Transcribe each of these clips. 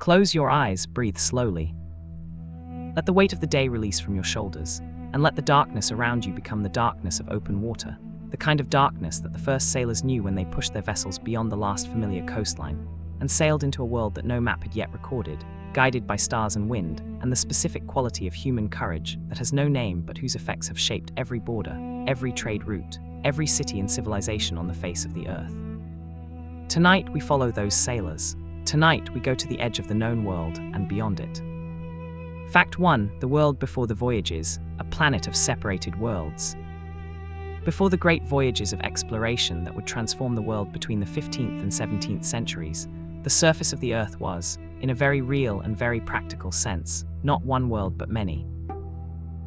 Close your eyes, breathe slowly. Let the weight of the day release from your shoulders, and let the darkness around you become the darkness of open water, the kind of darkness that the first sailors knew when they pushed their vessels beyond the last familiar coastline and sailed into a world that no map had yet recorded, guided by stars and wind, and the specific quality of human courage that has no name but whose effects have shaped every border, every trade route, every city and civilization on the face of the earth. Tonight we follow those sailors. Tonight we go to the edge of the known world and beyond it. Fact 1. The world before the Voyages, a planet of separated worlds. Before the great voyages of exploration that would transform the world between the 15th and 17th centuries, the surface of the Earth was, in a very real and very practical sense, not one world but many.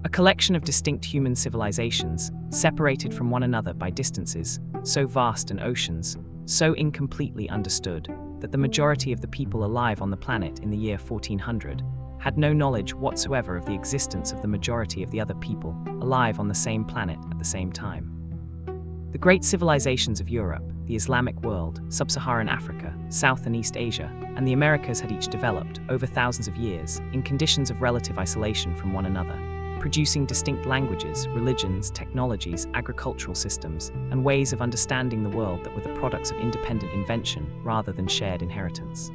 A collection of distinct human civilizations, separated from one another by distances, so vast and oceans, so incompletely understood, that the majority of the people alive on the planet in the year 1400 had no knowledge whatsoever of the existence of the majority of the other people alive on the same planet at the same time. The great civilizations of Europe, the Islamic world, Sub-Saharan Africa, South and East Asia, and the Americas had each developed, over thousands of years, in conditions of relative isolation from one another, producing distinct languages, religions, technologies, agricultural systems, and ways of understanding the world that were the products of independent invention rather than shared inheritance.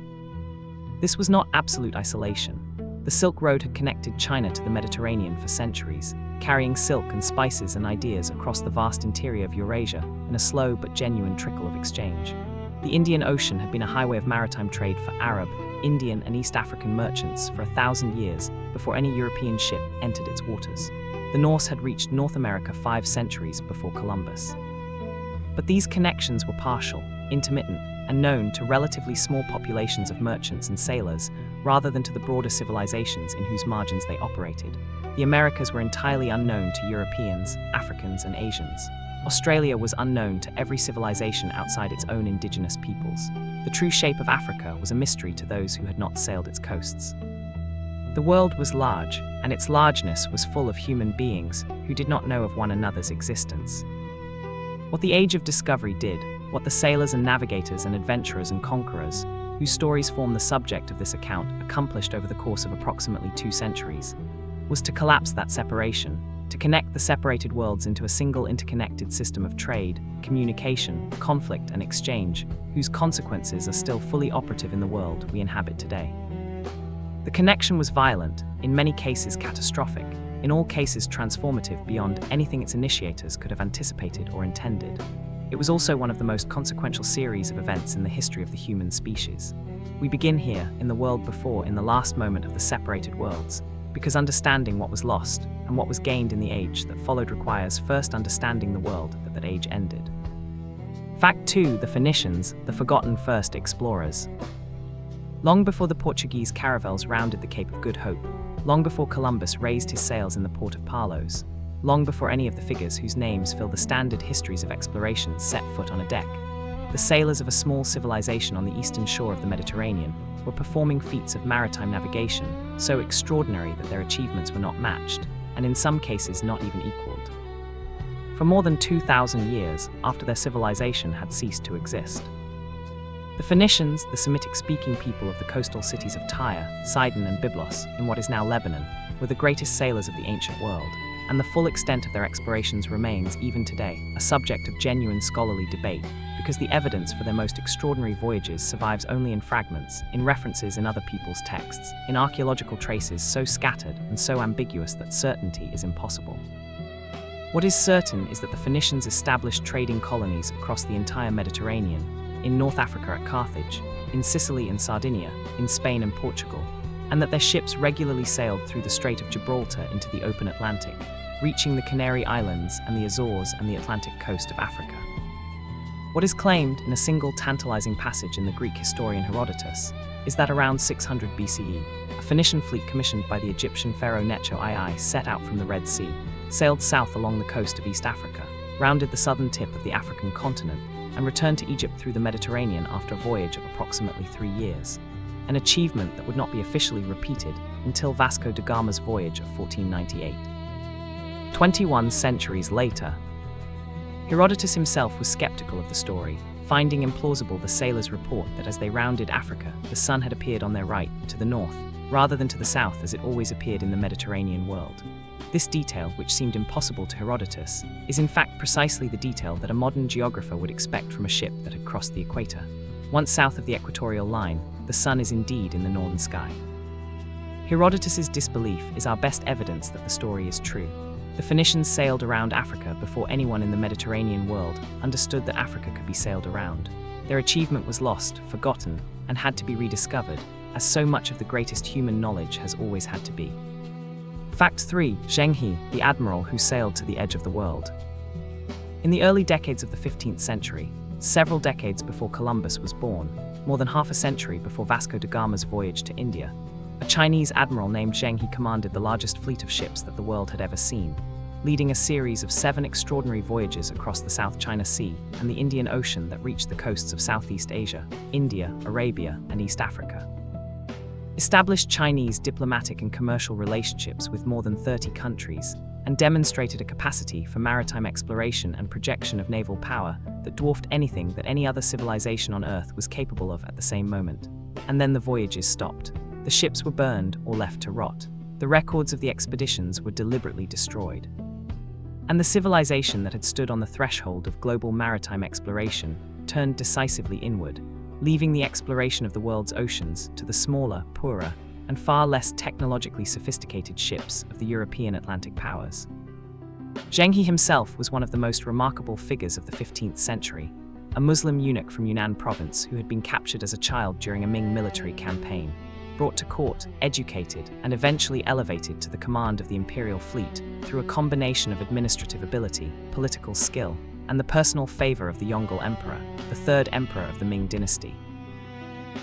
This was not absolute isolation. The Silk Road had connected China to the Mediterranean for centuries, carrying silk and spices and ideas across the vast interior of Eurasia in a slow but genuine trickle of exchange. The Indian Ocean had been a highway of maritime trade for Arab, Indian, and East African merchants for 1,000 years before any European ship entered its waters. The Norse had reached North America 5 centuries before Columbus. But these connections were partial, intermittent, and known to relatively small populations of merchants and sailors rather than to the broader civilizations in whose margins they operated. The Americas were entirely unknown to Europeans, Africans, and Asians. Australia was unknown to every civilization outside its own indigenous peoples. The true shape of Africa was a mystery to those who had not sailed its coasts. The world was large, and its largeness was full of human beings who did not know of one another's existence. What the Age of Discovery did, what the sailors and navigators and adventurers and conquerors, whose stories form the subject of this account, accomplished over the course of approximately 2 centuries, was to collapse that separation, to connect the separated worlds into a single interconnected system of trade, communication, conflict, and exchange, whose consequences are still fully operative in the world we inhabit today. The connection was violent, in many cases catastrophic, in all cases transformative beyond anything its initiators could have anticipated or intended. It was also one of the most consequential series of events in the history of the human species. We begin here, in the world before, in the last moment of the separated worlds, because understanding what was lost and what was gained in the age that followed requires first understanding the world that age ended. Fact 2. The Phoenicians, the forgotten first explorers. Long before the Portuguese caravels rounded the Cape of Good Hope, long before Columbus raised his sails in the port of Palos, long before any of the figures whose names fill the standard histories of exploration set foot on a deck, the sailors of a small civilization on the eastern shore of the Mediterranean were performing feats of maritime navigation so extraordinary that their achievements were not matched, and in some cases not even equaled. For more than 2,000 years after their civilization had ceased to exist. The Phoenicians, the Semitic-speaking people of the coastal cities of Tyre, Sidon, and Byblos, in what is now Lebanon, were the greatest sailors of the ancient world, and the full extent of their explorations remains, even today, a subject of genuine scholarly debate, because the evidence for their most extraordinary voyages survives only in fragments, in references in other people's texts, in archaeological traces so scattered and so ambiguous that certainty is impossible. What is certain is that the Phoenicians established trading colonies across the entire Mediterranean, in North Africa at Carthage, in Sicily and Sardinia, in Spain and Portugal, and that their ships regularly sailed through the Strait of Gibraltar into the open Atlantic, reaching the Canary Islands and the Azores and the Atlantic coast of Africa. What is claimed in a single tantalizing passage in the Greek historian Herodotus is that around 600 BCE, a Phoenician fleet commissioned by the Egyptian pharaoh Necho II set out from the Red Sea, sailed south along the coast of East Africa, rounded the southern tip of the African continent, and returned to Egypt through the Mediterranean after a voyage of approximately 3 years, an achievement that would not be officially repeated until Vasco da Gama's voyage of 1498. 21 centuries later, Herodotus himself was skeptical of the story, finding implausible the sailors' report that as they rounded Africa, the sun had appeared on their right, to the north, rather than to the south as it always appeared in the Mediterranean world. This detail, which seemed impossible to Herodotus, is in fact precisely the detail that a modern geographer would expect from a ship that had crossed the equator. Once south of the equatorial line, the sun is indeed in the northern sky. Herodotus's disbelief is our best evidence that the story is true. The Phoenicians sailed around Africa before anyone in the Mediterranean world understood that Africa could be sailed around. Their achievement was lost, forgotten, and had to be rediscovered, as so much of the greatest human knowledge has always had to be. Fact 3. Zheng He, the admiral who sailed to the edge of the world. In the early decades of the 15th century, several decades before Columbus was born, more than half a century before Vasco da Gama's voyage to India, a Chinese admiral named Zheng He commanded the largest fleet of ships that the world had ever seen, leading a series of 7 extraordinary voyages across the South China Sea and the Indian Ocean that reached the coasts of Southeast Asia, India, Arabia, and East Africa. Established Chinese diplomatic and commercial relationships with more than 30 countries, and demonstrated a capacity for maritime exploration and projection of naval power that dwarfed anything that any other civilization on Earth was capable of at the same moment. And then the voyages stopped. The ships were burned or left to rot. The records of the expeditions were deliberately destroyed. And the civilization that had stood on the threshold of global maritime exploration turned decisively inward, leaving the exploration of the world's oceans to the smaller, poorer, and far less technologically sophisticated ships of the European Atlantic powers. Zheng He himself was one of the most remarkable figures of the 15th century, a Muslim eunuch from Yunnan province who had been captured as a child during a Ming military campaign, brought to court, educated, and eventually elevated to the command of the imperial fleet through a combination of administrative ability, political skill, and the personal favor of the Yongle Emperor, the third emperor of the Ming dynasty,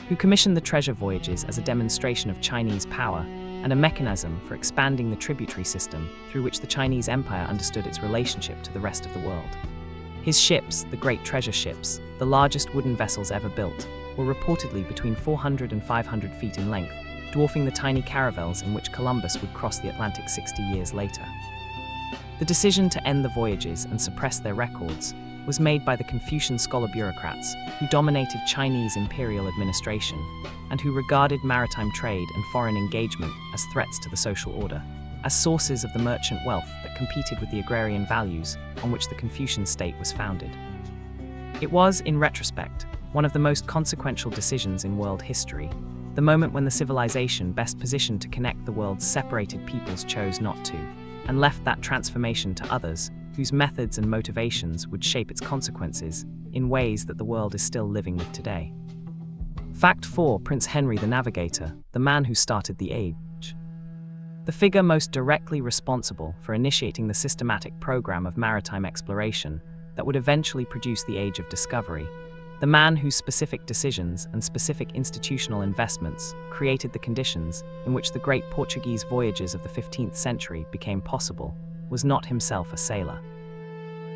who commissioned the treasure voyages as a demonstration of Chinese power and a mechanism for expanding the tributary system through which the Chinese Empire understood its relationship to the rest of the world. His ships, the great treasure ships, the largest wooden vessels ever built, were reportedly between 400 and 500 feet in length, dwarfing the tiny caravels in which Columbus would cross the Atlantic 60 years later. The decision to end the voyages and suppress their records was made by the Confucian scholar bureaucrats who dominated Chinese imperial administration and who regarded maritime trade and foreign engagement as threats to the social order, as sources of the merchant wealth that competed with the agrarian values on which the Confucian state was founded. It was, in retrospect, one of the most consequential decisions in world history, the moment when the civilization best positioned to connect the world's separated peoples chose not to, and left that transformation to others whose methods and motivations would shape its consequences in ways that the world is still living with today. Fact 4. Prince Henry the Navigator, the man who started the age. The figure most directly responsible for initiating the systematic program of maritime exploration that would eventually produce the Age of Discovery, the man whose specific decisions and specific institutional investments created the conditions in which the great Portuguese voyages of the 15th century became possible, was not himself a sailor.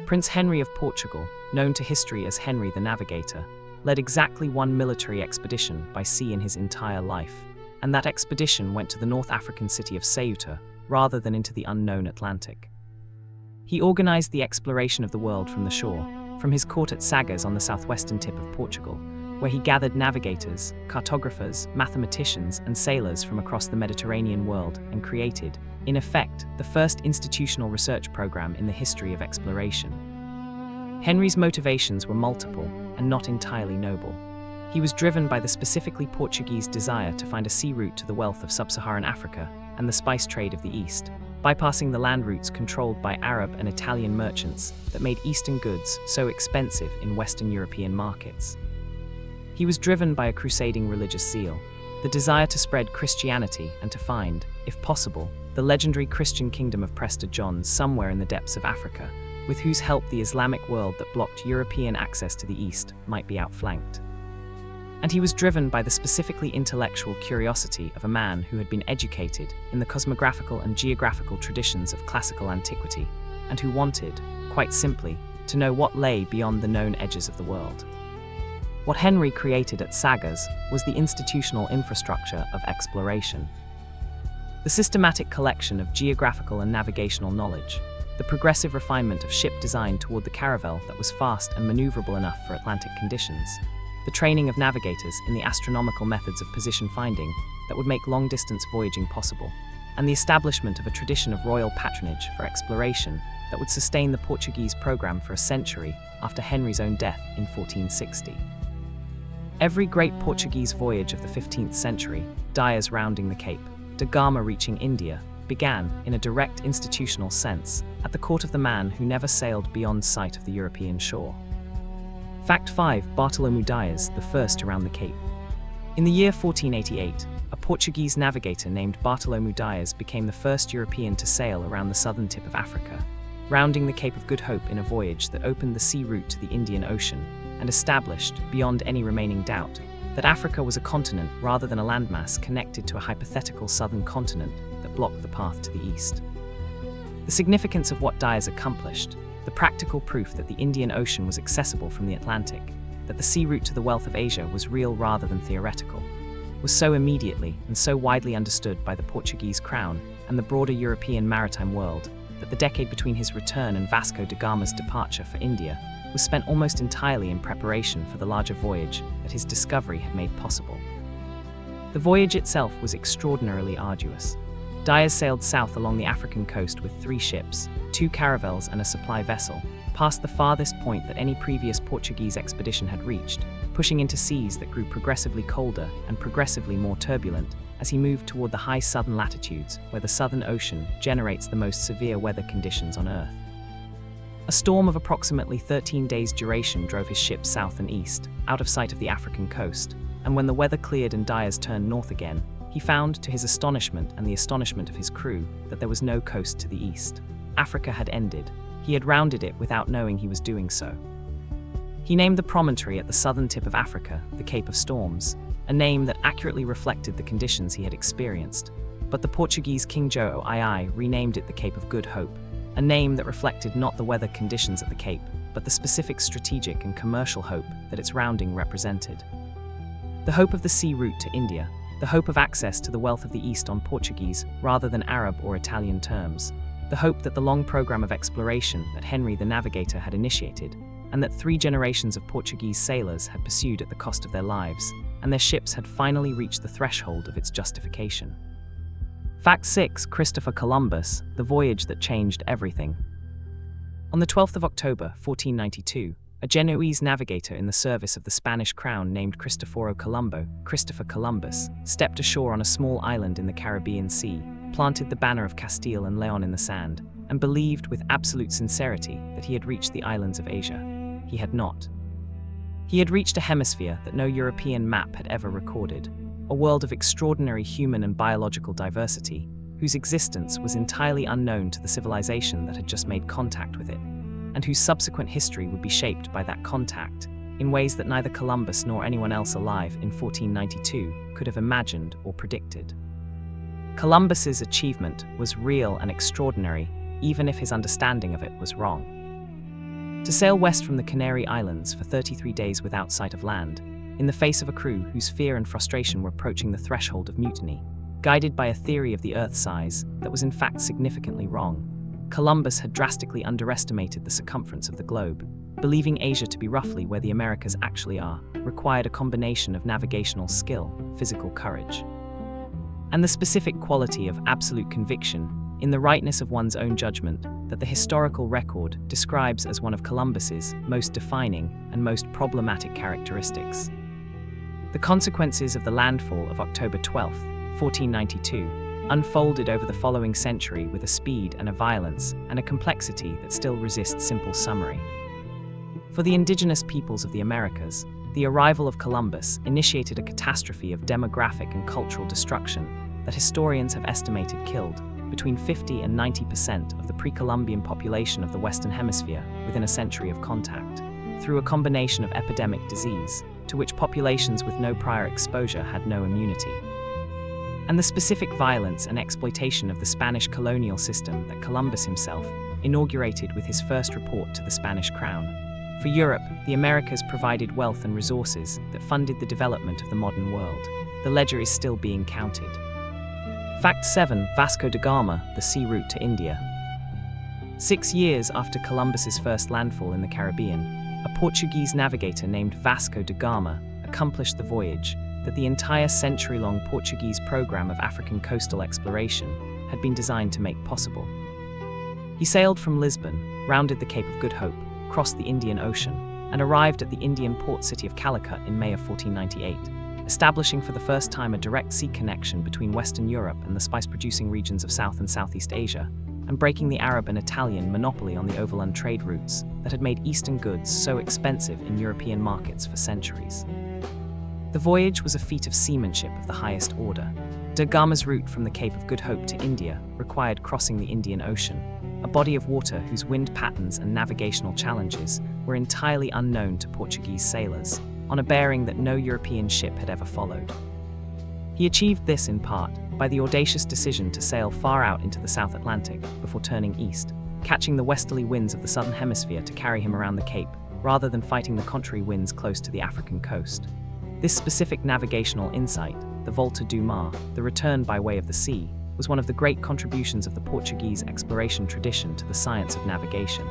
Prince Henry of Portugal, known to history as Henry the Navigator, led exactly one military expedition by sea in his entire life, and that expedition went to the North African city of Ceuta rather than into the unknown Atlantic. He organized the exploration of the world from the shore, from his court at Sagres on the southwestern tip of Portugal, where he gathered navigators, cartographers, mathematicians, and sailors from across the Mediterranean world and created, in effect, the first institutional research program in the history of exploration. Henry's motivations were multiple and not entirely noble. He was driven by the specifically Portuguese desire to find a sea route to the wealth of sub-Saharan Africa and the spice trade of the East, bypassing the land routes controlled by Arab and Italian merchants that made Eastern goods so expensive in Western European markets. He was driven by a crusading religious zeal, the desire to spread Christianity and to find, if possible, the legendary Christian kingdom of Prester John somewhere in the depths of Africa, with whose help the Islamic world that blocked European access to the East might be outflanked. And he was driven by the specifically intellectual curiosity of a man who had been educated in the cosmographical and geographical traditions of classical antiquity, and who wanted, quite simply, to know what lay beyond the known edges of the world. What Henry created at Sagres was the institutional infrastructure of exploration. The systematic collection of geographical and navigational knowledge, the progressive refinement of ship design toward the caravel that was fast and maneuverable enough for Atlantic conditions, the training of navigators in the astronomical methods of position finding that would make long-distance voyaging possible, and the establishment of a tradition of royal patronage for exploration that would sustain the Portuguese program for a century after Henry's own death in 1460. Every great Portuguese voyage of the 15th century, Dias rounding the Cape, da Gama reaching India, began, in a direct institutional sense, at the court of the man who never sailed beyond sight of the European shore. Fact 5. Bartolomeu Dias, the first to round the Cape. In the year 1488, a Portuguese navigator named Bartolomeu Dias became the first European to sail around the southern tip of Africa, rounding the Cape of Good Hope in a voyage that opened the sea route to the Indian Ocean and established, beyond any remaining doubt, that Africa was a continent rather than a landmass connected to a hypothetical southern continent that blocked the path to the east. The significance of what Dias accomplished, the practical proof that the Indian Ocean was accessible from the Atlantic, that the sea route to the wealth of Asia was real rather than theoretical, was so immediately and so widely understood by the Portuguese crown and the broader European maritime world that the decade between his return and Vasco da Gama's departure for India was spent almost entirely in preparation for the larger voyage that his discovery had made possible. The voyage itself was extraordinarily arduous. Dias sailed south along the African coast with 3 ships, 2 caravels and a supply vessel, past the farthest point that any previous Portuguese expedition had reached, pushing into seas that grew progressively colder and progressively more turbulent as he moved toward the high southern latitudes where the Southern Ocean generates the most severe weather conditions on Earth. A storm of approximately 13 days' duration drove his ship south and east, out of sight of the African coast, and when the weather cleared and Dias turned north again, he found, to his astonishment and the astonishment of his crew, that there was no coast to the east. Africa had ended. He had rounded it without knowing he was doing so. He named the promontory at the southern tip of Africa the Cape of Storms, a name that accurately reflected the conditions he had experienced, but the Portuguese King João II renamed it the Cape of Good Hope, a name that reflected not the weather conditions at the Cape, but the specific strategic and commercial hope that its rounding represented. The hope of the sea route to India, the hope of access to the wealth of the East on Portuguese rather than Arab or Italian terms, the hope that the long program of exploration that Henry the Navigator had initiated, and that 3 generations of Portuguese sailors had pursued at the cost of their lives, and their ships had finally reached the threshold of its justification. Fact 6. Christopher Columbus, the voyage that changed everything. On the 12th of October, 1492, a Genoese navigator in the service of the Spanish crown named Cristoforo Colombo, Christopher Columbus, stepped ashore on a small island in the Caribbean Sea, planted the banner of Castile and Leon in the sand, and believed with absolute sincerity that he had reached the islands of Asia. He had not. He had reached a hemisphere that no European map had ever recorded, a world of extraordinary human and biological diversity, whose existence was entirely unknown to the civilization that had just made contact with it, and whose subsequent history would be shaped by that contact in ways that neither Columbus nor anyone else alive in 1492 could have imagined or predicted. Columbus's achievement was real and extraordinary, even if his understanding of it was wrong. To sail west from the Canary Islands for 33 days without sight of land, in the face of a crew whose fear and frustration were approaching the threshold of mutiny, guided by a theory of the Earth's size that was in fact significantly wrong, Columbus had drastically underestimated the circumference of the globe. Believing Asia to be roughly where the Americas actually are required a combination of navigational skill, physical courage, and the specific quality of absolute conviction in the rightness of one's own judgment that the historical record describes as one of Columbus's most defining and most problematic characteristics. The consequences of the landfall of October 12, 1492, unfolded over the following century with a speed and a violence and a complexity that still resists simple summary. For the indigenous peoples of the Americas, the arrival of Columbus initiated a catastrophe of demographic and cultural destruction that historians have estimated killed between 50 and 90% of the pre-Columbian population of the Western Hemisphere within a century of contact, through a combination of epidemic disease, to which populations with no prior exposure had no immunity, and the specific violence and exploitation of the Spanish colonial system that Columbus himself inaugurated with his first report to the Spanish crown. For Europe, the Americas provided wealth and resources that funded the development of the modern world. The ledger is still being counted. Fact 7. Vasco da Gama, the sea route to India. 6 years after Columbus's first landfall in the Caribbean, a Portuguese navigator named Vasco da Gama accomplished the voyage that the entire century-long Portuguese program of African coastal exploration had been designed to make possible. He sailed from Lisbon, rounded the Cape of Good Hope, crossed the Indian Ocean, and arrived at the Indian port city of Calicut in May of 1498, establishing for the first time a direct sea connection between Western Europe and the spice-producing regions of South and Southeast Asia, and breaking the Arab and Italian monopoly on the overland trade routes that had made Eastern goods so expensive in European markets for centuries. The voyage was a feat of seamanship of the highest order. Da Gama's route from the Cape of Good Hope to India required crossing the Indian Ocean, a body of water whose wind patterns and navigational challenges were entirely unknown to Portuguese sailors, on a bearing that no European ship had ever followed. He achieved this in part by the audacious decision to sail far out into the South Atlantic before turning east, catching the westerly winds of the southern hemisphere to carry him around the Cape, rather than fighting the contrary winds close to the African coast. This specific navigational insight, the volta do mar, the return by way of the sea, was one of the great contributions of the Portuguese exploration tradition to the science of navigation.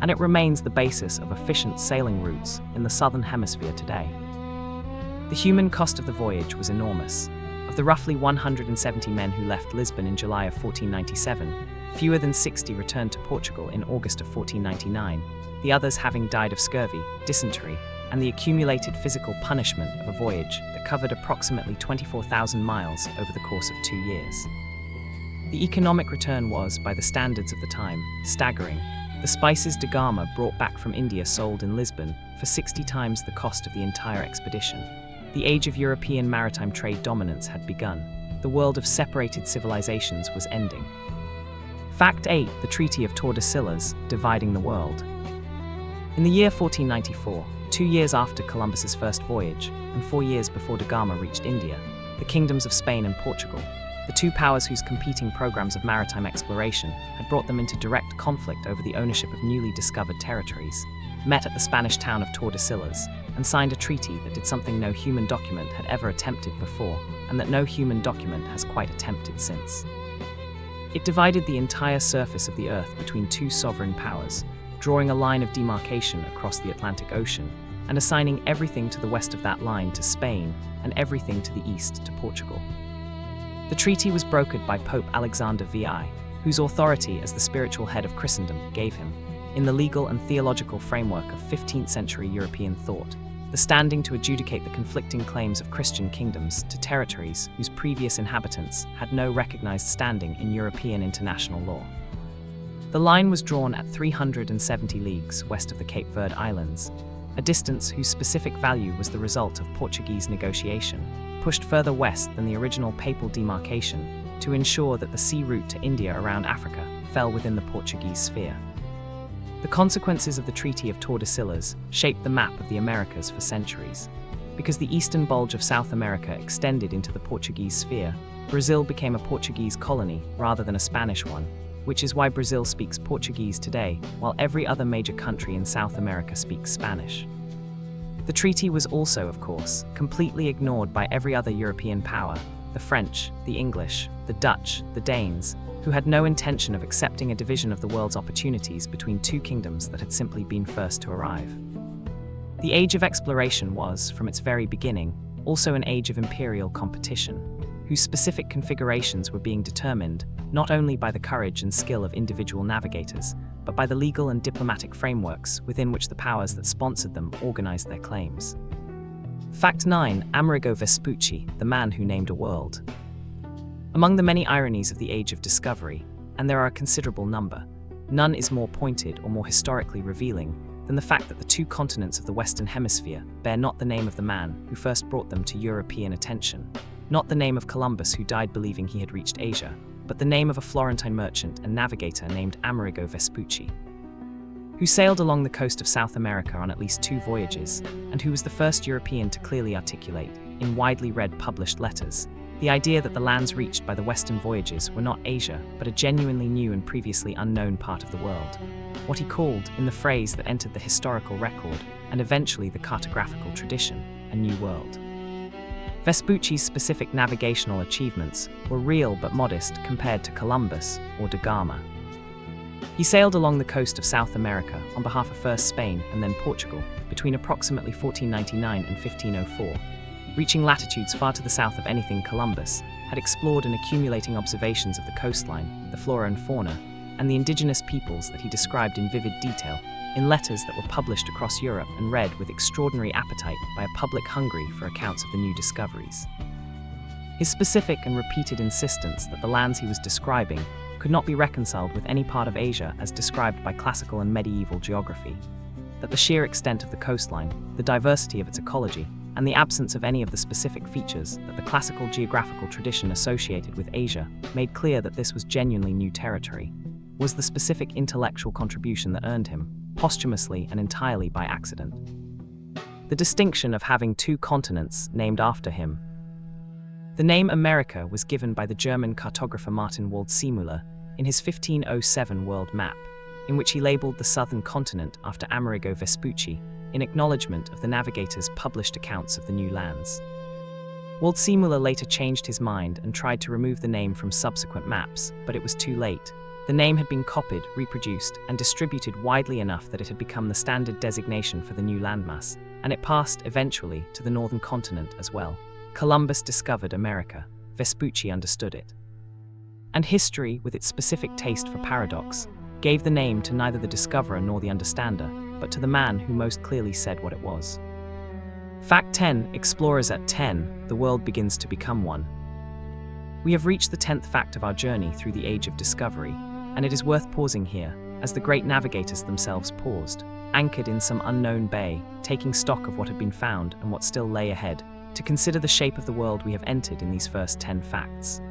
And it remains the basis of efficient sailing routes in the southern hemisphere today. The human cost of the voyage was enormous. Of the roughly 170 men who left Lisbon in July of 1497, fewer than 60 returned to Portugal in August of 1499, the others having died of scurvy, dysentery, and the accumulated physical punishment of a voyage that covered approximately 24,000 miles over the course of 2 years. The economic return was, by the standards of the time, staggering. The spices da Gama brought back from India sold in Lisbon for 60 times the cost of the entire expedition. The age of European maritime trade dominance had begun. The world of separated civilizations was ending. Fact 8. The Treaty of Tordesillas, dividing the world. In the year 1494, 2 years after Columbus's first voyage, and 4 years before da Gama reached India, the kingdoms of Spain and Portugal, the two powers whose competing programs of maritime exploration had brought them into direct conflict over the ownership of newly discovered territories, met at the Spanish town of Tordesillas and signed a treaty that did something no human document had ever attempted before, and that no human document has quite attempted since. It divided the entire surface of the earth between two sovereign powers, drawing a line of demarcation across the Atlantic Ocean, and assigning everything to the west of that line to Spain and everything to the east to Portugal. The treaty was brokered by Pope Alexander VI, whose authority as the spiritual head of Christendom gave him, in the legal and theological framework of 15th century European thought, the standing to adjudicate the conflicting claims of Christian kingdoms to territories whose previous inhabitants had no recognized standing in European international law. The line was drawn at 370 leagues west of the Cape Verde Islands, a distance whose specific value was the result of Portuguese negotiation, pushed further west than the original papal demarcation to ensure that the sea route to India around Africa fell within the Portuguese sphere. The consequences of the Treaty of Tordesillas shaped the map of the Americas for centuries. Because the eastern bulge of South America extended into the Portuguese sphere, Brazil became a Portuguese colony rather than a Spanish one, which is why Brazil speaks Portuguese today, while every other major country in South America speaks Spanish. The treaty was also, of course, completely ignored by every other European power, the French, the English, the Dutch, the Danes, who had no intention of accepting a division of the world's opportunities between two kingdoms that had simply been first to arrive. The age of exploration was, from its very beginning, also an age of imperial competition, whose specific configurations were being determined not only by the courage and skill of individual navigators, but by the legal and diplomatic frameworks within which the powers that sponsored them organized their claims. Fact 9. Amerigo Vespucci, the man who named a world. Among the many ironies of the age of discovery, and there are a considerable number, none is more pointed or more historically revealing than the fact that the two continents of the Western Hemisphere bear not the name of the man who first brought them to European attention, not the name of Columbus who died believing he had reached Asia, but the name of a Florentine merchant and navigator named Amerigo Vespucci, who sailed along the coast of South America on at least 2 voyages, and who was the first European to clearly articulate, in widely read published letters, the idea that the lands reached by the Western voyages were not Asia, but a genuinely new and previously unknown part of the world, what he called, in the phrase that entered the historical record, and eventually the cartographical tradition, a new world. Vespucci's specific navigational achievements were real but modest compared to Columbus or da Gama. He sailed along the coast of South America on behalf of first Spain and then Portugal between approximately 1499 and 1504, reaching latitudes far to the south of anything Columbus had explored and accumulating observations of the coastline, the flora and fauna, and the indigenous peoples that he described in vivid detail in letters that were published across Europe and read with extraordinary appetite by a public hungry for accounts of the new discoveries. His specific and repeated insistence that the lands he was describing could not be reconciled with any part of Asia as described by classical and medieval geography, that the sheer extent of the coastline, the diversity of its ecology, and the absence of any of the specific features that the classical geographical tradition associated with Asia made clear that this was genuinely new territory, was the specific intellectual contribution that earned him, posthumously and entirely by accident, the distinction of having two continents named after him. The name America was given by the German cartographer Martin Waldseemüller in his 1507 world map, in which he labeled the southern continent after Amerigo Vespucci, in acknowledgement of the navigators' published accounts of the new lands. Waldseemüller later changed his mind and tried to remove the name from subsequent maps, but it was too late. The name had been copied, reproduced, and distributed widely enough that it had become the standard designation for the new landmass, and it passed, eventually, to the northern continent as well. Columbus discovered America. Vespucci understood it. And history, with its specific taste for paradox, gave the name to neither the discoverer nor the understander, but to the man who most clearly said what it was. Fact 10. Explorers at 10. The world begins to become one. We have reached the 10th fact of our journey through the age of discovery, and it is worth pausing here, as the great navigators themselves paused, anchored in some unknown bay, taking stock of what had been found and what still lay ahead, to consider the shape of the world we have entered in these first 10 facts.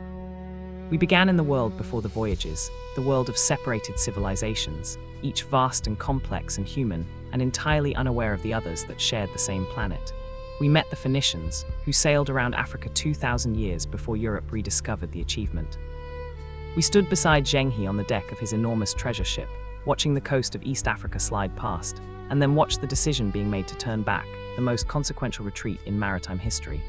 We began in the world before the Voyages, the world of separated civilizations, each vast and complex and human, and entirely unaware of the others that shared the same planet. We met the Phoenicians, who sailed around Africa 2,000 years before Europe rediscovered the achievement. We stood beside Zhenghe on the deck of his enormous treasure ship, watching the coast of East Africa slide past, and then watched the decision being made to turn back, the most consequential retreat in maritime history.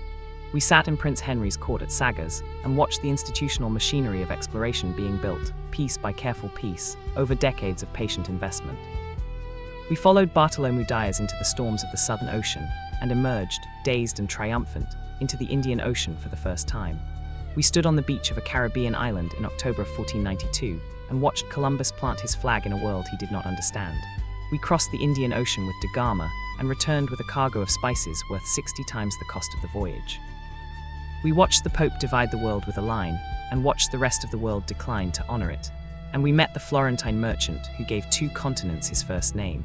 We sat in Prince Henry's court at Sagres and watched the institutional machinery of exploration being built, piece by careful piece, over decades of patient investment. We followed Bartholomew Dias into the storms of the Southern Ocean and emerged, dazed and triumphant, into the Indian Ocean for the first time. We stood on the beach of a Caribbean island in October of 1492 and watched Columbus plant his flag in a world he did not understand. We crossed the Indian Ocean with da Gama and returned with a cargo of spices worth 60 times the cost of the voyage. We watched the Pope divide the world with a line and watched the rest of the world decline to honor it. And we met the Florentine merchant who gave 2 continents his first name.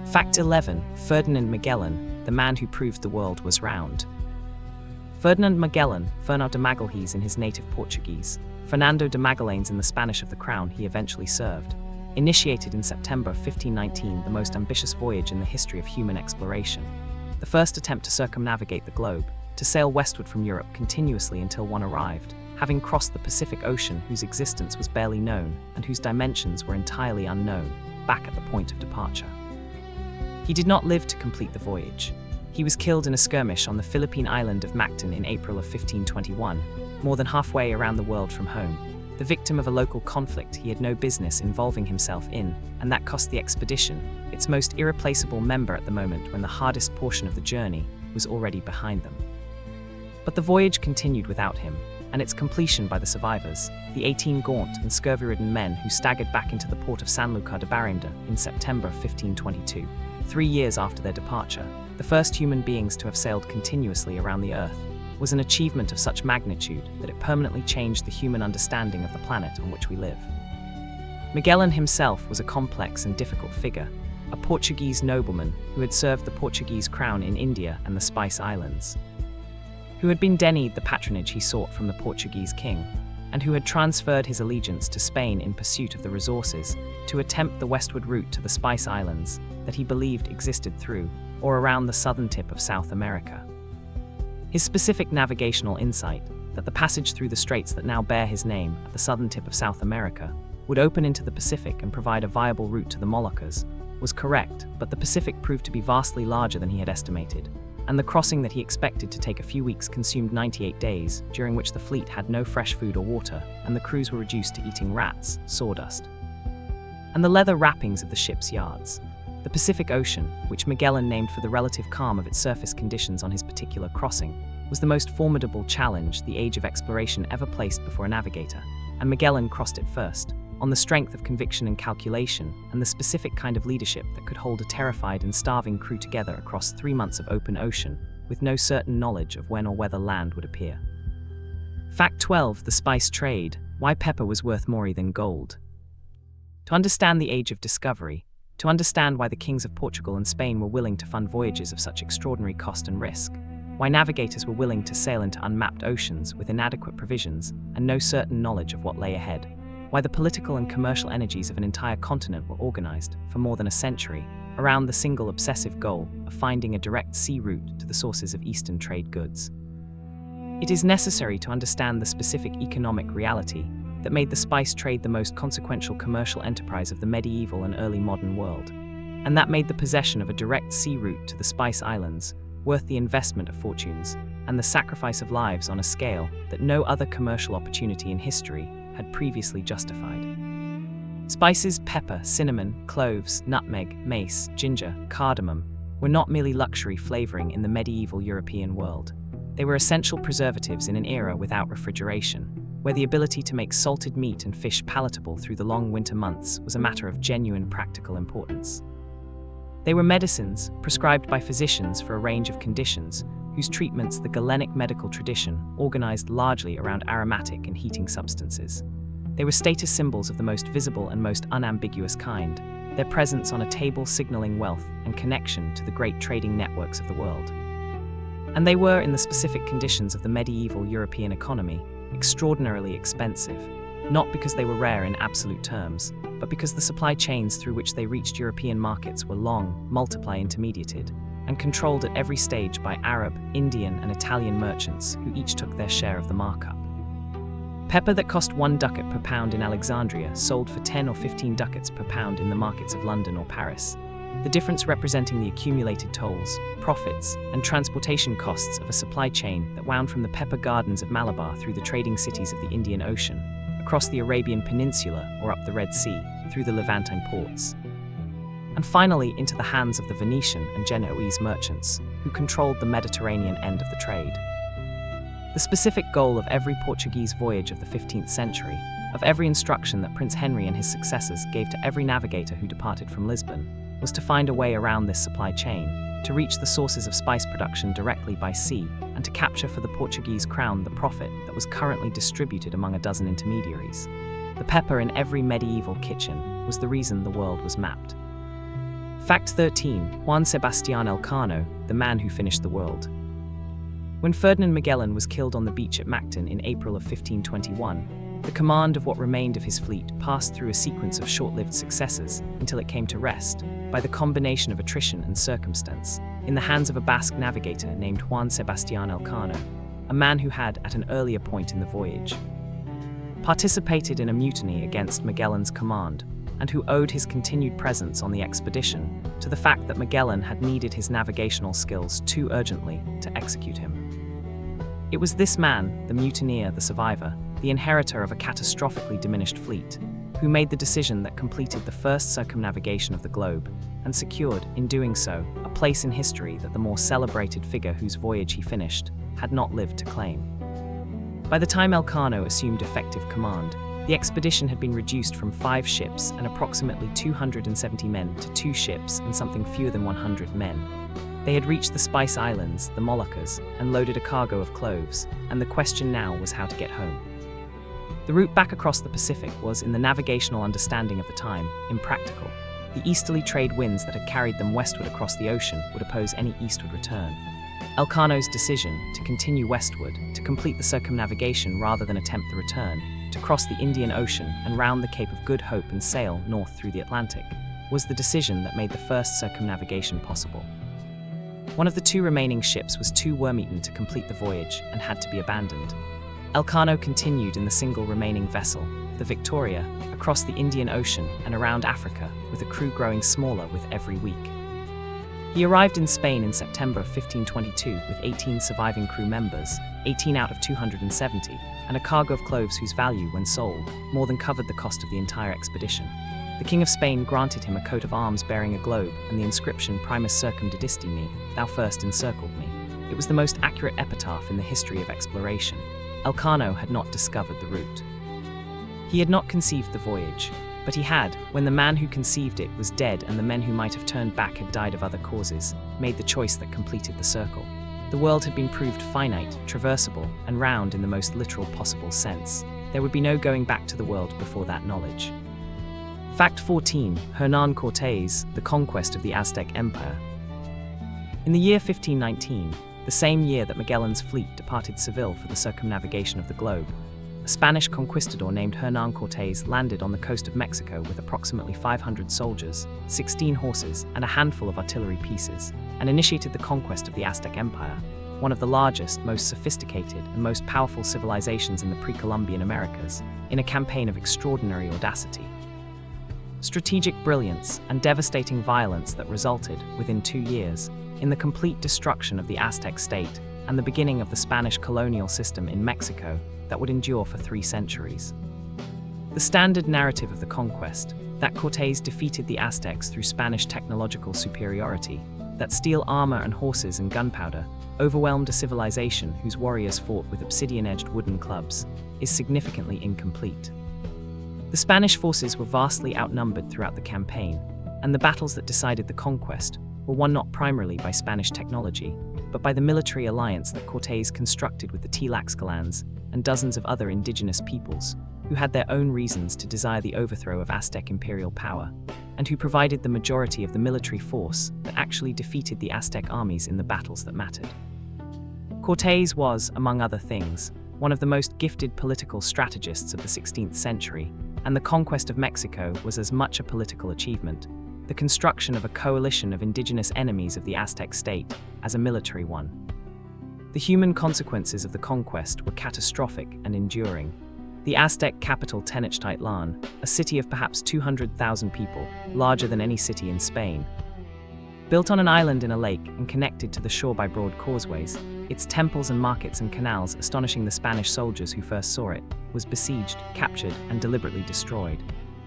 Fact 11. Ferdinand Magellan, the man who proved the world was round. Ferdinand Magellan, Fernão de Magalhães in his native Portuguese, Fernando de Magalhães in the Spanish of the crown he eventually served, initiated in September 1519 the most ambitious voyage in the history of human exploration. The first attempt to circumnavigate the globe, to sail westward from Europe continuously until one arrived, having crossed the Pacific Ocean whose existence was barely known and whose dimensions were entirely unknown, back at the point of departure. He did not live to complete the voyage. He was killed in a skirmish on the Philippine island of Mactan in April of 1521, more than halfway around the world from home, the victim of a local conflict he had no business involving himself in, and that cost the expedition its most irreplaceable member at the moment when the hardest portion of the journey was already behind them. But the voyage continued without him, and its completion by the survivors, the 18 gaunt and scurvy-ridden men who staggered back into the port of Sanlúcar de Barrenda in September of 1522, 3 years after their departure, the first human beings to have sailed continuously around the Earth, was an achievement of such magnitude that it permanently changed the human understanding of the planet on which we live. Magellan himself was a complex and difficult figure, a Portuguese nobleman who had served the Portuguese crown in India and the Spice Islands, who had been denied the patronage he sought from the Portuguese king, and who had transferred his allegiance to Spain in pursuit of the resources to attempt the westward route to the Spice Islands that he believed existed through or around the southern tip of South America. His specific navigational insight, that the passage through the straits that now bear his name at the southern tip of South America would open into the Pacific and provide a viable route to the Moluccas, was correct, but the Pacific proved to be vastly larger than he had estimated, and the crossing that he expected to take a few weeks consumed 98 days, during which the fleet had no fresh food or water, and the crews were reduced to eating rats, sawdust, and the leather wrappings of the ship's yards. The Pacific Ocean, which Magellan named for the relative calm of its surface conditions on his particular crossing, was the most formidable challenge the age of exploration ever placed before a navigator, and Magellan crossed it first, on the strength of conviction and calculation and the specific kind of leadership that could hold a terrified and starving crew together across 3 months of open ocean, with no certain knowledge of when or whether land would appear. Fact 12. The spice trade. Why pepper was worth more than gold. To understand the age of discovery, to understand why the kings of Portugal and Spain were willing to fund voyages of such extraordinary cost and risk, why navigators were willing to sail into unmapped oceans with inadequate provisions and no certain knowledge of what lay ahead, why the political and commercial energies of an entire continent were organized, for more than a century, around the single obsessive goal of finding a direct sea route to the sources of Eastern trade goods. It is necessary to understand the specific economic reality that made the spice trade the most consequential commercial enterprise of the medieval and early modern world, and that made the possession of a direct sea route to the Spice Islands worth the investment of fortunes and the sacrifice of lives on a scale that no other commercial opportunity in history had previously justified. Spices, pepper, cinnamon, cloves, nutmeg, mace, ginger, cardamom were not merely luxury flavoring in the medieval European world. They were essential preservatives in an era without refrigeration, where the ability to make salted meat and fish palatable through the long winter months was a matter of genuine practical importance. They were medicines prescribed by physicians for a range of conditions, whose treatments the Galenic medical tradition organized largely around aromatic and heating substances. They were status symbols of the most visible and most unambiguous kind, their presence on a table signaling wealth and connection to the great trading networks of the world. And they were, in the specific conditions of the medieval European economy, extraordinarily expensive, not because they were rare in absolute terms, but because the supply chains through which they reached European markets were long, intermediated, and controlled at every stage by Arab, Indian, and Italian merchants who each took their share of the markup. Pepper that cost 1 ducat per pound in Alexandria sold for 10 or 15 ducats per pound in the markets of London or Paris, the difference representing the accumulated tolls, profits, and transportation costs of a supply chain that wound from the pepper gardens of Malabar through the trading cities of the Indian Ocean, across the Arabian Peninsula or up the Red Sea, through the Levantine ports, and finally into the hands of the Venetian and Genoese merchants, who controlled the Mediterranean end of the trade. The specific goal of every Portuguese voyage of the 15th century, of every instruction that Prince Henry and his successors gave to every navigator who departed from Lisbon, was to find a way around this supply chain, to reach the sources of spice production directly by sea, and to capture for the Portuguese crown the profit that was currently distributed among a dozen intermediaries. The pepper in every medieval kitchen was the reason the world was mapped. Fact 13. Juan Sebastián Elcano, the man who finished the world. When Ferdinand Magellan was killed on the beach at Mactan in April of 1521, the command of what remained of his fleet passed through a sequence of short-lived successes until it came to rest, by the combination of attrition and circumstance, in the hands of a Basque navigator named Juan Sebastián Elcano, a man who had, at an earlier point in the voyage, participated in a mutiny against Magellan's command, and who owed his continued presence on the expedition to the fact that Magellan had needed his navigational skills too urgently to execute him. It was this man, the mutineer, the survivor, the inheritor of a catastrophically diminished fleet, who made the decision that completed the first circumnavigation of the globe, and secured, in doing so, a place in history that the more celebrated figure whose voyage he finished had not lived to claim. By the time Elcano assumed effective command, the expedition had been reduced from 5 ships and approximately 270 men to 2 ships and something fewer than 100 men. They had reached the Spice Islands, the Moluccas, and loaded a cargo of cloves, and the question now was how to get home. The route back across the Pacific was, in the navigational understanding of the time, impractical. The easterly trade winds that had carried them westward across the ocean would oppose any eastward return. Elcano's decision to continue westward, to complete the circumnavigation rather than attempt the return, to cross the Indian Ocean and round the Cape of Good Hope and sail north through the Atlantic, was the decision that made the first circumnavigation possible. One of the 2 remaining ships was too worm-eaten to complete the voyage and had to be abandoned. Elcano continued in the single remaining vessel, the Victoria, across the Indian Ocean and around Africa, with a crew growing smaller with every week. He arrived in Spain in September of 1522 with 18 surviving crew members, 18 out of 270, and a cargo of cloves whose value, when sold, more than covered the cost of the entire expedition. The King of Spain granted him a coat of arms bearing a globe and the inscription Primus circumdidiste me, thou first encircled me. It was the most accurate epitaph in the history of exploration. Elcano had not discovered the route. He had not conceived the voyage, but he had, when the man who conceived it was dead and the men who might have turned back had died of other causes, made the choice that completed the circle. The world had been proved finite, traversable, and round in the most literal possible sense. There would be no going back to the world before that knowledge. Fact 14. Hernán Cortés, the conquest of the Aztec Empire. In the year 1519, the same year that Magellan's fleet departed Seville for the circumnavigation of the globe, a Spanish conquistador named Hernán Cortés landed on the coast of Mexico with approximately 500 soldiers, 16 horses, and a handful of artillery pieces, and initiated the conquest of the Aztec Empire, one of the largest, most sophisticated, and most powerful civilizations in the pre-Columbian Americas, in a campaign of extraordinary audacity. Strategic brilliance and devastating violence that resulted, within 2 years, in the complete destruction of the Aztec state and the beginning of the Spanish colonial system in Mexico that would endure for 3 centuries. The standard narrative of the conquest, that Cortés defeated the Aztecs through Spanish technological superiority, that steel armor and horses and gunpowder overwhelmed a civilization whose warriors fought with obsidian-edged wooden clubs, is significantly incomplete. The Spanish forces were vastly outnumbered throughout the campaign, and the battles that decided the conquest were won not primarily by Spanish technology, but by the military alliance that Cortés constructed with the Tlaxcalans and dozens of other indigenous peoples, who had their own reasons to desire the overthrow of Aztec imperial power, and who provided the majority of the military force that actually defeated the Aztec armies in the battles that mattered. Cortés was, among other things, one of the most gifted political strategists of the 16th century, and the conquest of Mexico was as much a political achievement, the construction of a coalition of indigenous enemies of the Aztec state, as a military one. The human consequences of the conquest were catastrophic and enduring. The Aztec capital Tenochtitlan, a city of perhaps 200,000 people, larger than any city in Spain, built on an island in a lake and connected to the shore by broad causeways, its temples and markets and canals astonishing the Spanish soldiers who first saw it, was besieged, captured, and deliberately destroyed.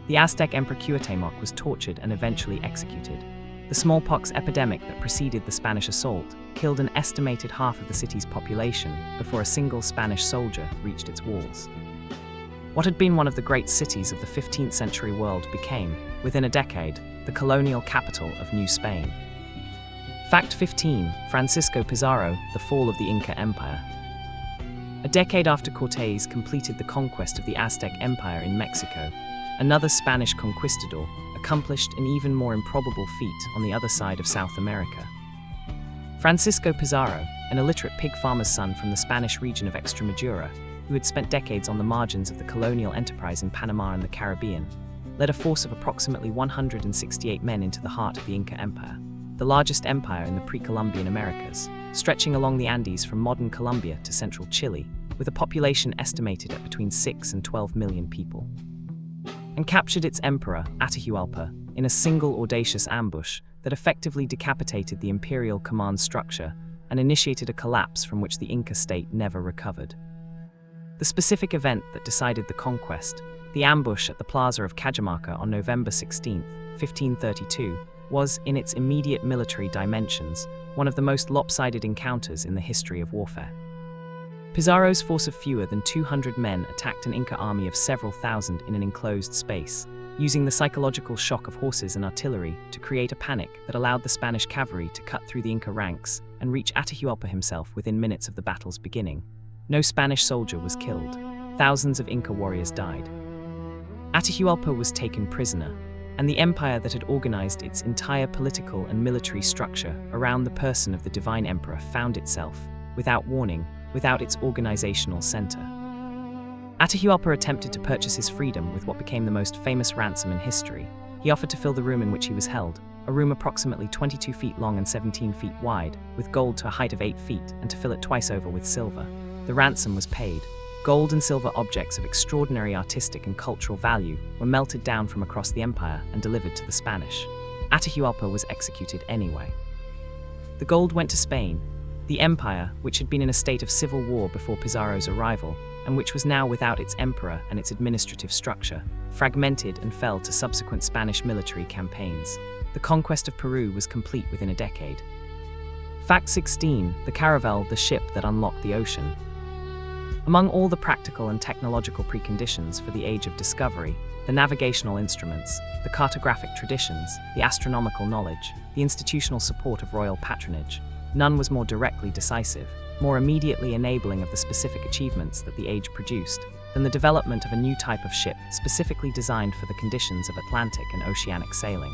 The Aztec Emperor Cuauhtémoc was tortured and eventually executed. The smallpox epidemic that preceded the Spanish assault killed an estimated half of the city's population before a single Spanish soldier reached its walls. What had been one of the great cities of the 15th century world became, within a decade, the colonial capital of New Spain. Fact 15. Francisco Pizarro, the fall of the Inca Empire. A decade after Cortés completed the conquest of the Aztec Empire in Mexico, another Spanish conquistador accomplished an even more improbable feat on the other side of South America. Francisco Pizarro, an illiterate pig farmer's son from the Spanish region of Extremadura, who had spent decades on the margins of the colonial enterprise in Panama and the Caribbean, led a force of approximately 168 men into the heart of the Inca Empire, the largest empire in the pre-Columbian Americas, stretching along the Andes from modern Colombia to central Chile, with a population estimated at between 6 and 12 million people. And captured its emperor, Atahualpa, in a single audacious ambush that effectively decapitated the imperial command structure and initiated a collapse from which the Inca state never recovered. The specific event that decided the conquest, the ambush at the Plaza of Cajamarca on November 16, 1532, was, in its immediate military dimensions, one of the most lopsided encounters in the history of warfare. Pizarro's force of fewer than 200 men attacked an Inca army of several thousand in an enclosed space, using the psychological shock of horses and artillery to create a panic that allowed the Spanish cavalry to cut through the Inca ranks and reach Atahualpa himself within minutes of the battle's beginning. No Spanish soldier was killed. Thousands of Inca warriors died. Atahualpa was taken prisoner, and the empire that had organized its entire political and military structure around the person of the divine emperor found itself, without warning, without its organizational center. Atahualpa attempted to purchase his freedom with what became the most famous ransom in history. He offered to fill the room in which he was held, a room approximately 22 feet long and 17 feet wide, with gold to a height of 8 feet, and to fill it twice over with silver. The ransom was paid. Gold and silver objects of extraordinary artistic and cultural value were melted down from across the empire and delivered to the Spanish. Atahualpa was executed anyway. The gold went to Spain. The empire, which had been in a state of civil war before Pizarro's arrival, and which was now without its emperor and its administrative structure, fragmented and fell to subsequent Spanish military campaigns. The conquest of Peru was complete within a decade. Fact 16. The caravel, the ship that unlocked the ocean. Among all the practical and technological preconditions for the age of discovery, the navigational instruments, the cartographic traditions, the astronomical knowledge, the institutional support of royal patronage, none was more directly decisive, more immediately enabling of the specific achievements that the age produced, than the development of a new type of ship specifically designed for the conditions of Atlantic and oceanic sailing.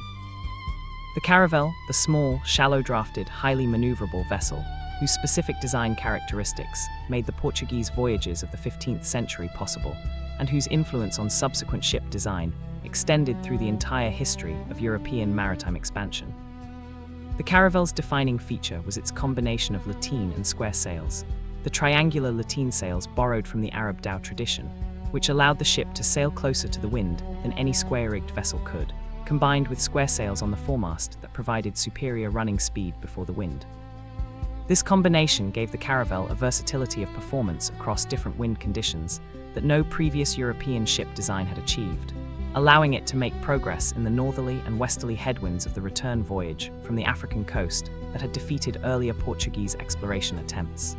The caravel, the small, shallow-drafted, highly maneuverable vessel, whose specific design characteristics made the Portuguese voyages of the 15th century possible, and whose influence on subsequent ship design extended through the entire history of European maritime expansion. The caravel's defining feature was its combination of lateen and square sails, the triangular lateen sails borrowed from the Arab dhow tradition, which allowed the ship to sail closer to the wind than any square-rigged vessel could, combined with square sails on the foremast that provided superior running speed before the wind. This combination gave the caravel a versatility of performance across different wind conditions that no previous European ship design had achieved, allowing it to make progress in the northerly and westerly headwinds of the return voyage from the African coast that had defeated earlier Portuguese exploration attempts.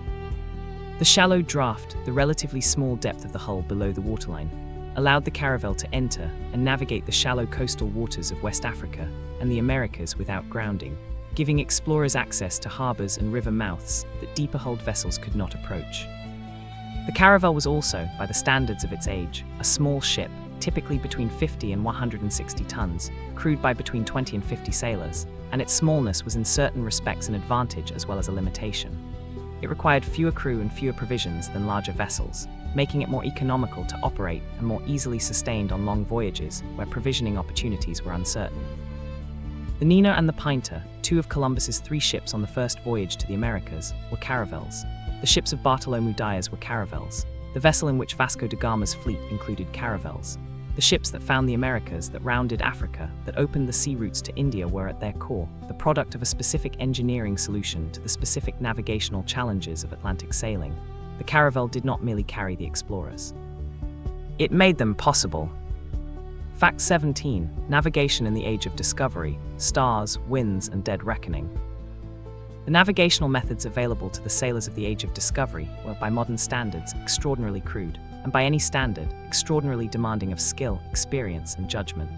The shallow draft, the relatively small depth of the hull below the waterline, allowed the caravel to enter and navigate the shallow coastal waters of West Africa and the Americas without grounding, giving explorers access to harbors and river mouths that deeper-hulled vessels could not approach. The caravel was also, by the standards of its age, a small ship, typically between 50 and 160 tons, crewed by between 20 and 50 sailors, and its smallness was in certain respects an advantage as well as a limitation. It required fewer crew and fewer provisions than larger vessels, making it more economical to operate and more easily sustained on long voyages where provisioning opportunities were uncertain. The Nina and the Pinta, two of Columbus's 3 ships on the first voyage to the Americas, were caravels. The ships of Bartolomé Dias were caravels. The vessel in which Vasco da Gama's fleet included caravels. The ships that found the Americas, that rounded Africa, that opened the sea routes to India were at their core the product of a specific engineering solution to the specific navigational challenges of Atlantic sailing. The caravel did not merely carry the explorers. It made them possible. Fact 17. Navigation in the Age of Discovery, Stars, Winds, and Dead Reckoning. The navigational methods available to the sailors of the Age of Discovery were, by modern standards, extraordinarily crude, and by any standard, extraordinarily demanding of skill, experience, and judgment.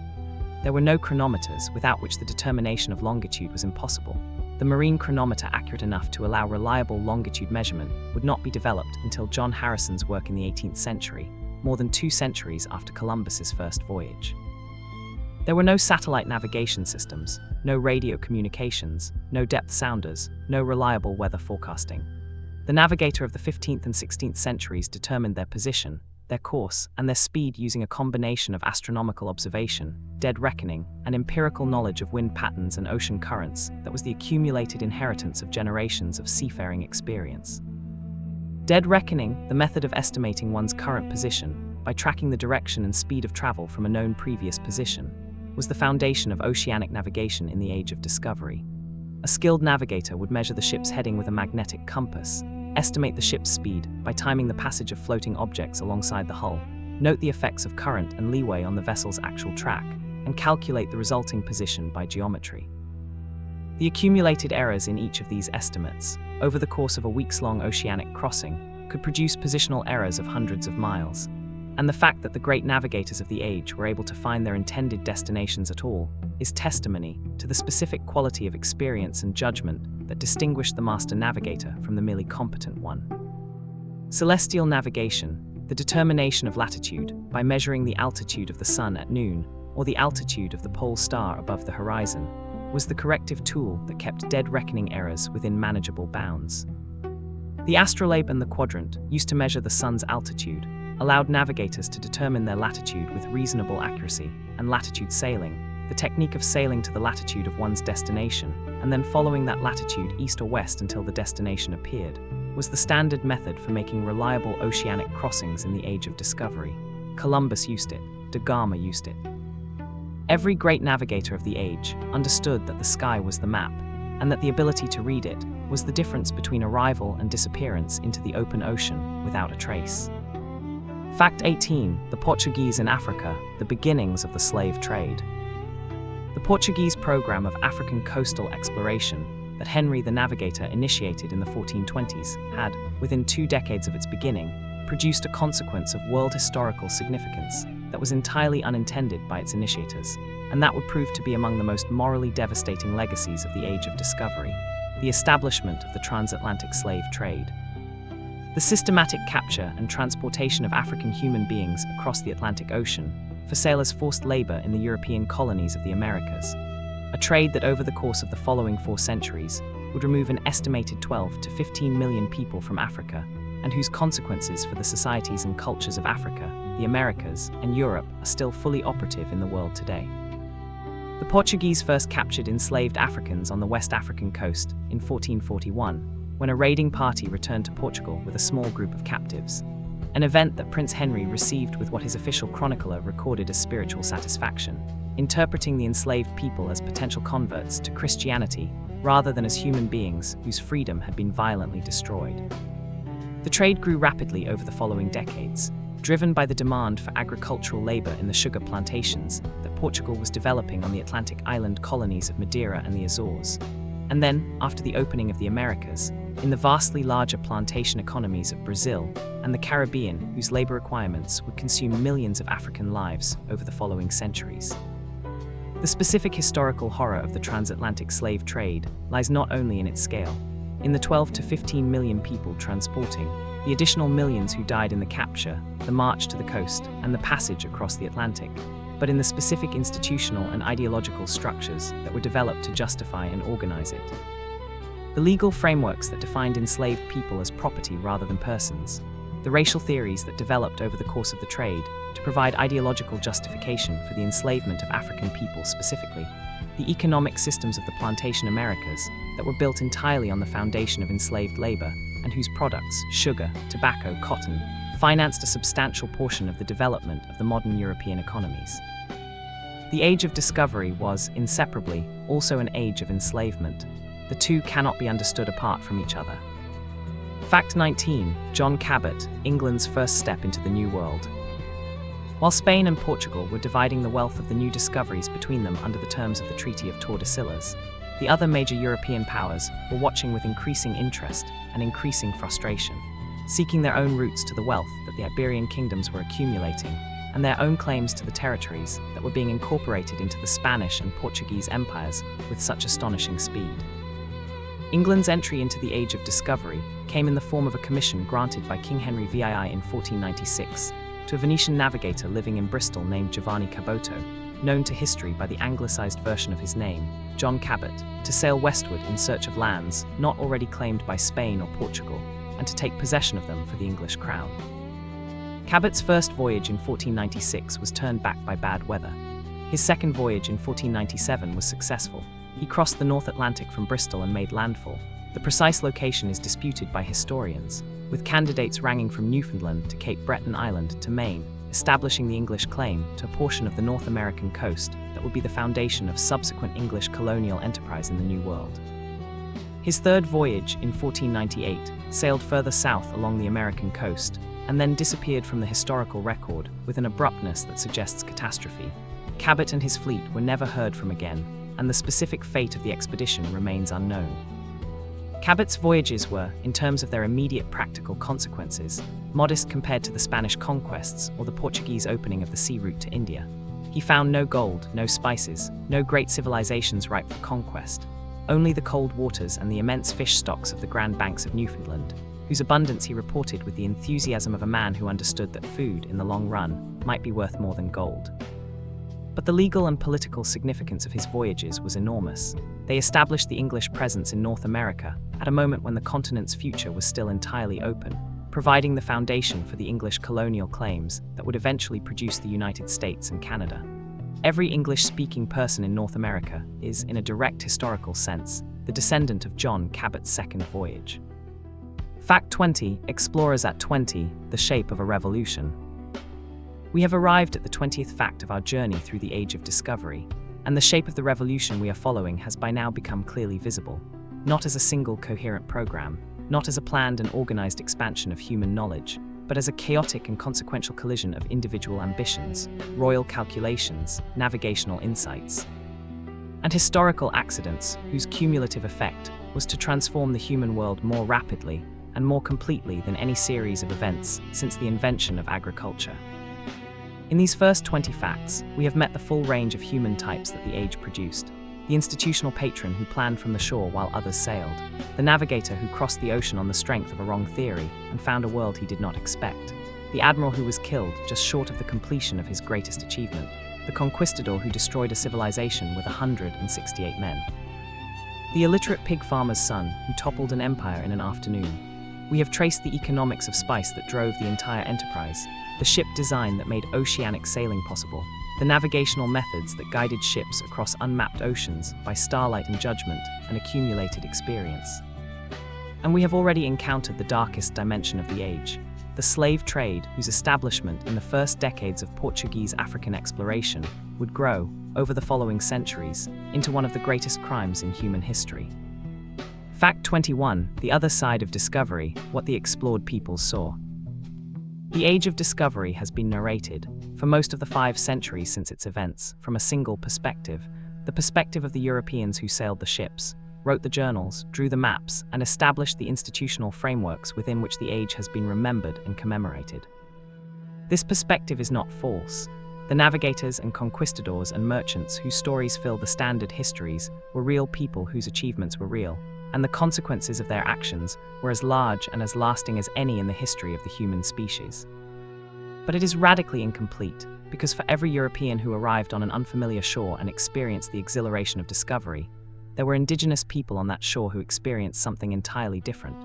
There were no chronometers, without which the determination of longitude was impossible. The marine chronometer accurate enough to allow reliable longitude measurement would not be developed until John Harrison's work in the 18th century, more than 2 centuries after Columbus's first voyage. There were no satellite navigation systems, no radio communications, no depth sounders, no reliable weather forecasting. The navigator of the 15th and 16th centuries determined their position, their course, and their speed using a combination of astronomical observation, dead reckoning, and empirical knowledge of wind patterns and ocean currents that was the accumulated inheritance of generations of seafaring experience. Dead reckoning, the method of estimating one's current position by tracking the direction and speed of travel from a known previous position, was the foundation of oceanic navigation in the Age of Discovery. A skilled navigator would measure the ship's heading with a magnetic compass, estimate the ship's speed by timing the passage of floating objects alongside the hull, note the effects of current and leeway on the vessel's actual track, and calculate the resulting position by geometry. The accumulated errors in each of these estimates, over the course of a weeks-long oceanic crossing, could produce positional errors of hundreds of miles. And the fact that the great navigators of the age were able to find their intended destinations at all is testimony to the specific quality of experience and judgment that distinguished the master navigator from the merely competent one. Celestial navigation, the determination of latitude by measuring the altitude of the sun at noon or the altitude of the pole star above the horizon, was the corrective tool that kept dead reckoning errors within manageable bounds. The astrolabe and the quadrant, used to measure the sun's altitude, allowed navigators to determine their latitude with reasonable accuracy, and latitude sailing, the technique of sailing to the latitude of one's destination, and then following that latitude east or west until the destination appeared, was the standard method for making reliable oceanic crossings in the Age of Discovery. Columbus used it, da Gama used it. Every great navigator of the age understood that the sky was the map, and that the ability to read it was the difference between arrival and disappearance into the open ocean without a trace. Fact 18. The Portuguese in Africa, the beginnings of the slave trade. The Portuguese program of African coastal exploration that Henry the Navigator initiated in the 1420s had, within 2 decades of its beginning, produced a consequence of world historical significance that was entirely unintended by its initiators, and that would prove to be among the most morally devastating legacies of the Age of Discovery: the establishment of the transatlantic slave trade. The systematic capture and transportation of African human beings across the Atlantic Ocean for sale as forced labor in the European colonies of the Americas, a trade that over the course of the following 4 centuries would remove an estimated 12 to 15 million people from Africa, and whose consequences for the societies and cultures of Africa, the Americas, and Europe are still fully operative in the world today. The Portuguese first captured enslaved Africans on the West African coast in 1441, when a raiding party returned to Portugal with a small group of captives, an event that Prince Henry received with what his official chronicler recorded as spiritual satisfaction, interpreting the enslaved people as potential converts to Christianity rather than as human beings whose freedom had been violently destroyed. The trade grew rapidly over the following decades, driven by the demand for agricultural labor in the sugar plantations that Portugal was developing on the Atlantic island colonies of Madeira and the Azores. And then, after the opening of the Americas, in the vastly larger plantation economies of Brazil and the Caribbean, whose labor requirements would consume millions of African lives over the following centuries. The specific historical horror of the transatlantic slave trade lies not only in its scale, in the 12 to 15 million people transporting, the additional millions who died in the capture, the march to the coast, and the passage across the Atlantic, but in the specific institutional and ideological structures that were developed to justify and organize it. The legal frameworks that defined enslaved people as property rather than persons, the racial theories that developed over the course of the trade to provide ideological justification for the enslavement of African people specifically, the economic systems of the plantation Americas that were built entirely on the foundation of enslaved labor and whose products, sugar, tobacco, cotton, financed a substantial portion of the development of the modern European economies. The Age of Discovery was, inseparably, also an age of enslavement. The two cannot be understood apart from each other. Fact 19. John Cabot, England's first step into the New World. While Spain and Portugal were dividing the wealth of the new discoveries between them under the terms of the Treaty of Tordesillas, the other major European powers were watching with increasing interest and increasing frustration, seeking their own routes to the wealth that the Iberian kingdoms were accumulating, and their own claims to the territories that were being incorporated into the Spanish and Portuguese empires with such astonishing speed. England's entry into the Age of Discovery came in the form of a commission granted by King Henry VII in 1496 to a Venetian navigator living in Bristol named Giovanni Caboto, known to history by the anglicised version of his name, John Cabot, to sail westward in search of lands not already claimed by Spain or Portugal, and to take possession of them for the English crown. Cabot's first voyage in 1496 was turned back by bad weather. His second voyage in 1497 was successful. He crossed the North Atlantic from Bristol and made landfall. The precise location is disputed by historians, with candidates ranging from Newfoundland to Cape Breton Island to Maine, establishing the English claim to a portion of the North American coast that would be the foundation of subsequent English colonial enterprise in the New World. His third voyage, in 1498, sailed further south along the American coast, and then disappeared from the historical record with an abruptness that suggests catastrophe. Cabot and his fleet were never heard from again, and the specific fate of the expedition remains unknown. Cabot's voyages were, in terms of their immediate practical consequences, modest compared to the Spanish conquests or the Portuguese opening of the sea route to India. He found no gold, no spices, no great civilizations ripe for conquest, only the cold waters and the immense fish stocks of the Grand Banks of Newfoundland, whose abundance he reported with the enthusiasm of a man who understood that food, in the long run, might be worth more than gold. But the legal and political significance of his voyages was enormous. They established the English presence in North America at a moment when the continent's future was still entirely open, providing the foundation for the English colonial claims that would eventually produce the United States and Canada. Every English-speaking person in North America is, in a direct historical sense, the descendant of John Cabot's second voyage. Fact 20. Explorers at 20, the shape of a revolution. We have arrived at the 20th fact of our journey through the Age of Discovery, and the shape of the revolution we are following has by now become clearly visible, not as a single coherent program, not as a planned and organized expansion of human knowledge, but as a chaotic and consequential collision of individual ambitions, royal calculations, navigational insights, and historical accidents whose cumulative effect was to transform the human world more rapidly and more completely than any series of events since the invention of agriculture. In these first 20 facts, we have met the full range of human types that the age produced. The institutional patron who planned from the shore while others sailed, the navigator who crossed the ocean on the strength of a wrong theory and found a world he did not expect, the admiral who was killed just short of the completion of his greatest achievement, the conquistador who destroyed a civilization with 168 men, the illiterate pig farmer's son who toppled an empire in an afternoon. We have traced the economics of spice that drove the entire enterprise, the ship design that made oceanic sailing possible, the navigational methods that guided ships across unmapped oceans by starlight and judgment and accumulated experience. And we have already encountered the darkest dimension of the age, the slave trade whose establishment in the first decades of Portuguese African exploration would grow, over the following centuries, into one of the greatest crimes in human history. Fact 21, the other side of discovery, what the explored peoples saw. The Age of Discovery has been narrated, for most of the 5 centuries since its events, from a single perspective, the perspective of the Europeans who sailed the ships, wrote the journals, drew the maps, and established the institutional frameworks within which the age has been remembered and commemorated. This perspective is not false. The navigators and conquistadors and merchants whose stories fill the standard histories were real people whose achievements were real, and the consequences of their actions were as large and as lasting as any in the history of the human species. But it is radically incomplete, because for every European who arrived on an unfamiliar shore and experienced the exhilaration of discovery, there were indigenous people on that shore who experienced something entirely different,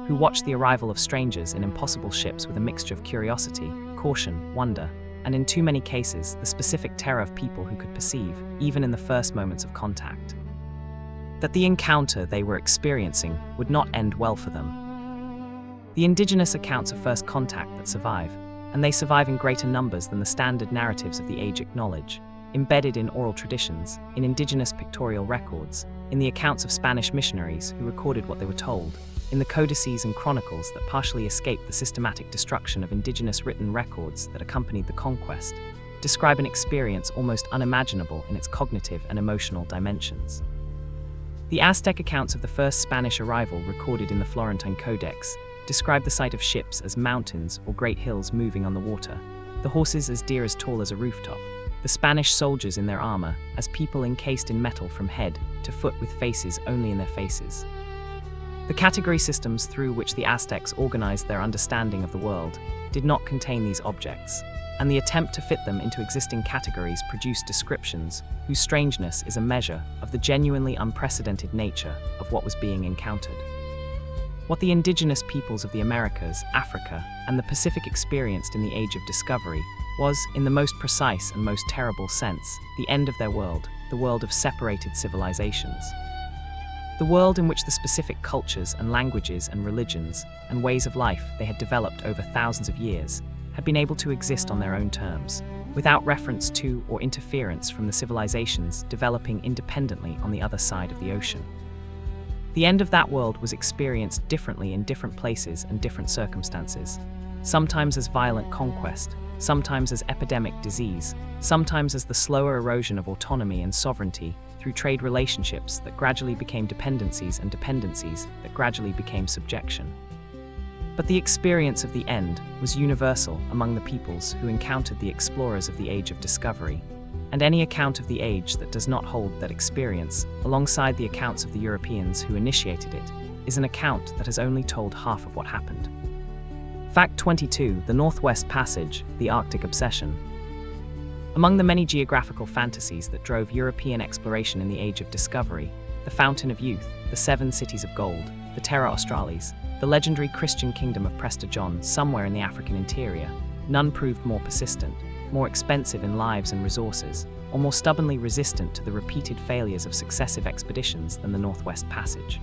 who watched the arrival of strangers in impossible ships with a mixture of curiosity, caution, wonder, and in too many cases, the specific terror of people who could perceive, even in the first moments of contact, that the encounter they were experiencing would not end well for them. The indigenous accounts of first contact that survive, and they survive in greater numbers than the standard narratives of the age acknowledge, embedded in oral traditions, in indigenous pictorial records, in the accounts of Spanish missionaries who recorded what they were told, in the codices and chronicles that partially escaped the systematic destruction of indigenous written records that accompanied the conquest, describe an experience almost unimaginable in its cognitive and emotional dimensions. The Aztec accounts of the first Spanish arrival recorded in the Florentine Codex describe the sight of ships as mountains or great hills moving on the water, the horses as deer as tall as a rooftop, the Spanish soldiers in their armor as people encased in metal from head to foot with faces only in their faces. The category systems through which the Aztecs organized their understanding of the world did not contain these objects, and the attempt to fit them into existing categories produced descriptions whose strangeness is a measure of the genuinely unprecedented nature of what was being encountered. What the indigenous peoples of the Americas, Africa, and the Pacific experienced in the Age of Discovery was, in the most precise and most terrible sense, the end of their world, the world of separated civilizations. The world in which the specific cultures and languages and religions and ways of life they had developed over thousands of years had been able to exist on their own terms, without reference to or interference from the civilizations developing independently on the other side of the ocean. The end of that world was experienced differently in different places and different circumstances, sometimes as violent conquest, sometimes as epidemic disease, sometimes as the slower erosion of autonomy and sovereignty through trade relationships that gradually became dependencies and dependencies that gradually became subjection. But the experience of the end was universal among the peoples who encountered the explorers of the Age of Discovery, and any account of the age that does not hold that experience, alongside the accounts of the Europeans who initiated it, is an account that has only told half of what happened. Fact 22, the Northwest Passage, the Arctic Obsession. Among the many geographical fantasies that drove European exploration in the Age of Discovery, the Fountain of Youth, the Seven Cities of Gold, the Terra Australis, the legendary Christian kingdom of Prester John somewhere in the African interior, none proved more persistent, more expensive in lives and resources, or more stubbornly resistant to the repeated failures of successive expeditions than the Northwest Passage.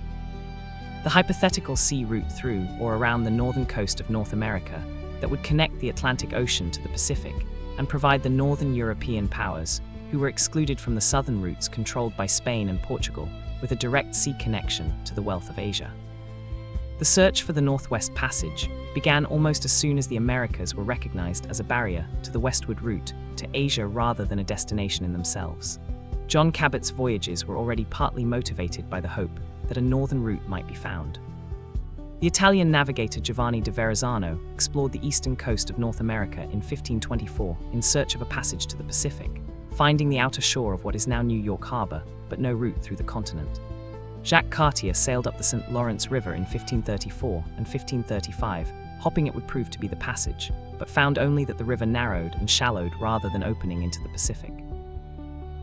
The hypothetical sea route through or around the northern coast of North America that would connect the Atlantic Ocean to the Pacific and provide the northern European powers, who were excluded from the southern routes controlled by Spain and Portugal, with a direct sea connection to the wealth of Asia. The search for the Northwest Passage began almost as soon as the Americas were recognized as a barrier to the westward route to Asia rather than a destination in themselves. John Cabot's voyages were already partly motivated by the hope that a northern route might be found. The Italian navigator Giovanni da Verrazzano explored the eastern coast of North America in 1524 in search of a passage to the Pacific, finding the outer shore of what is now New York Harbor, but no route through the continent. Jacques Cartier sailed up the St. Lawrence River in 1534 and 1535, hoping it would prove to be the passage, but found only that the river narrowed and shallowed rather than opening into the Pacific.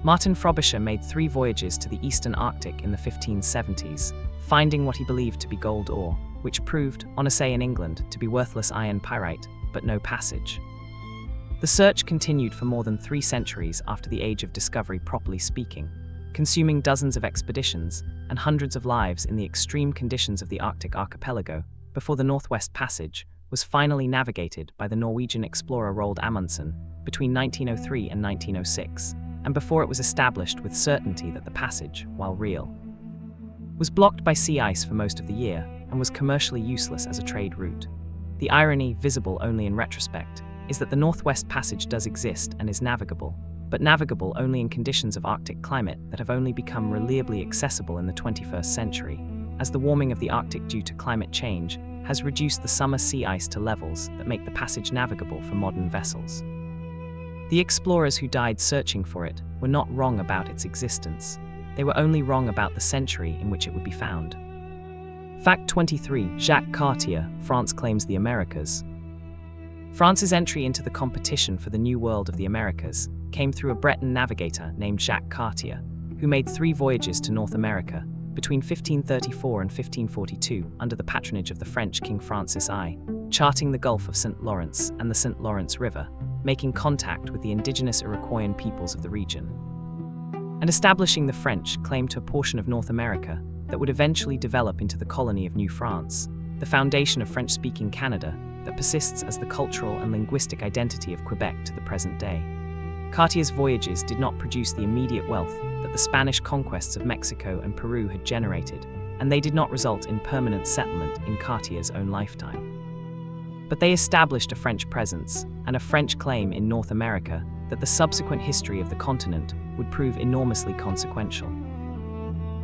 Martin Frobisher made 3 voyages to the eastern Arctic in the 1570s, finding what he believed to be gold ore, which proved, on assay in England, to be worthless iron pyrite, but no passage. The search continued for more than 3 centuries after the Age of Discovery, properly speaking, consuming dozens of expeditions and hundreds of lives in the extreme conditions of the Arctic archipelago before the Northwest Passage was finally navigated by the Norwegian explorer Roald Amundsen between 1903 and 1906, and before it was established with certainty that the passage, while real, was blocked by sea ice for most of the year and was commercially useless as a trade route. The irony, visible only in retrospect, is that the Northwest Passage does exist and is navigable, but navigable only in conditions of Arctic climate that have only become reliably accessible in the 21st century, as the warming of the Arctic due to climate change has reduced the summer sea ice to levels that make the passage navigable for modern vessels. The explorers who died searching for it were not wrong about its existence. They were only wrong about the century in which it would be found. Fact 23. Jacques Cartier, France claims the Americas. France's entry into the competition for the New World of the Americas came through a Breton navigator named Jacques Cartier, who made 3 voyages to North America between 1534 and 1542 under the patronage of the French King Francis I, charting the Gulf of St. Lawrence and the St. Lawrence River, making contact with the indigenous Iroquoian peoples of the region, and establishing the French claim to a portion of North America that would eventually develop into the colony of New France, the foundation of French-speaking Canada that persists as the cultural and linguistic identity of Quebec to the present day. Cartier's voyages did not produce the immediate wealth that the Spanish conquests of Mexico and Peru had generated, and they did not result in permanent settlement in Cartier's own lifetime. But they established a French presence and a French claim in North America that the subsequent history of the continent would prove enormously consequential.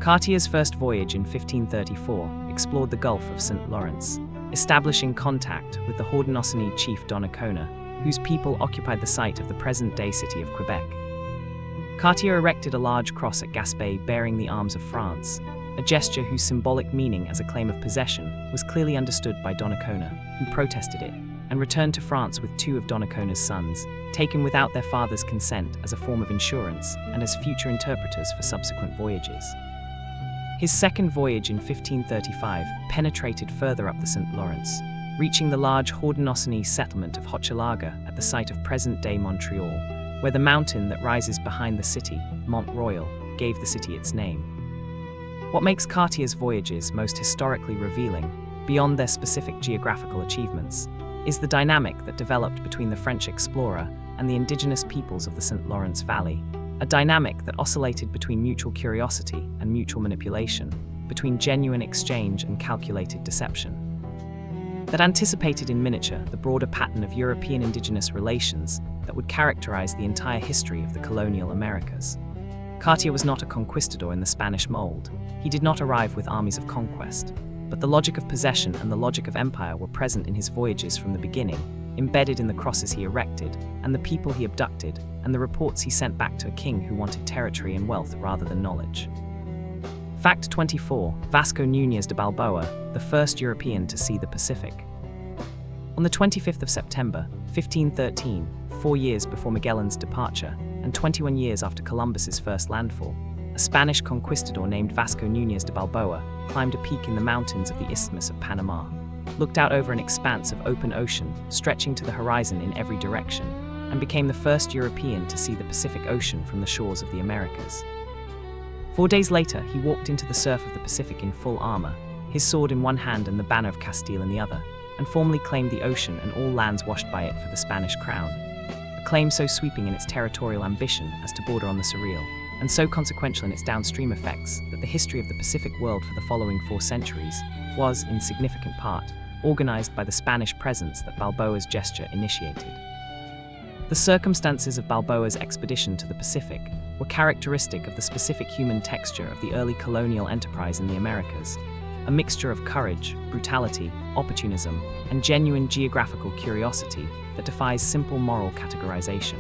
Cartier's first voyage in 1534 explored the Gulf of St. Lawrence, establishing contact with the Haudenosaunee chief Donnacona, whose people occupied the site of the present-day city of Quebec. Cartier erected a large cross at Gaspé bearing the arms of France, a gesture whose symbolic meaning as a claim of possession was clearly understood by Donnacona, who protested it, and returned to France with 2 of Donnacona's sons, taken without their father's consent as a form of insurance and as future interpreters for subsequent voyages. His second voyage in 1535 penetrated further up the St. Lawrence, reaching the large Haudenosaunee settlement of Hochelaga at the site of present-day Montreal, where the mountain that rises behind the city, Mont Royal, gave the city its name. What makes Cartier's voyages most historically revealing, beyond their specific geographical achievements, is the dynamic that developed between the French explorer and the indigenous peoples of the St. Lawrence Valley, a dynamic that oscillated between mutual curiosity and mutual manipulation, between genuine exchange and calculated deception, that anticipated in miniature the broader pattern of European indigenous relations that would characterize the entire history of the colonial Americas. Cartier was not a conquistador in the Spanish mold. He did not arrive with armies of conquest, but the logic of possession and the logic of empire were present in his voyages from the beginning, embedded in the crosses he erected, and the people he abducted, and the reports he sent back to a king who wanted territory and wealth rather than knowledge. Fact 24. Vasco Núñez de Balboa, the first European to see the Pacific. On the 25th of September, 1513, 4 years before Magellan's departure, and 21 years after Columbus's first landfall, a Spanish conquistador named Vasco Núñez de Balboa climbed a peak in the mountains of the Isthmus of Panama, looked out over an expanse of open ocean stretching to the horizon in every direction, and became the first European to see the Pacific Ocean from the shores of the Americas. 4 days later, he walked into the surf of the Pacific in full armor, his sword in one hand and the banner of Castile in the other, and formally claimed the ocean and all lands washed by it for the Spanish crown, a claim so sweeping in its territorial ambition as to border on the surreal, and so consequential in its downstream effects that the history of the Pacific world for the following 4 centuries was, in significant part, organized by the Spanish presence that Balboa's gesture initiated. The circumstances of Balboa's expedition to the Pacific were characteristic of the specific human texture of the early colonial enterprise in the Americas, a mixture of courage, brutality, opportunism, and genuine geographical curiosity that defies simple moral categorization.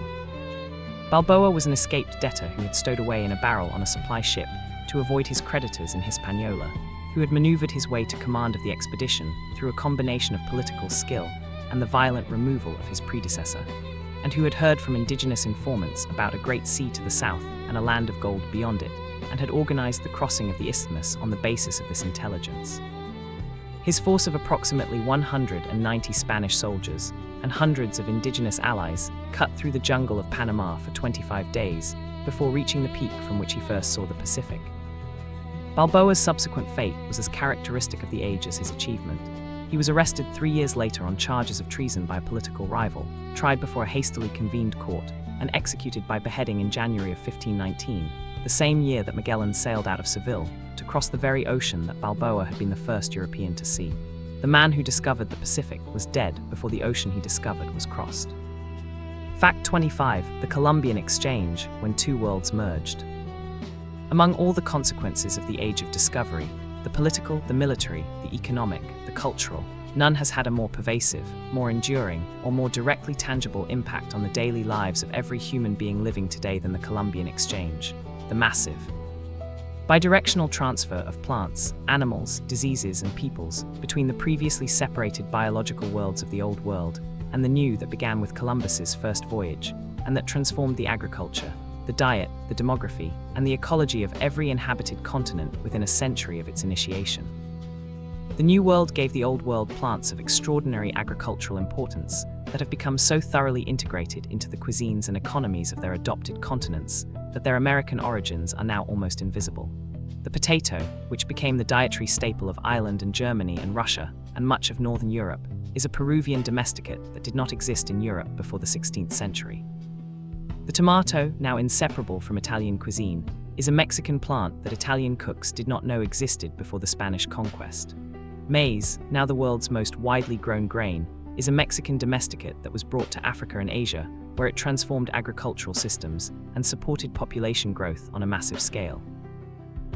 Balboa was an escaped debtor who had stowed away in a barrel on a supply ship to avoid his creditors in Hispaniola, who had maneuvered his way to command of the expedition through a combination of political skill and the violent removal of his predecessor, and who had heard from indigenous informants about a great sea to the south and a land of gold beyond it, and had organized the crossing of the isthmus on the basis of this intelligence. His force of approximately 190 Spanish soldiers and hundreds of indigenous allies cut through the jungle of Panama for 25 days before reaching the peak from which he first saw the Pacific. Balboa's subsequent fate was as characteristic of the age as his achievement. He was arrested 3 years later on charges of treason by a political rival, tried before a hastily convened court, and executed by beheading in January of 1519, the same year that Magellan sailed out of Seville to cross the very ocean that Balboa had been the first European to see. The man who discovered the Pacific was dead before the ocean he discovered was crossed. Fact 25. The Columbian Exchange, when two worlds merged. Among all the consequences of the Age of Discovery, the political, the military, the economic, the cultural, none has had a more pervasive, more enduring, or more directly tangible impact on the daily lives of every human being living today than the Columbian Exchange, the massive bidirectional transfer of plants, animals, diseases, and peoples between the previously separated biological worlds of the Old World and the new that began with Columbus's first voyage, and that transformed the agriculture, the diet, the demography, and the ecology of every inhabited continent within a century of its initiation. The New World gave the Old World plants of extraordinary agricultural importance that have become so thoroughly integrated into the cuisines and economies of their adopted continents that their American origins are now almost invisible. The potato, which became the dietary staple of Ireland and Germany and Russia and much of Northern Europe, is a Peruvian domesticate that did not exist in Europe before the 16th century. The tomato, now inseparable from Italian cuisine, is a Mexican plant that Italian cooks did not know existed before the Spanish conquest. Maize, now the world's most widely grown grain, is a Mexican domesticate that was brought to Africa and Asia, where it transformed agricultural systems and supported population growth on a massive scale.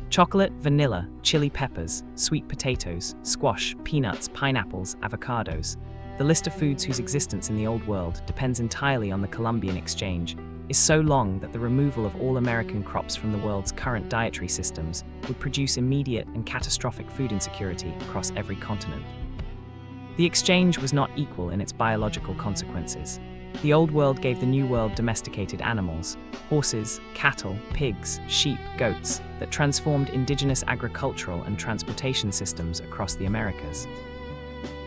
Chocolate, vanilla, chili peppers, sweet potatoes, squash, peanuts, pineapples, avocados. The list of foods whose existence in the Old World depends entirely on the Columbian Exchange is so long that the removal of all American crops from the world's current dietary systems would produce immediate and catastrophic food insecurity across every continent. The exchange was not equal in its biological consequences. The Old World gave the New World domesticated animals, horses, cattle, pigs, sheep, goats, that transformed indigenous agricultural and transportation systems across the Americas.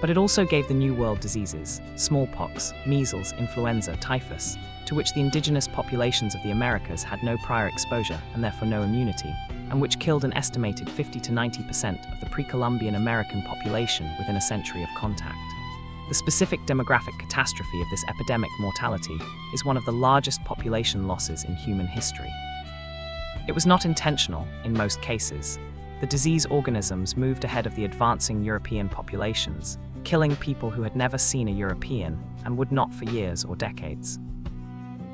But it also gave the New World diseases, smallpox, measles, influenza, typhus, to which the indigenous populations of the Americas had no prior exposure and therefore no immunity, and which killed an estimated 50 to 90% of the pre-Columbian American population within a century of contact. The specific demographic catastrophe of this epidemic mortality is one of the largest population losses in human history. It was not intentional in most cases. The disease organisms moved ahead of the advancing European populations, killing people who had never seen a European and would not for years or decades.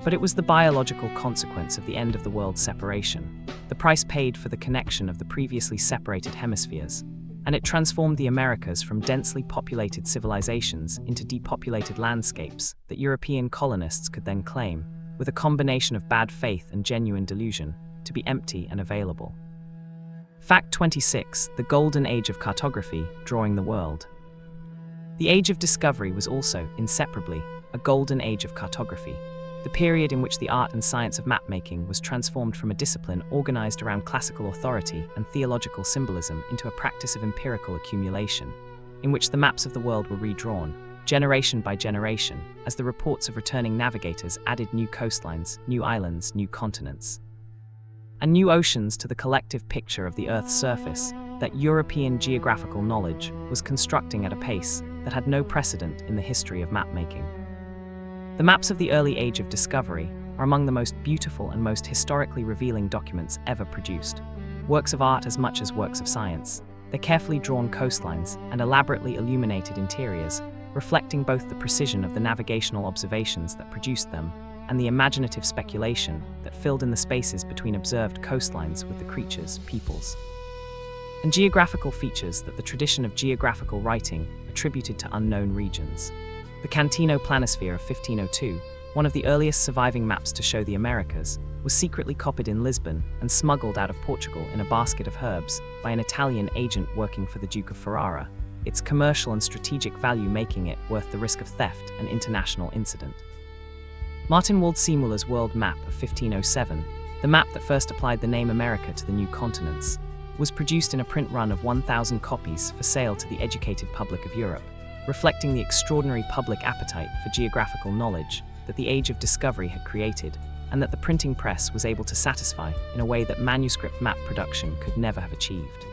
But it was the biological consequence of the end of the world's separation, the price paid for the connection of the previously separated hemispheres, and it transformed the Americas from densely populated civilizations into depopulated landscapes that European colonists could then claim, with a combination of bad faith and genuine delusion, to be empty and available. Fact 26. The Golden Age of Cartography, Drawing the World. The Age of Discovery was also, inseparably, a golden age of cartography, the period in which the art and science of mapmaking was transformed from a discipline organized around classical authority and theological symbolism into a practice of empirical accumulation, in which the maps of the world were redrawn, generation by generation, as the reports of returning navigators added new coastlines, new islands, new continents, and new oceans to the collective picture of the Earth's surface that European geographical knowledge was constructing at a pace that had no precedent in the history of mapmaking. The maps of the early Age of Discovery are among the most beautiful and most historically revealing documents ever produced, works of art as much as works of science, their carefully drawn coastlines and elaborately illuminated interiors, reflecting both the precision of the navigational observations that produced them and the imaginative speculation that filled in the spaces between observed coastlines with the creatures, peoples, and geographical features that the tradition of geographical writing attributed to unknown regions. The Cantino Planisphere of 1502, one of the earliest surviving maps to show the Americas, was secretly copied in Lisbon and smuggled out of Portugal in a basket of herbs by an Italian agent working for the Duke of Ferrara, its commercial and strategic value making it worth the risk of theft and international incident. Martin Waldseemüller's World Map of 1507, the map that first applied the name America to the new continents, was produced in a print run of 1,000 copies for sale to the educated public of Europe, reflecting the extraordinary public appetite for geographical knowledge that the Age of Discovery had created, and that the printing press was able to satisfy in a way that manuscript map production could never have achieved.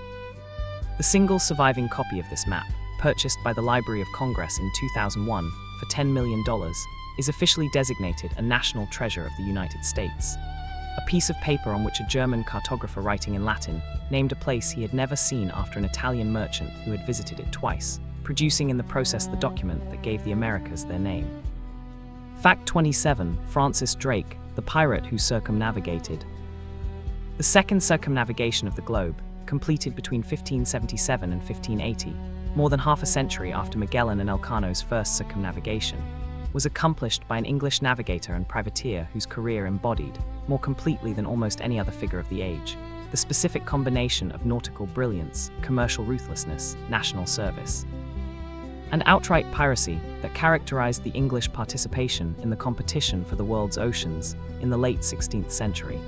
The single surviving copy of this map, purchased by the Library of Congress in 2001 for $10 million, is officially designated a national treasure of the United States. A piece of paper on which a German cartographer writing in Latin named a place he had never seen after an Italian merchant who had visited it twice, producing in the process the document that gave the Americas their name. Fact 27. Francis Drake, the pirate who circumnavigated. The second circumnavigation of the globe, completed between 1577 and 1580, more than half a century after Magellan and Elcano's first circumnavigation, was accomplished by an English navigator and privateer whose career embodied, more completely than almost any other figure of the age, the specific combination of nautical brilliance, commercial ruthlessness, national service, and outright piracy that characterized the English participation in the competition for the world's oceans in the late 16th century.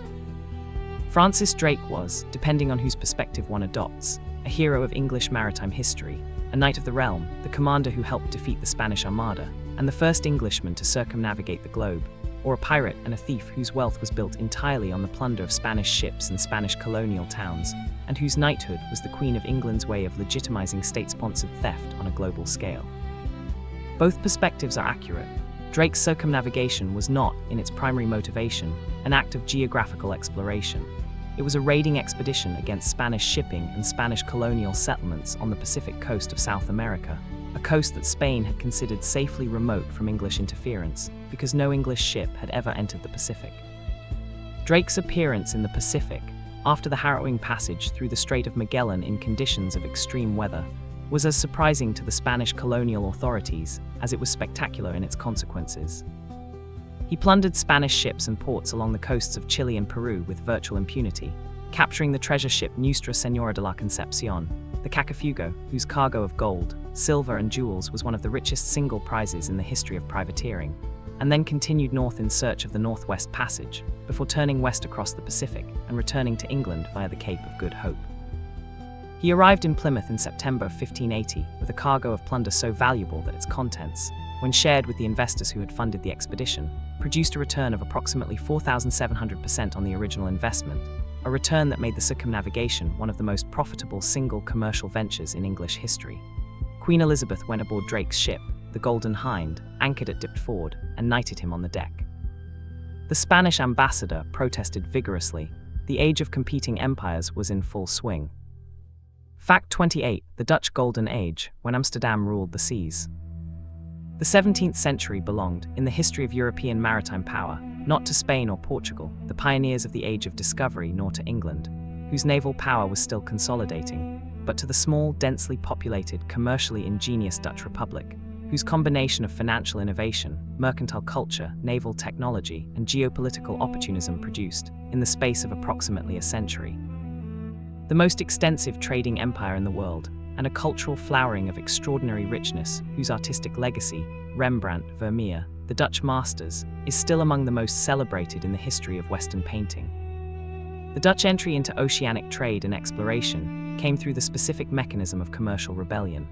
Francis Drake was, depending on whose perspective one adopts, a hero of English maritime history, a knight of the realm, the commander who helped defeat the Spanish Armada, and the first Englishman to circumnavigate the globe, or a pirate and a thief whose wealth was built entirely on the plunder of Spanish ships and Spanish colonial towns, and whose knighthood was the Queen of England's way of legitimizing state-sponsored theft on a global scale. Both perspectives are accurate. Drake's circumnavigation was not, in its primary motivation, an act of geographical exploration. It was a raiding expedition against Spanish shipping and Spanish colonial settlements on the Pacific coast of South America, a coast that Spain had considered safely remote from English interference because no English ship had ever entered the Pacific. Drake's appearance in the Pacific, after the harrowing passage through the Strait of Magellan in conditions of extreme weather, was as surprising to the Spanish colonial authorities as it was spectacular in its consequences. He plundered Spanish ships and ports along the coasts of Chile and Peru with virtual impunity, capturing the treasure ship Nuestra Señora de la Concepción, the Cacafugo, whose cargo of gold, silver and jewels was one of the richest single prizes in the history of privateering, and then continued north in search of the Northwest Passage, before turning west across the Pacific and returning to England via the Cape of Good Hope. He arrived in Plymouth in September of 1580 with a cargo of plunder so valuable that its contents, when shared with the investors who had funded the expedition, produced a return of approximately 4,700% on the original investment, a return that made the circumnavigation one of the most profitable single commercial ventures in English history. Queen Elizabeth went aboard Drake's ship, the Golden Hind, anchored at Diptford, and knighted him on the deck. The Spanish ambassador protested vigorously. The age of competing empires was in full swing. Fact 28. The Dutch Golden Age, when Amsterdam ruled the seas. The 17th century belonged, in the history of European maritime power, not to Spain or Portugal, the pioneers of the Age of Discovery, nor to England, whose naval power was still consolidating, but to the small, densely populated, commercially ingenious Dutch Republic, whose combination of financial innovation, mercantile culture, naval technology, and geopolitical opportunism produced, in the space of approximately a century, the most extensive trading empire in the world, and a cultural flowering of extraordinary richness whose artistic legacy, Rembrandt, Vermeer, the Dutch masters, is still among the most celebrated in the history of Western painting. The Dutch entry into oceanic trade and exploration came through the specific mechanism of commercial rebellion.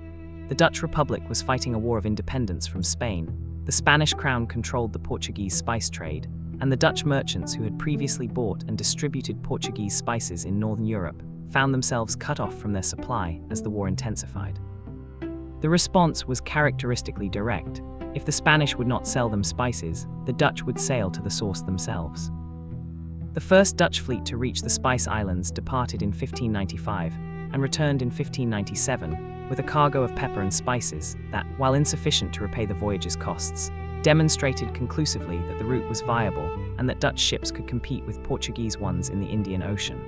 The Dutch Republic was fighting a war of independence from Spain, the Spanish crown controlled the Portuguese spice trade, and the Dutch merchants who had previously bought and distributed Portuguese spices in northern Europe found themselves cut off from their supply as the war intensified. The response was characteristically direct. If the Spanish would not sell them spices, the Dutch would sail to the source themselves. The first Dutch fleet to reach the Spice Islands departed in 1595, and returned in 1597 with a cargo of pepper and spices that, while insufficient to repay the voyage's costs, demonstrated conclusively that the route was viable and that Dutch ships could compete with Portuguese ones in the Indian Ocean.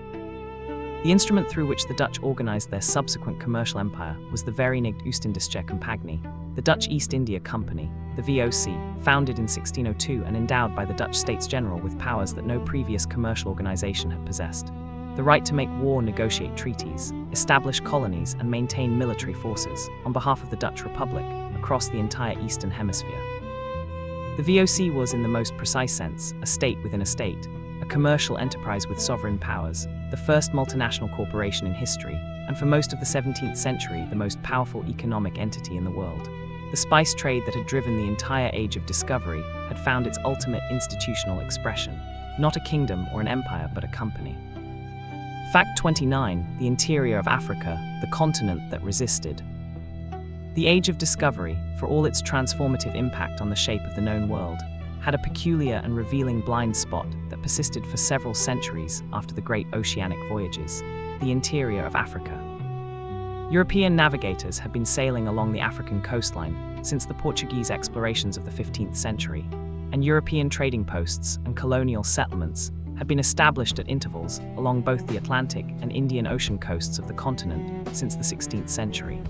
The instrument through which the Dutch organized their subsequent commercial empire was the Verenigde Oostindische Compagnie, the Dutch East India Company, the VOC, founded in 1602 and endowed by the Dutch States General with powers that no previous commercial organization had possessed: the right to make war, negotiate treaties, establish colonies, and maintain military forces on behalf of the Dutch Republic across the entire Eastern Hemisphere. The VOC was, in the most precise sense, a state within a state, a commercial enterprise with sovereign powers, the first multinational corporation in history, and for most of the 17th century, the most powerful economic entity in the world. The spice trade that had driven the entire age of discovery had found its ultimate institutional expression: not a kingdom or an empire, but a company. Fact 29. The interior of Africa, the continent that resisted. The age of discovery, for all its transformative impact on the shape of the known world, had a peculiar and revealing blind spot that persisted for several centuries after the great oceanic voyages: the interior of Africa. European navigators had been sailing along the African coastline since the Portuguese explorations of the 15th century, and European trading posts and colonial settlements had been established at intervals along both the Atlantic and Indian Ocean coasts of the continent since the 16th century.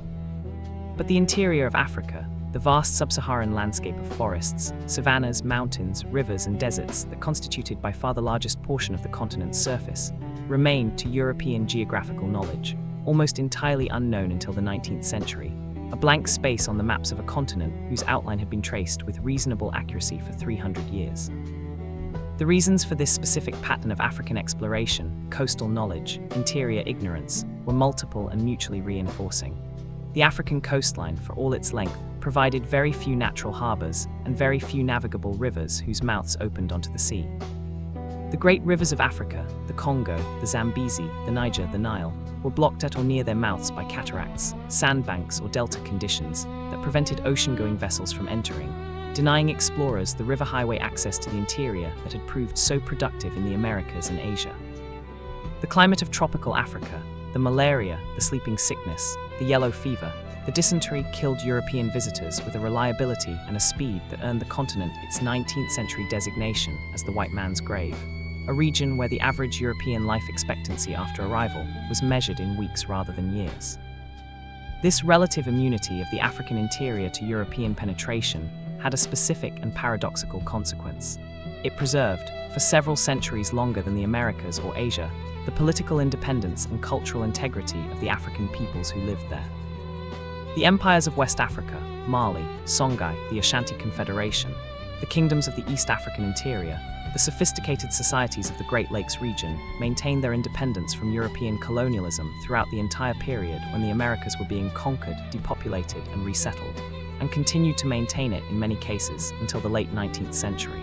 But the interior of Africa, the vast sub-Saharan landscape of forests, savannas, mountains, rivers, and deserts that constituted by far the largest portion of the continent's surface, remained, to European geographical knowledge, almost entirely unknown until the 19th century, a blank space on the maps of a continent whose outline had been traced with reasonable accuracy for 300 years. The reasons for this specific pattern of African exploration, coastal knowledge, interior ignorance, were multiple and mutually reinforcing. The African coastline, for all its length, provided very few natural harbors and very few navigable rivers whose mouths opened onto the sea. The great rivers of Africa, the Congo, the Zambezi, the Niger, the Nile, were blocked at or near their mouths by cataracts, sandbanks, or delta conditions that prevented ocean-going vessels from entering, denying explorers the river highway access to the interior that had proved so productive in the Americas and Asia. The climate of tropical Africa, the malaria, the sleeping sickness, the yellow fever, the dysentery killed European visitors with a reliability and a speed that earned the continent its 19th century designation as the white man's grave, a region where the average European life expectancy after arrival was measured in weeks rather than years. This relative immunity of the African interior to European penetration had a specific and paradoxical consequence. It preserved, for several centuries longer than the Americas or Asia, the political independence and cultural integrity of the African peoples who lived there. The empires of West Africa, Mali, Songhai, the Ashanti Confederation, the kingdoms of the East African interior, the sophisticated societies of the Great Lakes region maintained their independence from European colonialism throughout the entire period when the Americas were being conquered, depopulated, and resettled, and continued to maintain it in many cases until the late 19th century.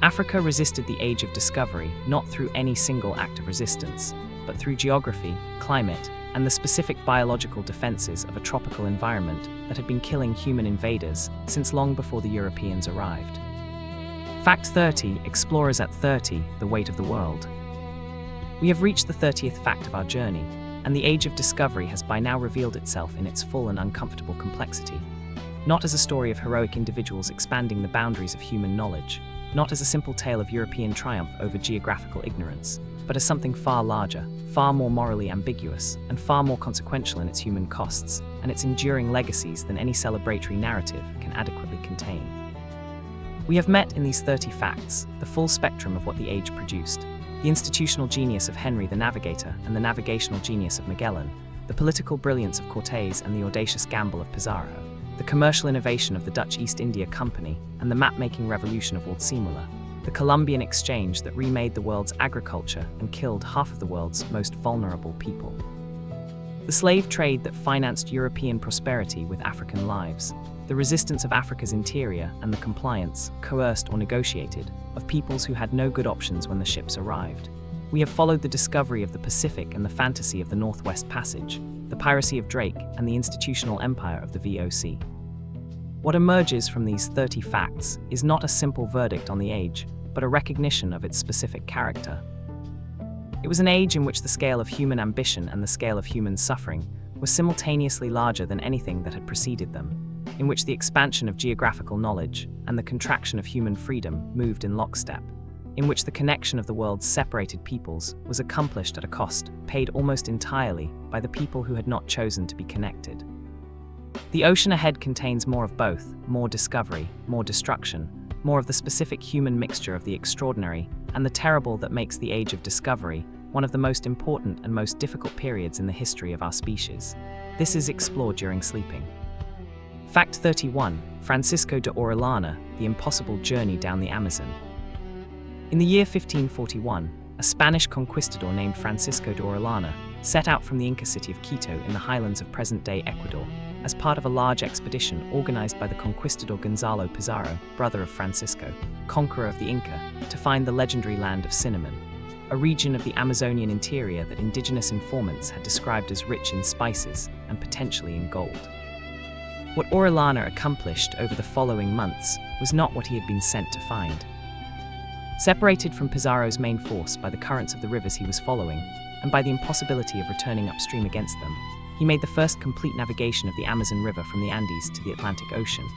Africa resisted the age of discovery not through any single act of resistance, but through geography, climate, and the specific biological defenses of a tropical environment that had been killing human invaders since long before the Europeans arrived. Fact 30. Explorers at 30, the weight of the world. We have reached the 30th fact of our journey, and the age of discovery has by now revealed itself in its full and uncomfortable complexity. Not as a story of heroic individuals expanding the boundaries of human knowledge, not as a simple tale of European triumph over geographical ignorance, but as something far larger, far more morally ambiguous, and far more consequential in its human costs and its enduring legacies than any celebratory narrative can adequately contain. We have met in these 30 facts the full spectrum of what the age produced: the institutional genius of Henry the Navigator and the navigational genius of Magellan, the political brilliance of Cortés and the audacious gamble of Pizarro, the commercial innovation of the Dutch East India Company and the map-making revolution of Waldseemüller, the Columbian exchange that remade the world's agriculture and killed half of the world's most vulnerable people, the slave trade that financed European prosperity with African lives, the resistance of Africa's interior and the compliance, coerced or negotiated, of peoples who had no good options when the ships arrived. We have followed the discovery of the Pacific and the fantasy of the Northwest Passage, the piracy of Drake and the institutional empire of the VOC. What emerges from these 30 facts is not a simple verdict on the age, but a recognition of its specific character. It was an age in which the scale of human ambition and the scale of human suffering were simultaneously larger than anything that had preceded them, in which the expansion of geographical knowledge and the contraction of human freedom moved in lockstep, in which the connection of the world's separated peoples was accomplished at a cost paid almost entirely by the people who had not chosen to be connected. The ocean ahead contains more of both, more discovery, more destruction, more of the specific human mixture of the extraordinary and the terrible that makes the age of discovery one of the most important and most difficult periods in the history of our species. This is explored during sleeping. Fact 31. Francisco de Orellana, the impossible journey down the Amazon. In the year 1541, a Spanish conquistador named Francisco de Orellana set out from the Inca city of Quito in the highlands of present-day Ecuador as part of a large expedition organized by the conquistador Gonzalo Pizarro, brother of Francisco, conqueror of the Inca, to find the legendary land of cinnamon, a region of the Amazonian interior that indigenous informants had described as rich in spices and potentially in gold. What Orellana accomplished over the following months was not what he had been sent to find. Separated from Pizarro's main force by the currents of the rivers he was following, and by the impossibility of returning upstream against them, he made the first complete navigation of the Amazon River from the Andes to the Atlantic Ocean,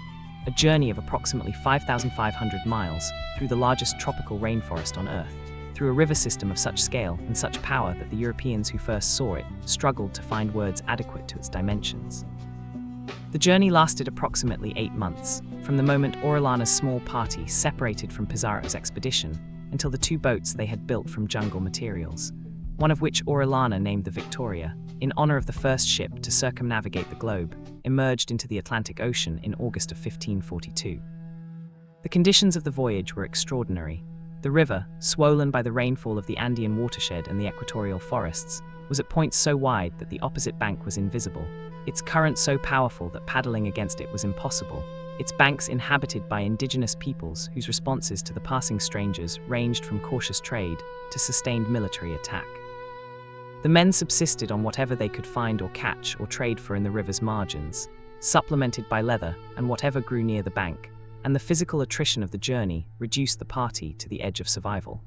a journey of approximately 5,500 miles through the largest tropical rainforest on Earth, through a river system of such scale and such power that the Europeans who first saw it struggled to find words adequate to its dimensions. The journey lasted approximately 8 months, from the moment Orellana's small party separated from Pizarro's expedition until the 2 boats they had built from jungle materials, one of which Orellana named the Victoria, in honor of the first ship to circumnavigate the globe, emerged into the Atlantic Ocean in August of 1542. The conditions of the voyage were extraordinary. The river, swollen by the rainfall of the Andean watershed and the equatorial forests, was at points so wide that the opposite bank was invisible, its current so powerful that paddling against it was impossible, its banks inhabited by indigenous peoples whose responses to the passing strangers ranged from cautious trade to sustained military attack. The men subsisted on whatever they could find or catch or trade for in the river's margins, supplemented by leather and whatever grew near the bank, and the physical attrition of the journey reduced the party to the edge of survival.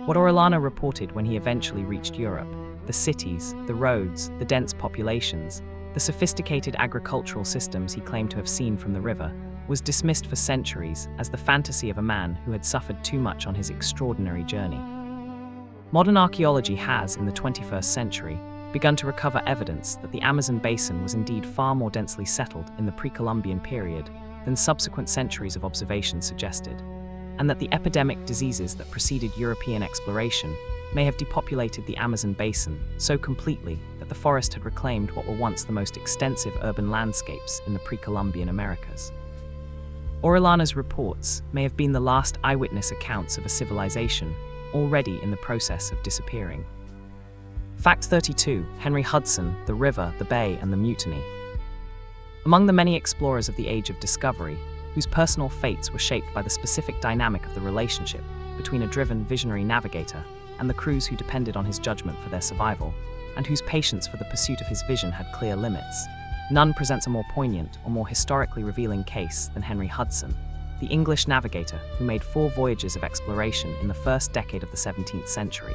What Orellana reported when he eventually reached Europe, the cities, the roads, the dense populations, the sophisticated agricultural systems he claimed to have seen from the river, was dismissed for centuries as the fantasy of a man who had suffered too much on his extraordinary journey. Modern archaeology has, in the 21st century, begun to recover evidence that the Amazon basin was indeed far more densely settled in the pre-Columbian period than subsequent centuries of observation suggested, and that the epidemic diseases that preceded European exploration may have depopulated the Amazon basin so completely that the forest had reclaimed what were once the most extensive urban landscapes in the pre-Columbian Americas. Orellana's reports may have been the last eyewitness accounts of a civilization already in the process of disappearing. Fact 32. Henry Hudson, the river, the bay, and the mutiny. Among the many explorers of the Age of Discovery, whose personal fates were shaped by the specific dynamic of the relationship between a driven, visionary navigator and the crews who depended on his judgment for their survival, and whose patience for the pursuit of his vision had clear limits, none presents a more poignant or more historically revealing case than Henry Hudson, the English navigator who made 4 voyages of exploration in the first decade of the 17th century,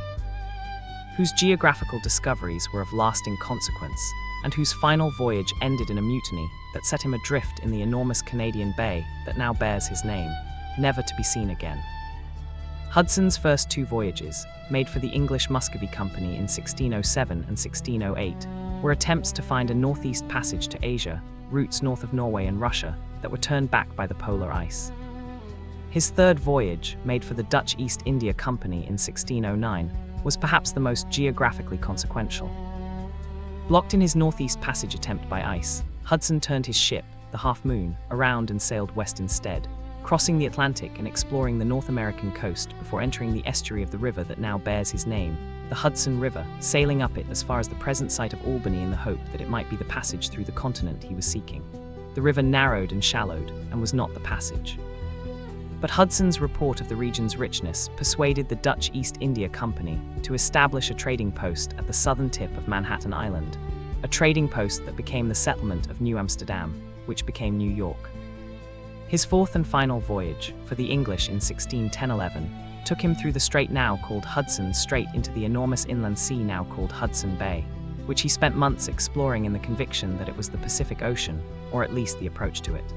whose geographical discoveries were of lasting consequence, and whose final voyage ended in a mutiny that set him adrift in the enormous Canadian bay that now bears his name, never to be seen again. Hudson's first 2 voyages, made for the English Muscovy Company in 1607 and 1608, were attempts to find a northeast passage to Asia, routes north of Norway and Russia, that were turned back by the polar ice. His 3rd voyage, made for the Dutch East India Company in 1609, was perhaps the most geographically consequential. Blocked in his northeast passage attempt by ice, Hudson turned his ship, the Half Moon, around and sailed west instead, crossing the Atlantic and exploring the North American coast before entering the estuary of the river that now bears his name, the Hudson River, sailing up it as far as the present site of Albany in the hope that it might be the passage through the continent he was seeking. The river narrowed and shallowed, and was not the passage. But Hudson's report of the region's richness persuaded the Dutch East India Company to establish a trading post at the southern tip of Manhattan Island, a trading post that became the settlement of New Amsterdam, which became New York. His fourth and final voyage, for the English in 1610–11, took him through the strait now called Hudson Strait into the enormous inland sea now called Hudson Bay, which he spent months exploring in the conviction that it was the Pacific Ocean, or at least the approach to it.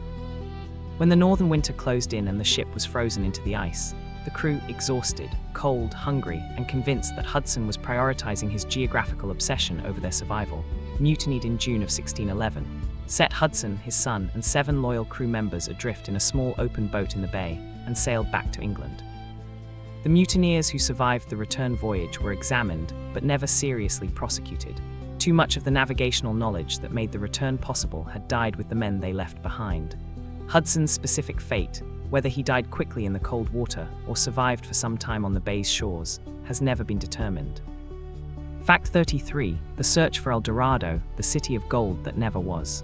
When the northern winter closed in and the ship was frozen into the ice, the crew, exhausted, cold, hungry, and convinced that Hudson was prioritizing his geographical obsession over their survival, mutinied in June of 1611, set Hudson, his son, and 7 loyal crew members adrift in a small open boat in the bay, and sailed back to England. The mutineers who survived the return voyage were examined, but never seriously prosecuted. Too much of the navigational knowledge that made the return possible had died with the men they left behind. Hudson's specific fate, whether he died quickly in the cold water or survived for some time on the bay's shores, has never been determined. Fact 33. The search for El Dorado, the city of gold that never was.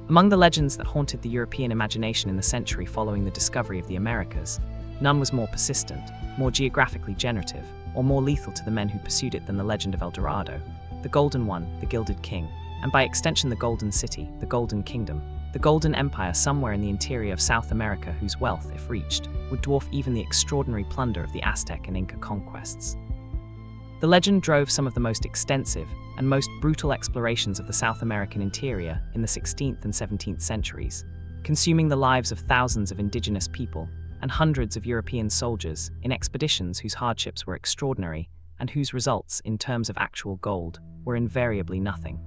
Among the legends that haunted the European imagination in the century following the discovery of the Americas, none was more persistent, more geographically generative, or more lethal to the men who pursued it than the legend of El Dorado, the Golden One, the Gilded King, and by extension the Golden City, the Golden Kingdom, the Golden Empire somewhere in the interior of South America whose wealth, if reached, would dwarf even the extraordinary plunder of the Aztec and Inca conquests. The legend drove some of the most extensive and most brutal explorations of the South American interior in the 16th and 17th centuries, consuming the lives of thousands of indigenous people and hundreds of European soldiers in expeditions whose hardships were extraordinary and whose results, in terms of actual gold, were invariably nothing.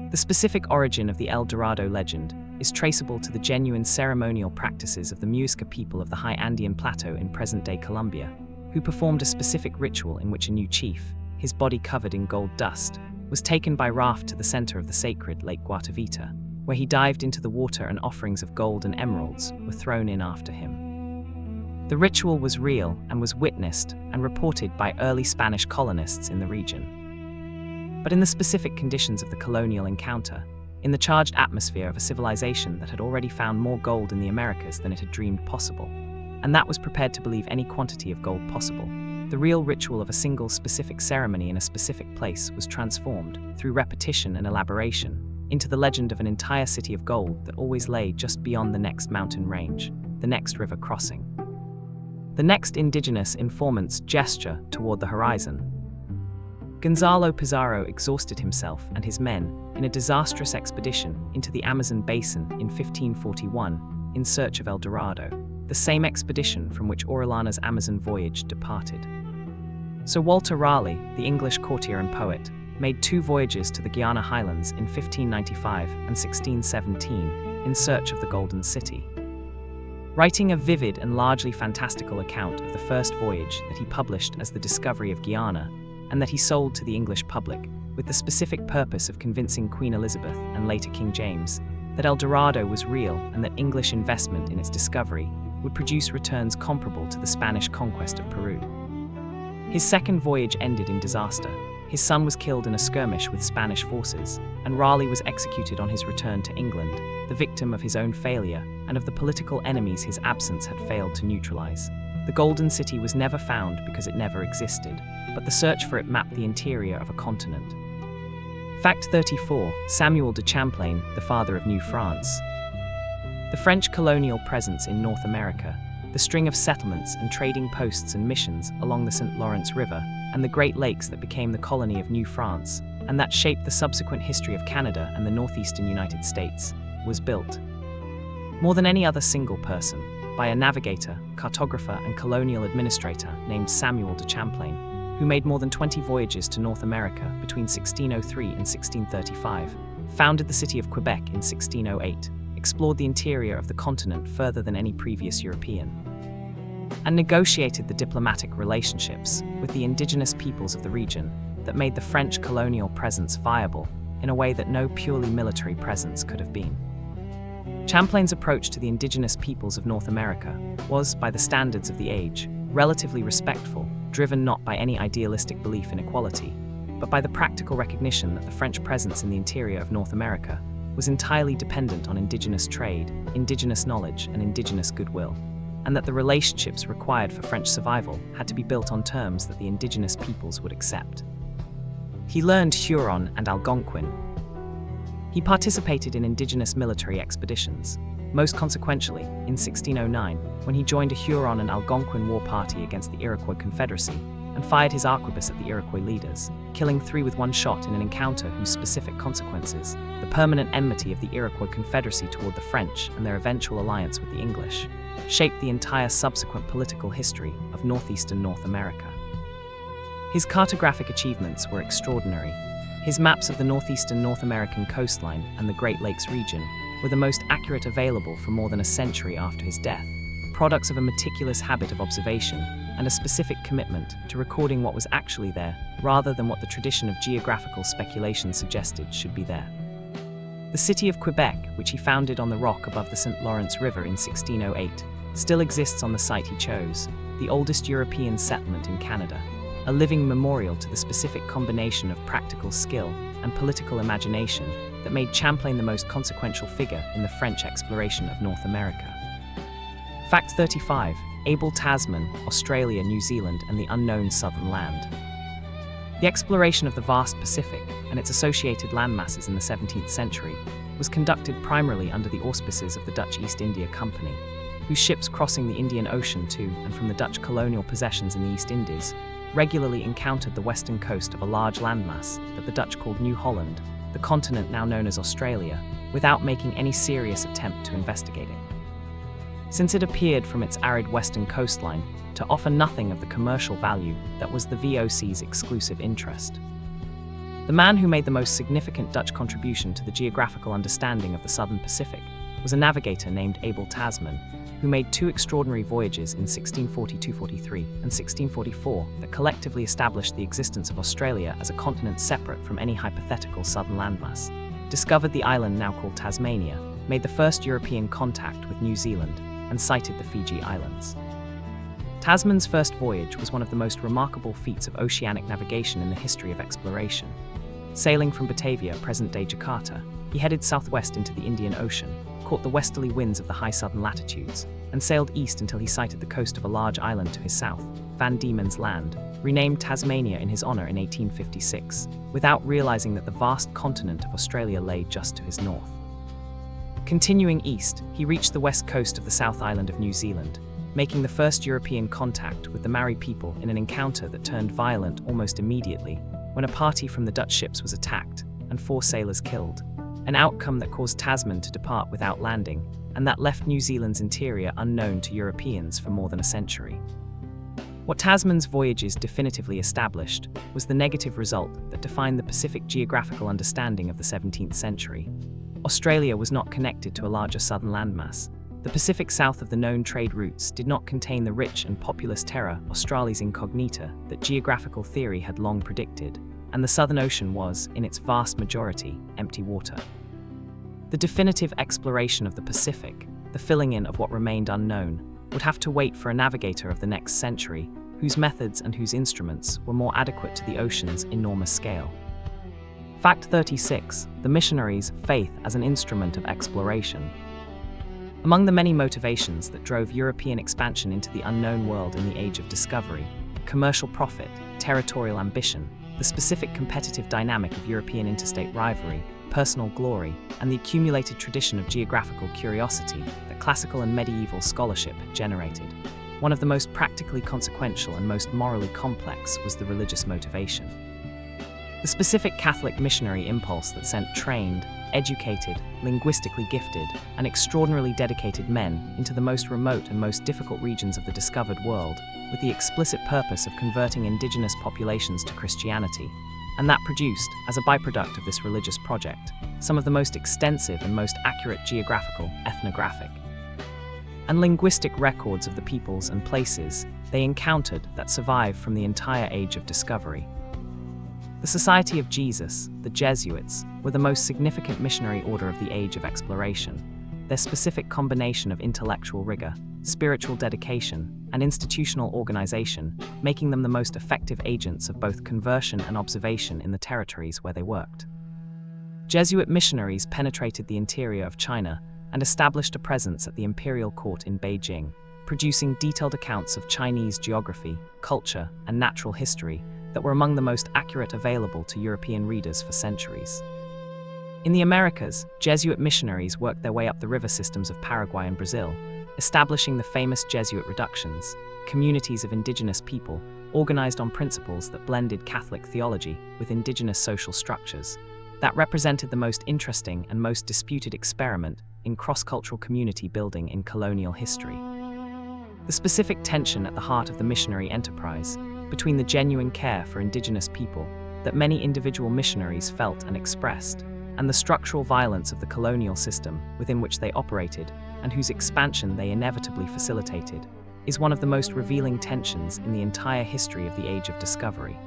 The specific origin of the El Dorado legend is traceable to the genuine ceremonial practices of the Muisca people of the high Andean plateau in present-day Colombia, who performed a specific ritual in which a new chief, his body covered in gold dust, was taken by raft to the center of the sacred Lake Guatavita, where he dived into the water and offerings of gold and emeralds were thrown in after him. The ritual was real and was witnessed and reported by early Spanish colonists in the region. But in the specific conditions of the colonial encounter, in the charged atmosphere of a civilization that had already found more gold in the Americas than it had dreamed possible, and that was prepared to believe any quantity of gold possible, the real ritual of a single specific ceremony in a specific place was transformed, through repetition and elaboration, into the legend of an entire city of gold that always lay just beyond the next mountain range, the next river crossing, the next indigenous informant's gesture toward the horizon. Gonzalo Pizarro exhausted himself and his men in a disastrous expedition into the Amazon basin in 1541 in search of El Dorado, the same expedition from which Orellana's Amazon voyage departed. Sir Walter Raleigh, the English courtier and poet, made 2 voyages to the Guiana Highlands in 1595 and 1617 in search of the Golden City. Writing a vivid and largely fantastical account of the first voyage that he published as The Discovery of Guiana, and that he sold to the English public with the specific purpose of convincing Queen Elizabeth and later King James that El Dorado was real and that English investment in its discovery would produce returns comparable to the Spanish conquest of Peru. His second voyage ended in disaster. His son was killed in a skirmish with Spanish forces, and Raleigh was executed on his return to England, the victim of his own failure and of the political enemies his absence had failed to neutralize. The Golden City was never found because it never existed, but the search for it mapped the interior of a continent. Fact 34. Samuel de Champlain, the father of New France. The French colonial presence in North America, the string of settlements and trading posts and missions along the St. Lawrence River and the Great Lakes that became the colony of New France, and that shaped the subsequent history of Canada and the northeastern United States, was built, more than any other single person, by a navigator, cartographer, and colonial administrator named Samuel de Champlain, who made more than 20 voyages to North America between 1603 and 1635, founded the city of Quebec in 1608, explored the interior of the continent further than any previous European, and negotiated the diplomatic relationships with the indigenous peoples of the region that made the French colonial presence viable in a way that no purely military presence could have been. Champlain's approach to the indigenous peoples of North America was, by the standards of the age, relatively respectful, driven not by any idealistic belief in equality, but by the practical recognition that the French presence in the interior of North America was entirely dependent on indigenous trade, indigenous knowledge, and indigenous goodwill, and that the relationships required for French survival had to be built on terms that the indigenous peoples would accept. He learned Huron and Algonquin. He participated in indigenous military expeditions. most consequentially, in 1609, when he joined a Huron and Algonquin war party against the Iroquois Confederacy, and fired his arquebus at the Iroquois leaders, killing 3 with 1 shot in an encounter whose specific consequences, the permanent enmity of the Iroquois Confederacy toward the French and their eventual alliance with the English, shaped the entire subsequent political history of northeastern North America. His cartographic achievements were extraordinary. His maps of the northeastern North American coastline and the Great Lakes region were the most accurate available for more than a century after his death, products of a meticulous habit of observation and a specific commitment to recording what was actually there rather than what the tradition of geographical speculation suggested should be there. The city of Quebec, which he founded on the rock above the St. Lawrence River in 1608, still exists on the site he chose, the oldest European settlement in Canada, a living memorial to the specific combination of practical skill and political imagination that made Champlain the most consequential figure in the French exploration of North America. Fact 35. Abel Tasman, Australia, New Zealand, and the unknown southern land. The exploration of the vast Pacific and its associated landmasses in the 17th century was conducted primarily under the auspices of the Dutch East India Company, whose ships crossing the Indian Ocean to and from the Dutch colonial possessions in the East Indies regularly encountered the western coast of a large landmass that the Dutch called New Holland, the continent now known as Australia, without making any serious attempt to investigate it. Since it appeared from its arid western coastline to offer nothing of the commercial value that was the VOC's exclusive interest. The man who made the most significant Dutch contribution to the geographical understanding of the southern Pacific was a navigator named Abel Tasman, who made 2 extraordinary voyages in 1642-43 and 1644 that collectively established the existence of Australia as a continent separate from any hypothetical southern landmass, discovered the island now called Tasmania, made the first European contact with New Zealand, and sighted the Fiji Islands. Tasman's first voyage was one of the most remarkable feats of oceanic navigation in the history of exploration. Sailing from Batavia, present-day Jakarta, he headed southwest into the Indian Ocean, caught the westerly winds of the high southern latitudes, and sailed east until he sighted the coast of a large island to his south, Van Diemen's Land, renamed Tasmania in his honor in 1856, without realizing that the vast continent of Australia lay just to his north. Continuing east, he reached the west coast of the South Island of New Zealand, making the first European contact with the Maori people in an encounter that turned violent almost immediately when a party from the Dutch ships was attacked and 4 sailors killed, an outcome that caused Tasman to depart without landing and that left New Zealand's interior unknown to Europeans for more than a century. What Tasman's voyages definitively established was the negative result that defined the Pacific geographical understanding of the 17th century. Australia was not connected to a larger southern landmass. The Pacific south of the known trade routes did not contain the rich and populous terra australis incognita that geographical theory had long predicted, and the Southern Ocean was, in its vast majority, empty water. The definitive exploration of the Pacific, the filling in of what remained unknown, would have to wait for a navigator of the next century, whose methods and whose instruments were more adequate to the ocean's enormous scale. Fact 36. The missionaries' faith as an instrument of exploration. Among the many motivations that drove European expansion into the unknown world in the Age of Discovery, commercial profit, territorial ambition, the specific competitive dynamic of European interstate rivalry, personal glory, and the accumulated tradition of geographical curiosity that classical and medieval scholarship had generated, one of the most practically consequential and most morally complex was the religious motivation. The specific Catholic missionary impulse that sent trained, educated, linguistically gifted, and extraordinarily dedicated men into the most remote and most difficult regions of the discovered world, with the explicit purpose of converting indigenous populations to Christianity, and that produced, as a byproduct of this religious project, some of the most extensive and most accurate geographical, ethnographic, and linguistic records of the peoples and places they encountered that survived from the entire Age of Discovery. The Society of Jesus, the Jesuits, were the most significant missionary order of the Age of Exploration. Their specific combination of intellectual rigor, spiritual dedication, and institutional organization, making them the most effective agents of both conversion and observation in the territories where they worked. Jesuit missionaries penetrated the interior of China and established a presence at the imperial court in Beijing, producing detailed accounts of Chinese geography, culture, and natural history that were among the most accurate available to European readers for centuries. In the Americas, Jesuit missionaries worked their way up the river systems of Paraguay and Brazil, establishing the famous Jesuit reductions, communities of indigenous people, organized on principles that blended Catholic theology with indigenous social structures, that represented the most interesting and most disputed experiment in cross-cultural community building in colonial history. The specific tension at the heart of the missionary enterprise, between the genuine care for indigenous people that many individual missionaries felt and expressed, and the structural violence of the colonial system within which they operated and whose expansion they inevitably facilitated, is one of the most revealing tensions in the entire history of the Age of Discovery.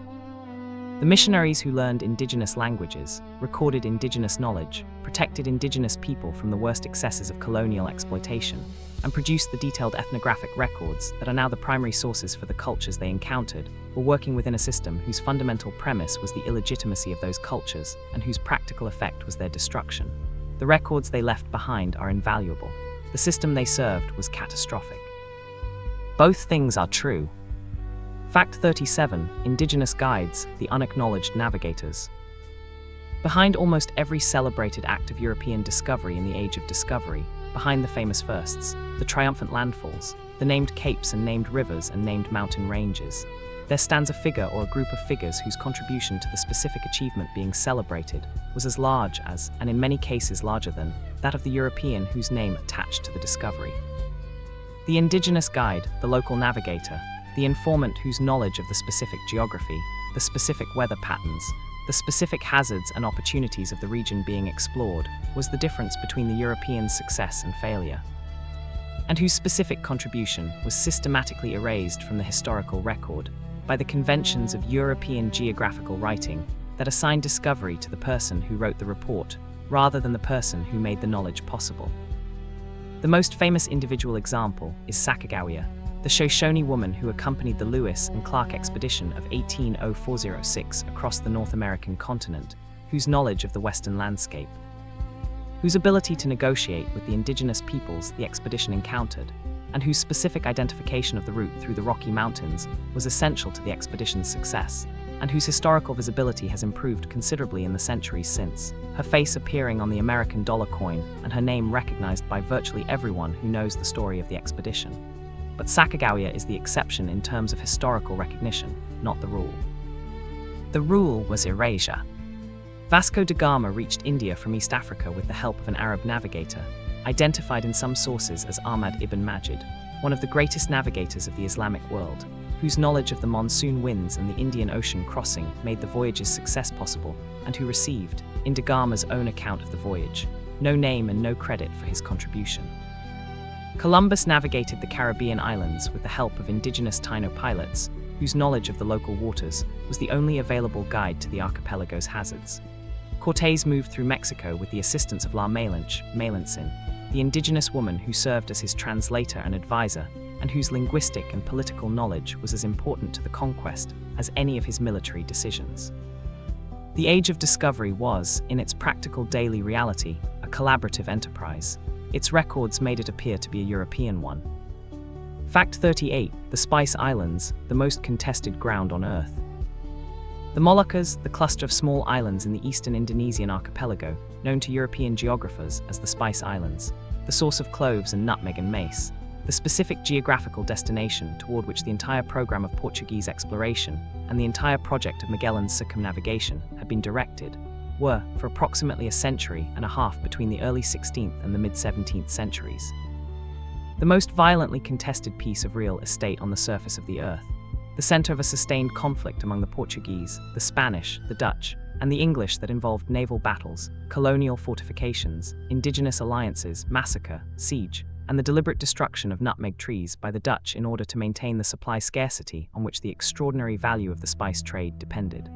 The missionaries who learned indigenous languages, recorded indigenous knowledge, protected indigenous people from the worst excesses of colonial exploitation, and produced the detailed ethnographic records that are now the primary sources for the cultures they encountered, were working within a system whose fundamental premise was the illegitimacy of those cultures and whose practical effect was their destruction. The records they left behind are invaluable. The system they served was catastrophic. Both things are true. Fact 37. Indigenous guides, the unacknowledged navigators. Behind almost every celebrated act of European discovery in the Age of Discovery, behind the famous firsts, the triumphant landfalls, the named capes and named rivers and named mountain ranges, there stands a figure or a group of figures whose contribution to the specific achievement being celebrated was as large as, and in many cases larger than, that of the European whose name attached to the discovery. The indigenous guide, the local navigator, the informant whose knowledge of the specific geography, the specific weather patterns, the specific hazards and opportunities of the region being explored was the difference between the Europeans' success and failure, and whose specific contribution was systematically erased from the historical record by the conventions of European geographical writing that assign discovery to the person who wrote the report rather than the person who made the knowledge possible. The most famous individual example is Sacagawea, the Shoshone woman who accompanied the Lewis and Clark expedition of 1804-06 across the North American continent, whose knowledge of the Western landscape, whose ability to negotiate with the indigenous peoples the expedition encountered, and whose specific identification of the route through the Rocky Mountains was essential to the expedition's success, and whose historical visibility has improved considerably in the centuries since, her face appearing on the American dollar coin and her name recognized by virtually everyone who knows the story of the expedition. But Sacagawea is the exception in terms of historical recognition, not the rule. The rule was erasure. Vasco da Gama reached India from East Africa with the help of an Arab navigator, identified in some sources as Ahmad ibn Majid, one of the greatest navigators of the Islamic world, whose knowledge of the monsoon winds and the Indian Ocean crossing made the voyage's success possible, and who received, in da Gama's own account of the voyage, no name and no credit for his contribution. Columbus navigated the Caribbean islands with the help of indigenous Taino pilots, whose knowledge of the local waters was the only available guide to the archipelago's hazards. Cortés moved through Mexico with the assistance of La Melanson, the indigenous woman who served as his translator and advisor, and whose linguistic and political knowledge was as important to the conquest as any of his military decisions. The Age of Discovery was, in its practical daily reality, a collaborative enterprise. Its records made it appear to be a European one. Fact 38. The Spice Islands, the most contested ground on Earth. The Moluccas, the cluster of small islands in the eastern Indonesian archipelago, known to European geographers as the Spice Islands, the source of cloves and nutmeg and mace, the specific geographical destination toward which the entire program of Portuguese exploration and the entire project of Magellan's circumnavigation had been directed, were, for approximately a century and a half between the early 16th and the mid-17th centuries, the most violently contested piece of real estate on the surface of the Earth, the center of a sustained conflict among the Portuguese, the Spanish, the Dutch, and the English that involved naval battles, colonial fortifications, indigenous alliances, massacre, siege, and the deliberate destruction of nutmeg trees by the Dutch in order to maintain the supply scarcity on which the extraordinary value of the spice trade depended.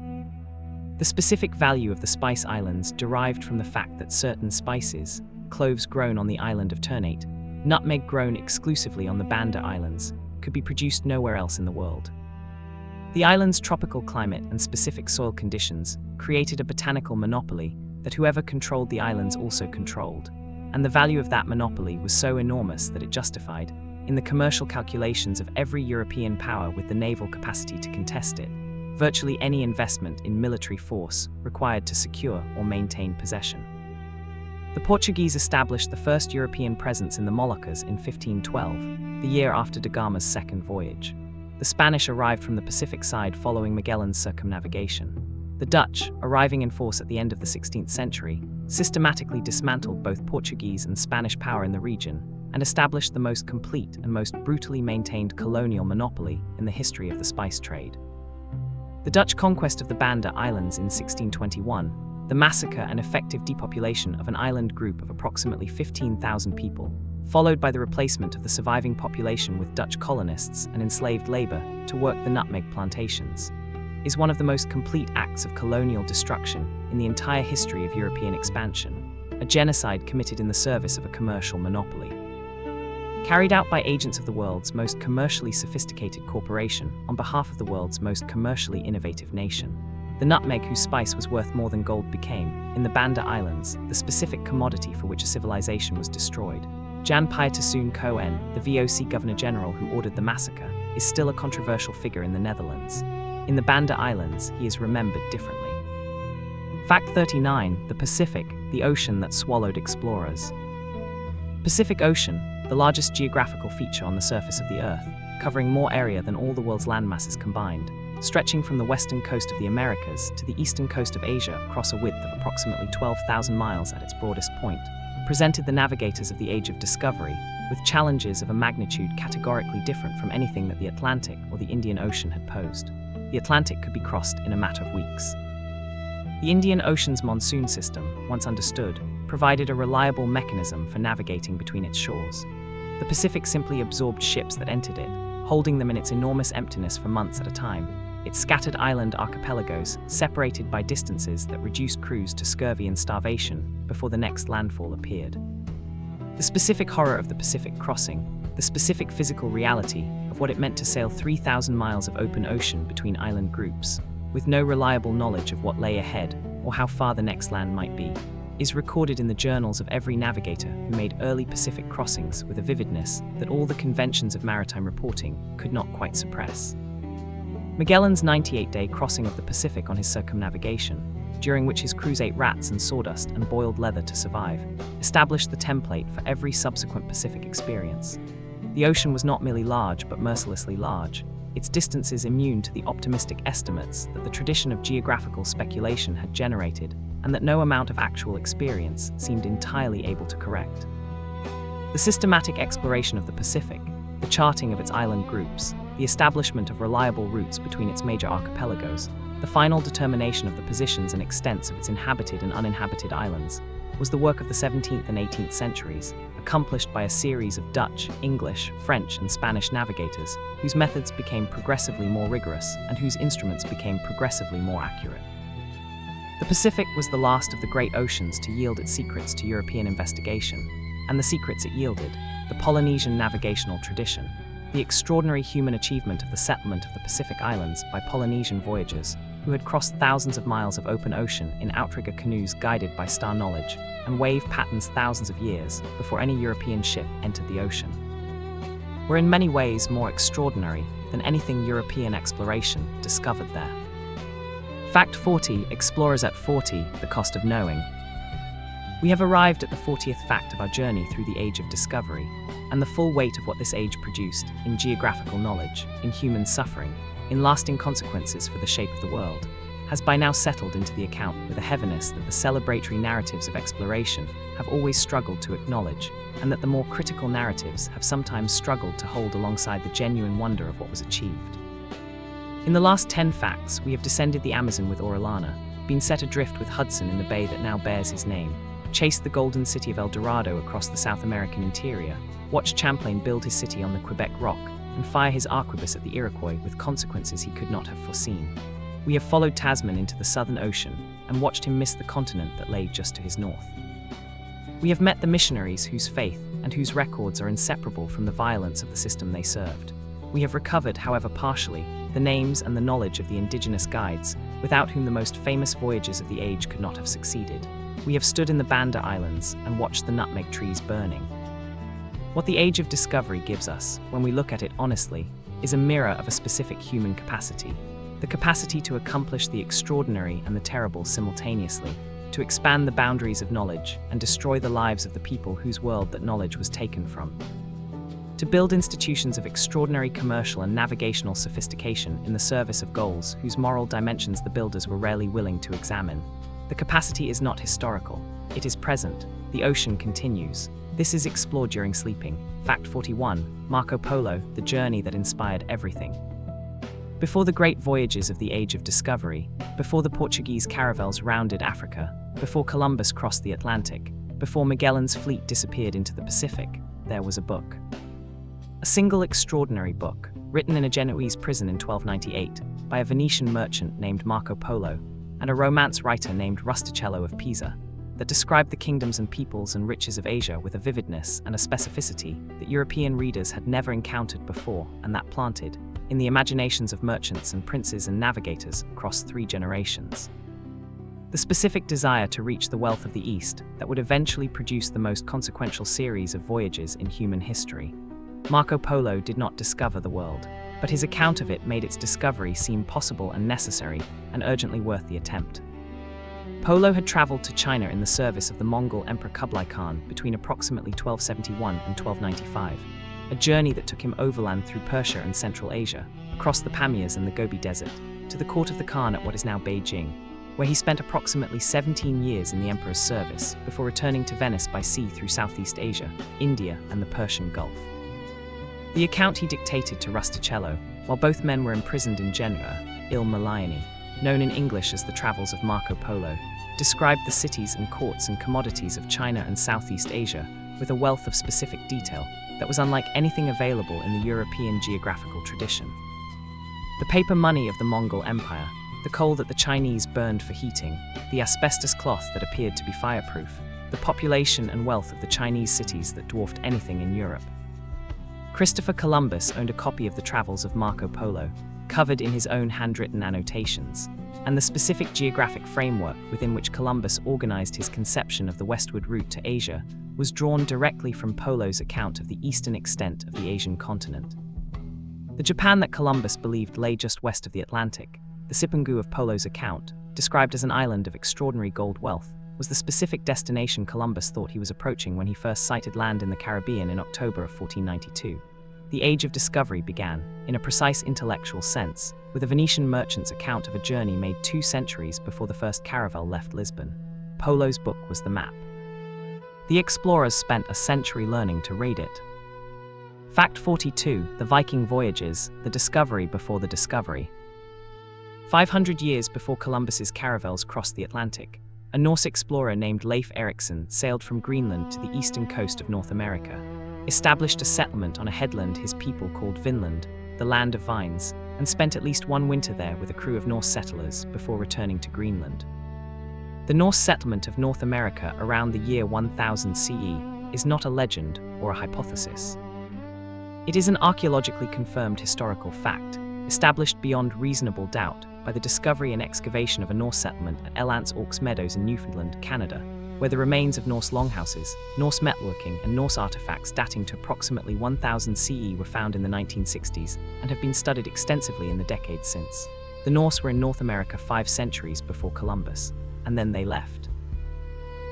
The specific value of the Spice Islands derived from the fact that certain spices, cloves grown on the island of Ternate, nutmeg grown exclusively on the Banda Islands, could be produced nowhere else in the world. The island's tropical climate and specific soil conditions created a botanical monopoly that whoever controlled the islands also controlled, and the value of that monopoly was so enormous that it justified, in the commercial calculations of every European power with the naval capacity to contest it, virtually any investment in military force required to secure or maintain possession. The Portuguese established the first European presence in the Moluccas in 1512, the year after da Gama's second voyage. The Spanish arrived from the Pacific side following Magellan's circumnavigation. The Dutch, arriving in force at the end of the 16th century, systematically dismantled both Portuguese and Spanish power in the region and established the most complete and most brutally maintained colonial monopoly in the history of the spice trade. The Dutch conquest of the Banda Islands in 1621, the massacre and effective depopulation of an island group of approximately 15,000 people, followed by the replacement of the surviving population with Dutch colonists and enslaved labor to work the nutmeg plantations, is one of the most complete acts of colonial destruction in the entire history of European expansion, a genocide committed in the service of a commercial monopoly. Carried out by agents of the world's most commercially sophisticated corporation on behalf of the world's most commercially innovative nation, the nutmeg whose spice was worth more than gold became, in the Banda Islands, the specific commodity for which a civilization was destroyed. Jan Pietersoen Cohen, the VOC Governor-General who ordered the massacre, is still a controversial figure in the Netherlands. In the Banda Islands, he is remembered differently. Fact 39. The Pacific, the ocean that swallowed explorers. Pacific Ocean, the largest geographical feature on the surface of the Earth, covering more area than all the world's landmasses combined, stretching from the western coast of the Americas to the eastern coast of Asia across a width of approximately 12,000 miles at its broadest point, presented the navigators of the Age of Discovery with challenges of a magnitude categorically different from anything that the Atlantic or the Indian Ocean had posed. The Atlantic could be crossed in a matter of weeks. The Indian Ocean's monsoon system, once understood, provided a reliable mechanism for navigating between its shores. The Pacific simply absorbed ships that entered it, holding them in its enormous emptiness for months at a time. Its scattered island archipelagos, separated by distances that reduced crews to scurvy and starvation before the next landfall appeared. The specific horror of the Pacific crossing, the specific physical reality of what it meant to sail 3,000 miles of open ocean between island groups, with no reliable knowledge of what lay ahead or how far the next land might be, is recorded in the journals of every navigator who made early Pacific crossings with a vividness that all the conventions of maritime reporting could not quite suppress. Magellan's 98-day crossing of the Pacific on his circumnavigation, during which his crews ate rats and sawdust and boiled leather to survive, established the template for every subsequent Pacific experience. The ocean was not merely large, but mercilessly large, its distances immune to the optimistic estimates that the tradition of geographical speculation had generated and that no amount of actual experience seemed entirely able to correct. The systematic exploration of the Pacific, the charting of its island groups, the establishment of reliable routes between its major archipelagos, the final determination of the positions and extents of its inhabited and uninhabited islands, was the work of the 17th and 18th centuries, accomplished by a series of Dutch, English, French, and Spanish navigators, whose methods became progressively more rigorous and whose instruments became progressively more accurate. The Pacific was the last of the great oceans to yield its secrets to European investigation, and the secrets it yielded, the Polynesian navigational tradition, the extraordinary human achievement of the settlement of the Pacific Islands by Polynesian voyagers who had crossed thousands of miles of open ocean in outrigger canoes guided by star knowledge and wave patterns thousands of years before any European ship entered the ocean, were in many ways more extraordinary than anything European exploration discovered there. Fact 40. Explorers at 40. The cost of knowing. We have arrived at the 40th fact of our journey through the Age of Discovery, and the full weight of what this age produced in geographical knowledge, in human suffering, in lasting consequences for the shape of the world, has by now settled into the account with a heaviness that the celebratory narratives of exploration have always struggled to acknowledge, and that the more critical narratives have sometimes struggled to hold alongside the genuine wonder of what was achieved. In the last 10 facts, we have descended the Amazon with Orellana, been set adrift with Hudson in the bay that now bears his name, chased the golden city of El Dorado across the South American interior, watched Champlain build his city on the Quebec rock, and fire his arquebus at the Iroquois with consequences he could not have foreseen. We have followed Tasman into the Southern Ocean and watched him miss the continent that lay just to his north. We have met the missionaries whose faith and whose records are inseparable from the violence of the system they served. We have recovered, however partially, the names and the knowledge of the indigenous guides, without whom the most famous voyages of the age could not have succeeded. We have stood in the Banda Islands and watched the nutmeg trees burning. What the Age of Discovery gives us, when we look at it honestly, is a mirror of a specific human capacity. The capacity to accomplish the extraordinary and the terrible simultaneously, to expand the boundaries of knowledge and destroy the lives of the people whose world that knowledge was taken from. To build institutions of extraordinary commercial and navigational sophistication in the service of goals whose moral dimensions the builders were rarely willing to examine. The capacity is not historical, it is present. The ocean continues. This is explored during sleeping. Fact 41, Marco Polo, the journey that inspired everything. Before the great voyages of the Age of Discovery, before the Portuguese caravels rounded Africa, before Columbus crossed the Atlantic, before Magellan's fleet disappeared into the Pacific, there was a book. A single extraordinary book, written in a Genoese prison in 1298, by a Venetian merchant named Marco Polo, and a romance writer named Rustichello of Pisa, that described the kingdoms and peoples and riches of Asia with a vividness and a specificity that European readers had never encountered before, and that planted, in the imaginations of merchants and princes and navigators across 3 generations, the specific desire to reach the wealth of the East that would eventually produce the most consequential series of voyages in human history. Marco Polo did not discover the world, but his account of it made its discovery seem possible and necessary, and urgently worth the attempt. Polo had traveled to China in the service of the Mongol Emperor Kublai Khan between approximately 1271 and 1295, a journey that took him overland through Persia and Central Asia, across the Pamirs and the Gobi Desert, to the court of the Khan at what is now Beijing, where he spent approximately 17 years in the emperor's service before returning to Venice by sea through Southeast Asia, India, and the Persian Gulf. The account he dictated to Rustichello, while both men were imprisoned in Genoa, Il Milioni, known in English as the Travels of Marco Polo, described the cities and courts and commodities of China and Southeast Asia with a wealth of specific detail that was unlike anything available in the European geographical tradition. The paper money of the Mongol Empire, the coal that the Chinese burned for heating, the asbestos cloth that appeared to be fireproof, the population and wealth of the Chinese cities that dwarfed anything in Europe. Christopher Columbus owned a copy of the Travels of Marco Polo, covered in his own handwritten annotations, and the specific geographic framework within which Columbus organized his conception of the westward route to Asia was drawn directly from Polo's account of the eastern extent of the Asian continent. The Japan that Columbus believed lay just west of the Atlantic, the Sipangu of Polo's account, described as an island of extraordinary gold wealth, was the specific destination Columbus thought he was approaching when he first sighted land in the Caribbean in October of 1492. The Age of Discovery began, in a precise intellectual sense, with a Venetian merchant's account of a journey made 2 centuries before the first caravel left Lisbon. Polo's book was the map. The explorers spent a century learning to read it. Fact 42, the Viking Voyages, the discovery before the discovery. 500 years before Columbus's caravels crossed the Atlantic, a Norse explorer named Leif Erikson sailed from Greenland to the eastern coast of North America, established a settlement on a headland his people called Vinland, the land of vines, and spent at least 1 winter there with a crew of Norse settlers before returning to Greenland. The Norse settlement of North America around the year 1000 CE is not a legend or a hypothesis. It is an archaeologically confirmed historical fact, established beyond reasonable doubt by the discovery and excavation of a Norse settlement at Elance Orks Meadows in Newfoundland, Canada, where the remains of Norse longhouses, Norse metalworking, and Norse artifacts dating to approximately 1000 CE were found in the 1960s and have been studied extensively in the decades since. The Norse were in North America 5 centuries before Columbus, and then they left.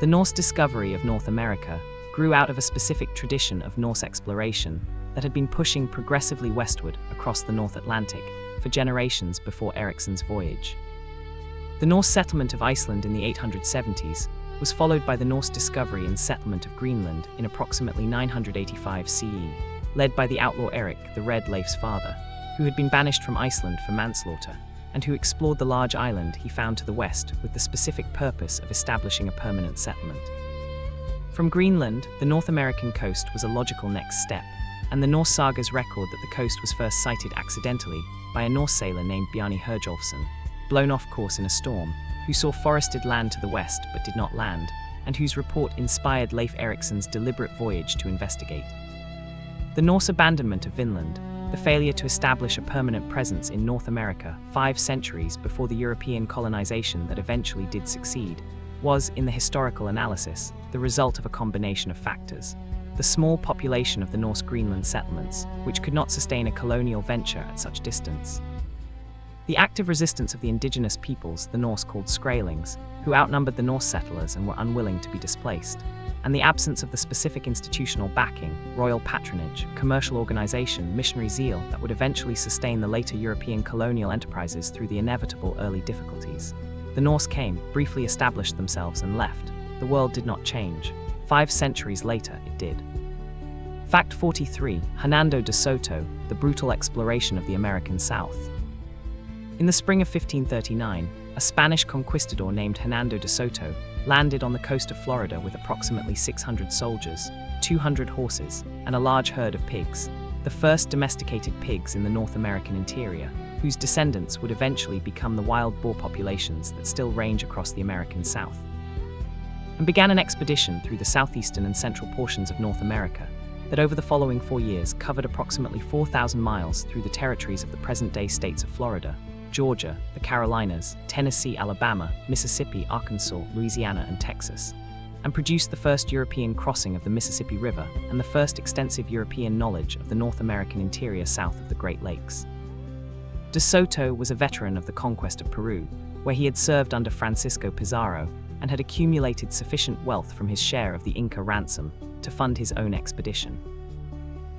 The Norse discovery of North America grew out of a specific tradition of Norse exploration that had been pushing progressively westward across the North Atlantic for generations before Eriksson's voyage. The Norse settlement of Iceland in the 870s was followed by the Norse discovery and settlement of Greenland in approximately 985 CE, led by the outlaw Erik the Red, Leif's father, who had been banished from Iceland for manslaughter, and who explored the large island he found to the west with the specific purpose of establishing a permanent settlement. From Greenland, the North American coast was a logical next step, and the Norse sagas record that the coast was first sighted accidentally by a Norse sailor named Bjarni Herjolfsson, blown off course in a storm, who saw forested land to the west but did not land, and whose report inspired Leif Eriksson's deliberate voyage to investigate. The Norse abandonment of Vinland, the failure to establish a permanent presence in North America 5 centuries before the European colonization that eventually did succeed, was, in the historical analysis, the result of a combination of factors. The small population of the Norse Greenland settlements, which could not sustain a colonial venture at such distance. The active resistance of the indigenous peoples the Norse called Skraelings, who outnumbered the Norse settlers and were unwilling to be displaced, and the absence of the specific institutional backing, royal patronage, commercial organization, missionary zeal that would eventually sustain the later European colonial enterprises through the inevitable early difficulties. The Norse came, briefly established themselves and left. The world did not change. 5 centuries later, it did. Fact 43. Hernando de Soto, the brutal exploration of the American South. In the spring of 1539, a Spanish conquistador named Hernando de Soto landed on the coast of Florida with approximately 600 soldiers, 200 horses, and a large herd of pigs, the first domesticated pigs in the North American interior, whose descendants would eventually become the wild boar populations that still range across the American South, and began an expedition through the southeastern and central portions of North America that over the following 4 years covered approximately 4,000 miles through the territories of the present-day states of Florida, Georgia, the Carolinas, Tennessee, Alabama, Mississippi, Arkansas, Louisiana, and Texas, and produced the first European crossing of the Mississippi River and the first extensive European knowledge of the North American interior south of the Great Lakes. De Soto was a veteran of the conquest of Peru, where he had served under Francisco Pizarro and had accumulated sufficient wealth from his share of the Inca ransom to fund his own expedition.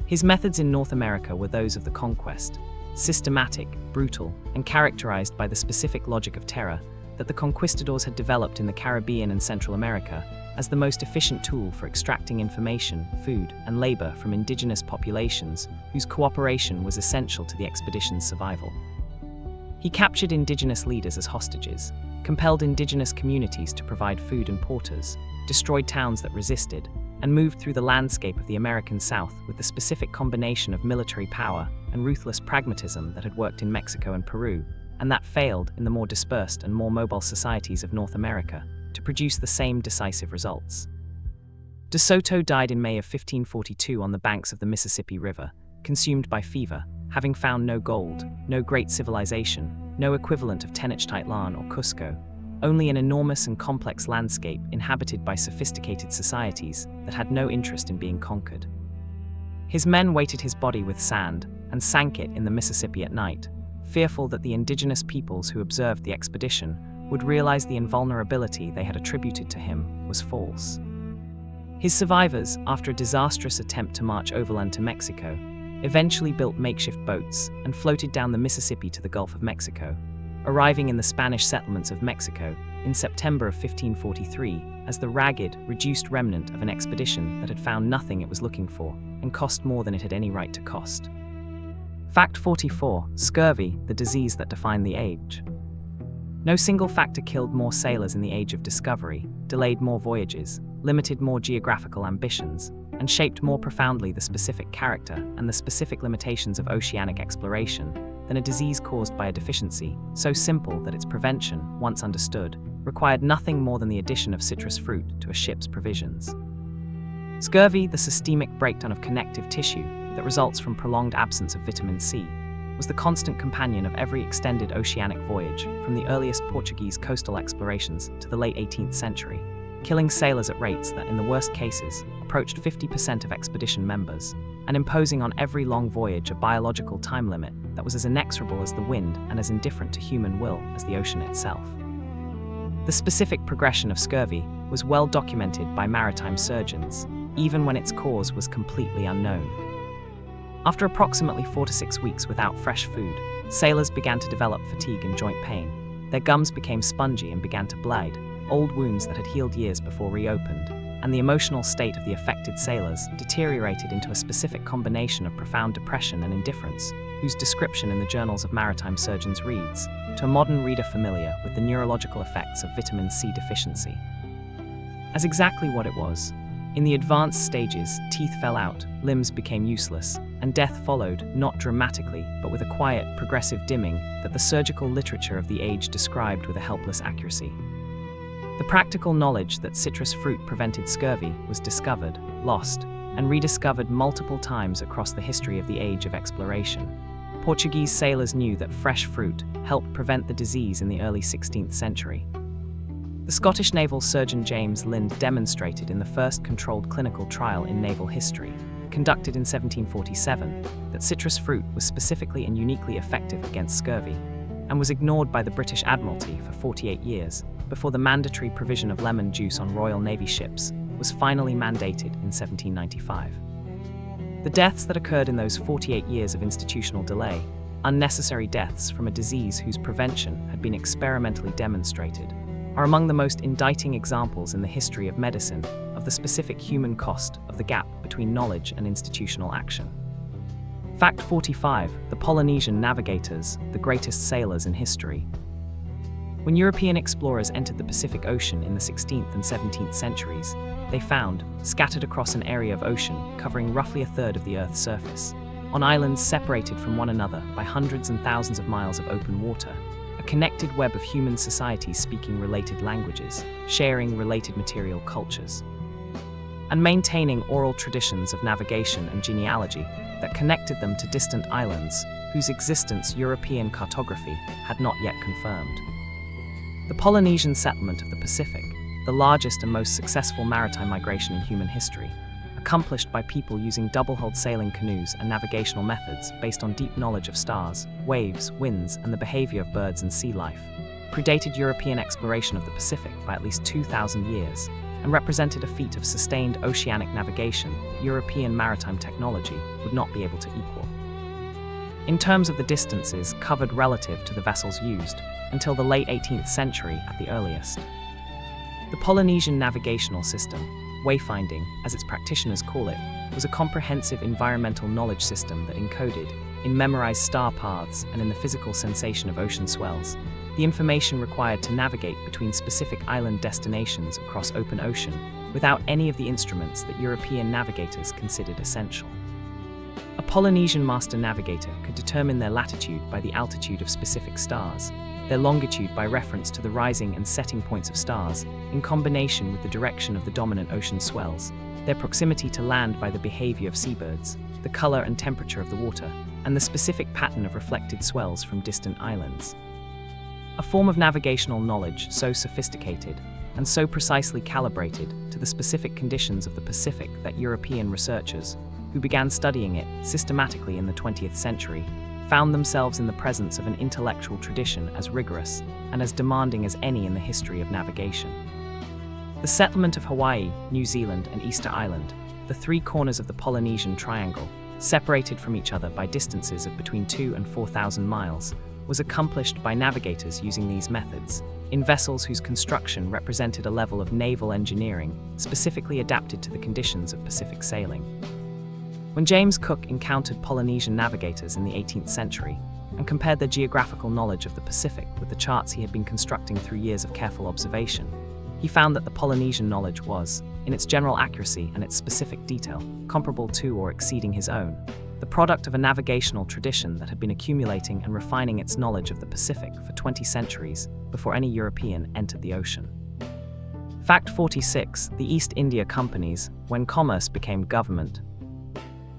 His methods in North America were those of the conquest, systematic, brutal, and characterized by the specific logic of terror that the conquistadors had developed in the Caribbean and Central America as the most efficient tool for extracting information, food, and labor from indigenous populations whose cooperation was essential to the expedition's survival. He captured indigenous leaders as hostages, compelled indigenous communities to provide food and porters, destroyed towns that resisted, and moved through the landscape of the American South with the specific combination of military power and ruthless pragmatism that had worked in Mexico and Peru, and that failed in the more dispersed and more mobile societies of North America, to produce the same decisive results. De Soto died in May of 1542 on the banks of the Mississippi River, consumed by fever, having found no gold, no great civilization, no equivalent of Tenochtitlan or Cusco, only an enormous and complex landscape inhabited by sophisticated societies that had no interest in being conquered. His men weighted his body with sand and sank it in the Mississippi at night, fearful that the indigenous peoples who observed the expedition would realize the invulnerability they had attributed to him was false. His survivors, after a disastrous attempt to march overland to Mexico, eventually built makeshift boats and floated down the Mississippi to the Gulf of Mexico, arriving in the Spanish settlements of Mexico in September of 1543 as the ragged, reduced remnant of an expedition that had found nothing it was looking for and cost more than it had any right to cost. Fact 44. Scurvy, the disease that defined the age. No single factor killed more sailors in the Age of Discovery, delayed more voyages, limited more geographical ambitions, and shaped more profoundly the specific character and the specific limitations of oceanic exploration than a disease caused by a deficiency, so simple that its prevention, once understood, required nothing more than the addition of citrus fruit to a ship's provisions. Scurvy, the systemic breakdown of connective tissue that results from prolonged absence of vitamin C, was the constant companion of every extended oceanic voyage from the earliest Portuguese coastal explorations to the late 18th century, killing sailors at rates that, in the worst cases, approached 50% of expedition members, and imposing on every long voyage a biological time limit that was as inexorable as the wind and as indifferent to human will as the ocean itself. The specific progression of scurvy was well documented by maritime surgeons, even when its cause was completely unknown. After approximately 4 to 6 weeks without fresh food, sailors began to develop fatigue and joint pain. Their gums became spongy and began to bleed, old wounds that had healed years before reopened, and the emotional state of the affected sailors deteriorated into a specific combination of profound depression and indifference, whose description in the journals of maritime surgeons reads, to a modern reader familiar with the neurological effects of vitamin C deficiency, as exactly what it was. In the advanced stages, teeth fell out, limbs became useless, and death followed, not dramatically, but with a quiet, progressive dimming that the surgical literature of the age described with a helpless accuracy. The practical knowledge that citrus fruit prevented scurvy was discovered, lost, and rediscovered multiple times across the history of the age of exploration. Portuguese sailors knew that fresh fruit helped prevent the disease in the early 16th century. The Scottish naval surgeon James Lind demonstrated in the first controlled clinical trial in naval history, conducted in 1747, that citrus fruit was specifically and uniquely effective against scurvy. and was ignored by the British Admiralty for 48 years before the mandatory provision of lemon juice on Royal Navy ships was finally mandated in 1795. The deaths that occurred in those 48 years of institutional delay, unnecessary deaths from a disease whose prevention had been experimentally demonstrated, are among the most indicting examples in the history of medicine of the specific human cost of the gap between knowledge and institutional action. Fact 45. The Polynesian navigators, the greatest sailors in history. When European explorers entered the Pacific Ocean in the 16th and 17th centuries, they found, scattered across an area of ocean covering roughly a third of the Earth's surface, on islands separated from one another by hundreds and thousands of miles of open water, a connected web of human societies speaking related languages, sharing related material cultures, and maintaining oral traditions of navigation and genealogy that connected them to distant islands whose existence European cartography had not yet confirmed. The Polynesian settlement of the Pacific, the largest and most successful maritime migration in human history, accomplished by people using double-hulled sailing canoes and navigational methods based on deep knowledge of stars, waves, winds, and the behavior of birds and sea life, predated European exploration of the Pacific by at least 2,000 years, and represented a feat of sustained oceanic navigation that European maritime technology would not be able to equal. In terms of the distances covered relative to the vessels used, until the late 18th century at the earliest. The Polynesian navigational system, wayfinding, as its practitioners call it, was a comprehensive environmental knowledge system that encoded, in memorized star paths and in the physical sensation of ocean swells, the information required to navigate between specific island destinations across open ocean without any of the instruments that European navigators considered essential. A Polynesian master navigator could determine their latitude by the altitude of specific stars, their longitude by reference to the rising and setting points of stars, in combination with the direction of the dominant ocean swells, their proximity to land by the behavior of seabirds, the color and temperature of the water, and the specific pattern of reflected swells from distant islands. A form of navigational knowledge so sophisticated and so precisely calibrated to the specific conditions of the Pacific that European researchers, who began studying it systematically in the 20th century, found themselves in the presence of an intellectual tradition as rigorous and as demanding as any in the history of navigation. The settlement of Hawaii, New Zealand, and Easter Island, the three corners of the Polynesian Triangle, separated from each other by distances of between 2,000 and 4,000 miles, was accomplished by navigators using these methods, in vessels whose construction represented a level of naval engineering specifically adapted to the conditions of Pacific sailing. When James Cook encountered Polynesian navigators in the 18th century and compared their geographical knowledge of the Pacific with the charts he had been constructing through years of careful observation, he found that the Polynesian knowledge was, in its general accuracy and its specific detail, comparable to or exceeding his own, the product of a navigational tradition that had been accumulating and refining its knowledge of the Pacific for 20 centuries before any European entered the ocean. Fact 46. The East India Companies, when commerce became government.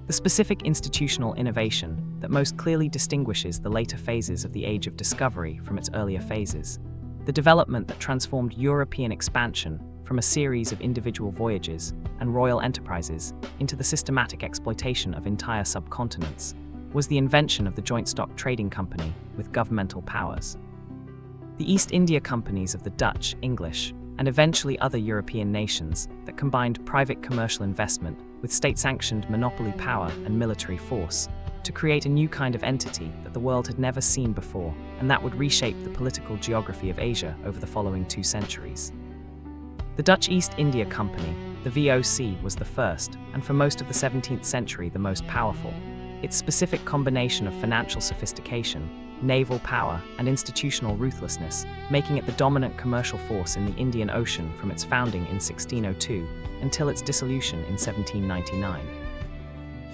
The specific institutional innovation that most clearly distinguishes the later phases of the Age of Discovery from its earlier phases, the development that transformed European expansion from a series of individual voyages and royal enterprises into the systematic exploitation of entire subcontinents, was the invention of the joint stock trading company with governmental powers. The East India Companies of the Dutch, English, and eventually other European nations that combined private commercial investment with state-sanctioned monopoly power and military force to create a new kind of entity that the world had never seen before and that would reshape the political geography of Asia over the following 2 centuries. The Dutch East India Company, the VOC, was the first, and for most of the 17th century the most powerful. Its specific combination of financial sophistication, naval power, and institutional ruthlessness, making it the dominant commercial force in the Indian Ocean from its founding in 1602 until its dissolution in 1799.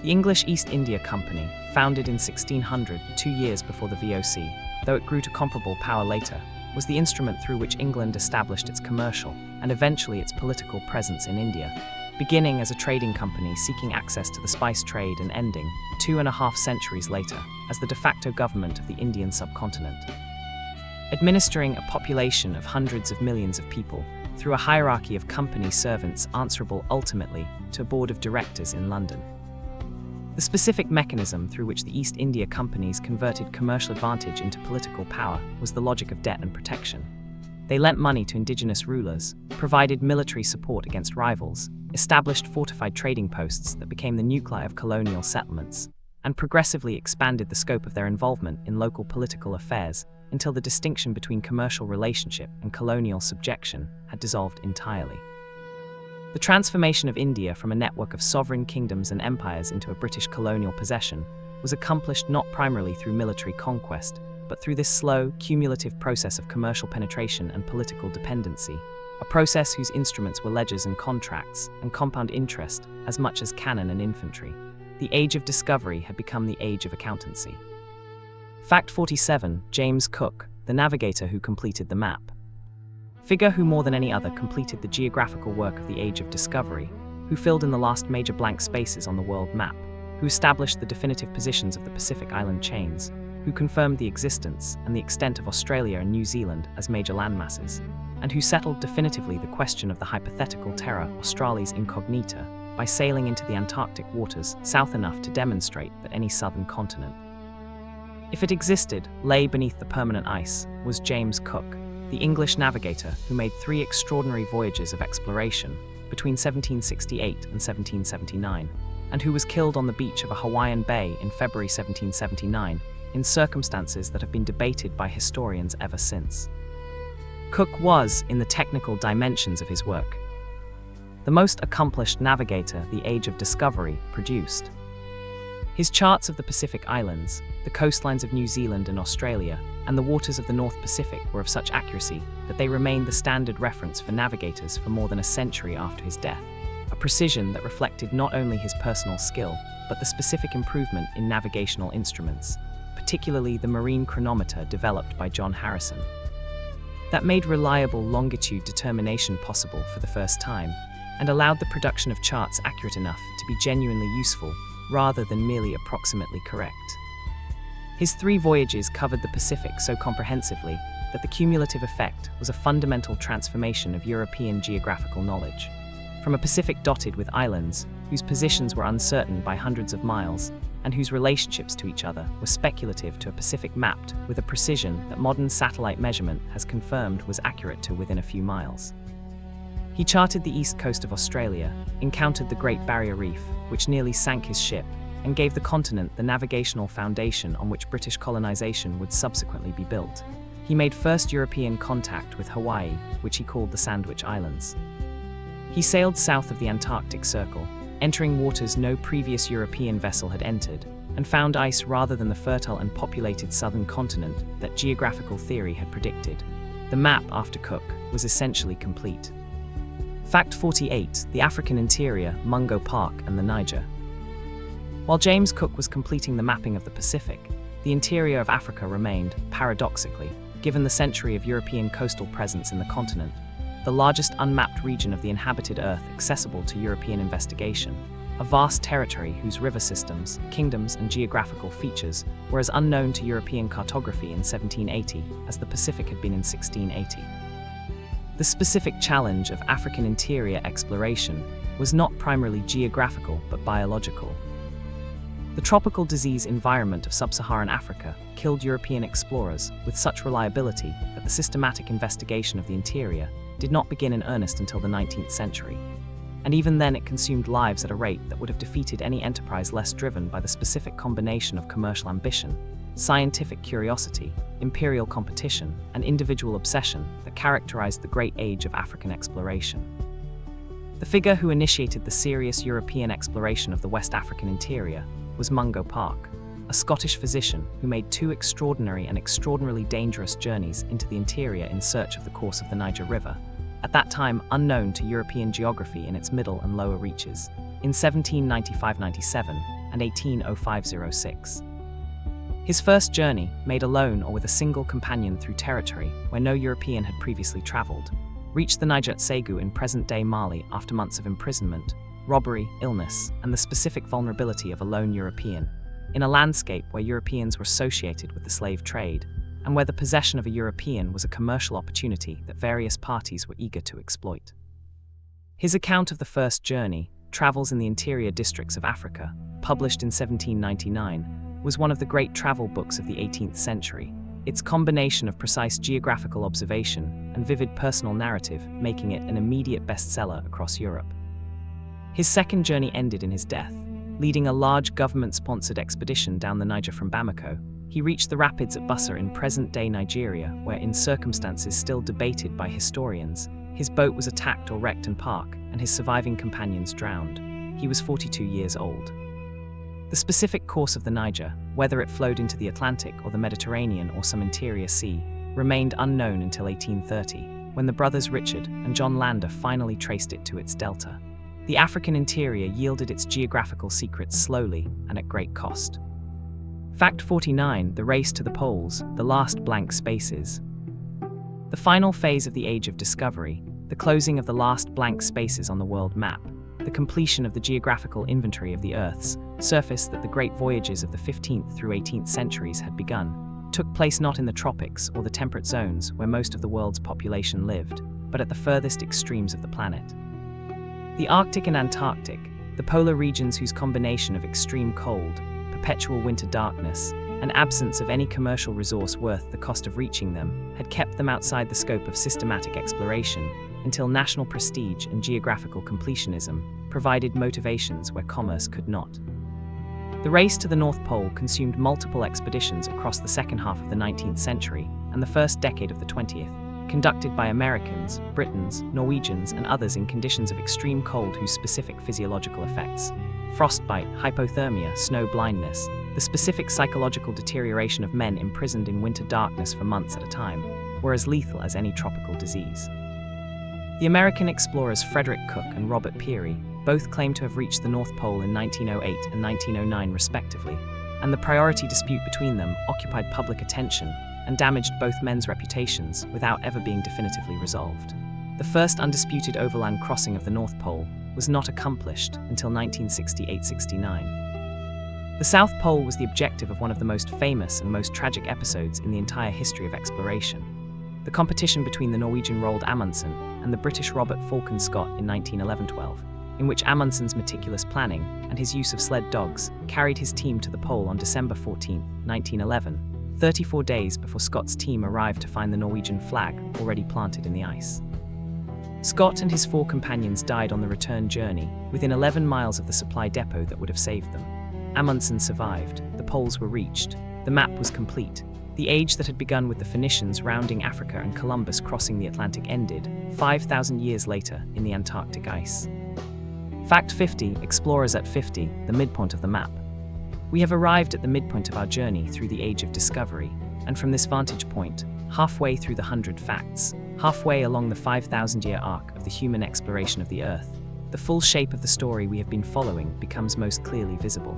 The English East India Company, founded in 1600, 2 years before the VOC, though it grew to comparable power later, was the instrument through which England established its commercial and eventually its political presence in India, beginning as a trading company seeking access to the spice trade and ending, 2.5 centuries later, as the de facto government of the Indian subcontinent. Administering a population of hundreds of millions of people through a hierarchy of company servants answerable ultimately to a board of directors in London. The specific mechanism through which the East India Companies converted commercial advantage into political power was the logic of debt and protection. They lent money to indigenous rulers, provided military support against rivals, established fortified trading posts that became the nuclei of colonial settlements, and progressively expanded the scope of their involvement in local political affairs until the distinction between commercial relationship and colonial subjection had dissolved entirely. The transformation of India from a network of sovereign kingdoms and empires into a British colonial possession was accomplished not primarily through military conquest, but through this slow, cumulative process of commercial penetration and political dependency, a process whose instruments were ledgers and contracts, and compound interest as much as cannon and infantry. The age of discovery had become the age of accountancy. Fact 47. James Cook, the navigator who completed the map. Figure who more than any other completed the geographical work of the age of discovery, who filled in the last major blank spaces on the world map, who established the definitive positions of the Pacific island chains, who confirmed the existence and the extent of Australia and New Zealand as major landmasses, and who settled definitively the question of the hypothetical terra australis incognita by sailing into the Antarctic waters south enough to demonstrate that any southern continent, if it existed, lay beneath the permanent ice, was James Cook, the English navigator who made 3 extraordinary voyages of exploration between 1768 and 1779, and who was killed on the beach of a Hawaiian bay in February 1779, in circumstances that have been debated by historians ever since. Cook was, in the technical dimensions of his work, the most accomplished navigator the Age of Discovery produced. His charts of the Pacific Islands, the coastlines of New Zealand and Australia, and the waters of the North Pacific were of such accuracy that they remained the standard reference for navigators for more than a century after his death, a precision that reflected not only his personal skill, but the specific improvement in navigational instruments, particularly the marine chronometer developed by John Harrison, that made reliable longitude determination possible for the first time, and allowed the production of charts accurate enough to be genuinely useful rather than merely approximately correct. His 3 voyages covered the Pacific so comprehensively that the cumulative effect was a fundamental transformation of European geographical knowledge. From a Pacific dotted with islands, whose positions were uncertain by hundreds of miles, and whose relationships to each other were speculative, to a Pacific mapped with a precision that modern satellite measurement has confirmed was accurate to within a few miles. He charted the east coast of Australia, encountered the Great Barrier Reef, which nearly sank his ship, and gave the continent the navigational foundation on which British colonization would subsequently be built. He made first European contact with Hawaii, which he called the Sandwich Islands. He sailed south of the Antarctic Circle, entering waters no previous European vessel had entered, and found ice rather than the fertile and populated southern continent that geographical theory had predicted. The map, after Cook, was essentially complete. Fact 48. The African interior, Mungo Park and the Niger. While James Cook was completing the mapping of the Pacific, the interior of Africa remained, paradoxically, given the century of European coastal presence in the continent, the largest unmapped region of the inhabited Earth accessible to European investigation, a vast territory whose river systems, kingdoms, and geographical features were as unknown to European cartography in 1780 as the Pacific had been in 1680. The specific challenge of African interior exploration was not primarily geographical but biological. The tropical disease environment of sub-Saharan Africa killed European explorers with such reliability that the systematic investigation of the interior did not begin in earnest until the 19th century. And even then it consumed lives at a rate that would have defeated any enterprise less driven by the specific combination of commercial ambition, scientific curiosity, imperial competition, and individual obsession that characterized the great age of African exploration. The figure who initiated the serious European exploration of the West African interior was Mungo Park, a Scottish physician who made 2 extraordinary and extraordinarily dangerous journeys into the interior in search of the course of the Niger River, at that time unknown to European geography in its middle and lower reaches, in 1795-97 and 1805-06. His first journey, made alone or with a single companion through territory where no European had previously travelled, reached the Niger at Ségou in present-day Mali after months of imprisonment, robbery, illness, and the specific vulnerability of a lone European, in a landscape where Europeans were associated with the slave trade, and where the possession of a European was a commercial opportunity that various parties were eager to exploit. His account of the first journey, Travels in the Interior Districts of Africa, published in 1799, was one of the great travel books of the 18th century, its combination of precise geographical observation and vivid personal narrative making it an immediate bestseller across Europe. His second journey ended in his death. Leading a large government-sponsored expedition down the Niger from Bamako, he reached the rapids at Bussa in present-day Nigeria, where, in circumstances still debated by historians, his boat was attacked or wrecked in Park, and his surviving companions drowned. He was 42 years old. The specific course of the Niger, whether it flowed into the Atlantic or the Mediterranean or some interior sea, remained unknown until 1830, when the brothers Richard and John Lander finally traced it to its delta. The African interior yielded its geographical secrets slowly and at great cost. Fact 49: the race to the poles, the last blank spaces. The final phase of the Age of Discovery, the closing of the last blank spaces on the world map, the completion of the geographical inventory of the Earth's surface that the great voyages of the 15th through 18th centuries had begun, took place not in the tropics or the temperate zones where most of the world's population lived, but at the furthest extremes of the planet. The Arctic and Antarctic, the polar regions whose combination of extreme cold, perpetual winter darkness, and absence of any commercial resource worth the cost of reaching them, had kept them outside the scope of systematic exploration until national prestige and geographical completionism provided motivations where commerce could not. The race to the North Pole consumed multiple expeditions across the second half of the 19th century and the first decade of the 20th, conducted by Americans, Britons, Norwegians, and others in conditions of extreme cold whose specific physiological effects, frostbite, hypothermia, snow blindness, the specific psychological deterioration of men imprisoned in winter darkness for months at a time, were as lethal as any tropical disease. The American explorers Frederick Cook and Robert Peary both claimed to have reached the North Pole in 1908 and 1909 respectively, and the priority dispute between them occupied public attention and damaged both men's reputations without ever being definitively resolved. The first undisputed overland crossing of the North Pole was not accomplished until 1968-69. The South Pole was the objective of one of the most famous and most tragic episodes in the entire history of exploration: the competition between the Norwegian Roald Amundsen and the British Robert Falcon Scott in 1911-12, in which Amundsen's meticulous planning and his use of sled dogs carried his team to the pole on December 14, 1911, 34 days before Scott's team arrived to find the Norwegian flag already planted in the ice. Scott and his 4 companions died on the return journey, within 11 miles of the supply depot that would have saved them. Amundsen survived, the poles were reached, the map was complete. The age that had begun with the Phoenicians rounding Africa and Columbus crossing the Atlantic ended, 5,000 years later, in the Antarctic ice. Fact 50: explorers at 50, the midpoint of the map. We have arrived at the midpoint of our journey through the Age of Discovery, and from this vantage point, halfway through the 100 facts, halfway along the 5,000-year arc of the human exploration of the Earth, the full shape of the story we have been following becomes most clearly visible.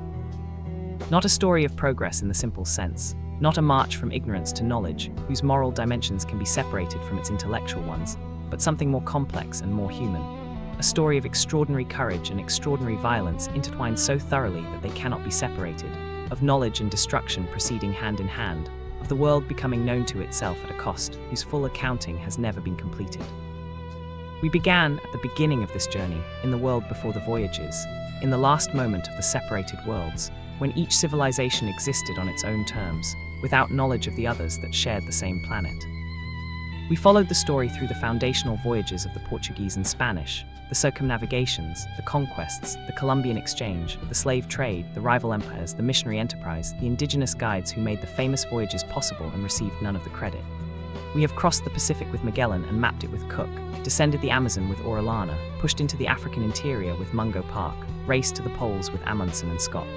Not a story of progress in the simple sense, not a march from ignorance to knowledge, whose moral dimensions can be separated from its intellectual ones, but something more complex and more human. A story of extraordinary courage and extraordinary violence intertwined so thoroughly that they cannot be separated, of knowledge and destruction proceeding hand in hand, of the world becoming known to itself at a cost whose full accounting has never been completed. We began at the beginning of this journey, in the world before the Voyages, in the last moment of the separated worlds, when each civilization existed on its own terms, without knowledge of the others that shared the same planet. We followed the story through the foundational voyages of the Portuguese and Spanish, the circumnavigations, the conquests, the Columbian exchange, the slave trade, the rival empires, the missionary enterprise, the indigenous guides who made the famous voyages possible and received none of the credit. We have crossed the Pacific with Magellan and mapped it with Cook, descended the Amazon with Orellana, pushed into the African interior with Mungo Park, raced to the poles with Amundsen and Scott.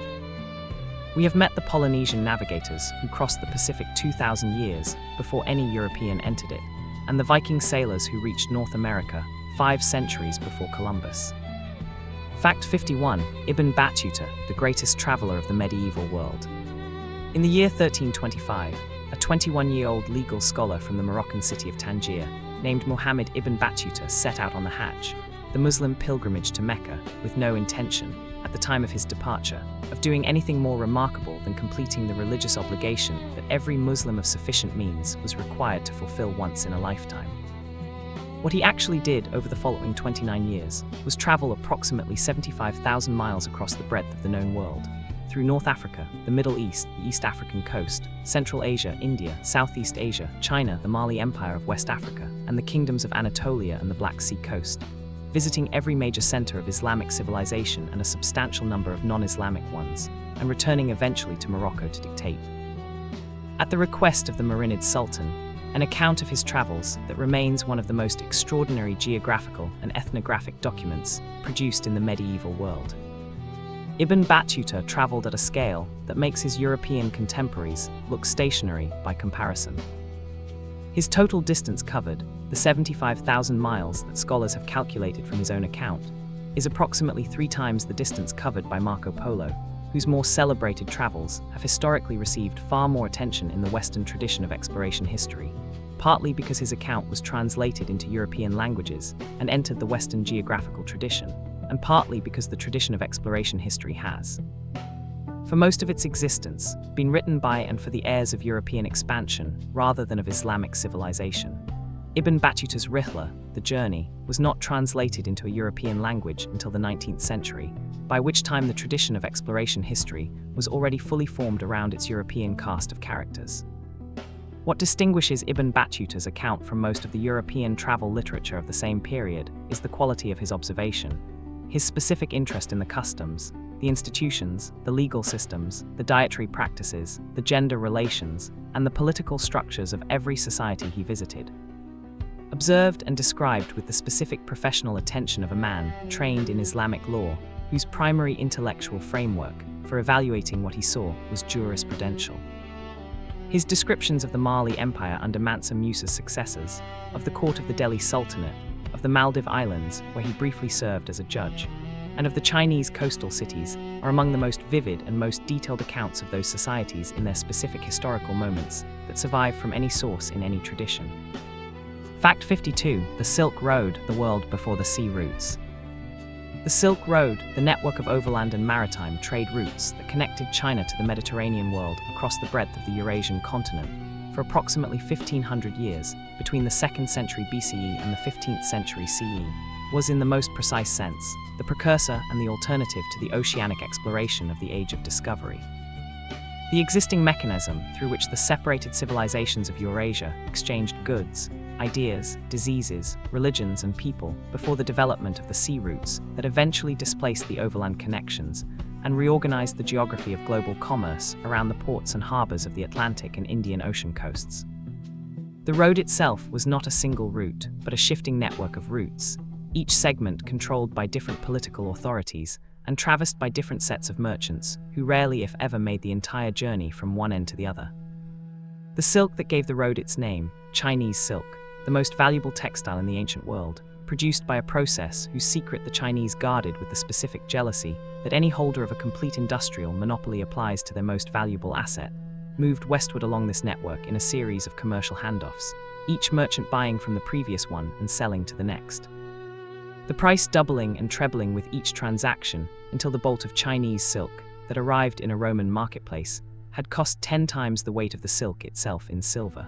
We have met the Polynesian navigators who crossed the Pacific 2,000 years before any European entered it, and the Viking sailors who reached North America 5 centuries before Columbus. Fact 51: Ibn Battuta, the greatest traveler of the medieval world. In the year 1325, a 21-year-old legal scholar from the Moroccan city of Tangier, named Muhammad ibn Battuta, set out on the Hajj, the Muslim pilgrimage to Mecca, with no intention, at the time of his departure, of doing anything more remarkable than completing the religious obligation that every Muslim of sufficient means was required to fulfill once in a lifetime. What he actually did over the following 29 years was travel approximately 75,000 miles across the breadth of the known world, through North Africa, the Middle East, the East African coast, Central Asia, India, Southeast Asia, China, the Mali Empire of West Africa, and the kingdoms of Anatolia and the Black Sea coast, visiting every major center of Islamic civilization and a substantial number of non-Islamic ones, and returning eventually to Morocco to dictate. At the request of the Marinid Sultan, an account of his travels that remains one of the most extraordinary geographical and ethnographic documents produced in the medieval world. Ibn Battuta traveled at a scale that makes his European contemporaries look stationary by comparison. His total distance covered, the 75,000 miles that scholars have calculated from his own account, is approximately 3 times the distance covered by Marco Polo, whose more celebrated travels have historically received far more attention in the Western tradition of exploration history, partly because his account was translated into European languages and entered the Western geographical tradition, and partly because the tradition of exploration history has, for most of its existence, been written by and for the heirs of European expansion rather than of Islamic civilization. Ibn Battuta's Rihla, the journey, was not translated into a European language until the 19th century, by which time the tradition of exploration history was already fully formed around its European cast of characters. What distinguishes Ibn Battuta's account from most of the European travel literature of the same period is the quality of his observation, his specific interest in the customs, the institutions, the legal systems, the dietary practices, the gender relations, and the political structures of every society he visited. Observed and described with the specific professional attention of a man trained in Islamic law, whose primary intellectual framework for evaluating what he saw was jurisprudential. His descriptions of the Mali Empire under Mansa Musa's successors, of the court of the Delhi Sultanate, of the Maldive Islands, where he briefly served as a judge, and of the Chinese coastal cities are among the most vivid and most detailed accounts of those societies in their specific historical moments that survive from any source in any tradition. Fact 52. The Silk Road, the world before the sea routes. The Silk Road, the network of overland and maritime trade routes that connected China to the Mediterranean world across the breadth of the Eurasian continent for approximately 1,500 years, between the 2nd century BCE and the 15th century CE, was in the most precise sense the precursor and the alternative to the oceanic exploration of the Age of Discovery. The existing mechanism through which the separated civilizations of Eurasia exchanged goods, ideas, diseases, religions, and people before the development of the sea routes that eventually displaced the overland connections and reorganized the geography of global commerce around the ports and harbors of the Atlantic and Indian Ocean coasts. The road itself was not a single route, but a shifting network of routes, each segment controlled by different political authorities and traversed by different sets of merchants who rarely if ever made the entire journey from one end to the other. The silk that gave the road its name, Chinese silk, the most valuable textile in the ancient world, produced by a process whose secret the Chinese guarded with the specific jealousy that any holder of a complete industrial monopoly applies to their most valuable asset, moved westward along this network in a series of commercial handoffs, each merchant buying from the previous one and selling to the next. The price doubling and trebling with each transaction until the bolt of Chinese silk that arrived in a Roman marketplace had cost 10 times the weight of the silk itself in silver.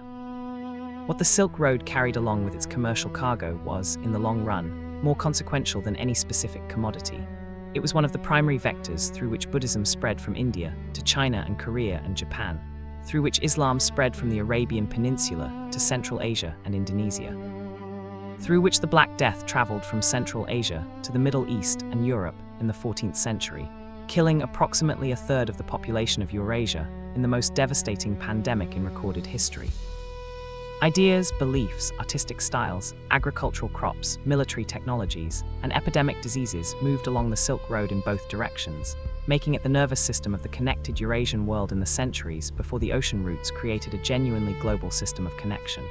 What the Silk Road carried along with its commercial cargo was, in the long run, more consequential than any specific commodity. It was one of the primary vectors through which Buddhism spread from India to China and Korea and Japan, through which Islam spread from the Arabian Peninsula to Central Asia and Indonesia, through which the Black Death traveled from Central Asia to the Middle East and Europe in the 14th century, killing approximately a third of the population of Eurasia in the most devastating pandemic in recorded history. Ideas, beliefs, artistic styles, agricultural crops, military technologies, and epidemic diseases moved along the Silk Road in both directions, making it the nervous system of the connected Eurasian world in the centuries before the ocean routes created a genuinely global system of connection.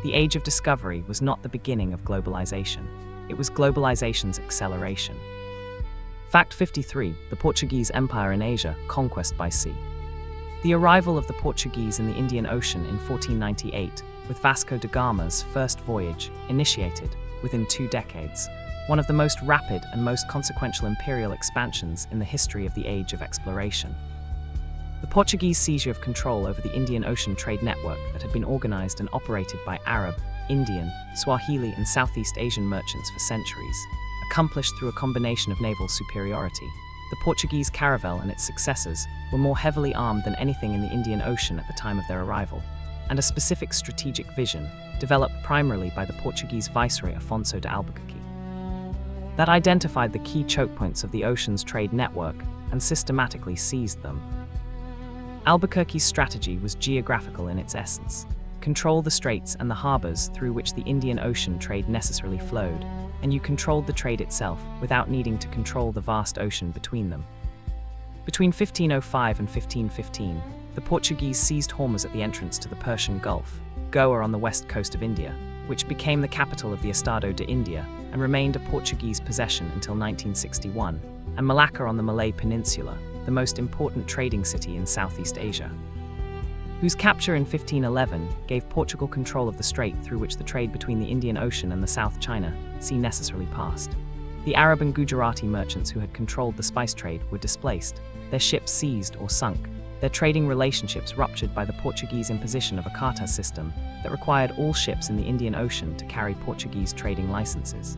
The Age of Discovery was not the beginning of globalization. It was globalization's acceleration. Fact 53. The Portuguese Empire in Asia, conquest by sea. The arrival of the Portuguese in the Indian Ocean in 1498, with Vasco da Gama's first voyage, initiated, within 2 decades, one of the most rapid and most consequential imperial expansions in the history of the Age of Exploration. The Portuguese seizure of control over the Indian Ocean trade network that had been organized and operated by Arab, Indian, Swahili, and Southeast Asian merchants for centuries, accomplished through a combination of naval superiority. The Portuguese caravel and its successors were more heavily armed than anything in the Indian Ocean at the time of their arrival, and a specific strategic vision, developed primarily by the Portuguese viceroy Afonso de Albuquerque, that identified the key choke points of the ocean's trade network and systematically seized them. Albuquerque's strategy was geographical in its essence: control the straits and the harbors through which the Indian Ocean trade necessarily flowed, and you controlled the trade itself without needing to control the vast ocean between them. Between 1505 and 1515, the Portuguese seized Hormuz at the entrance to the Persian Gulf, Goa on the west coast of India, which became the capital of the Estado de India and remained a Portuguese possession until 1961, and Malacca on the Malay Peninsula, the most important trading city in Southeast Asia, whose capture in 1511 gave Portugal control of the strait through which the trade between the Indian Ocean and the South China Sea necessarily passed. The Arab and Gujarati merchants who had controlled the spice trade were displaced, their ships seized or sunk, their trading relationships ruptured by the Portuguese imposition of a carta system that required all ships in the Indian Ocean to carry Portuguese trading licenses.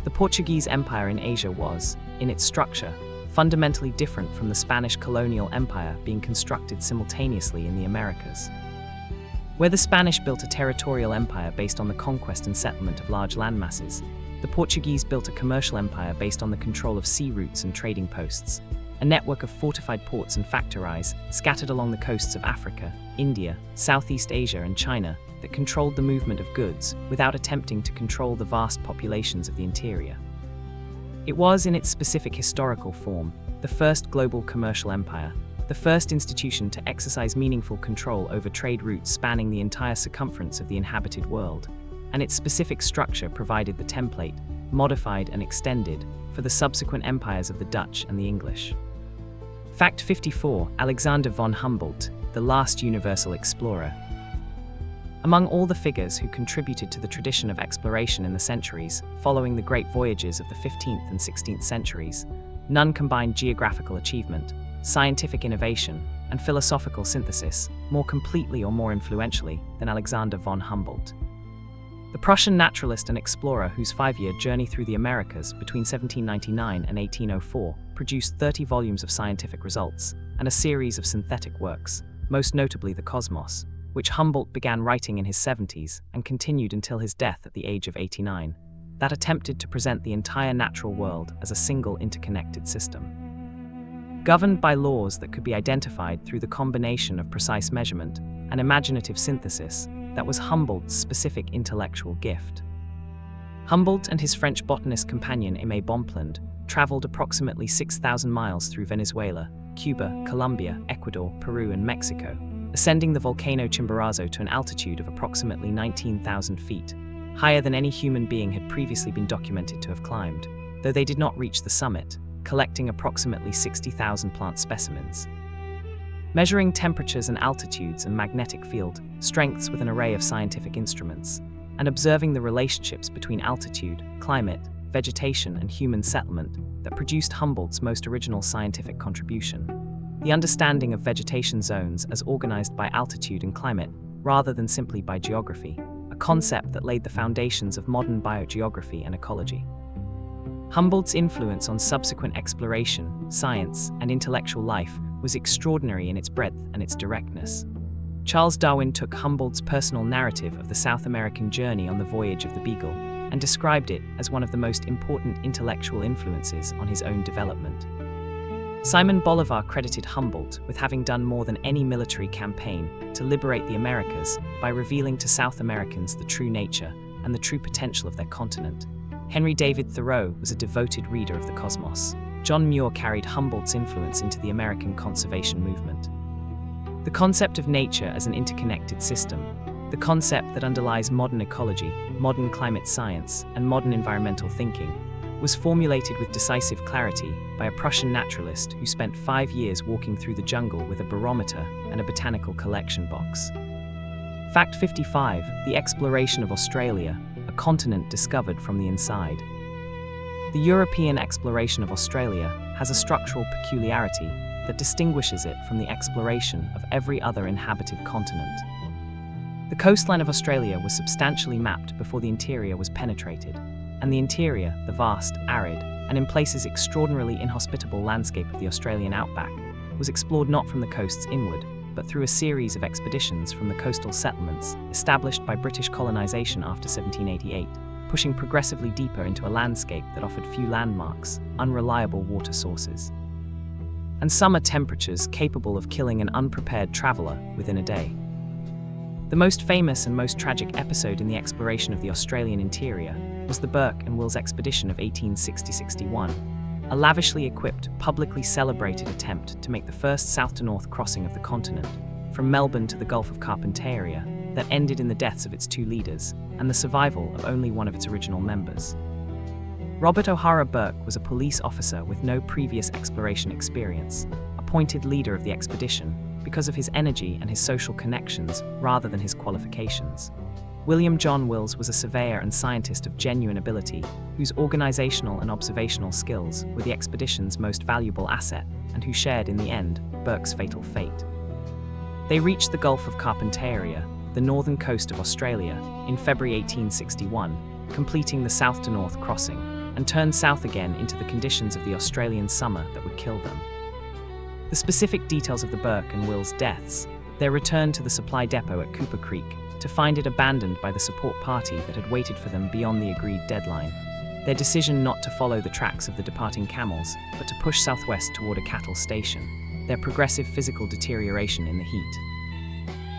The Portuguese Empire in Asia was, in its structure, fundamentally different from the Spanish colonial empire being constructed simultaneously in the Americas. Where the Spanish built a territorial empire based on the conquest and settlement of large landmasses, the Portuguese built a commercial empire based on the control of sea routes and trading posts, a network of fortified ports and factories scattered along the coasts of Africa, India, Southeast Asia, and China that controlled the movement of goods without attempting to control the vast populations of the interior. It was, in its specific historical form, the first global commercial empire, the first institution to exercise meaningful control over trade routes spanning the entire circumference of the inhabited world, and its specific structure provided the template, modified and extended, for the subsequent empires of the Dutch and the English. Fact 54. Alexander von Humboldt, the last universal explorer. Among all the figures who contributed to the tradition of exploration in the centuries following the great voyages of the 15th and 16th centuries, none combined geographical achievement, scientific innovation, and philosophical synthesis more completely or more influentially than Alexander von Humboldt. The Prussian naturalist and explorer whose 5-year journey through the Americas between 1799 and 1804 produced 30 volumes of scientific results and a series of synthetic works, most notably the Cosmos, which Humboldt began writing in his 70s and continued until his death at the age of 89, that attempted to present the entire natural world as a single interconnected system, governed by laws that could be identified through the combination of precise measurement and imaginative synthesis that was Humboldt's specific intellectual gift. Humboldt and his French botanist companion Aimé Bonpland traveled approximately 6,000 miles through Venezuela, Cuba, Colombia, Ecuador, Peru, and Mexico, ascending the volcano Chimborazo to an altitude of approximately 19,000 feet, higher than any human being had previously been documented to have climbed, though they did not reach the summit, collecting approximately 60,000 plant specimens. Measuring temperatures and altitudes and magnetic field strengths with an array of scientific instruments, and observing the relationships between altitude, climate, vegetation, and human settlement that produced Humboldt's most original scientific contribution. The understanding of vegetation zones as organized by altitude and climate, rather than simply by geography, a concept that laid the foundations of modern biogeography and ecology. Humboldt's influence on subsequent exploration, science, and intellectual life was extraordinary in its breadth and its directness. Charles Darwin took Humboldt's personal narrative of the South American journey on the voyage of the Beagle and described it as one of the most important intellectual influences on his own development. Simon Bolivar credited Humboldt with having done more than any military campaign to liberate the Americas by revealing to South Americans the true nature and the true potential of their continent. Henry David Thoreau was a devoted reader of the Cosmos. John Muir carried Humboldt's influence into the American conservation movement. The concept of nature as an interconnected system, the concept that underlies modern ecology, modern climate science, and modern environmental thinking, was formulated with decisive clarity by a Prussian naturalist who spent 5 years walking through the jungle with a barometer and a botanical collection box. Fact 55. The exploration of Australia, a continent discovered from the inside. The European exploration of Australia has a structural peculiarity that distinguishes it from the exploration of every other inhabited continent. The coastline of Australia was substantially mapped before the interior was penetrated, and the interior, the vast, arid, and in places extraordinarily inhospitable landscape of the Australian outback, was explored not from the coasts inward, but through a series of expeditions from the coastal settlements established by British colonisation after 1788, pushing progressively deeper into a landscape that offered few landmarks, unreliable water sources, and summer temperatures capable of killing an unprepared traveller within a day. The most famous and most tragic episode in the exploration of the Australian interior was the Burke and Wills expedition of 1860-61, a lavishly equipped, publicly celebrated attempt to make the first south-to-north crossing of the continent, from Melbourne to the Gulf of Carpentaria, that ended in the deaths of its two leaders and the survival of only one of its original members. Robert O'Hara Burke was a police officer with no previous exploration experience, appointed leader of the expedition because of his energy and his social connections rather than his qualifications. William John Wills was a surveyor and scientist of genuine ability, whose organizational and observational skills were the expedition's most valuable asset, and who shared, in the end, Burke's fatal fate. They reached the Gulf of Carpentaria, the northern coast of Australia, in February 1861, completing the south-to-north crossing, and turned south again into the conditions of the Australian summer that would kill them. The specific details of the Burke and Wills deaths, their return to the supply depot at Cooper Creek, to find it abandoned by the support party that had waited for them beyond the agreed deadline, their decision not to follow the tracks of the departing camels, but to push southwest toward a cattle station, their progressive physical deterioration in the heat,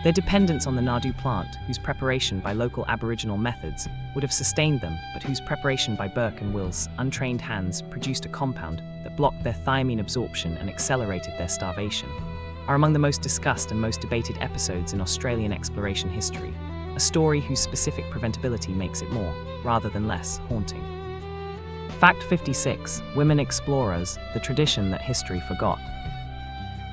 their dependence on the Nadu plant, whose preparation by local Aboriginal methods would have sustained them, but whose preparation by Burke and Wills' untrained hands produced a compound that blocked their thiamine absorption and accelerated their starvation, are among the most discussed and most debated episodes in Australian exploration history, a story whose specific preventability makes it more, rather than less, haunting. Fact 56. Women explorers, the tradition that history forgot.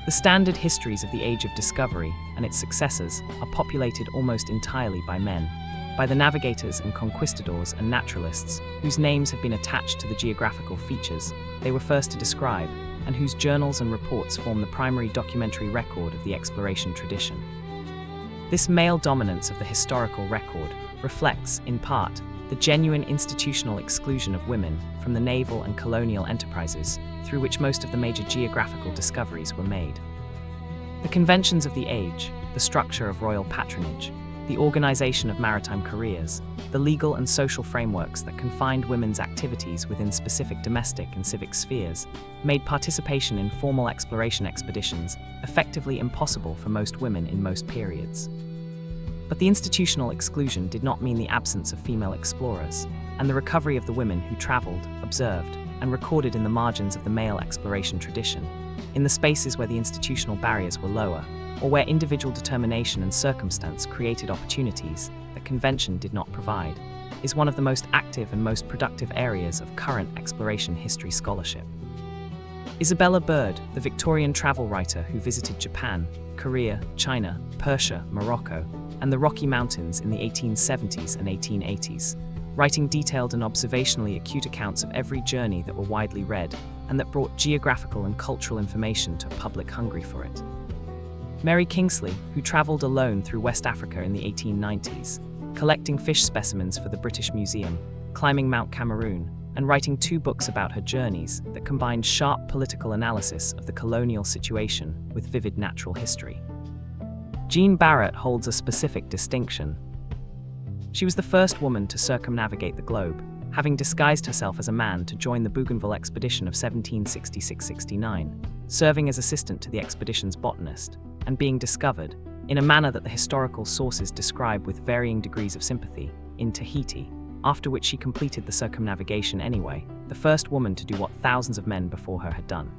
The standard histories of the Age of Discovery and its successors are populated almost entirely by men, by the navigators and conquistadors and naturalists, whose names have been attached to the geographical features they were first to describe, and whose journals and reports form the primary documentary record of the exploration tradition. This male dominance of the historical record reflects, in part, the genuine institutional exclusion of women from the naval and colonial enterprises through which most of the major geographical discoveries were made. The conventions of the age, the structure of royal patronage, the organization of maritime careers, the legal and social frameworks that confined women's activities within specific domestic and civic spheres, made participation in formal exploration expeditions effectively impossible for most women in most periods. But the institutional exclusion did not mean the absence of female explorers, and the recovery of the women who traveled, observed, and recorded in the margins of the male exploration tradition, in the spaces where the institutional barriers were lower, or where individual determination and circumstance created opportunities that convention did not provide, is one of the most active and most productive areas of current exploration history scholarship. Isabella Bird, the Victorian travel writer who visited Japan, Korea, China, Persia, Morocco, and the Rocky Mountains in the 1870s and 1880s, writing detailed and observationally acute accounts of every journey that were widely read and that brought geographical and cultural information to a public hungry for it. Mary Kingsley, who travelled alone through West Africa in the 1890s, collecting fish specimens for the British Museum, climbing Mount Cameroon, and writing 2 books about her journeys that combined sharp political analysis of the colonial situation with vivid natural history. Jean Barrett holds a specific distinction. She was the first woman to circumnavigate the globe, having disguised herself as a man to join the Bougainville expedition of 1766-69, serving as assistant to the expedition's botanist, and being discovered, in a manner that the historical sources describe with varying degrees of sympathy, in Tahiti, after which she completed the circumnavigation anyway, the first woman to do what thousands of men before her had done.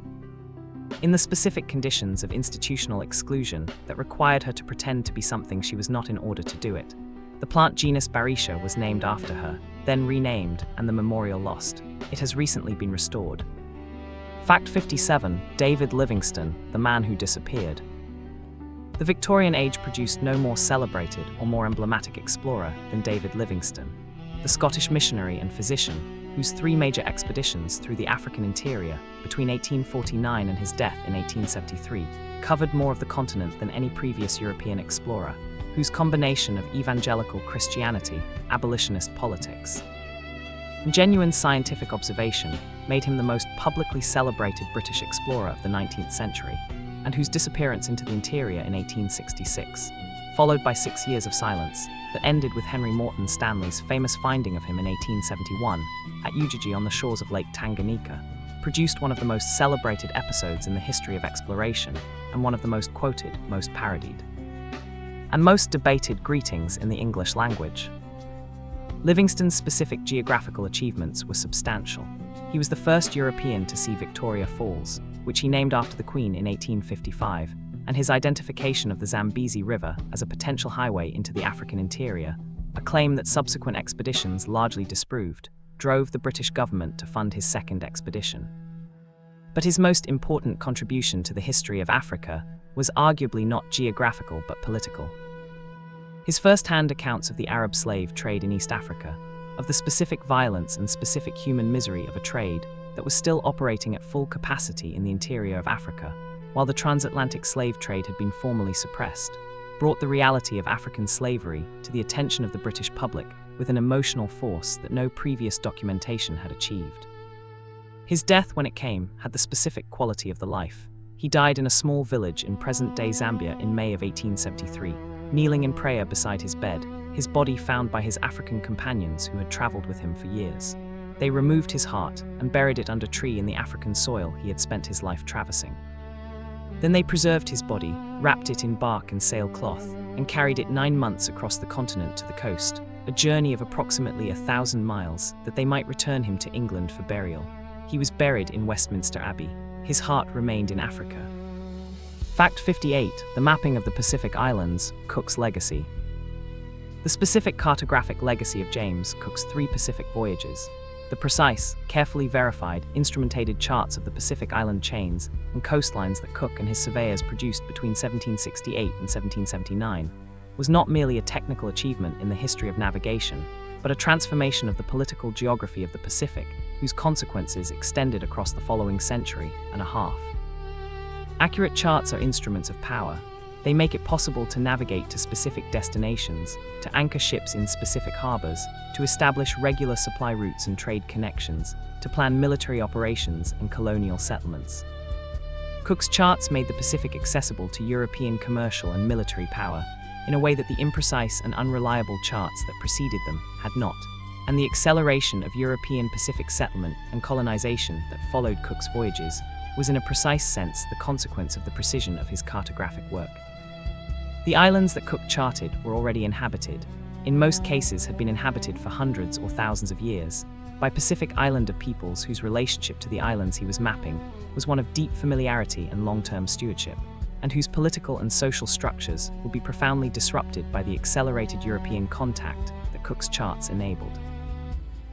In the specific conditions of institutional exclusion that required her to pretend to be something she was not in order to do it, the plant genus Barycia was named after her, then renamed, and the memorial lost. It has recently been restored. Fact 57. David Livingstone, the man who disappeared. The Victorian age produced no more celebrated or more emblematic explorer than David Livingstone, the Scottish missionary and physician, whose 3 major expeditions through the African interior between 1849 and his death in 1873 covered more of the continent than any previous European explorer, whose combination of evangelical Christianity, abolitionist politics, and genuine scientific observation made him the most publicly celebrated British explorer of the 19th century, and whose disappearance into the interior in 1866, followed by 6 years of silence that ended with Henry Morton Stanley's famous finding of him in 1871 at Ujiji on the shores of Lake Tanganyika, produced one of the most celebrated episodes in the history of exploration and one of the most quoted, most parodied, and most debated greetings in the English language. Livingstone's specific geographical achievements were substantial. He was the first European to see Victoria Falls, which he named after the Queen in 1855, and his identification of the Zambezi River as a potential highway into the African interior, a claim that subsequent expeditions largely disproved, drove the British government to fund his second expedition. But his most important contribution to the history of Africa was arguably not geographical but political. His first-hand accounts of the Arab slave trade in East Africa, of the specific violence and specific human misery of a trade that was still operating at full capacity in the interior of Africa, while the transatlantic slave trade had been formally suppressed, brought the reality of African slavery to the attention of the British public with an emotional force that no previous documentation had achieved. His death, when it came, had the specific quality of the life. He died in a small village in present-day Zambia in May of 1873, kneeling in prayer beside his bed, his body found by his African companions who had traveled with him for years. They removed his heart and buried it under tree in the African soil he had spent his life traversing. Then they preserved his body, wrapped it in bark and sailcloth, and carried it 9 months across the continent to the coast, a journey of approximately 1,000 miles, that they might return him to England for burial. He was buried in Westminster Abbey. His heart remained in Africa. Fact 58. The mapping of the Pacific Islands, Cook's legacy. The specific cartographic legacy of James Cook's 3 Pacific voyages, the precise, carefully verified, instrumentated charts of the Pacific island chains and coastlines that Cook and his surveyors produced between 1768 and 1779, was not merely a technical achievement in the history of navigation, but a transformation of the political geography of the Pacific, whose consequences extended across the following century and a half. Accurate charts are instruments of power. They make it possible to navigate to specific destinations, to anchor ships in specific harbors, to establish regular supply routes and trade connections, to plan military operations and colonial settlements. Cook's charts made the Pacific accessible to European commercial and military power in a way that the imprecise and unreliable charts that preceded them had not, and the acceleration of European Pacific settlement and colonization that followed Cook's voyages was in a precise sense the consequence of the precision of his cartographic work. The islands that Cook charted were already inhabited, in most cases had been inhabited for hundreds or thousands of years, by Pacific Islander peoples whose relationship to the islands he was mapping was one of deep familiarity and long-term stewardship, and whose political and social structures would be profoundly disrupted by the accelerated European contact that Cook's charts enabled.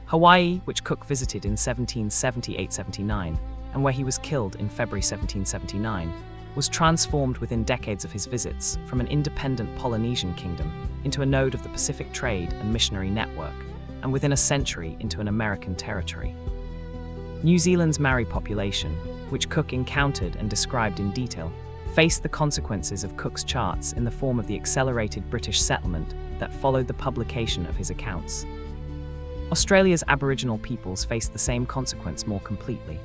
Hawaii, which Cook visited in 1778-79, and where he was killed in February 1779, was transformed within decades of his visits from an independent Polynesian kingdom into a node of the Pacific trade and missionary network, and within a century into an American territory. New Zealand's Maori population, which Cook encountered and described in detail, faced the consequences of Cook's charts in the form of the accelerated British settlement that followed the publication of his accounts. Australia's Aboriginal peoples faced the same consequence more completely.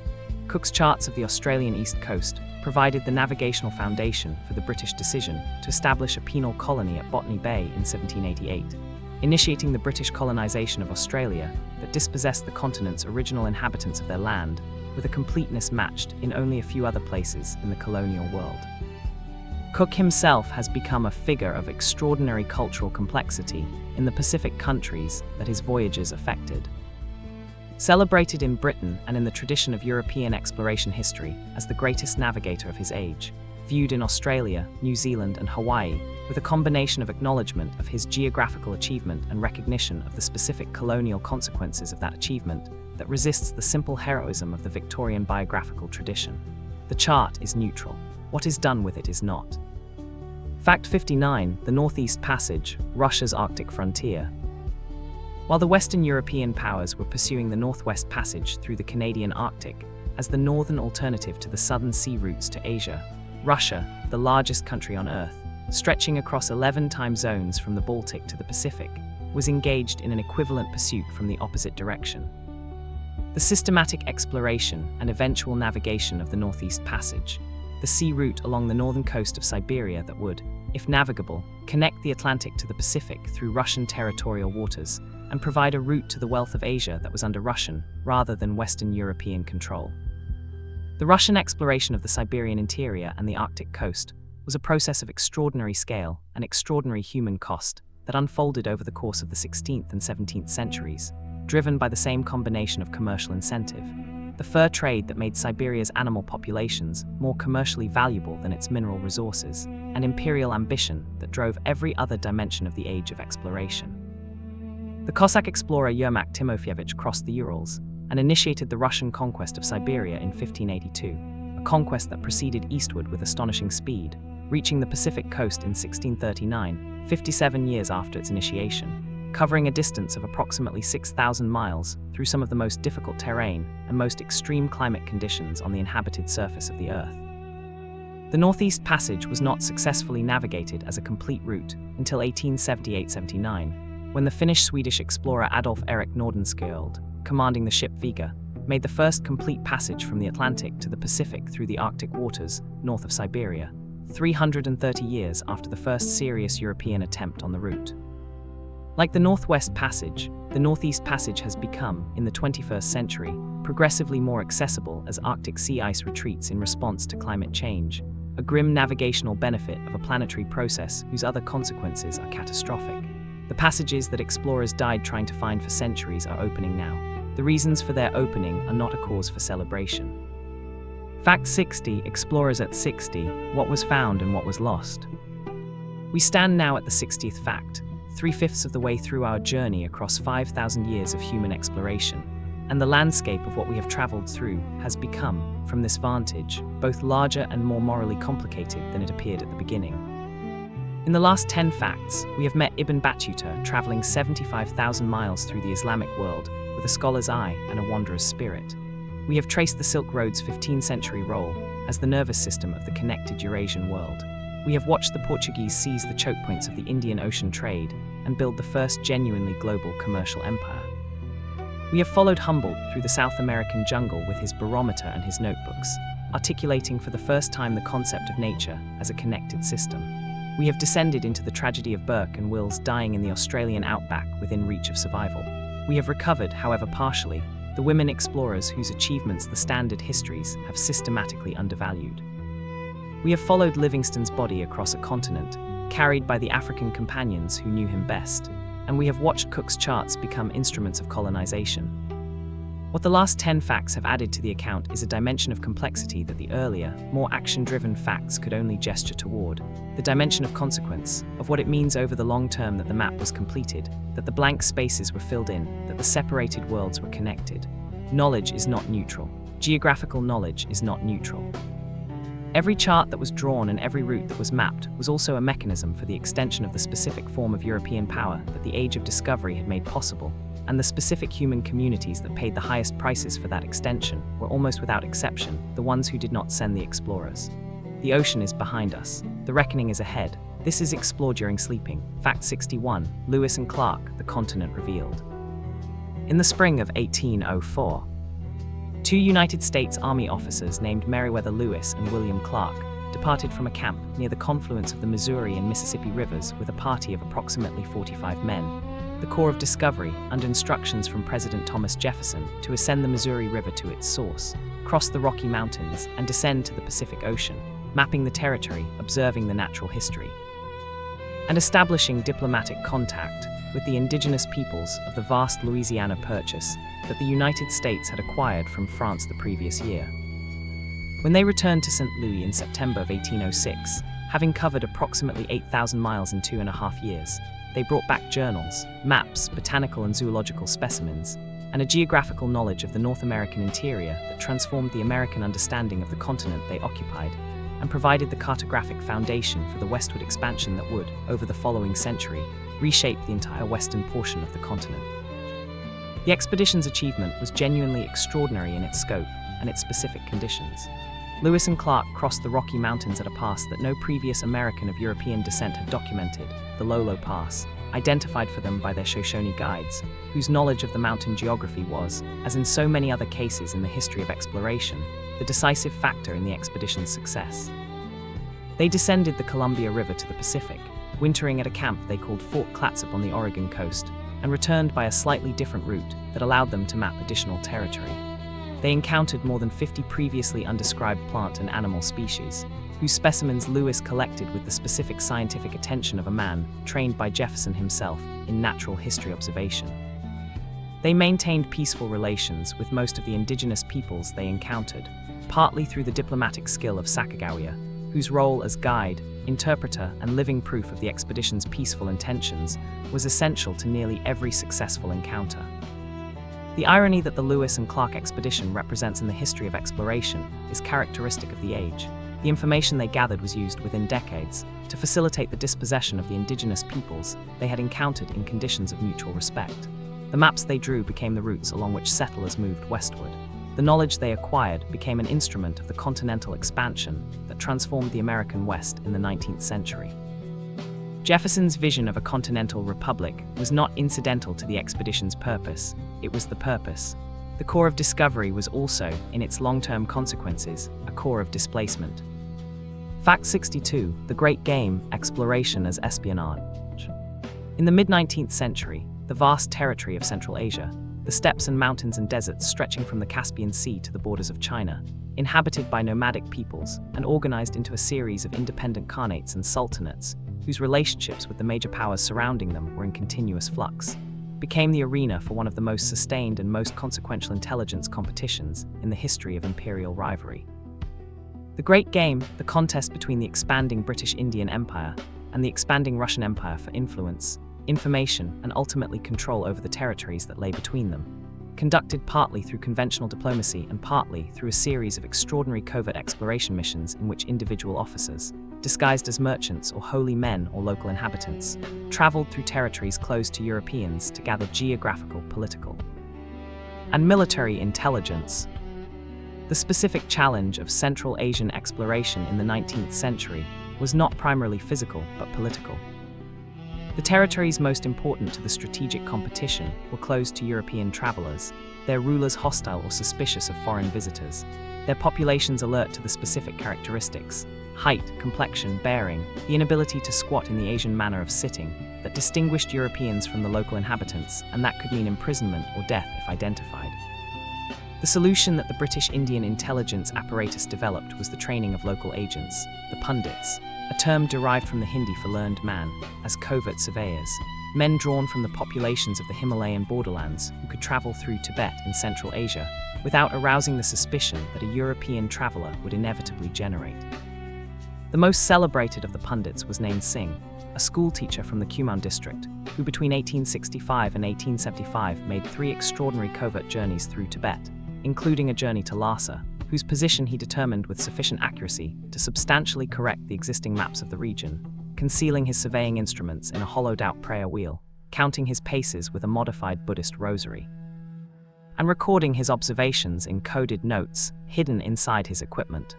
Cook's charts of the Australian east coast provided the navigational foundation for the British decision to establish a penal colony at Botany Bay in 1788, initiating the British colonisation of Australia that dispossessed the continent's original inhabitants of their land with a completeness matched in only a few other places in the colonial world. Cook himself has become a figure of extraordinary cultural complexity in the Pacific countries that his voyages affected. Celebrated in Britain and in the tradition of European exploration history as the greatest navigator of his age, viewed in Australia, New Zealand, and Hawaii with a combination of acknowledgement of his geographical achievement and recognition of the specific colonial consequences of that achievement that resists the simple heroism of the Victorian biographical tradition. The chart is neutral. What is done with it is not. Fact 59. The Northeast Passage, Russia's Arctic frontier. While the Western European powers were pursuing the Northwest Passage through the Canadian Arctic as the northern alternative to the southern sea routes to Asia, Russia, the largest country on Earth, stretching across 11 time zones from the Baltic to the Pacific, was engaged in an equivalent pursuit from the opposite direction. The systematic exploration and eventual navigation of the Northeast Passage, the sea route along the northern coast of Siberia that would, if navigable, connect the Atlantic to the Pacific through Russian territorial waters and provide a route to the wealth of Asia that was under Russian rather than Western European control. The Russian exploration of the Siberian interior and the Arctic coast was a process of extraordinary scale and extraordinary human cost that unfolded over the course of the 16th and 17th centuries, driven by the same combination of commercial incentive, the fur trade that made Siberia's animal populations more commercially valuable than its mineral resources, and imperial ambition that drove every other dimension of the age of exploration. The Cossack explorer Yermak Timofeyevich crossed the Urals and initiated the Russian conquest of Siberia in 1582, a conquest that proceeded eastward with astonishing speed, reaching the Pacific coast in 1639, 57 years after its initiation, covering a distance of approximately 6,000 miles through some of the most difficult terrain and most extreme climate conditions on the inhabited surface of the Earth. The Northeast Passage was not successfully navigated as a complete route until 1878-79, when the Finnish-Swedish explorer Adolf Erik Nordenskjöld, commanding the ship Vega, made the first complete passage from the Atlantic to the Pacific through the Arctic waters north of Siberia, 330 years after the first serious European attempt on the route. Like the Northwest Passage, the Northeast Passage has become, in the 21st century, progressively more accessible as Arctic sea ice retreats in response to climate change, a grim navigational benefit of a planetary process whose other consequences are catastrophic. The passages that explorers died trying to find for centuries are opening now. The reasons for their opening are not a cause for celebration. Fact 60, Explorers at 60, What was found and what was lost. We stand now at the 60th fact, 3/5 of the way through our journey across 5,000 years of human exploration, and the landscape of what we have traveled through has become, from this vantage, both larger and more morally complicated than it appeared at the beginning. In the last 10 facts, we have met Ibn Battuta traveling 75,000 miles through the Islamic world with a scholar's eye and a wanderer's spirit. We have traced the Silk Road's 15th century role as the nervous system of the connected Eurasian world. We have watched the Portuguese seize the choke points of the Indian Ocean trade and build the first genuinely global commercial empire. We have followed Humboldt through the South American jungle with his barometer and his notebooks, articulating for the first time the concept of nature as a connected system. We have descended into the tragedy of Burke and Wills dying in the Australian outback within reach of survival. We have recovered, however partially, the women explorers whose achievements the standard histories have systematically undervalued. We have followed Livingstone's body across a continent, carried by the African companions who knew him best, and we have watched Cook's charts become instruments of colonization. What the last 10 facts have added to the account is a dimension of complexity that the earlier, more action-driven facts could only gesture toward, the dimension of consequence, of what it means over the long term that the map was completed, that the blank spaces were filled in, that the separated worlds were connected. Knowledge is not neutral. Geographical knowledge is not neutral. Every chart that was drawn and every route that was mapped was also a mechanism for the extension of the specific form of European power that the Age of Discovery had made possible, and the specific human communities that paid the highest prices for that extension were almost without exception the ones who did not send the explorers. The ocean is behind us. The reckoning is ahead. This is Explore During Sleeping. Fact 61, Lewis and Clark, The Continent Revealed. In the spring of 1804, 2 United States Army officers named Meriwether Lewis and William Clark departed from a camp near the confluence of the Missouri and Mississippi rivers with a party of approximately 45 men. The Corps of Discovery, under instructions from President Thomas Jefferson to ascend the Missouri River to its source, cross the Rocky Mountains, and descend to the Pacific Ocean, mapping the territory, observing the natural history, and establishing diplomatic contact with the indigenous peoples of the vast Louisiana Purchase that the United States had acquired from France the previous year. When they returned to St. Louis in September of 1806, having covered approximately 8,000 miles in 2.5 years, they brought back journals, maps, botanical and zoological specimens, and a geographical knowledge of the North American interior that transformed the American understanding of the continent they occupied and provided the cartographic foundation for the westward expansion that would, over the following century, reshape the entire western portion of the continent. The expedition's achievement was genuinely extraordinary in its scope and its specific conditions. Lewis and Clark crossed the Rocky Mountains at a pass that no previous American of European descent had documented, the Lolo Pass, identified for them by their Shoshone guides, whose knowledge of the mountain geography was, as in so many other cases in the history of exploration, the decisive factor in the expedition's success. They descended the Columbia River to the Pacific, wintering at a camp they called Fort Clatsop on the Oregon coast, and returned by a slightly different route that allowed them to map additional territory. They encountered more than 50 previously undescribed plant and animal species, whose specimens Lewis collected with the specific scientific attention of a man trained by Jefferson himself in natural history observation. They maintained peaceful relations with most of the indigenous peoples they encountered, partly through the diplomatic skill of Sacagawea, whose role as guide, interpreter, and living proof of the expedition's peaceful intentions was essential to nearly every successful encounter. The irony that the Lewis and Clark expedition represents in the history of exploration is characteristic of the age. The information they gathered was used within decades to facilitate the dispossession of the indigenous peoples they had encountered in conditions of mutual respect. The maps they drew became the routes along which settlers moved westward. The knowledge they acquired became an instrument of the continental expansion that transformed the American West in the 19th century. Jefferson's vision of a continental republic was not incidental to the expedition's purpose, it was the purpose. The core of discovery was also, in its long-term consequences, a core of displacement. Fact 62, the Great Game, Exploration as Espionage. In the mid-19th century, the vast territory of Central Asia, the steppes and mountains and deserts stretching from the Caspian Sea to the borders of China, inhabited by nomadic peoples and organized into a series of independent khanates and sultanates, whose relationships with the major powers surrounding them were in continuous flux, became the arena for one of the most sustained and most consequential intelligence competitions in the history of imperial rivalry. The Great Game, the contest between the expanding British Indian Empire and the expanding Russian Empire for influence, information, and ultimately control over the territories that lay between them, conducted partly through conventional diplomacy and partly through a series of extraordinary covert exploration missions in which individual officers, disguised as merchants or holy men or local inhabitants, traveled through territories closed to Europeans to gather geographical, political, and military intelligence. The specific challenge of Central Asian exploration in the 19th century was not primarily physical but political. The territories most important to the strategic competition were closed to European travelers, their rulers hostile or suspicious of foreign visitors, their populations alert to the specific characteristics, height, complexion, bearing, the inability to squat in the Asian manner of sitting, that distinguished Europeans from the local inhabitants, and that could mean imprisonment or death if identified. The solution that the British Indian intelligence apparatus developed was the training of local agents, the pundits, a term derived from the Hindi for learned man, as covert surveyors, men drawn from the populations of the Himalayan borderlands who could travel through Tibet in Central Asia without arousing the suspicion that a European traveler would inevitably generate. The most celebrated of the pundits was named Singh, a schoolteacher from the Kumaon district, who between 1865 and 1875 made 3 extraordinary covert journeys through Tibet, including a journey to Lhasa, whose position he determined with sufficient accuracy to substantially correct the existing maps of the region, concealing his surveying instruments in a hollowed-out prayer wheel, counting his paces with a modified Buddhist rosary, and recording his observations in coded notes hidden inside his equipment.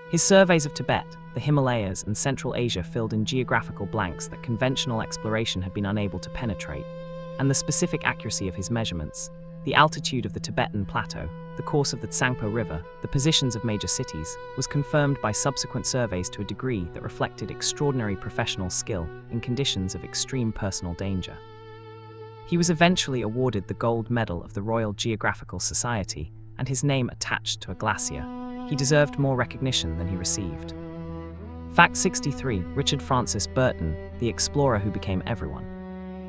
His surveys of Tibet, the Himalayas, and Central Asia filled in geographical blanks that conventional exploration had been unable to penetrate, and the specific accuracy of his measurements, the altitude of the Tibetan plateau, the course of the Tsangpo River, the positions of major cities, was confirmed by subsequent surveys to a degree that reflected extraordinary professional skill in conditions of extreme personal danger. He was eventually awarded the Gold Medal of the Royal Geographical Society and his name attached to a glacier. He deserved more recognition than he received. Fact 63, Richard Francis Burton, the explorer who became everyone.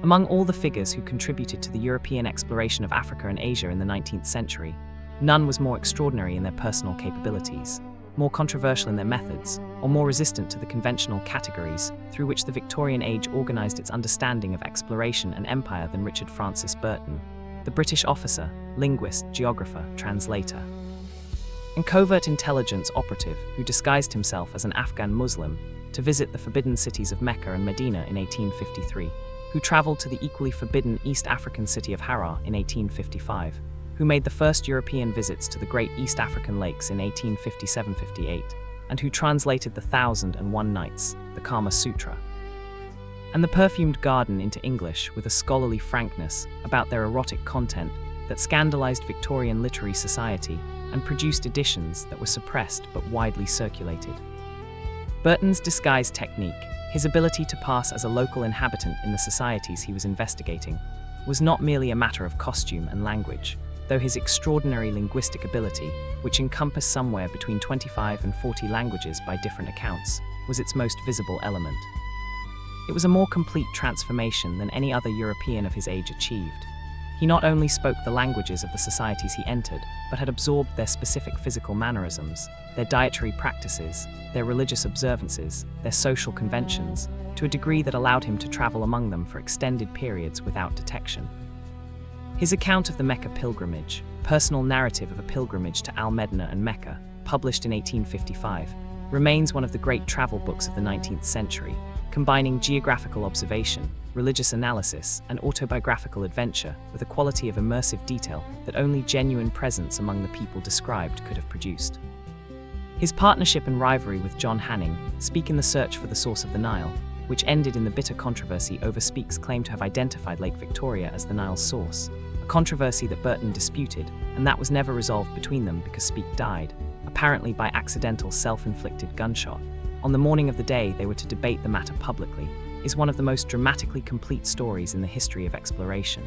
Among all the figures who contributed to the European exploration of Africa and Asia in the 19th century, none was more extraordinary in their personal capabilities, more controversial in their methods, or more resistant to the conventional categories through which the Victorian age organized its understanding of exploration and empire than Richard Francis Burton, the British officer, linguist, geographer, translator, and covert intelligence operative who disguised himself as an Afghan Muslim to visit the forbidden cities of Mecca and Medina in 1853. who traveled to the equally forbidden East African city of Harar in 1855, who made the first European visits to the great East African lakes in 1857-58, and who translated the 1001 Nights, the Kama Sutra, and the Perfumed Garden into English with a scholarly frankness about their erotic content that scandalized Victorian literary society and produced editions that were suppressed but widely circulated. Burton's disguise technique, his ability to pass as a local inhabitant in the societies he was investigating, was not merely a matter of costume and language, though his extraordinary linguistic ability, which encompassed somewhere between 25 and 40 languages by different accounts, was its most visible element. It was a more complete transformation than any other European of his age achieved. He not only spoke the languages of the societies he entered, but had absorbed their specific physical mannerisms, their dietary practices, their religious observances, their social conventions, to a degree that allowed him to travel among them for extended periods without detection. His account of the Mecca pilgrimage, personal narrative of a pilgrimage to Al-Medina and Mecca, published in 1855, remains one of the great travel books of the 19th century, combining geographical observation, religious analysis, and autobiographical adventure with a quality of immersive detail that only genuine presence among the people described could have produced. His partnership and rivalry with John Hanning, Speke in the Search for the Source of the Nile, which ended in the bitter controversy over Speke's claim to have identified Lake Victoria as the Nile's source, a controversy that Burton disputed, and that was never resolved between them because Speke died, apparently by accidental self-inflicted gunshot, on the morning of the day they were to debate the matter publicly, is one of the most dramatically complete stories in the history of exploration.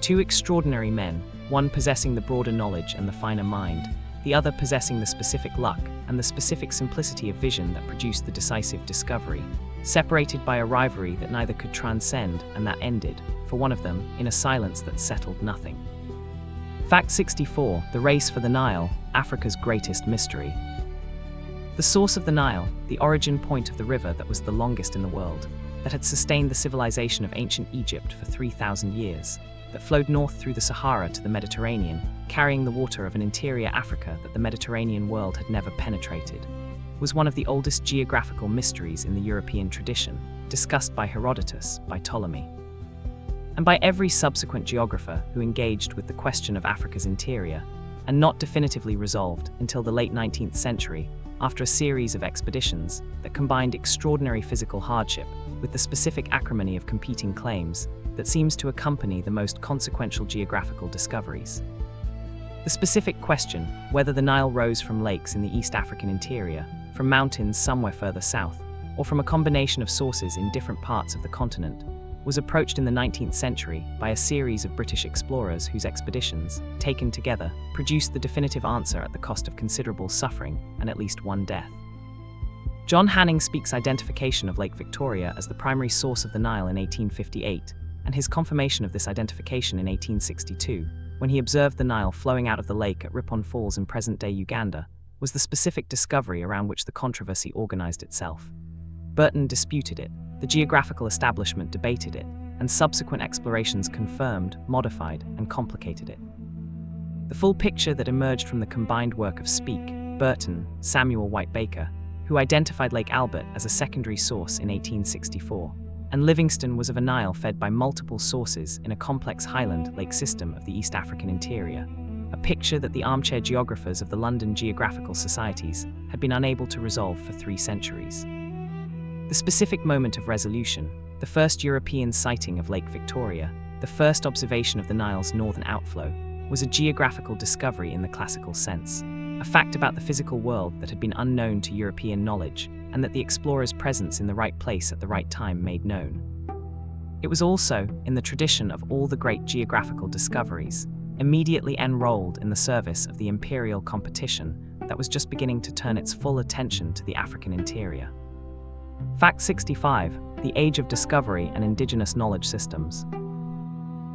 Two extraordinary men, one possessing the broader knowledge and the finer mind, the other possessing the specific luck and the specific simplicity of vision that produced the decisive discovery, separated by a rivalry that neither could transcend and that ended, for one of them, in a silence that settled nothing. Fact 64, the race for the Nile, Africa's greatest mystery. The source of the Nile, the origin point of the river that was the longest in the world, that had sustained the civilization of ancient Egypt for 3,000 years, that flowed north through the Sahara to the Mediterranean, carrying the water of an interior Africa that the Mediterranean world had never penetrated, was one of the oldest geographical mysteries in the European tradition, discussed by Herodotus, by Ptolemy, and by every subsequent geographer who engaged with the question of Africa's interior, and not definitively resolved until the late 19th century, after a series of expeditions that combined extraordinary physical hardship with the specific acrimony of competing claims that seems to accompany the most consequential geographical discoveries. The specific question, whether the Nile rose from lakes in the East African interior, from mountains somewhere further south, or from a combination of sources in different parts of the continent, was approached in the 19th century by a series of British explorers whose expeditions, taken together, produced the definitive answer at the cost of considerable suffering and at least one death. John Hanning Speke's identification of Lake Victoria as the primary source of the Nile in 1858, and his confirmation of this identification in 1862, when he observed the Nile flowing out of the lake at Ripon Falls in present-day Uganda, was the specific discovery around which the controversy organized itself. Burton disputed it, the geographical establishment debated it, and subsequent explorations confirmed, modified, and complicated it. The full picture that emerged from the combined work of Speke, Burton, Samuel White Baker, who identified Lake Albert as a secondary source in 1864, and Livingstone was of a Nile fed by multiple sources in a complex highland lake system of the East African interior, a picture that the armchair geographers of the London Geographical Societies had been unable to resolve for 3 centuries. The specific moment of resolution, the first European sighting of Lake Victoria, the first observation of the Nile's northern outflow, was a geographical discovery in the classical sense, a fact about the physical world that had been unknown to European knowledge, and that the explorer's presence in the right place at the right time made known. It was also, in the tradition of all the great geographical discoveries, immediately enrolled in the service of the imperial competition that was just beginning to turn its full attention to the African interior. Fact 65, the Age of Discovery and Indigenous Knowledge Systems.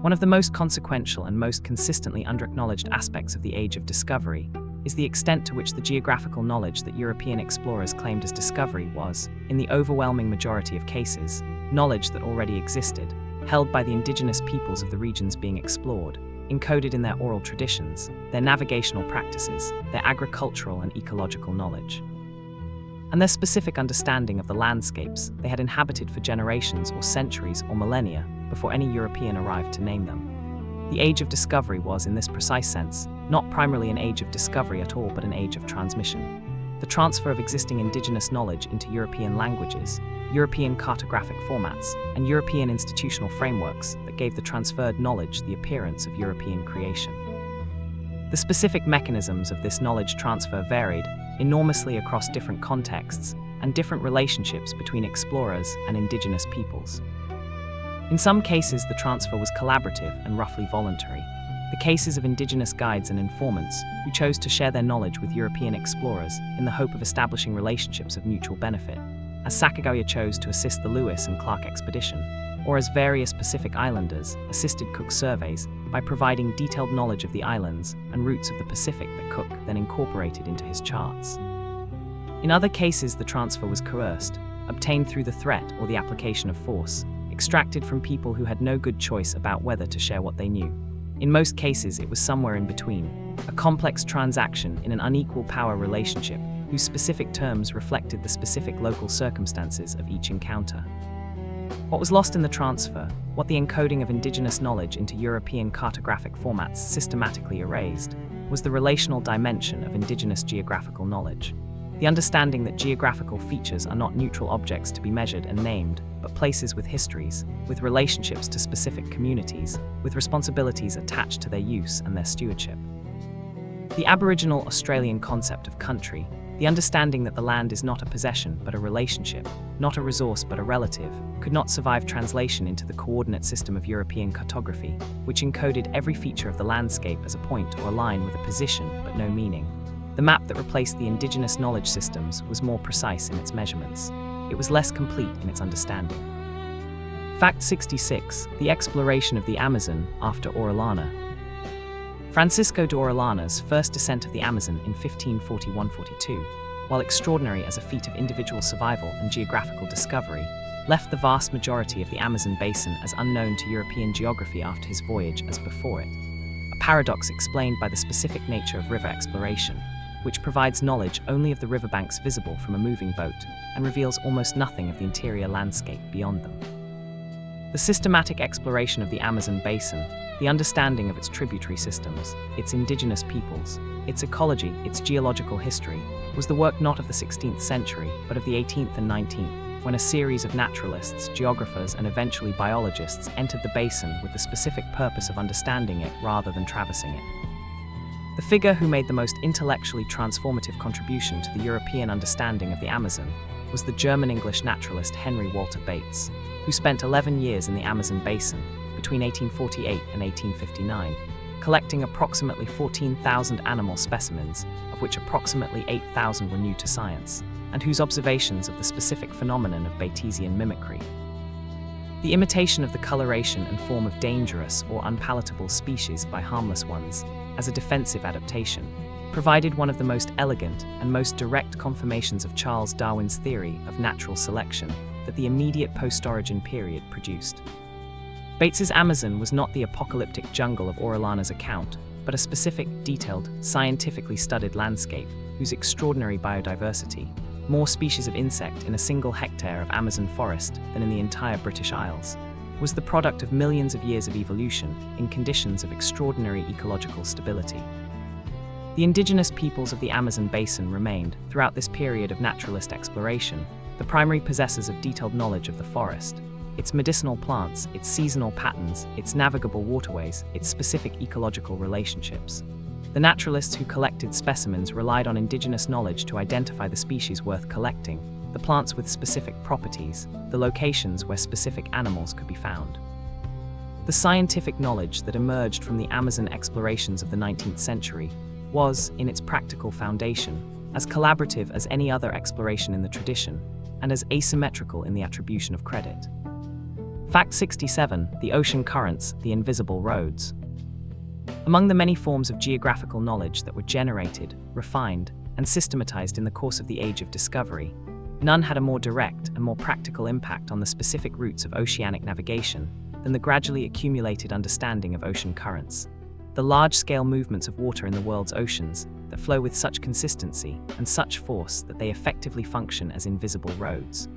One of the most consequential and most consistently underacknowledged aspects of the Age of Discovery is the extent to which the geographical knowledge that European explorers claimed as discovery was, in the overwhelming majority of cases, knowledge that already existed, held by the indigenous peoples of the regions being explored, encoded in their oral traditions, their navigational practices, their agricultural and ecological knowledge. and their specific understanding of the landscapes they had inhabited for generations or centuries or millennia before any European arrived to name them. The Age of Discovery was, in this precise sense, not primarily an age of discovery at all, but an age of transmission. The transfer of existing indigenous knowledge into European languages, European cartographic formats, and European institutional frameworks that gave the transferred knowledge the appearance of European creation. The specific mechanisms of this knowledge transfer varied enormously across different contexts and different relationships between explorers and indigenous peoples. In some cases, the transfer was collaborative and roughly voluntary. The cases of indigenous guides and informants who chose to share their knowledge with European explorers in the hope of establishing relationships of mutual benefit, as Sacagawea chose to assist the Lewis and Clark expedition, or as various Pacific Islanders assisted Cook's surveys by providing detailed knowledge of the islands and routes of the Pacific that Cook then incorporated into his charts. In other cases, the transfer was coerced, obtained through the threat or the application of force, extracted from people who had no good choice about whether to share what they knew. In most cases, it was somewhere in between, a complex transaction in an unequal power relationship whose specific terms reflected the specific local circumstances of each encounter. What was lost in the transfer, what the encoding of indigenous knowledge into European cartographic formats systematically erased, was the relational dimension of indigenous geographical knowledge. The understanding that geographical features are not neutral objects to be measured and named, but places with histories, with relationships to specific communities, with responsibilities attached to their use and their stewardship. The Aboriginal Australian concept of country, the understanding that the land is not a possession but a relationship, not a resource but a relative, could not survive translation into the coordinate system of European cartography, which encoded every feature of the landscape as a point or a line with a position but no meaning. The map that replaced the indigenous knowledge systems was more precise in its measurements. It was less complete in its understanding. Fact 66. The exploration of the Amazon after Orellana. Francisco de Orellana's first descent of the Amazon in 1541-42, while extraordinary as a feat of individual survival and geographical discovery, left the vast majority of the Amazon basin as unknown to European geography after his voyage as before it. A paradox explained by the specific nature of river exploration, which provides knowledge only of the riverbanks visible from a moving boat and reveals almost nothing of the interior landscape beyond them. The systematic exploration of the Amazon basin, the understanding of its tributary systems, its indigenous peoples, its ecology, its geological history, was the work not of the 16th century, but of the 18th and 19th, when a series of naturalists, geographers, and eventually biologists entered the basin with the specific purpose of understanding it rather than traversing it. The figure who made the most intellectually transformative contribution to the European understanding of the Amazon was the German-English naturalist Henry Walter Bates, who spent 11 years in the Amazon basin between 1848 and 1859, collecting approximately 14,000 animal specimens, of which approximately 8,000 were new to science, and whose observations of the specific phenomenon of Batesian mimicry. The imitation of the coloration and form of dangerous or unpalatable species by harmless ones, as a defensive adaptation, provided one of the most elegant and most direct confirmations of Charles Darwin's theory of natural selection that the immediate post-origin period produced. Bates's Amazon was not the apocalyptic jungle of Orellana's account, but a specific, detailed, scientifically studied landscape whose extraordinary biodiversity, more species of insect in a single hectare of Amazon forest than in the entire British Isles, was the product of millions of years of evolution in conditions of extraordinary ecological stability. The indigenous peoples of the Amazon basin remained, throughout this period of naturalist exploration, the primary possessors of detailed knowledge of the forest, its medicinal plants, its seasonal patterns, its navigable waterways, its specific ecological relationships. The naturalists who collected specimens relied on indigenous knowledge to identify the species worth collecting, the plants with specific properties, the locations where specific animals could be found. The scientific knowledge that emerged from the Amazon explorations of the 19th century was, in its practical foundation, as collaborative as any other exploration in the tradition, and as asymmetrical in the attribution of credit. Fact 67. The ocean currents, the invisible roads. Among the many forms of geographical knowledge that were generated, refined, and systematized in the course of the Age of Discovery, none had a more direct and more practical impact on the specific routes of oceanic navigation than the gradually accumulated understanding of ocean currents. The the large-scale movements of water in the world's oceans that flow with such consistency and such force that they effectively function as invisible roads.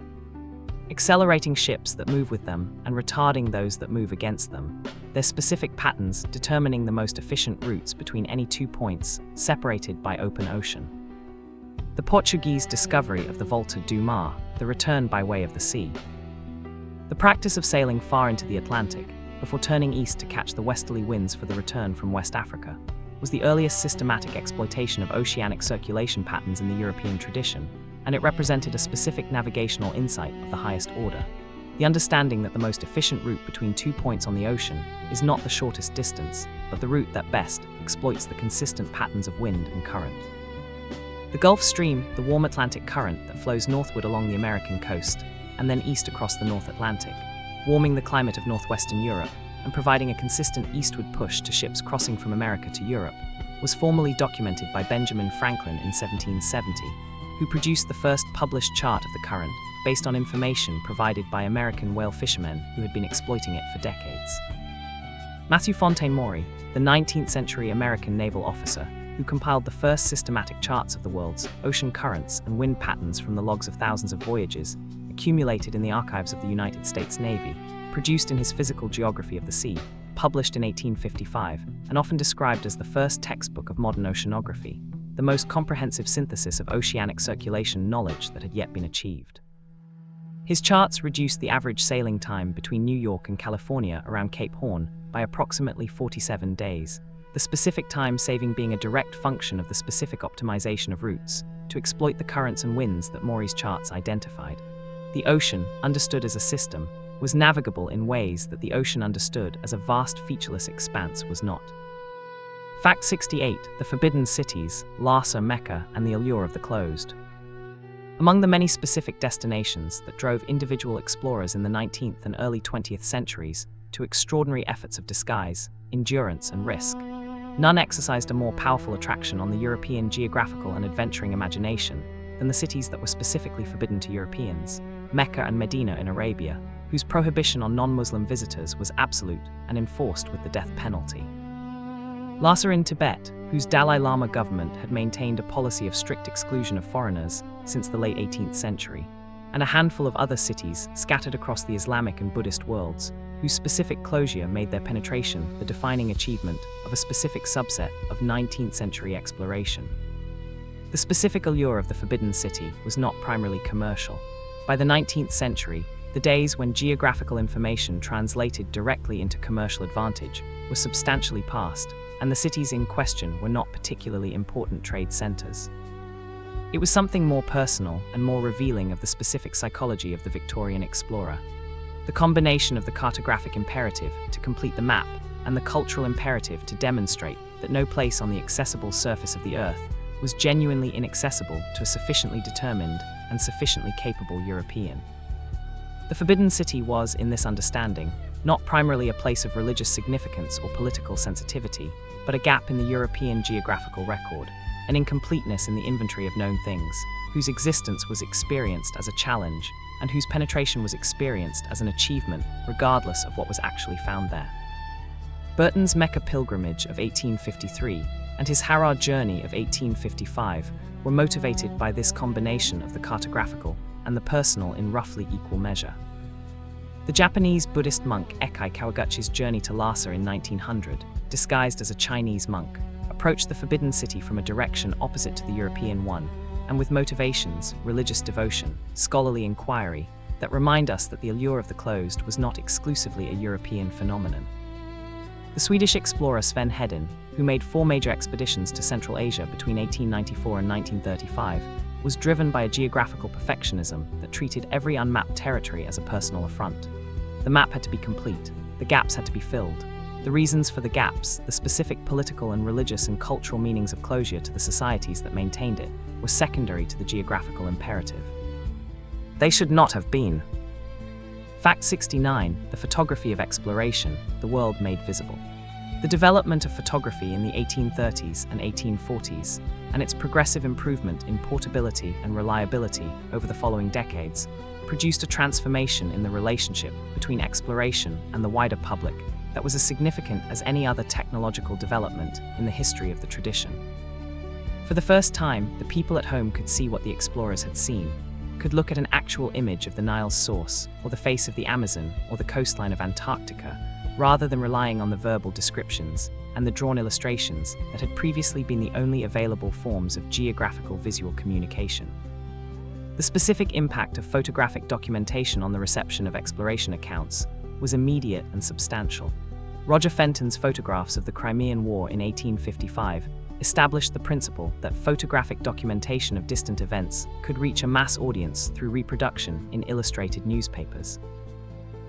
Accelerating ships that move with them and retarding those that move against them, their specific patterns determining the most efficient routes between any 2 points separated by open ocean. The Portuguese discovery of the Volta do Mar, the return by way of the sea. The practice of sailing far into the Atlantic, before turning east to catch the westerly winds for the return from West Africa, was the earliest systematic exploitation of oceanic circulation patterns in the European tradition, and it represented a specific navigational insight of the highest order. The understanding that the most efficient route between 2 points on the ocean is not the shortest distance, but the route that best exploits the consistent patterns of wind and current. The Gulf Stream, the warm Atlantic current that flows northward along the American coast and then east across the North Atlantic, warming the climate of northwestern Europe and providing a consistent eastward push to ships crossing from America to Europe, was formally documented by Benjamin Franklin in 1770, who produced the first published chart of the current based on information provided by American whale fishermen who had been exploiting it for decades. Matthew Fontaine Maury, the 19th century American naval officer, who compiled the first systematic charts of the world's ocean currents and wind patterns from the logs of thousands of voyages accumulated in the archives of the United States Navy, produced in his Physical Geography of the Sea, published in 1855, and often described as the first textbook of modern oceanography, the most comprehensive synthesis of oceanic circulation knowledge that had yet been achieved. His charts reduced the average sailing time between New York and California around Cape Horn by approximately 47 days, the specific time saving being a direct function of the specific optimization of routes to exploit the currents and winds that Maury's charts identified. The ocean, understood as a system, was navigable in ways that the ocean understood as a vast featureless expanse was not. Fact 68, the Forbidden Cities, Lhasa, Mecca, and the Allure of the Closed. Among the many specific destinations that drove individual explorers in the 19th and early 20th centuries to extraordinary efforts of disguise, endurance, and risk, none exercised a more powerful attraction on the European geographical and adventuring imagination than the cities that were specifically forbidden to Europeans, Mecca and Medina in Arabia, whose prohibition on non-Muslim visitors was absolute and enforced with the death penalty. Lhasa in Tibet, whose Dalai Lama government had maintained a policy of strict exclusion of foreigners since the late 18th century, and a handful of other cities scattered across the Islamic and Buddhist worlds, whose specific closure made their penetration the defining achievement of a specific subset of 19th century exploration. The specific allure of the Forbidden City was not primarily commercial. By the 19th century, the days when geographical information translated directly into commercial advantage were substantially past, and the cities in question were not particularly important trade centers. It was something more personal and more revealing of the specific psychology of the Victorian explorer. The combination of the cartographic imperative to complete the map and the cultural imperative to demonstrate that no place on the accessible surface of the Earth was genuinely inaccessible to a sufficiently determined and sufficiently capable European. The Forbidden City was, in this understanding, not primarily a place of religious significance or political sensitivity, but a gap in the European geographical record, an incompleteness in the inventory of known things, whose existence was experienced as a challenge, and whose penetration was experienced as an achievement, regardless of what was actually found there. Burton's Mecca pilgrimage of 1853 and his Harad journey of 1855 were motivated by this combination of the cartographical and the personal in roughly equal measure. The Japanese Buddhist monk Eikai Kawaguchi's journey to Lhasa in 1900, disguised as a Chinese monk, approached the Forbidden City from a direction opposite to the European one, and with motivations, religious devotion, scholarly inquiry, that remind us that the allure of the closed was not exclusively a European phenomenon. The Swedish explorer Sven Hedin, who made 4 major expeditions to Central Asia between 1894 and 1935, was driven by a geographical perfectionism that treated every unmapped territory as a personal affront. The map had to be complete, the gaps had to be filled. The reasons for the gaps, the specific political and religious and cultural meanings of closure to the societies that maintained it, were secondary to the geographical imperative. They should not have been. Fact 69, the photography of exploration, the world made visible. The development of photography in the 1830s and 1840s, and its progressive improvement in portability and reliability over the following decades, produced a transformation in the relationship between exploration and the wider public that was as significant as any other technological development in the history of the tradition. For the first time, the people at home could see what the explorers had seen, could look at an actual image of the Nile's source, or the face of the Amazon, or the coastline of Antarctica, rather than relying on the verbal descriptions and the drawn illustrations that had previously been the only available forms of geographical visual communication. The specific impact of photographic documentation on the reception of exploration accounts was immediate and substantial. Roger Fenton's photographs of the Crimean War in 1855 established the principle that photographic documentation of distant events could reach a mass audience through reproduction in illustrated newspapers.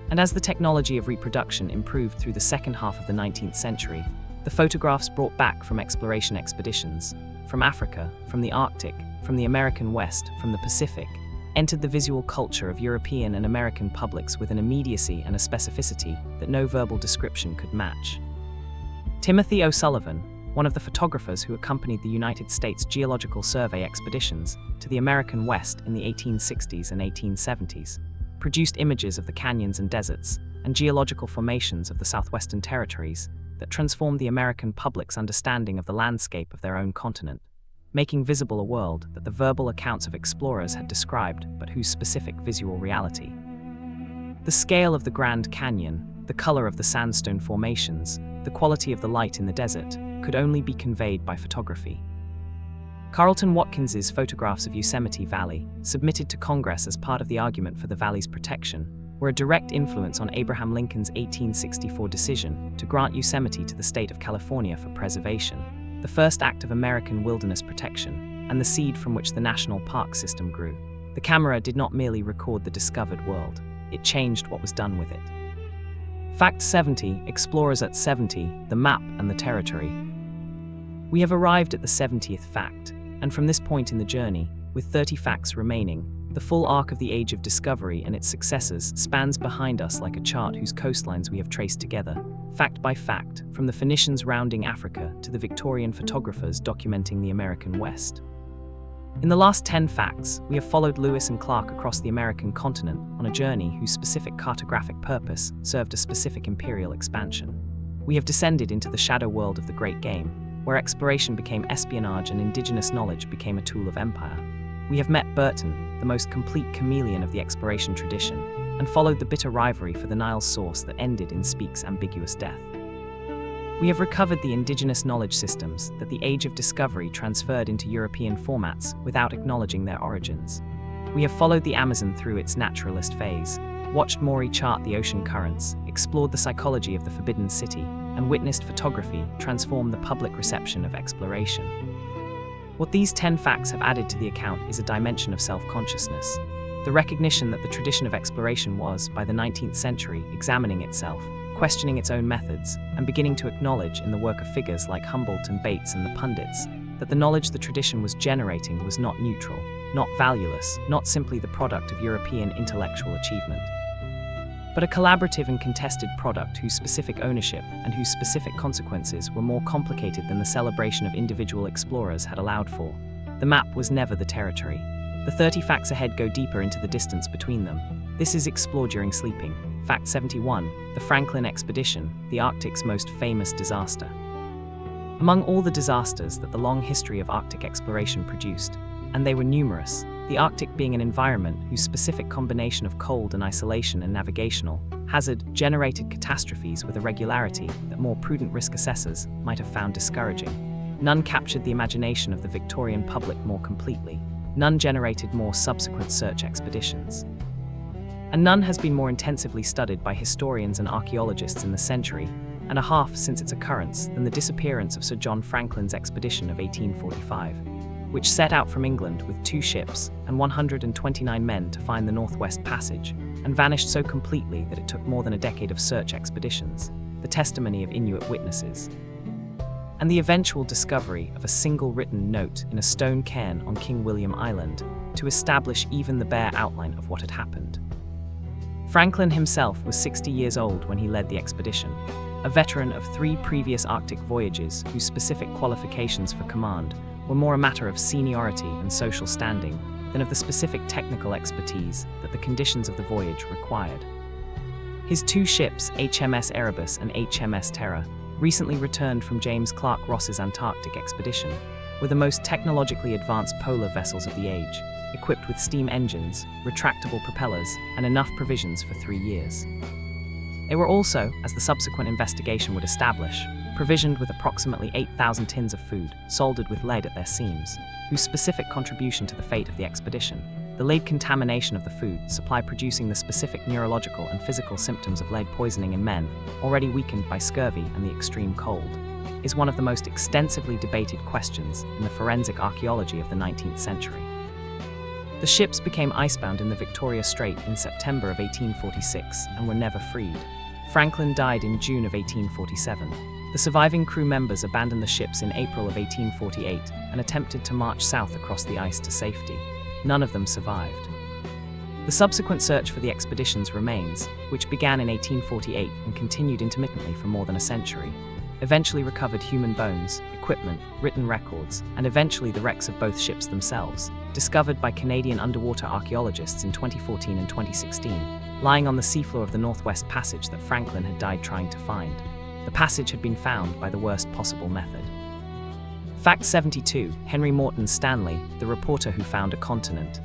And as the technology of reproduction improved through the second half of the 19th century, the photographs brought back from exploration expeditions, from Africa, from the Arctic, from the American West, from the Pacific, entered the visual culture of European and American publics with an immediacy and a specificity that no verbal description could match. Timothy O'Sullivan, one of the photographers who accompanied the United States Geological Survey expeditions to the American West in the 1860s and 1870s, produced images of the canyons and deserts and geological formations of the southwestern territories that transformed the American public's understanding of the landscape of their own continent, making visible a world that the verbal accounts of explorers had described but whose specific visual reality. The scale of the Grand Canyon, the color of the sandstone formations, the quality of the light in the desert could only be conveyed by photography. Carlton Watkins's photographs of Yosemite Valley, submitted to Congress as part of the argument for the valley's protection, were a direct influence on Abraham Lincoln's 1864 decision to grant Yosemite to the state of California for preservation, the first act of American wilderness protection, and the seed from which the national park system grew. The camera did not merely record the discovered world, it changed what was done with it. Fact 70, Explorers at 70, the map and the territory. We have arrived at the 70th fact, and from this point in the journey, with 30 facts remaining, the full arc of the Age of Discovery and its successors spans behind us like a chart whose coastlines we have traced together, fact by fact, from the Phoenicians rounding Africa to the Victorian photographers documenting the American West. In the last 10 facts, we have followed Lewis and Clark across the American continent on a journey whose specific cartographic purpose served a specific imperial expansion. We have descended into the shadow world of the Great Game, where exploration became espionage and indigenous knowledge became a tool of empire. We have met Burton, the most complete chameleon of the exploration tradition, and followed the bitter rivalry for the Nile's source that ended in Speke's ambiguous death. We have recovered the indigenous knowledge systems that the Age of Discovery transferred into European formats without acknowledging their origins. We have followed the Amazon through its naturalist phase, watched Maury chart the ocean currents, explored the psychology of the Forbidden City, and witnessed photography transform the public reception of exploration. What these 10 facts have added to the account is a dimension of self-consciousness, the recognition that the tradition of exploration was, by the 19th century, examining itself, questioning its own methods, and beginning to acknowledge in the work of figures like Humboldt and Bates and the pundits, that the knowledge the tradition was generating was not neutral, not valueless, not simply the product of European intellectual achievement, but a collaborative and contested product whose specific ownership and whose specific consequences were more complicated than the celebration of individual explorers had allowed for. The map was never the territory. The 30 facts ahead go deeper into the distance between them. This is Explore During Sleeping. Fact 71, the Franklin Expedition, the Arctic's most famous disaster. Among all the disasters that the long history of Arctic exploration produced, and they were numerous, the Arctic being an environment whose specific combination of cold and isolation and navigational hazard generated catastrophes with a regularity that more prudent risk assessors might have found discouraging. None captured the imagination of the Victorian public more completely. None generated more subsequent search expeditions. And none has been more intensively studied by historians and archaeologists in the century and a half since its occurrence than the disappearance of Sir John Franklin's expedition of 1845, which set out from England with 2 ships and 129 men to find the Northwest Passage, and vanished so completely that it took more than a decade of search expeditions, the testimony of Inuit witnesses, and the eventual discovery of a single written note in a stone cairn on King William Island to establish even the bare outline of what had happened. Franklin himself was 60 years old when he led the expedition, a veteran of 3 previous Arctic voyages whose specific qualifications for command were more a matter of seniority and social standing than of the specific technical expertise that the conditions of the voyage required. His two ships, HMS Erebus and HMS Terror, recently returned from James Clark Ross's Antarctic expedition, were the most technologically advanced polar vessels of the age, equipped with steam engines, retractable propellers, and enough provisions for 3 years. They were also, as the subsequent investigation would establish, provisioned with approximately 8,000 tins of food, soldered with lead at their seams, whose specific contribution to the fate of the expedition, the lead contamination of the food supply producing the specific neurological and physical symptoms of lead poisoning in men, already weakened by scurvy and the extreme cold, is one of the most extensively debated questions in the forensic archaeology of the 19th century. The ships became icebound in the Victoria Strait in September of 1846 and were never freed. Franklin died in June of 1847. The surviving crew members abandoned the ships in April of 1848 and attempted to march south across the ice to safety. None of them survived. The subsequent search for the expedition's remains, which began in 1848 and continued intermittently for more than a century, eventually recovered human bones, equipment, written records, and eventually the wrecks of both ships themselves, discovered by Canadian underwater archaeologists in 2014 and 2016, lying on the seafloor of the Northwest Passage that Franklin had died trying to find. The passage had been found by the worst possible method. Fact 72. Henry Morton Stanley, the reporter who found a continent.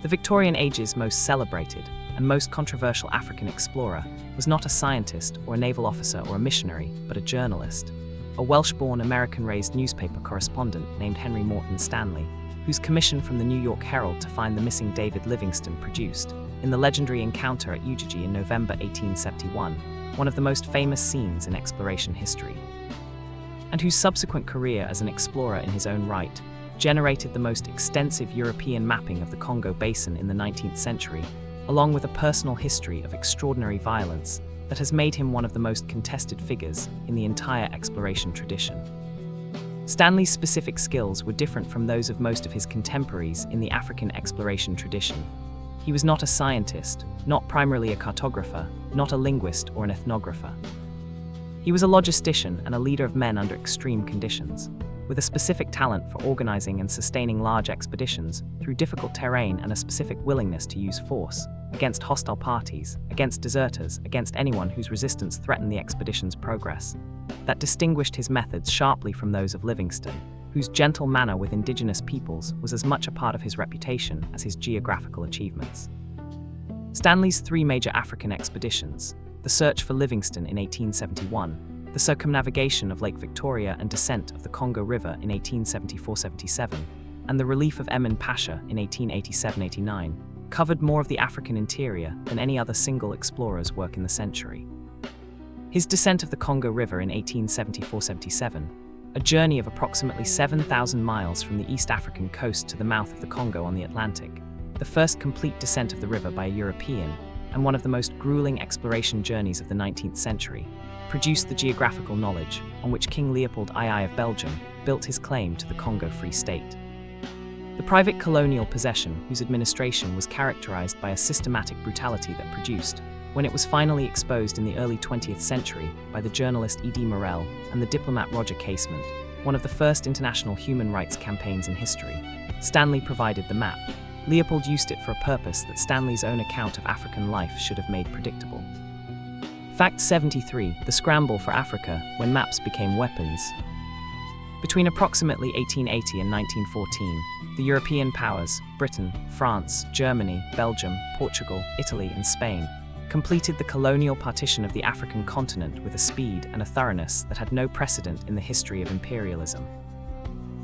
The Victorian Age's most celebrated and most controversial African explorer was not a scientist or a naval officer or a missionary, but a journalist, a Welsh-born, American-raised newspaper correspondent named Henry Morton Stanley, whose commission from the New York Herald to find the missing David Livingstone produced, in the legendary encounter at Ujiji in November 1871, one of the most famous scenes in exploration history, and whose subsequent career as an explorer in his own right generated the most extensive European mapping of the Congo Basin in the 19th century, along with a personal history of extraordinary violence that has made him one of the most contested figures in the entire exploration tradition. Stanley's specific skills were different from those of most of his contemporaries in the African exploration tradition. He was not a scientist, not primarily a cartographer, not a linguist or an ethnographer. He was a logistician and a leader of men under extreme conditions, with a specific talent for organizing and sustaining large expeditions through difficult terrain and a specific willingness to use force against hostile parties, against deserters, against anyone whose resistance threatened the expedition's progress, that distinguished his methods sharply from those of Livingstone, whose gentle manner with indigenous peoples was as much a part of his reputation as his geographical achievements. Stanley's 3 major African expeditions, the search for Livingstone in 1871, the circumnavigation of Lake Victoria and descent of the Congo River in 1874-77, and the relief of Emin Pasha in 1887-89, covered more of the African interior than any other single explorer's work in the century. His descent of the Congo River in 1874-77, a journey of approximately 7,000 miles from the East African coast to the mouth of the Congo on the Atlantic, the first complete descent of the river by a European, and one of the most grueling exploration journeys of the 19th century, produced the geographical knowledge on which King Leopold II of Belgium built his claim to the Congo Free State. The private colonial possession whose administration was characterized by a systematic brutality that produced, when it was finally exposed in the early 20th century by the journalist E.D. Morel and the diplomat Roger Casement, one of the first international human rights campaigns in history. Stanley provided the map. Leopold used it for a purpose that Stanley's own account of African life should have made predictable. Fact 73. The scramble for Africa when maps became weapons. Between approximately 1880 and 1914, the European powers, Britain, France, Germany, Belgium, Portugal, Italy, and Spain, completed the colonial partition of the African continent with a speed and a thoroughness that had no precedent in the history of imperialism.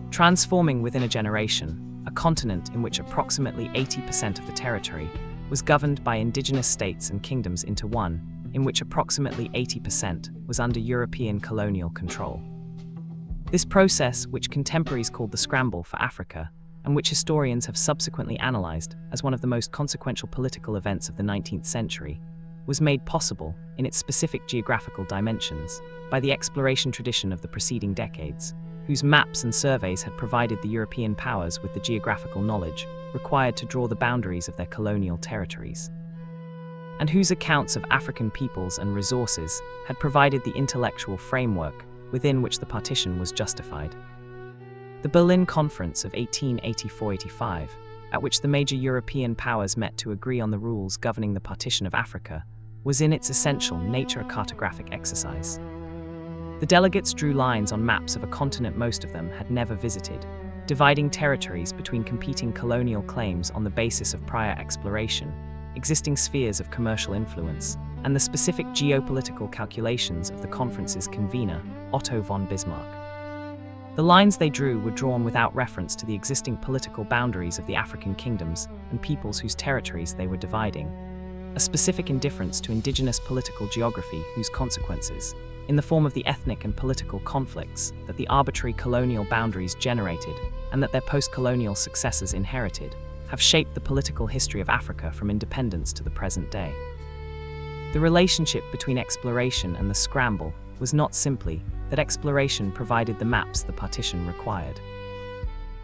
Transforming within a generation, a continent in which approximately 80% of the territory was governed by indigenous states and kingdoms into one, in which approximately 80% was under European colonial control. This process, which contemporaries called the Scramble for Africa, and which historians have subsequently analyzed as one of the most consequential political events of the 19th century, was made possible, in its specific geographical dimensions, by the exploration tradition of the preceding decades, whose maps and surveys had provided the European powers with the geographical knowledge required to draw the boundaries of their colonial territories, and whose accounts of African peoples and resources had provided the intellectual framework within which the partition was justified. The Berlin Conference of 1884-85, at which the major European powers met to agree on the rules governing the partition of Africa, was in its essential nature a cartographic exercise. The delegates drew lines on maps of a continent most of them had never visited, dividing territories between competing colonial claims on the basis of prior exploration, existing spheres of commercial influence, and the specific geopolitical calculations of the conference's convener, Otto von Bismarck. The lines they drew were drawn without reference to the existing political boundaries of the African kingdoms and peoples whose territories they were dividing, a specific indifference to indigenous political geography whose consequences, in the form of the ethnic and political conflicts that the arbitrary colonial boundaries generated and that their post-colonial successors inherited, have shaped the political history of Africa from independence to the present day. The relationship between exploration and the scramble was not simply that exploration provided the maps the partition required.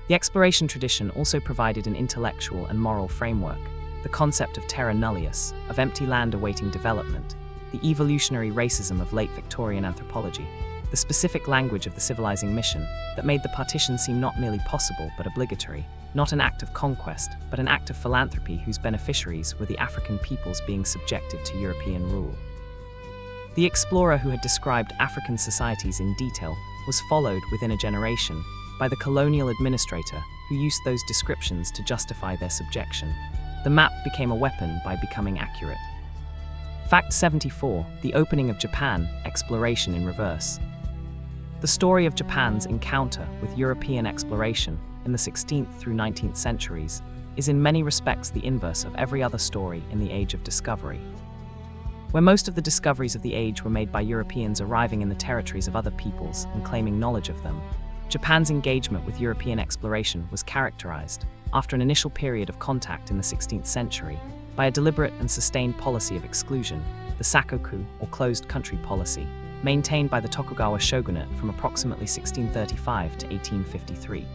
The exploration tradition also provided an intellectual and moral framework, the concept of terra nullius, of empty land awaiting development, the evolutionary racism of late Victorian anthropology, the specific language of the civilizing mission that made the partition seem not merely possible but obligatory, not an act of conquest, but an act of philanthropy whose beneficiaries were the African peoples being subjected to European rule. The explorer who had described African societies in detail was followed within a generation by the colonial administrator who used those descriptions to justify their subjection. The map became a weapon by becoming accurate. Fact 74, the opening of Japan, exploration in reverse. The story of Japan's encounter with European exploration in the 16th through 19th centuries is in many respects the inverse of every other story in the Age of Discovery. Where most of the discoveries of the age were made by Europeans arriving in the territories of other peoples and claiming knowledge of them, Japan's engagement with European exploration was characterized, after an initial period of contact in the 16th century, by a deliberate and sustained policy of exclusion, the Sakoku, or closed country policy, maintained by the Tokugawa shogunate from approximately 1635 to 1853.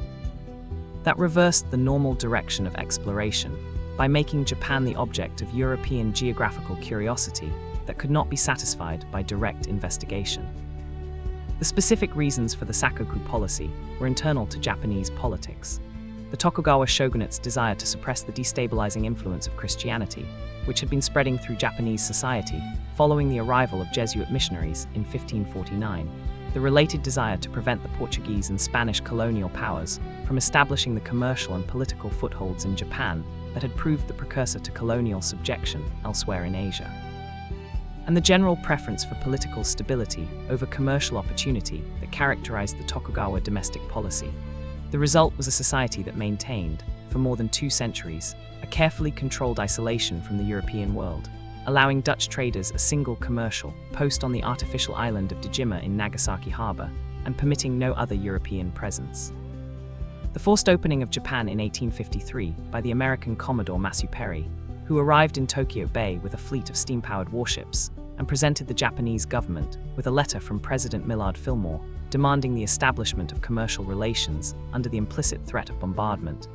That reversed the normal direction of exploration by making Japan the object of European geographical curiosity that could not be satisfied by direct investigation. The specific reasons for the Sakoku policy were internal to Japanese politics. The Tokugawa shogunate's desire to suppress the destabilizing influence of Christianity, which had been spreading through Japanese society following the arrival of Jesuit missionaries in 1549, the related desire to prevent the Portuguese and Spanish colonial powers from establishing the commercial and political footholds in Japan that had proved the precursor to colonial subjection elsewhere in Asia, and the general preference for political stability over commercial opportunity that characterized the Tokugawa domestic policy. The result was a society that maintained, for more than 2 centuries, a carefully controlled isolation from the European world, allowing Dutch traders a single commercial post on the artificial island of Dejima in Nagasaki harbor, and permitting no other European presence. The forced opening of Japan in 1853 by the American Commodore Matthew Perry, who arrived in Tokyo Bay with a fleet of steam-powered warships and presented the Japanese government with a letter from President Millard Fillmore demanding the establishment of commercial relations under the implicit threat of bombardment,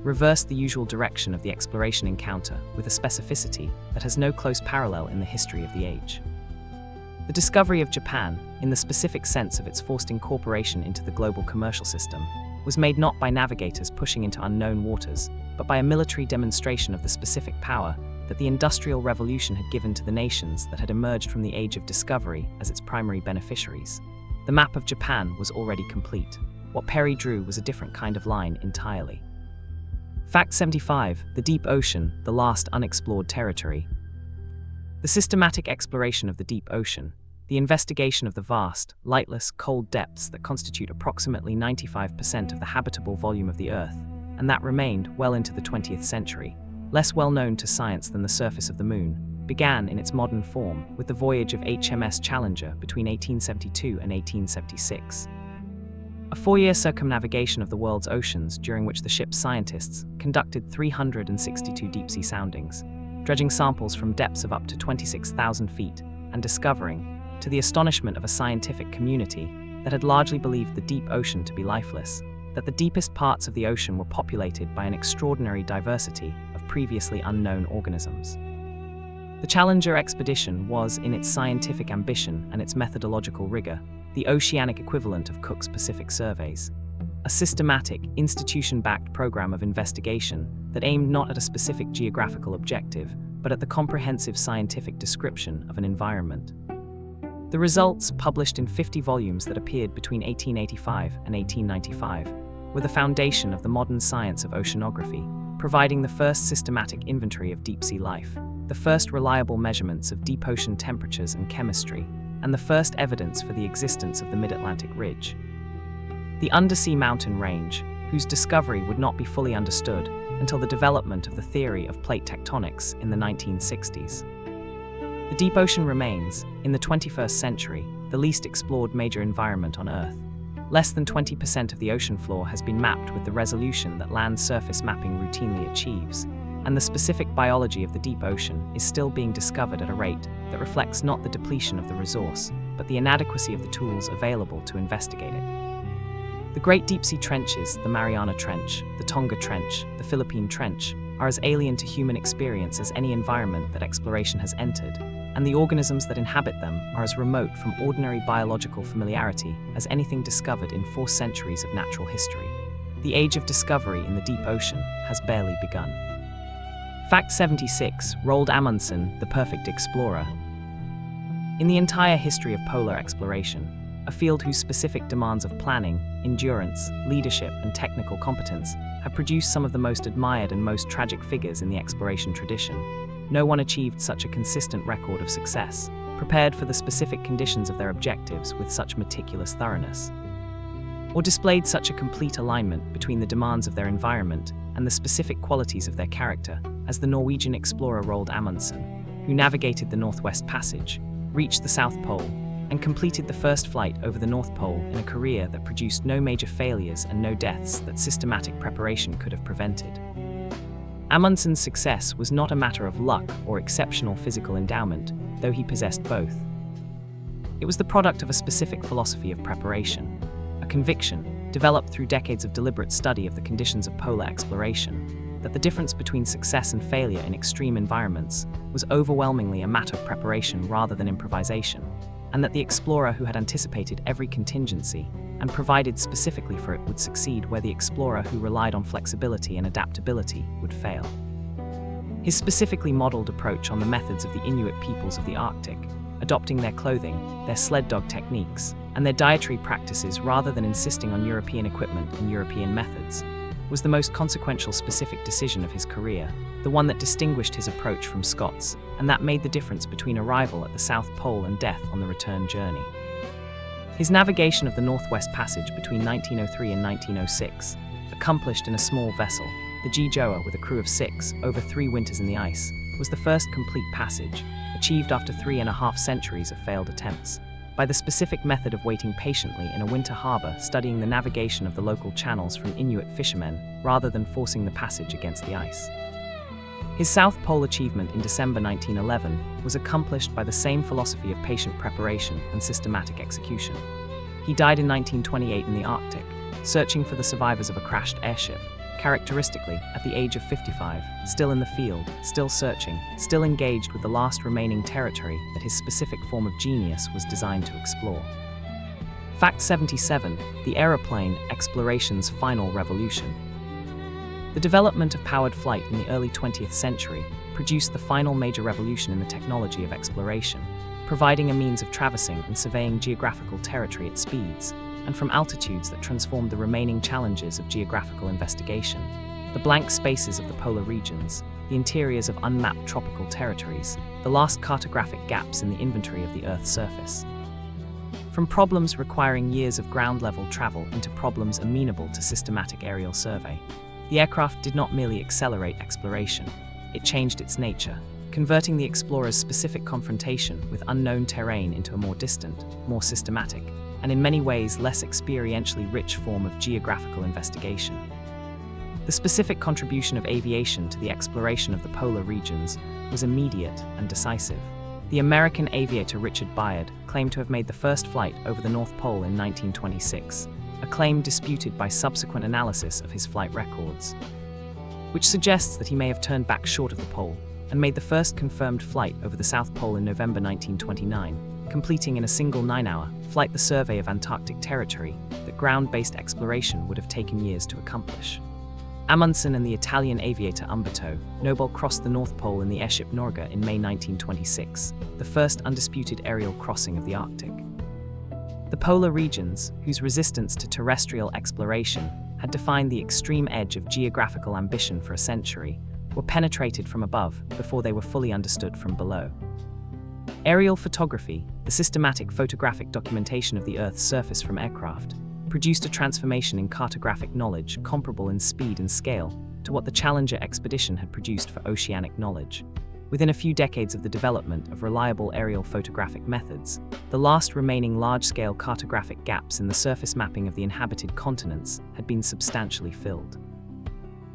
reversed the usual direction of the exploration encounter with a specificity that has no close parallel in the history of the age. The discovery of Japan, in the specific sense of its forced incorporation into the global commercial system, was made not by navigators pushing into unknown waters, but by a military demonstration of the specific power that the Industrial Revolution had given to the nations that had emerged from the Age of Discovery as its primary beneficiaries. The map of Japan was already complete. What Perry drew was a different kind of line entirely. Fact 75, the deep ocean, the last unexplored territory. The systematic exploration of the deep ocean, the investigation of the vast, lightless, cold depths that constitute approximately 95% of the habitable volume of the Earth, and that remained well into the 20th century, less well known to science than the surface of the Moon, began in its modern form with the voyage of HMS Challenger between 1872 and 1876. A 4-year circumnavigation of the world's oceans during which the ship's scientists conducted 362 deep-sea soundings, dredging samples from depths of up to 26,000 feet and discovering, to the astonishment of a scientific community that had largely believed the deep ocean to be lifeless, that the deepest parts of the ocean were populated by an extraordinary diversity of previously unknown organisms. The Challenger expedition was, in its scientific ambition and its methodological rigor, the oceanic equivalent of Cook's Pacific Surveys, a systematic, institution-backed program of investigation that aimed not at a specific geographical objective, but at the comprehensive scientific description of an environment. The results, published in 50 volumes that appeared between 1885 and 1895, were the foundation of the modern science of oceanography, providing the first systematic inventory of deep-sea life, the first reliable measurements of deep ocean temperatures and chemistry, and the first evidence for the existence of the mid-Atlantic ridge. The undersea mountain range, whose discovery would not be fully understood until the development of the theory of plate tectonics in the 1960s. The deep ocean remains, in the 21st century, the least explored major environment on Earth. Less than 20% of the ocean floor has been mapped with the resolution that land surface mapping routinely achieves, and the specific biology of the deep ocean is still being discovered at a rate that reflects not the depletion of the resource, but the inadequacy of the tools available to investigate it. The great deep-sea trenches, the Mariana Trench, the Tonga Trench, the Philippine Trench, are as alien to human experience as any environment that exploration has entered, and the organisms that inhabit them are as remote from ordinary biological familiarity as anything discovered in 4 centuries of natural history. The age of discovery in the deep ocean has barely begun. Fact 76. Roald Amundsen, the perfect explorer. In the entire history of polar exploration, a field whose specific demands of planning, endurance, leadership, and technical competence have produced some of the most admired and most tragic figures in the exploration tradition, no one achieved such a consistent record of success, prepared for the specific conditions of their objectives with such meticulous thoroughness, or displayed such a complete alignment between the demands of their environment and the specific qualities of their character as the Norwegian explorer Roald Amundsen, who navigated the Northwest Passage, reached the South Pole, and completed the first flight over the North Pole in a career that produced no major failures and no deaths that systematic preparation could have prevented. Amundsen's success was not a matter of luck or exceptional physical endowment, though he possessed both. It was the product of a specific philosophy of preparation, a conviction, developed through decades of deliberate study of the conditions of polar exploration, that the difference between success and failure in extreme environments was overwhelmingly a matter of preparation rather than improvisation, and that the explorer who had anticipated every contingency and provided specifically for it would succeed where the explorer who relied on flexibility and adaptability would fail. His specifically modeled approach on the methods of the Inuit peoples of the Arctic, adopting their clothing, their sled dog techniques, and their dietary practices rather than insisting on European equipment and European methods, was the most consequential specific decision of his career, the one that distinguished his approach from Scott's, and that made the difference between arrival at the South Pole and death on the return journey. His navigation of the Northwest Passage between 1903 and 1906, accomplished in a small vessel, the G-Joa with a crew of 6, over 3 winters in the ice, was the first complete passage, achieved after 3.5 centuries of failed attempts, by the specific method of waiting patiently in a winter harbor studying the navigation of the local channels from Inuit fishermen rather than forcing the passage against the ice. His South Pole achievement in December 1911 was accomplished by the same philosophy of patient preparation and systematic execution. He died in 1928 in the Arctic, searching for the survivors of a crashed airship, characteristically at the age of 55, still in the field, still searching, still engaged with the last remaining territory that his specific form of genius was designed to explore. Fact 77. The aeroplane, exploration's final revolution. The development of powered flight in the early 20th century produced the final major revolution in the technology of exploration, providing a means of traversing and surveying geographical territory at speeds and from altitudes that transformed the remaining challenges of geographical investigation, the blank spaces of the polar regions, the interiors of unmapped tropical territories, the last cartographic gaps in the inventory of the Earth's surface. From problems requiring years of ground-level travel into problems amenable to systematic aerial survey, the aircraft did not merely accelerate exploration, it changed its nature, converting the explorer's specific confrontation with unknown terrain into a more distant, more systematic, and in many ways less experientially rich form of geographical investigation. The specific contribution of aviation to the exploration of the polar regions was immediate and decisive. The American aviator Richard Byard claimed to have made the first flight over the North Pole in 1926, a claim disputed by subsequent analysis of his flight records, which suggests that he may have turned back short of the pole and made the first confirmed flight over the South Pole in November 1929, completing in a single 9-hour flight the survey of Antarctic territory that ground-based exploration would have taken years to accomplish. Amundsen and the Italian aviator Umberto Nobel crossed the North Pole in the airship Norge in May 1926, the first undisputed aerial crossing of the Arctic. The polar regions, whose resistance to terrestrial exploration had defined the extreme edge of geographical ambition for a century, were penetrated from above before they were fully understood from below. Aerial photography, the systematic photographic documentation of the Earth's surface from aircraft, produced a transformation in cartographic knowledge comparable in speed and scale to what the Challenger expedition had produced for oceanic knowledge. Within a few decades of the development of reliable aerial photographic methods, the last remaining large-scale cartographic gaps in the surface mapping of the inhabited continents had been substantially filled.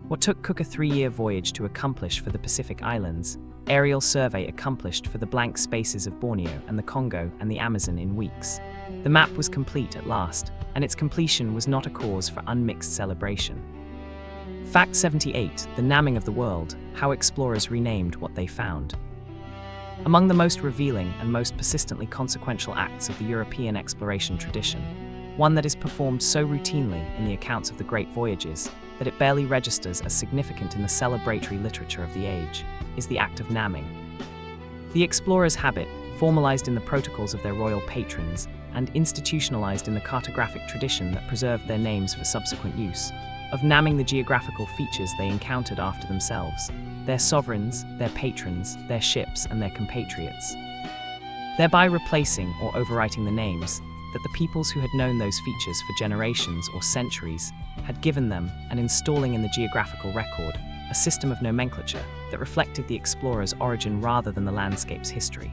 What took Cook a 3-year voyage to accomplish for the Pacific Islands, aerial survey accomplished for the blank spaces of Borneo and the Congo and the Amazon in weeks. The map was complete at last, and its completion was not a cause for unmixed celebration. Fact 78, the namming of the world, how explorers renamed what they found. Among the most revealing and most persistently consequential acts of the European exploration tradition, one that is performed so routinely in the accounts of the great voyages that it barely registers as significant in the celebratory literature of the age, is the act of namming. The explorer's habit, formalized in the protocols of their royal patrons and institutionalized in the cartographic tradition that preserved their names for subsequent use, of namming the geographical features they encountered after themselves, their sovereigns, their patrons, their ships, and their compatriots, thereby replacing or overwriting the names that the peoples who had known those features for generations or centuries had given them, and installing in the geographical record a system of nomenclature that reflected the explorer's origin rather than the landscape's history.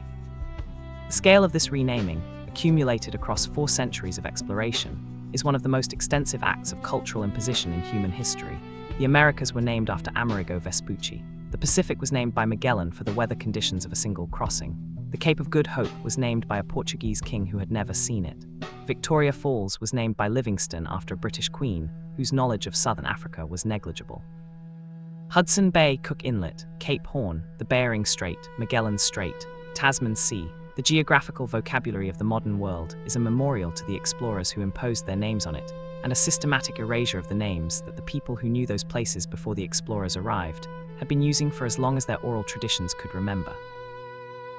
The scale of this renaming, accumulated across 4 centuries of exploration, is one of the most extensive acts of cultural imposition in human history. The Americas were named after Amerigo Vespucci. The Pacific was named by Magellan for the weather conditions of a single crossing. The Cape of Good Hope was named by a Portuguese king who had never seen it. Victoria Falls was named by Livingstone after a British queen whose knowledge of southern Africa was negligible. Hudson Bay, Cook Inlet, Cape Horn, the Bering Strait, Magellan Strait, Tasman Sea, the geographical vocabulary of the modern world is a memorial to the explorers who imposed their names on it, and a systematic erasure of the names that the people who knew those places before the explorers arrived had been using for as long as their oral traditions could remember.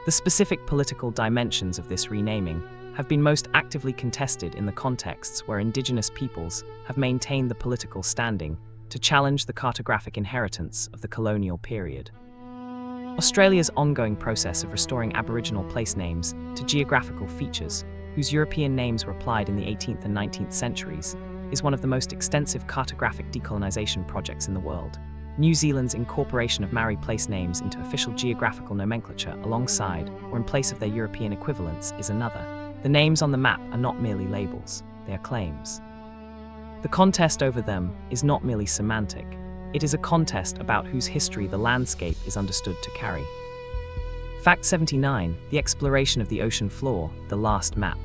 The specific political dimensions of this renaming have been most actively contested in the contexts where indigenous peoples have maintained the political standing to challenge the cartographic inheritance of the colonial period. Australia's ongoing process of restoring Aboriginal place names to geographical features, whose European names were applied in the 18th and 19th centuries, is one of the most extensive cartographic decolonisation projects in the world. New Zealand's incorporation of Maori place names into official geographical nomenclature alongside or in place of their European equivalents is another. The names on the map are not merely labels, they are claims. The contest over them is not merely semantic. It is a contest about whose history the landscape is understood to carry. Fact 79, the exploration of the ocean floor, the last map.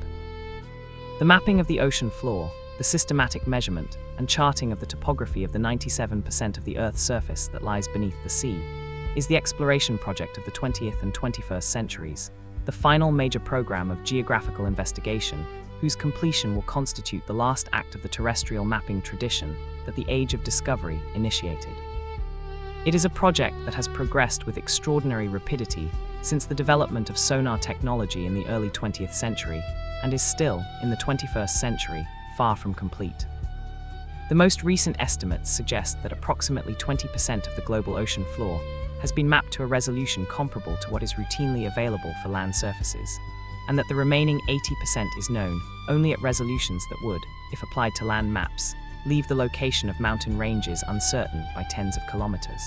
The mapping of the ocean floor, the systematic measurement and charting of the topography of the 97% of the Earth's surface that lies beneath the sea, is the exploration project of the 20th and 21st centuries, the final major program of geographical investigation, whose completion will constitute the last act of the terrestrial mapping tradition that the Age of Discovery initiated. It is a project that has progressed with extraordinary rapidity since the development of sonar technology in the early 20th century, and is still, in the 21st century, far from complete. The most recent estimates suggest that approximately 20% of the global ocean floor has been mapped to a resolution comparable to what is routinely available for land surfaces, and that the remaining 80% is known only at resolutions that would, if applied to land maps, leave the location of mountain ranges uncertain by tens of kilometers.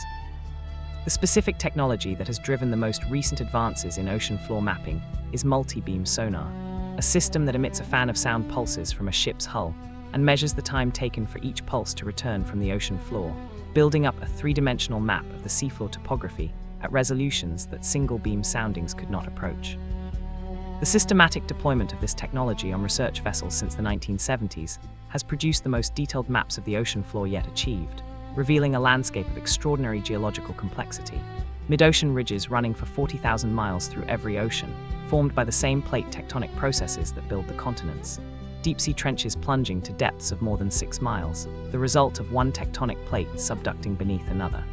The specific technology that has driven the most recent advances in ocean floor mapping is multi-beam sonar, a system that emits a fan of sound pulses from a ship's hull and measures the time taken for each pulse to return from the ocean floor, building up a 3-dimensional map of the seafloor topography at resolutions that single-beam soundings could not approach. The systematic deployment of this technology on research vessels since the 1970s has produced the most detailed maps of the ocean floor yet achieved, revealing a landscape of extraordinary geological complexity. Mid-ocean ridges running for 40,000 miles through every ocean, formed by the same plate tectonic processes that build the continents. deep-sea trenches plunging to depths of more than 6 miles, the result of one tectonic plate subducting beneath another.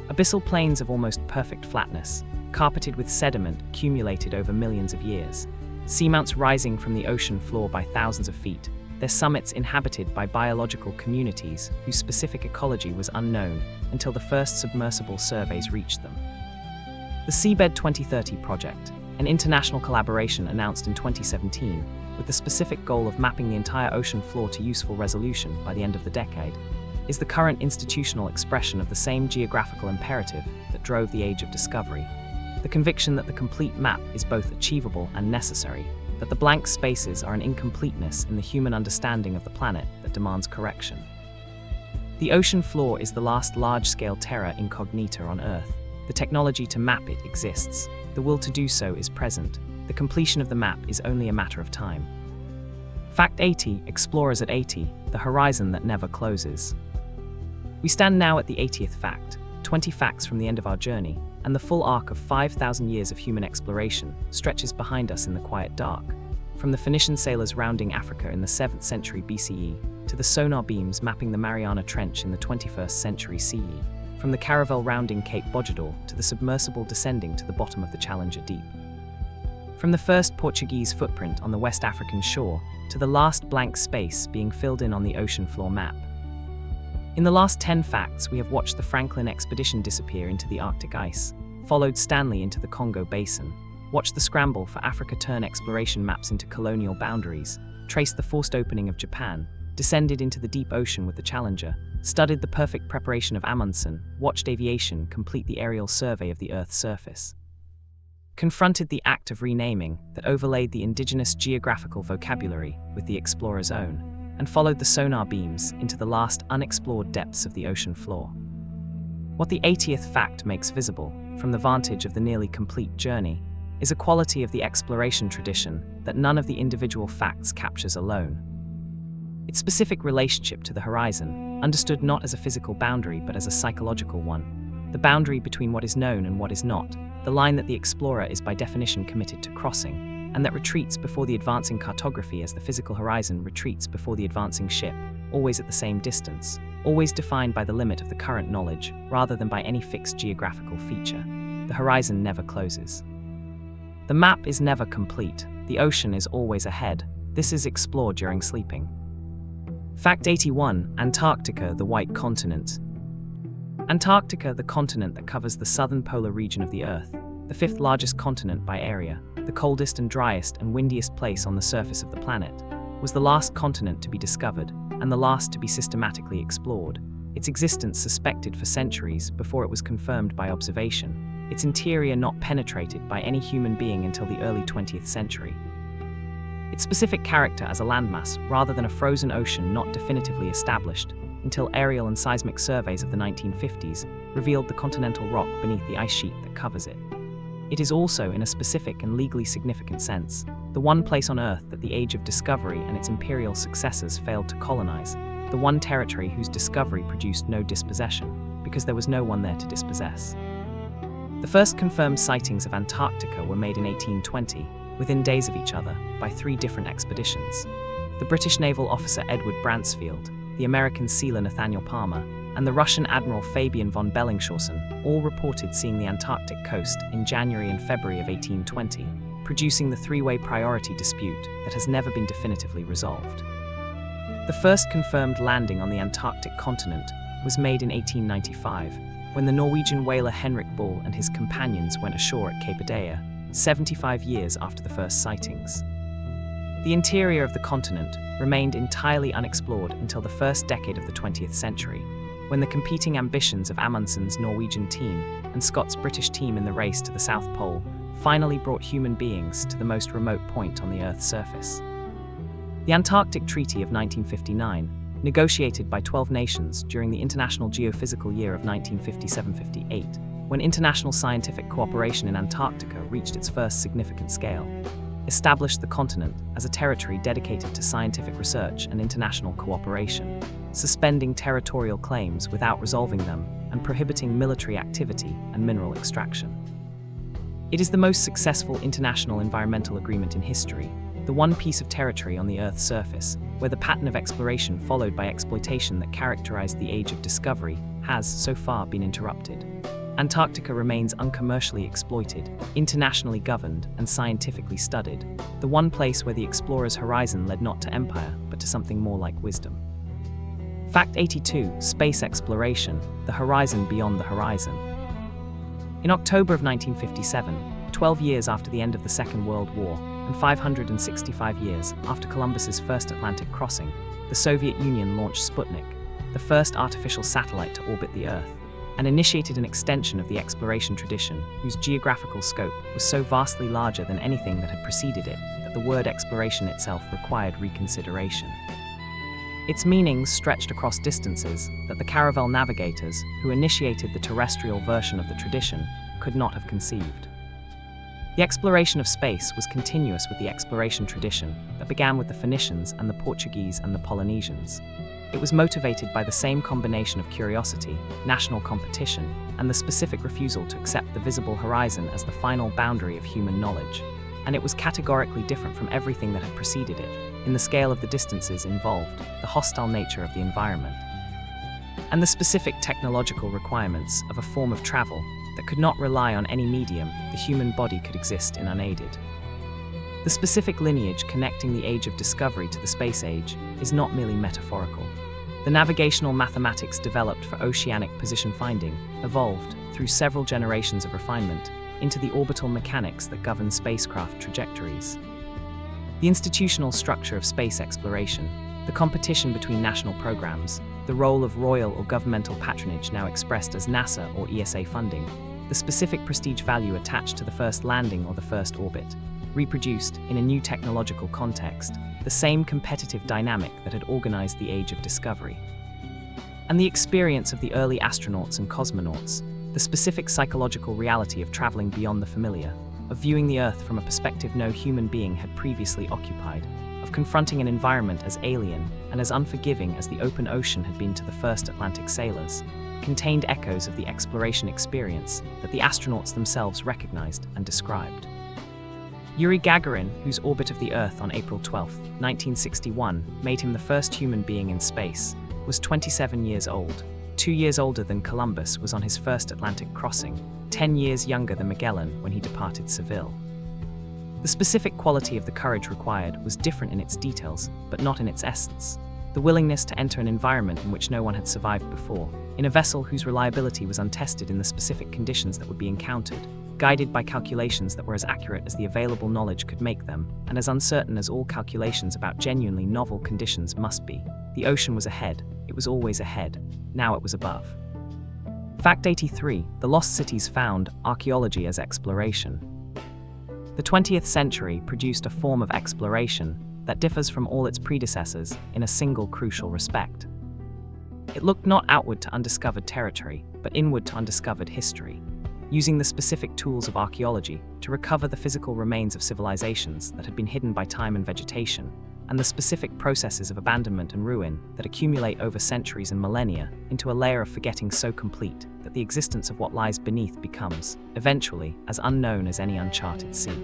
Abyssal plains of almost perfect flatness, carpeted with sediment accumulated over millions of years. Seamounts rising from the ocean floor by thousands of feet, their summits inhabited by biological communities whose specific ecology was unknown until the first submersible surveys reached them. The Seabed 2030 project, an international collaboration announced in 2017, with the specific goal of mapping the entire ocean floor to useful resolution by the end of the decade, is the current institutional expression of the same geographical imperative that drove the Age of Discovery. The conviction that the complete map is both achievable and necessary, that the blank spaces are an incompleteness in the human understanding of the planet that demands correction. The ocean floor is the last large-scale terra incognita on Earth. The technology to map it exists. The will to do so is present. The completion of the map is only a matter of time. Fact 80, Explorers at 80, the horizon that never closes. We stand now at the 80th fact, 20 facts from the end of our journey, and the full arc of 5,000 years of human exploration stretches behind us in the quiet dark. From the Phoenician sailors rounding Africa in the 7th century BCE, to the sonar beams mapping the Mariana Trench in the 21st century CE, from the caravel rounding Cape Bojador to the submersible descending to the bottom of the Challenger Deep. From the first Portuguese footprint on the West African shore to the last blank space being filled in on the ocean floor map. In the last 10 facts, we have watched the Franklin expedition disappear into the Arctic ice, followed Stanley into the Congo Basin, watched the scramble for Africa turn exploration maps into colonial boundaries, traced the forced opening of Japan, descended into the deep ocean with the Challenger, studied the perfect preparation of Amundsen, watched aviation complete the aerial survey of the Earth's surface, confronted the act of renaming that overlaid the indigenous geographical vocabulary with the explorer's own, and followed the sonar beams into the last unexplored depths of the ocean floor. What the 80th fact makes visible, from the vantage of the nearly complete journey, is a quality of the exploration tradition that none of the individual facts captures alone. Its specific relationship to the horizon, understood not as a physical boundary but as a psychological one, the boundary between what is known and what is not, the line that the explorer is by definition committed to crossing, and that retreats before the advancing cartography as the physical horizon retreats before the advancing ship, always at the same distance, always defined by the limit of the current knowledge rather than by any fixed geographical feature. The horizon never closes. The map is never complete. The ocean is always ahead. This is explored during sleeping. Fact 81, Antarctica, the White Continent. Antarctica, the continent that covers the southern polar region of the Earth, the 5th largest continent by area, the coldest and driest and windiest place on the surface of the planet, was the last continent to be discovered and the last to be systematically explored, its existence suspected for centuries before it was confirmed by observation, its interior not penetrated by any human being until the early 20th century. Its specific character as a landmass rather than a frozen ocean not definitively established until aerial and seismic surveys of the 1950s revealed the continental rock beneath the ice sheet that covers it. It is also, in a specific and legally significant sense, the one place on Earth that the Age of Discovery and its imperial successors failed to colonize, the one territory whose discovery produced no dispossession, because there was no one there to dispossess. The first confirmed sightings of Antarctica were made in 1820, within days of each other, by 3 different expeditions. The British naval officer Edward Bransfield, the American sealer Nathaniel Palmer, and the Russian Admiral Fabian von Bellingshausen all reported seeing the Antarctic coast in January and February of 1820, producing the 3-way priority dispute that has never been definitively resolved. The first confirmed landing on the Antarctic continent was made in 1895, when the Norwegian whaler Henrik Bull and his companions went ashore at Cape Adaya, 75 years after the first sightings. The interior of the continent remained entirely unexplored until the first decade of the 20th century, when the competing ambitions of Amundsen's Norwegian team and Scott's British team in the race to the South Pole finally brought human beings to the most remote point on the Earth's surface. The Antarctic Treaty of 1959, negotiated by 12 nations during the International Geophysical Year of 1957-58, when international scientific cooperation in Antarctica reached its first significant scale, established the continent as a territory dedicated to scientific research and international cooperation, suspending territorial claims without resolving them and prohibiting military activity and mineral extraction. It is the most successful international environmental agreement in history, the one piece of territory on the Earth's surface where the pattern of exploration followed by exploitation that characterized the Age of Discovery has, so far, been interrupted. Antarctica remains uncommercially exploited, internationally governed, and scientifically studied, the one place where the explorer's horizon led not to empire, but to something more like wisdom. Fact 82. Space exploration, the horizon beyond the horizon. In October of 1957, 12 years after the end of the Second World War, and 565 years after Columbus's first Atlantic crossing, the Soviet Union launched Sputnik, the first artificial satellite to orbit the Earth, and initiated an extension of the exploration tradition whose geographical scope was so vastly larger than anything that had preceded it that the word exploration itself required reconsideration. Its meanings stretched across distances that the caravel navigators, who initiated the terrestrial version of the tradition, could not have conceived. The exploration of space was continuous with the exploration tradition that began with the Phoenicians and the Portuguese and the Polynesians. It was motivated by the same combination of curiosity, national competition, and the specific refusal to accept the visible horizon as the final boundary of human knowledge. And it was categorically different from everything that had preceded it, in the scale of the distances involved, the hostile nature of the environment, and the specific technological requirements of a form of travel that could not rely on any medium the human body could exist in unaided. The specific lineage connecting the Age of Discovery to the space age is not merely metaphorical. The navigational mathematics developed for oceanic position finding evolved, through several generations of refinement, into the orbital mechanics that govern spacecraft trajectories. The institutional structure of space exploration, the competition between national programs, the role of royal or governmental patronage now expressed as NASA or ESA funding, the specific prestige value attached to the first landing or the first orbit, reproduced, in a new technological context, the same competitive dynamic that had organized the Age of Discovery. And the experience of the early astronauts and cosmonauts, the specific psychological reality of traveling beyond the familiar, of viewing the Earth from a perspective no human being had previously occupied, of confronting an environment as alien and as unforgiving as the open ocean had been to the first Atlantic sailors, contained echoes of the exploration experience that the astronauts themselves recognized and described. Yuri Gagarin, whose orbit of the Earth on April 12, 1961, made him the first human being in space, was 27 years old, 2 years older than Columbus was on his first Atlantic crossing, 10 years younger than Magellan when he departed Seville. The specific quality of the courage required was different in its details, but not in its essence. The willingness to enter an environment in which no one had survived before, in a vessel whose reliability was untested in the specific conditions that would be encountered, guided by calculations that were as accurate as the available knowledge could make them, and as uncertain as all calculations about genuinely novel conditions must be. The ocean was ahead. It was always ahead. Now it was above. Fact 83. The Lost Cities Found, Archaeology as Exploration. The 20th century produced a form of exploration that differs from all its predecessors in a single crucial respect. It looked not outward to undiscovered territory, but inward to undiscovered history, using the specific tools of archaeology to recover the physical remains of civilizations that had been hidden by time and vegetation, and the specific processes of abandonment and ruin that accumulate over centuries and millennia into a layer of forgetting so complete that the existence of what lies beneath becomes, eventually, as unknown as any uncharted sea.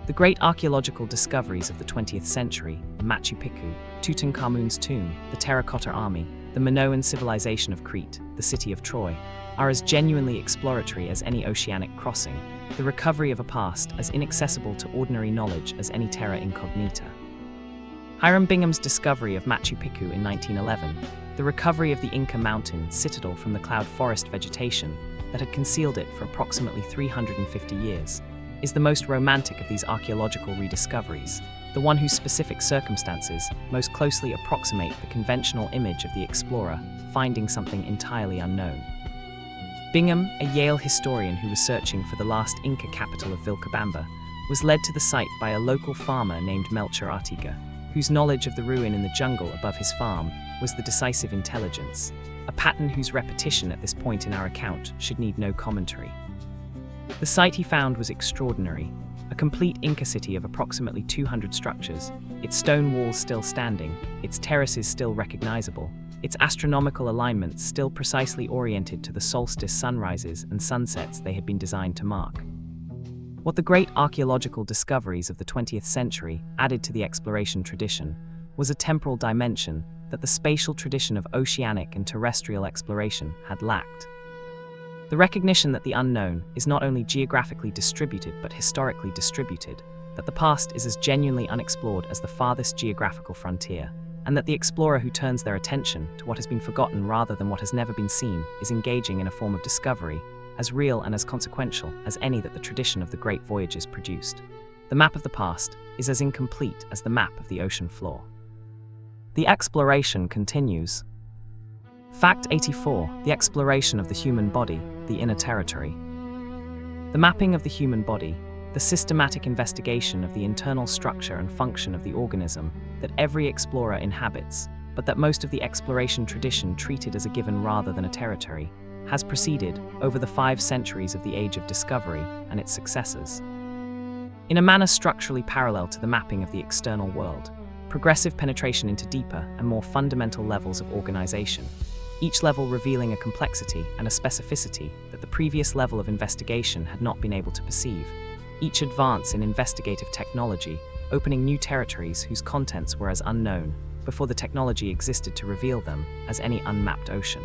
The great archaeological discoveries of the 20th century, Machu Picchu, Tutankhamun's tomb, the Terracotta Army, the Minoan civilization of Crete, the city of Troy, are as genuinely exploratory as any oceanic crossing, the recovery of a past as inaccessible to ordinary knowledge as any terra incognita. Hiram Bingham's discovery of Machu Picchu in 1911, the recovery of the Inca mountain citadel from the cloud forest vegetation that had concealed it for approximately 350 years, is the most romantic of these archaeological rediscoveries, the one whose specific circumstances most closely approximate the conventional image of the explorer finding something entirely unknown. Bingham, a Yale historian who was searching for the last Inca capital of Vilcabamba, was led to the site by a local farmer named Melchor Artiga, whose knowledge of the ruin in the jungle above his farm was the decisive intelligence, a pattern whose repetition at this point in our account should need no commentary. The site he found was extraordinary, a complete Inca city of approximately 200 structures, its stone walls still standing, its terraces still recognizable, its astronomical alignments still precisely oriented to the solstice sunrises and sunsets they had been designed to mark. What the great archaeological discoveries of the 20th century added to the exploration tradition was a temporal dimension that the spatial tradition of oceanic and terrestrial exploration had lacked. The recognition that the unknown is not only geographically distributed but historically distributed, that the past is as genuinely unexplored as the farthest geographical frontier, and that the explorer who turns their attention to what has been forgotten rather than what has never been seen is engaging in a form of discovery, as real and as consequential as any that the tradition of the great voyages produced. The map of the past is as incomplete as the map of the ocean floor. The exploration continues. Fact 84. The exploration of the human body, the inner territory. The mapping of the human body, the systematic investigation of the internal structure and function of the organism that every explorer inhabits, but that most of the exploration tradition treated as a given rather than a territory, has proceeded over the 5 centuries of the Age of Discovery and its successors. In a manner structurally parallel to the mapping of the external world, progressive penetration into deeper and more fundamental levels of organization, each level revealing a complexity and a specificity that the previous level of investigation had not been able to perceive, each advance in investigative technology opening new territories whose contents were as unknown before the technology existed to reveal them as any unmapped ocean.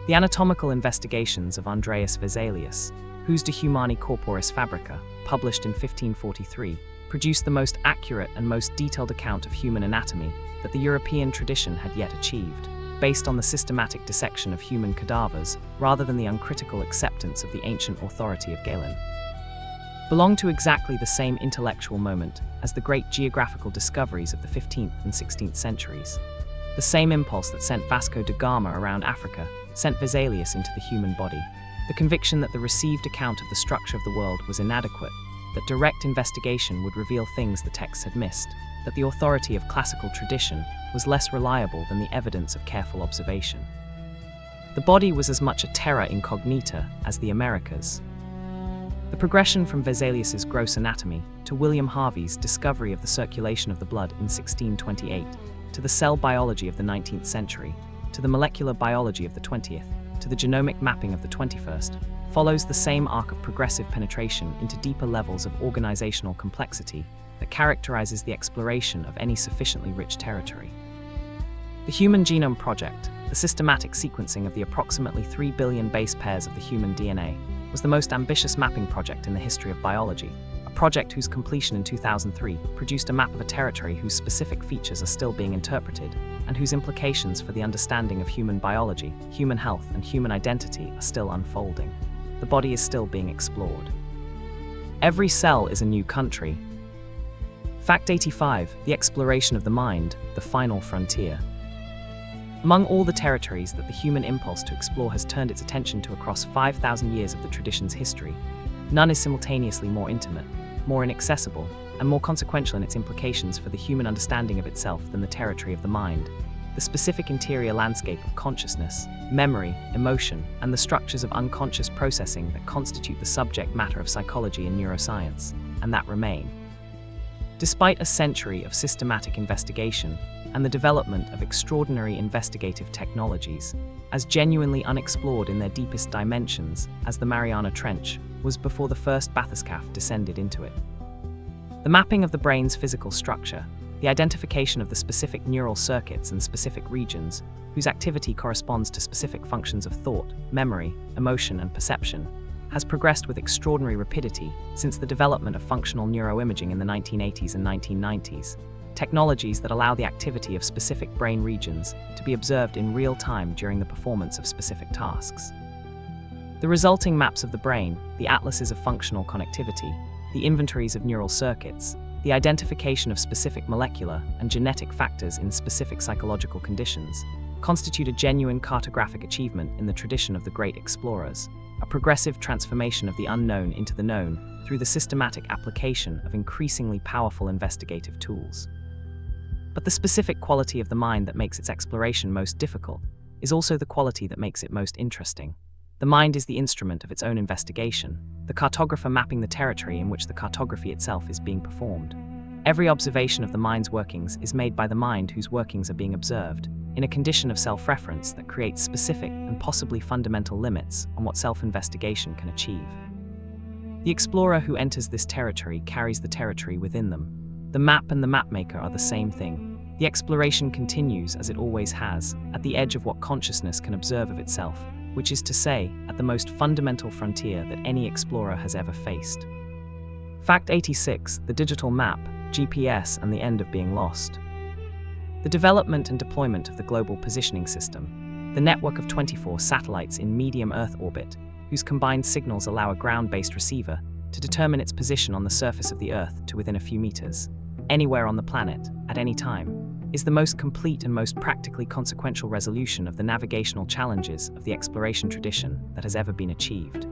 The anatomical investigations of Andreas Vesalius, whose De Humani Corporis Fabrica, published in 1543, produced the most accurate and most detailed account of human anatomy that the European tradition had yet achieved, based on the systematic dissection of human cadavers rather than the uncritical acceptance of the ancient authority of Magellan, belong to exactly the same intellectual moment as the great geographical discoveries of the 15th and 16th centuries. The same impulse that sent Vasco da Gama around Africa sent Vesalius into the human body. The conviction that the received account of the structure of the world was inadequate, that direct investigation would reveal things the texts had missed, that the authority of classical tradition was less reliable than the evidence of careful observation. The body was as much a terra incognita as the Americas. The progression from Vesalius's gross anatomy to William Harvey's discovery of the circulation of the blood in 1628, to the cell biology of the 19th century, to the molecular biology of the 20th, to the genomic mapping of the 21st, follows the same arc of progressive penetration into deeper levels of organizational complexity that characterizes the exploration of any sufficiently rich territory. The Human Genome Project, the systematic sequencing of the approximately 3 billion base pairs of the human DNA, was the most ambitious mapping project in the history of biology, a project whose completion in 2003 produced a map of a territory whose specific features are still being interpreted, and whose implications for the understanding of human biology, human health, and human identity are still unfolding. The body is still being explored. Every cell is a new country. Fact 85. The exploration of the mind, the final frontier. Among all the territories that the human impulse to explore has turned its attention to across 5,000 years of the tradition's history, none is simultaneously more intimate, more inaccessible, and more consequential in its implications for the human understanding of itself than the territory of the mind, the specific interior landscape of consciousness, memory, emotion, and the structures of unconscious processing that constitute the subject matter of psychology and neuroscience, and that remain. Despite a century of systematic investigation and the development of extraordinary investigative technologies, as genuinely unexplored in their deepest dimensions as the Mariana Trench was before the first bathyscaphe descended into it. The mapping of the brain's physical structure, the identification of the specific neural circuits and specific regions whose activity corresponds to specific functions of thought, memory, emotion, and perception, has progressed with extraordinary rapidity since the development of functional neuroimaging in the 1980s and 1990s, technologies that allow the activity of specific brain regions to be observed in real time during the performance of specific tasks. The resulting maps of the brain, the atlases of functional connectivity, the inventories of neural circuits, the identification of specific molecular and genetic factors in specific psychological conditions, constitute a genuine cartographic achievement in the tradition of the great explorers, a progressive transformation of the unknown into the known through the systematic application of increasingly powerful investigative tools. But the specific quality of the mind that makes its exploration most difficult is also the quality that makes it most interesting. The mind is the instrument of its own investigation, the cartographer mapping the territory in which the cartography itself is being performed. Every observation of the mind's workings is made by the mind whose workings are being observed, in a condition of self-reference that creates specific and possibly fundamental limits on what self-investigation can achieve. The explorer who enters this territory carries the territory within them. The map and the mapmaker are the same thing. The exploration continues as it always has, at the edge of what consciousness can observe of itself, which is to say, at the most fundamental frontier that any explorer has ever faced. Fact 86, the digital map, GPS, and the end of being lost. The development and deployment of the Global Positioning System, the network of 24 satellites in medium Earth orbit, whose combined signals allow a ground-based receiver to determine its position on the surface of the Earth to within a few meters, anywhere on the planet, at any time, is the most complete and most practically consequential resolution of the navigational challenges of the exploration tradition that has ever been achieved.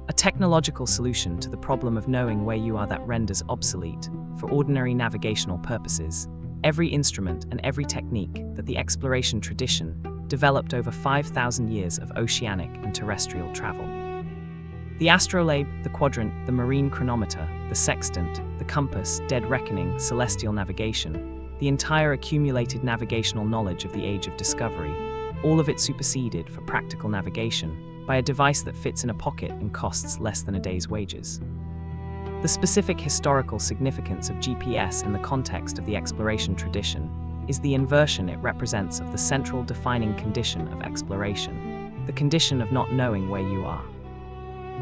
A technological solution to the problem of knowing where you are that renders obsolete, for ordinary navigational purposes, every instrument and every technique that the exploration tradition developed over 5,000 years of oceanic and terrestrial travel. The astrolabe, the quadrant, the marine chronometer, the sextant, the compass, dead reckoning, celestial navigation, the entire accumulated navigational knowledge of the age of discovery, all of it superseded for practical navigation by a device that fits in a pocket and costs less than a day's wages. The specific historical significance of GPS in the context of the exploration tradition is the inversion it represents of the central defining condition of exploration, the condition of not knowing where you are.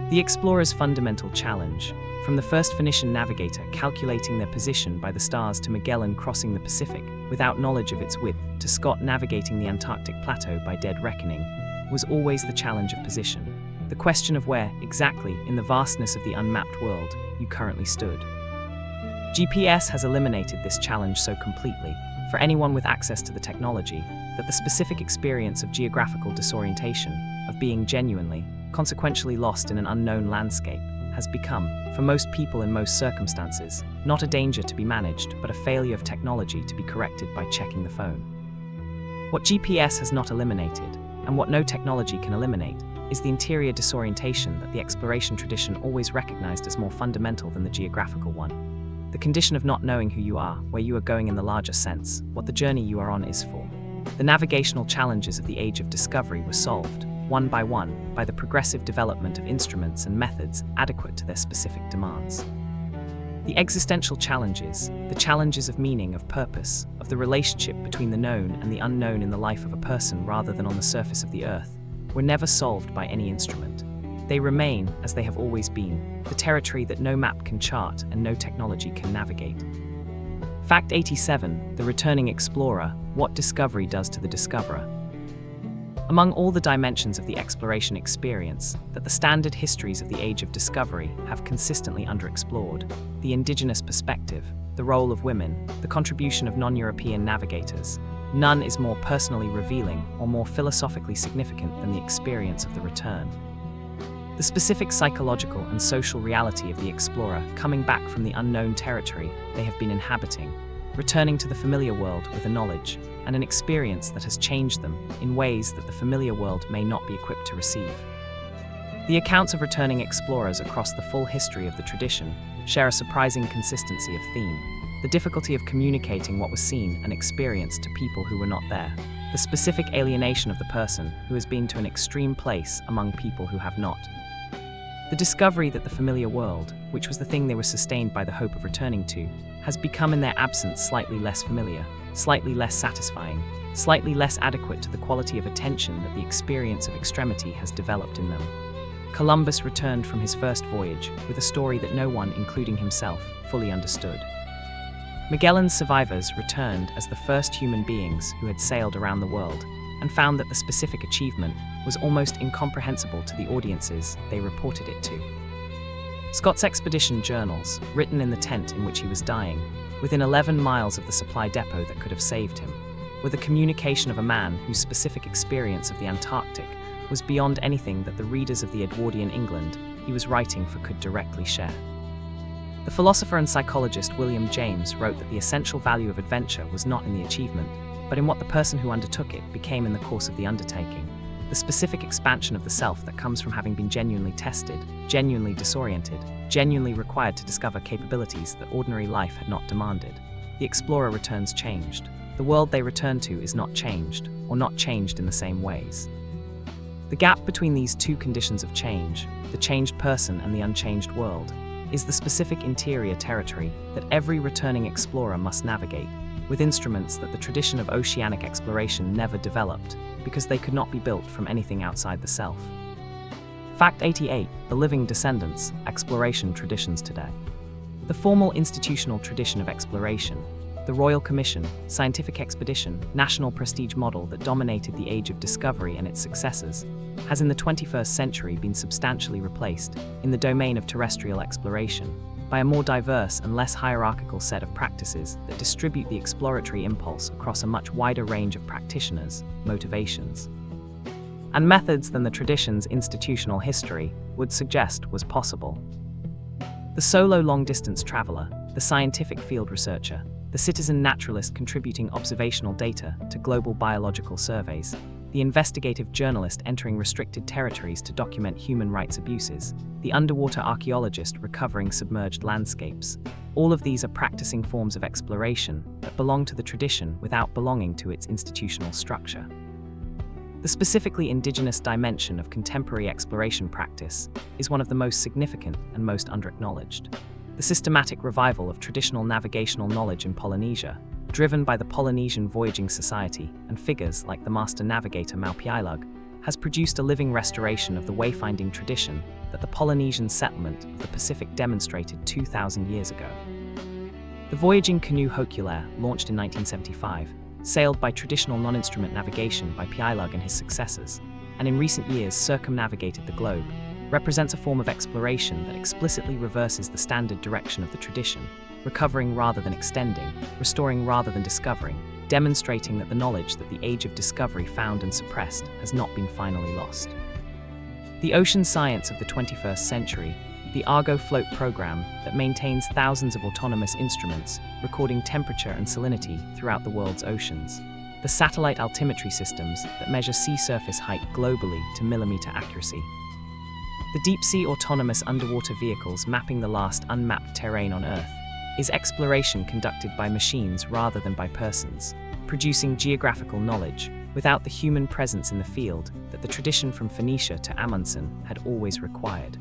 The explorer's fundamental challenge, from the first Phoenician navigator calculating their position by the stars to Magellan crossing the Pacific without knowledge of its width to Scott navigating the Antarctic plateau by dead reckoning, was always the challenge of position, the question of where, exactly, in the vastness of the unmapped world, you currently stood. GPS has eliminated this challenge so completely, for anyone with access to the technology, that the specific experience of geographical disorientation, of being genuinely, consequentially lost in an unknown landscape, has become, for most people in most circumstances, not a danger to be managed, but a failure of technology to be corrected by checking the phone. What GPS has not eliminated, and what no technology can eliminate, is the interior disorientation that the exploration tradition always recognized as more fundamental than the geographical one. The condition of not knowing who you are, where you are going in the larger sense, what the journey you are on is for. The navigational challenges of the age of discovery were solved, one, by the progressive development of instruments and methods adequate to their specific demands. The existential challenges, the challenges of meaning, of purpose, of the relationship between the known and the unknown in the life of a person rather than on the surface of the Earth, were never solved by any instrument. They remain, as they have always been, the territory that no map can chart and no technology can navigate. Fact 87, the returning explorer, what discovery does to the discoverer. Among all the dimensions of the exploration experience that the standard histories of the age of discovery have consistently underexplored, the indigenous perspective, the role of women, the contribution of non-European navigators, none is more personally revealing or more philosophically significant than the experience of the return. The specific psychological and social reality of the explorer coming back from the unknown territory they have been inhabiting, returning to the familiar world with a knowledge and an experience that has changed them in ways that the familiar world may not be equipped to receive. The accounts of returning explorers across the full history of the tradition share a surprising consistency of theme, the difficulty of communicating what was seen and experienced to people who were not there, the specific alienation of the person who has been to an extreme place among people who have not. The discovery that the familiar world, which was the thing they were sustained by the hope of returning to, has become in their absence slightly less familiar, slightly less satisfying, slightly less adequate to the quality of attention that the experience of extremity has developed in them. Columbus returned from his first voyage with a story that no one, including himself, fully understood. Magellan's survivors returned as the first human beings who had sailed around the world and found that the specific achievement was almost incomprehensible to the audiences they reported it to. Scott's expedition journals, written in the tent in which he was dying, within 11 miles of the supply depot that could have saved him, were the communication of a man whose specific experience of the Antarctic was beyond anything that the readers of the Edwardian England he was writing for could directly share. The philosopher and psychologist William James wrote that the essential value of adventure was not in the achievement, but in what the person who undertook it became in the course of the undertaking, the specific expansion of the self that comes from having been genuinely tested, genuinely disoriented, genuinely required to discover capabilities that ordinary life had not demanded. The explorer returns changed. The world they return to is not changed, or not changed in the same ways. The gap between these two conditions of change, the changed person and the unchanged world, is the specific interior territory that every returning explorer must navigate, with instruments that the tradition of oceanic exploration never developed, because they could not be built from anything outside the self. Fact 88. The living descendants, exploration traditions today. The formal institutional tradition of exploration, the Royal Commission, scientific expedition, national prestige model that dominated the age of discovery and its successors, has in the 21st century been substantially replaced, in the domain of terrestrial exploration, by a more diverse and less hierarchical set of practices that distribute the exploratory impulse across a much wider range of practitioners, motivations, and methods than the tradition's institutional history would suggest was possible. The solo long-distance traveler, the scientific field researcher, the citizen naturalist contributing observational data to global biological surveys, the investigative journalist entering restricted territories to document human rights abuses, the underwater archaeologist recovering submerged landscapes. All of these are practicing forms of exploration that belong to the tradition without belonging to its institutional structure. The specifically indigenous dimension of contemporary exploration practice is one of the most significant and most under-acknowledged. The systematic revival of traditional navigational knowledge in Polynesia, driven by the Polynesian Voyaging Society and figures like the master navigator Maupiailug, has produced a living restoration of the wayfinding tradition that the Polynesian settlement of the Pacific demonstrated 2,000 years ago. The voyaging canoe Hokulair, launched in 1975, sailed by traditional non-instrument navigation by Piailug and his successors, and in recent years circumnavigated the globe, represents a form of exploration that explicitly reverses the standard direction of the tradition, recovering rather than extending, restoring rather than discovering, demonstrating that the knowledge that the age of discovery found and suppressed has not been finally lost. The ocean science of the 21st century, the Argo Float program that maintains thousands of autonomous instruments recording temperature and salinity throughout the world's oceans, the satellite altimetry systems that measure sea surface height globally to millimeter accuracy, the deep-sea autonomous underwater vehicles mapping the last unmapped terrain on Earth, is exploration conducted by machines rather than by persons, producing geographical knowledge without the human presence in the field that the tradition from Phoenicia to Amundsen had always required.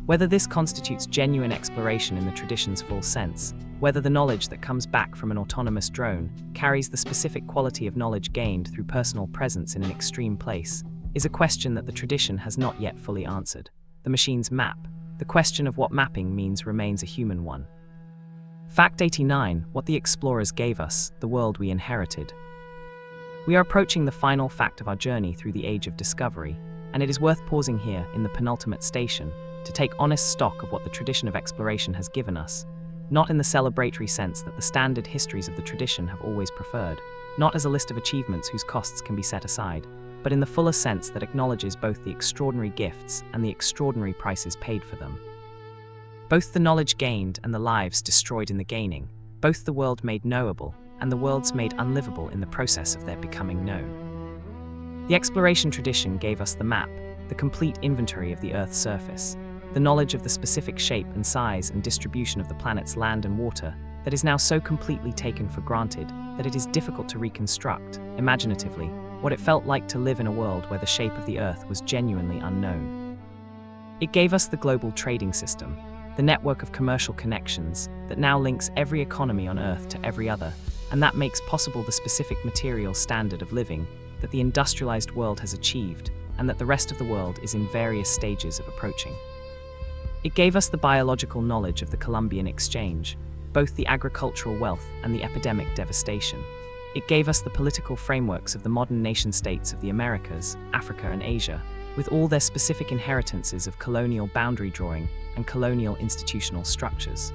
Whether this constitutes genuine exploration in the tradition's full sense, whether the knowledge that comes back from an autonomous drone carries the specific quality of knowledge gained through personal presence in an extreme place, is a question that the tradition has not yet fully answered. The machines map. The question of what mapping means remains a human one. Fact 89. What the explorers gave us, the world we inherited. We are approaching the final fact of our journey through the age of discovery, and it is worth pausing here in the penultimate station to take honest stock of what the tradition of exploration has given us, not in the celebratory sense that the standard histories of the tradition have always preferred, not as a list of achievements whose costs can be set aside, but in the fuller sense that acknowledges both the extraordinary gifts and the extraordinary prices paid for them. Both the knowledge gained and the lives destroyed in the gaining, both the world made knowable and the worlds made unlivable in the process of their becoming known. The exploration tradition gave us the map, the complete inventory of the Earth's surface, the knowledge of the specific shape and size and distribution of the planet's land and water that is now so completely taken for granted that it is difficult to reconstruct, imaginatively, what it felt like to live in a world where the shape of the Earth was genuinely unknown. It gave us the global trading system, the network of commercial connections that now links every economy on Earth to every other, and that makes possible the specific material standard of living that the industrialized world has achieved and that the rest of the world is in various stages of approaching. It gave us the biological knowledge of the Columbian Exchange, both the agricultural wealth and the epidemic devastation. It gave us the political frameworks of the modern nation-states of the Americas, Africa, and Asia, with all their specific inheritances of colonial boundary drawing and colonial institutional structures.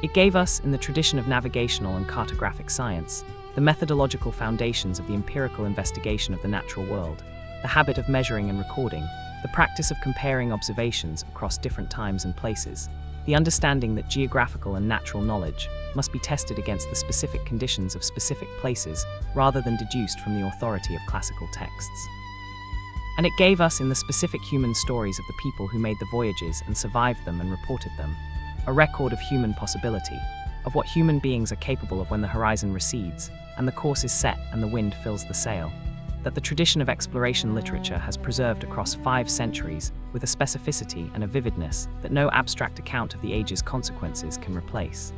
It gave us, in the tradition of navigational and cartographic science, the methodological foundations of the empirical investigation of the natural world, the habit of measuring and recording, the practice of comparing observations across different times and places, the understanding that geographical and natural knowledge must be tested against the specific conditions of specific places rather than deduced from the authority of classical texts. And it gave us, in the specific human stories of the people who made the voyages and survived them and reported them, a record of human possibility, of what human beings are capable of when the horizon recedes, and the course is set and the wind fills the sail. that the tradition of exploration literature has preserved across 5 centuries with a specificity and a vividness that no abstract account of the age's consequences can replace.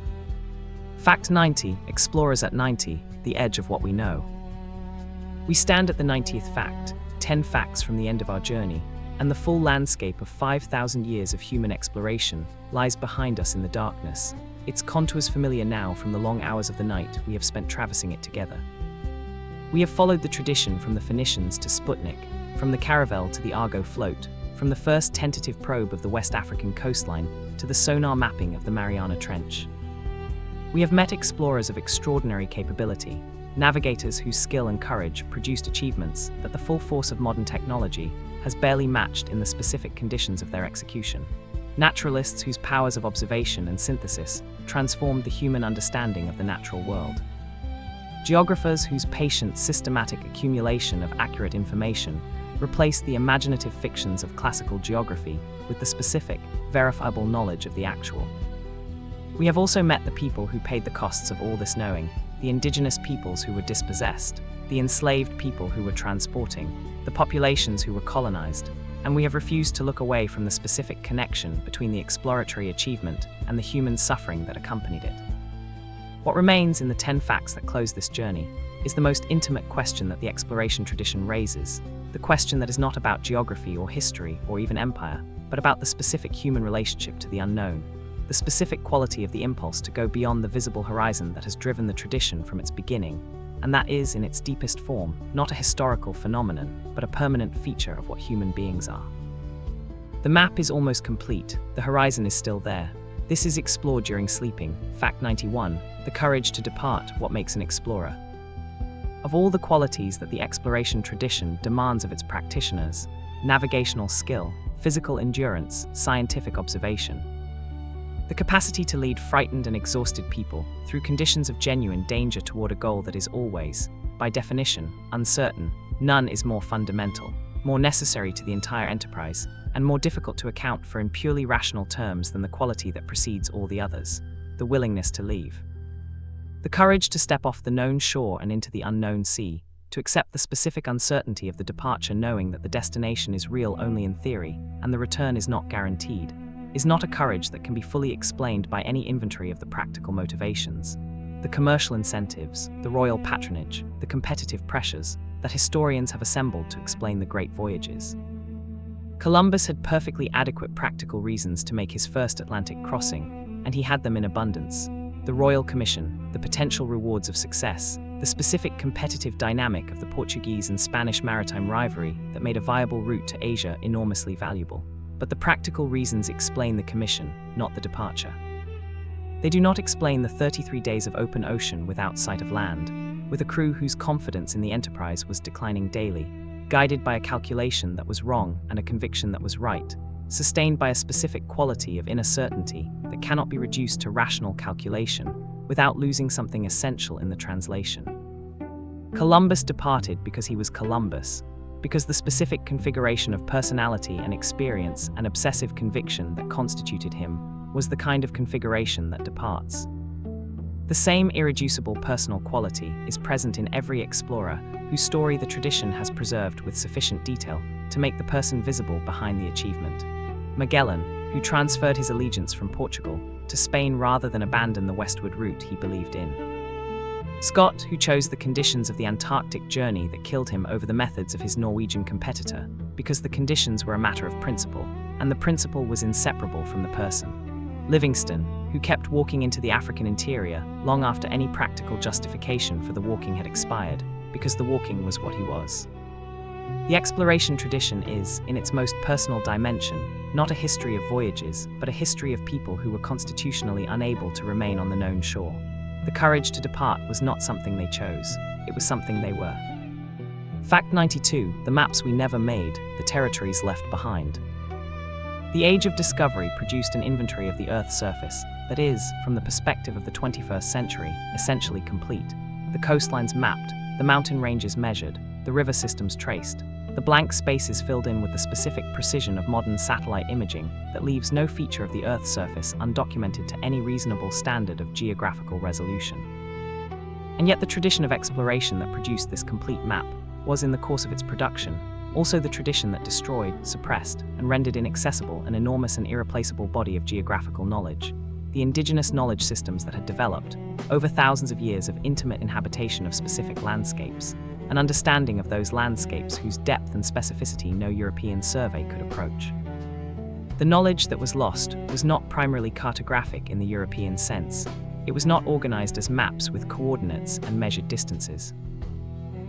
Fact 90, Explorers at 90, the edge of what we know. We stand at the 90th fact, 10 facts from the end of our journey, and the full landscape of 5,000 years of human exploration lies behind us in the darkness, its contours familiar now from the long hours of the night we have spent traversing it together. We have followed the tradition from the Phoenicians to Sputnik, from the caravel to the Argo float, from the first tentative probe of the West African coastline to the sonar mapping of the Mariana Trench. We have met explorers of extraordinary capability, navigators whose skill and courage produced achievements that the full force of modern technology has barely matched in the specific conditions of their execution, naturalists whose powers of observation and synthesis transformed the human understanding of the natural world, geographers whose patient, systematic accumulation of accurate information replaced the imaginative fictions of classical geography with the specific, verifiable knowledge of the actual. We have also met the people who paid the costs of all this knowing, the indigenous peoples who were dispossessed, the enslaved people who were transporting, the populations who were colonized, and we have refused to look away from the specific connection between the exploratory achievement and the human suffering that accompanied it. What remains in the 10 facts that close this journey is the most intimate question that the exploration tradition raises, the question that is not about geography or history or even empire, but about the specific human relationship to the unknown, the specific quality of the impulse to go beyond the visible horizon that has driven the tradition from its beginning, and that is, in its deepest form, not a historical phenomenon, but a permanent feature of what human beings are. The map is almost complete, the horizon is still there. This is explored during sleeping. Fact 91, the courage to depart, what makes an explorer. Of all the qualities that the exploration tradition demands of its practitioners, navigational skill, physical endurance, scientific observation, the capacity to lead frightened and exhausted people through conditions of genuine danger toward a goal that is always, by definition, uncertain, none is more fundamental, more necessary to the entire enterprise, and more difficult to account for in purely rational terms than the quality that precedes all the others, the willingness to leave. The courage to step off the known shore and into the unknown sea, to accept the specific uncertainty of the departure knowing that the destination is real only in theory and the return is not guaranteed, is not a courage that can be fully explained by any inventory of the practical motivations, the commercial incentives, the royal patronage, the competitive pressures that historians have assembled to explain the great voyages. Columbus had perfectly adequate practical reasons to make his first Atlantic crossing, and he had them in abundance. The Royal Commission, the potential rewards of success, the specific competitive dynamic of the Portuguese and Spanish maritime rivalry that made a viable route to Asia enormously valuable. But the practical reasons explain the commission, not the departure. They do not explain the 33 days of open ocean without sight of land, with a crew whose confidence in the enterprise was declining daily, guided by a calculation that was wrong and a conviction that was right, sustained by a specific quality of inner certainty that cannot be reduced to rational calculation without losing something essential in the translation. Columbus departed because he was Columbus, because the specific configuration of personality and experience and obsessive conviction that constituted him was the kind of configuration that departs. The same irreducible personal quality is present in every explorer whose story the tradition has preserved with sufficient detail to make the person visible behind the achievement. Magellan, who transferred his allegiance from Portugal to Spain rather than abandon the westward route he believed in. Scott, who chose the conditions of the Antarctic journey that killed him over the methods of his Norwegian competitor, because the conditions were a matter of principle, and the principle was inseparable from the person. Livingstone, who kept walking into the African interior long after any practical justification for the walking had expired, because the walking was what he was. The exploration tradition is, in its most personal dimension, not a history of voyages, but a history of people who were constitutionally unable to remain on the known shore. The courage to depart was not something they chose, it was something they were. Fact 92, the maps we never made, the territories left behind. The age of discovery produced an inventory of the Earth's surface that is, from the perspective of the 21st century, essentially complete. The coastlines mapped, the mountain ranges measured, the river systems traced, the blank spaces filled in with the specific precision of modern satellite imaging that leaves no feature of the Earth's surface undocumented to any reasonable standard of geographical resolution. And yet the tradition of exploration that produced this complete map was, in the course of its production, also the tradition that destroyed, suppressed, and rendered inaccessible an enormous and irreplaceable body of geographical knowledge. The indigenous knowledge systems that had developed, over thousands of years of intimate inhabitation of specific landscapes, an understanding of those landscapes whose depth and specificity no European survey could approach. The knowledge that was lost was not primarily cartographic in the European sense. It was not organized as maps with coordinates and measured distances.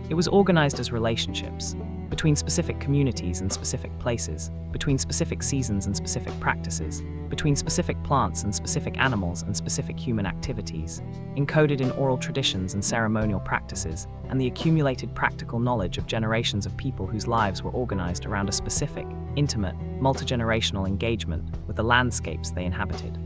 It was organized as relationships, between specific communities and specific places, between specific seasons and specific practices, between specific plants and specific animals and specific human activities, encoded in oral traditions and ceremonial practices, and the accumulated practical knowledge of generations of people whose lives were organized around a specific, intimate, multi-generational engagement with the landscapes they inhabited.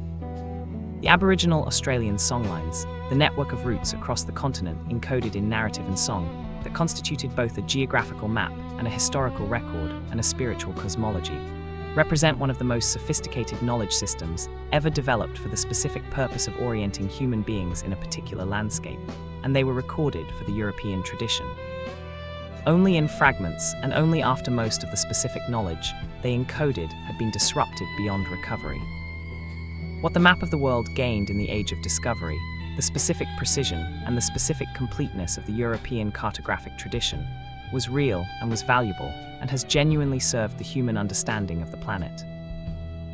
The Aboriginal Australian songlines, the network of roots across the continent encoded in narrative and song, that constituted both a geographical map and a historical record and a spiritual cosmology, represent one of the most sophisticated knowledge systems ever developed for the specific purpose of orienting human beings in a particular landscape, and they were recorded for the European tradition. Only in fragments, and only after most of the specific knowledge they encoded had been disrupted beyond recovery. What the map of the world gained in the Age of Discovery, the specific precision and the specific completeness of the European cartographic tradition, was real and was valuable, and has genuinely served the human understanding of the planet.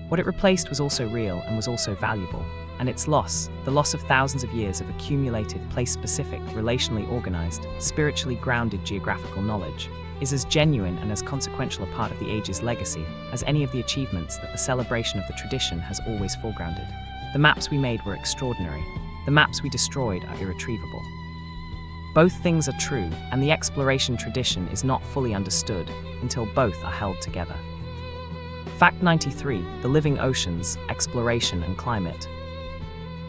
What it replaced was also real and was also valuable, and its loss, the loss of thousands of years of accumulated, place-specific, relationally organized, spiritually grounded geographical knowledge, is as genuine and as consequential a part of the age's legacy as any of the achievements that the celebration of the tradition has always foregrounded. The maps we made were extraordinary. The maps we destroyed are irretrievable. Both things are true, and the exploration tradition is not fully understood until both are held together. Fact 93: the living oceans, exploration and climate.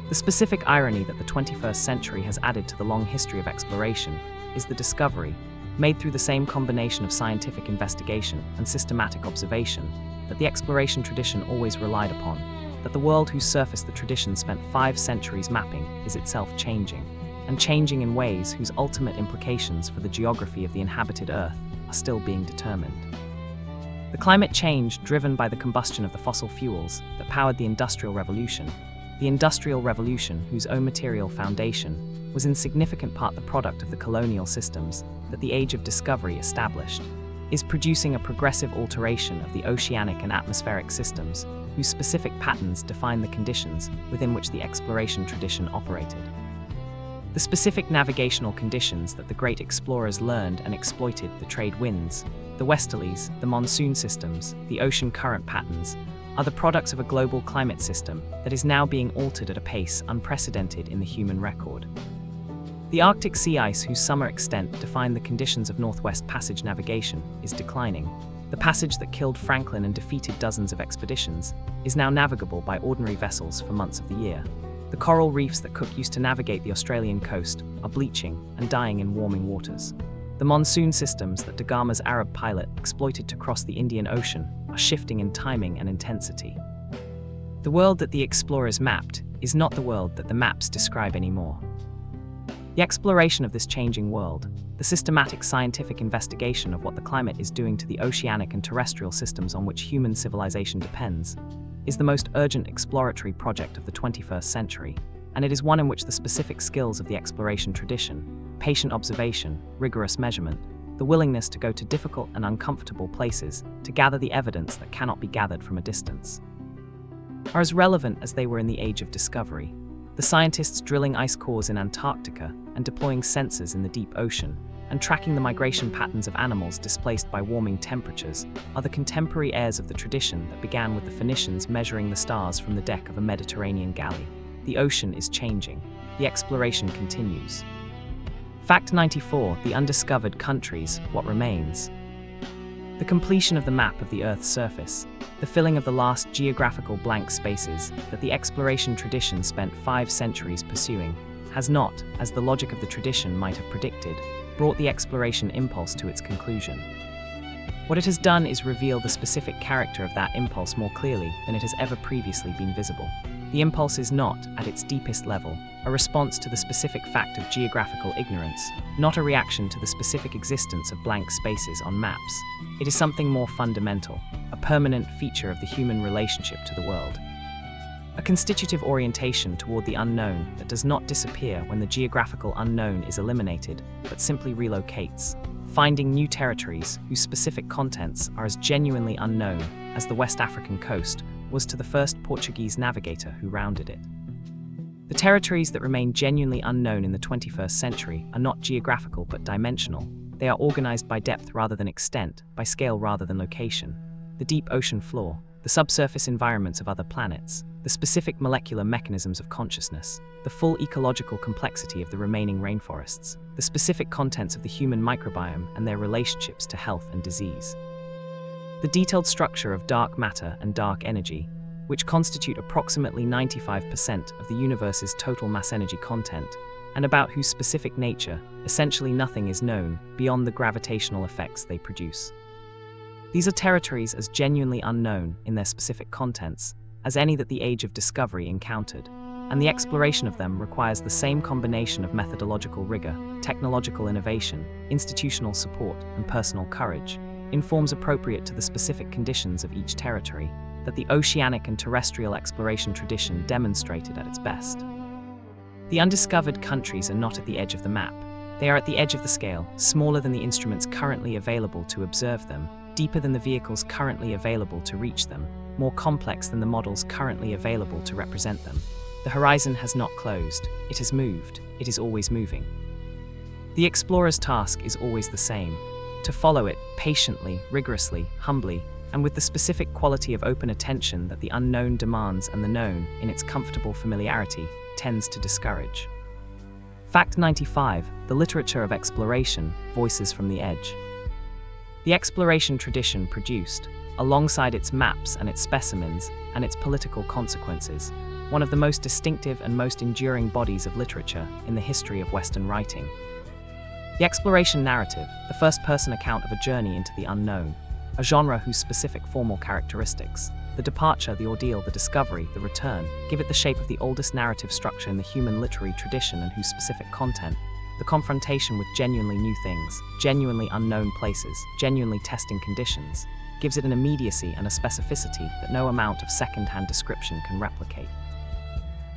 The specific irony that the 21st century has added to the long history of exploration is the discovery, made through the same combination of scientific investigation and systematic observation, that the exploration tradition always relied upon, that the world whose surface the tradition spent 5 centuries mapping is itself changing, and changing in ways whose ultimate implications for the geography of the inhabited Earth are still being determined. The climate change driven by the combustion of the fossil fuels that powered the Industrial Revolution, whose own material foundation was in significant part the product of the colonial systems that the Age of Discovery established, is producing a progressive alteration of the oceanic and atmospheric systems whose specific patterns define the conditions within which the exploration tradition operated. The specific navigational conditions that the great explorers learned and exploited, the trade winds, the westerlies, the monsoon systems, the ocean current patterns, are the products of a global climate system that is now being altered at a pace unprecedented in the human record. The Arctic sea ice, whose summer extent defined the conditions of Northwest Passage navigation, is declining. The passage that killed Franklin and defeated dozens of expeditions is now navigable by ordinary vessels for months of the year. The coral reefs that Cook used to navigate the Australian coast are bleaching and dying in warming waters. The monsoon systems that da Gama's Arab pilot exploited to cross the Indian Ocean are shifting in timing and intensity. The world that the explorers mapped is not the world that the maps describe anymore. The exploration of this changing world, the systematic scientific investigation of what the climate is doing to the oceanic and terrestrial systems on which human civilization depends, is the most urgent exploratory project of the 21st century, and it is one in which the specific skills of the exploration tradition, patient observation, rigorous measurement, the willingness to go to difficult and uncomfortable places to gather the evidence that cannot be gathered from a distance, are as relevant as they were in the Age of Discovery. The scientists drilling ice cores in Antarctica and deploying sensors in the deep ocean and tracking the migration patterns of animals displaced by warming temperatures are the contemporary heirs of the tradition that began with the Phoenicians measuring the stars from the deck of a Mediterranean galley. The ocean is changing. The exploration continues. Fact 94: the undiscovered countries, what remains. The completion of the map of the Earth's surface, the filling of the last geographical blank spaces that the exploration tradition spent 5 centuries pursuing, has not, as the logic of the tradition might have predicted, brought the exploration impulse to its conclusion. What it has done is reveal the specific character of that impulse more clearly than it has ever previously been visible. The impulse is not, at its deepest level, a response to the specific fact of geographical ignorance, not a reaction to the specific existence of blank spaces on maps. It is something more fundamental, a permanent feature of the human relationship to the world. A constitutive orientation toward the unknown that does not disappear when the geographical unknown is eliminated, but simply relocates, finding new territories whose specific contents are as genuinely unknown as the West African coast was to the first Portuguese navigator who rounded it. The territories that remain genuinely unknown in the 21st century are not geographical but dimensional. They are organized by depth rather than extent, by scale rather than location. The deep ocean floor, the subsurface environments of other planets, the specific molecular mechanisms of consciousness, the full ecological complexity of the remaining rainforests, the specific contents of the human microbiome and their relationships to health and disease. The detailed structure of dark matter and dark energy, which constitute approximately 95% of the universe's total mass energy content, and about whose specific nature essentially nothing is known beyond the gravitational effects they produce. These are territories as genuinely unknown in their specific contents as any that the age of discovery encountered, and the exploration of them requires the same combination of methodological rigor, technological innovation, institutional support, and personal courage, in forms appropriate to the specific conditions of each territory, that the oceanic and terrestrial exploration tradition demonstrated at its best. The undiscovered countries are not at the edge of the map. They are at the edge of the scale, smaller than the instruments currently available to observe them, deeper than the vehicles currently available to reach them, more complex than the models currently available to represent them. The horizon has not closed, it has moved, it is always moving. The explorer's task is always the same: to follow it patiently, rigorously, humbly, and with the specific quality of open attention that the unknown demands and the known, in its comfortable familiarity, tends to discourage. Fact 95, the literature of exploration, voices from the edge. The exploration tradition produced, alongside its maps and its specimens and its political consequences, one of the most distinctive and most enduring bodies of literature in the history of Western writing. The exploration narrative, the first-person account of a journey into the unknown, a genre whose specific formal characteristics, the departure, the ordeal, the discovery, the return, give it the shape of the oldest narrative structure in the human literary tradition, and whose specific content, the confrontation with genuinely new things, genuinely unknown places, genuinely testing conditions, gives it an immediacy and a specificity that no amount of second-hand description can replicate.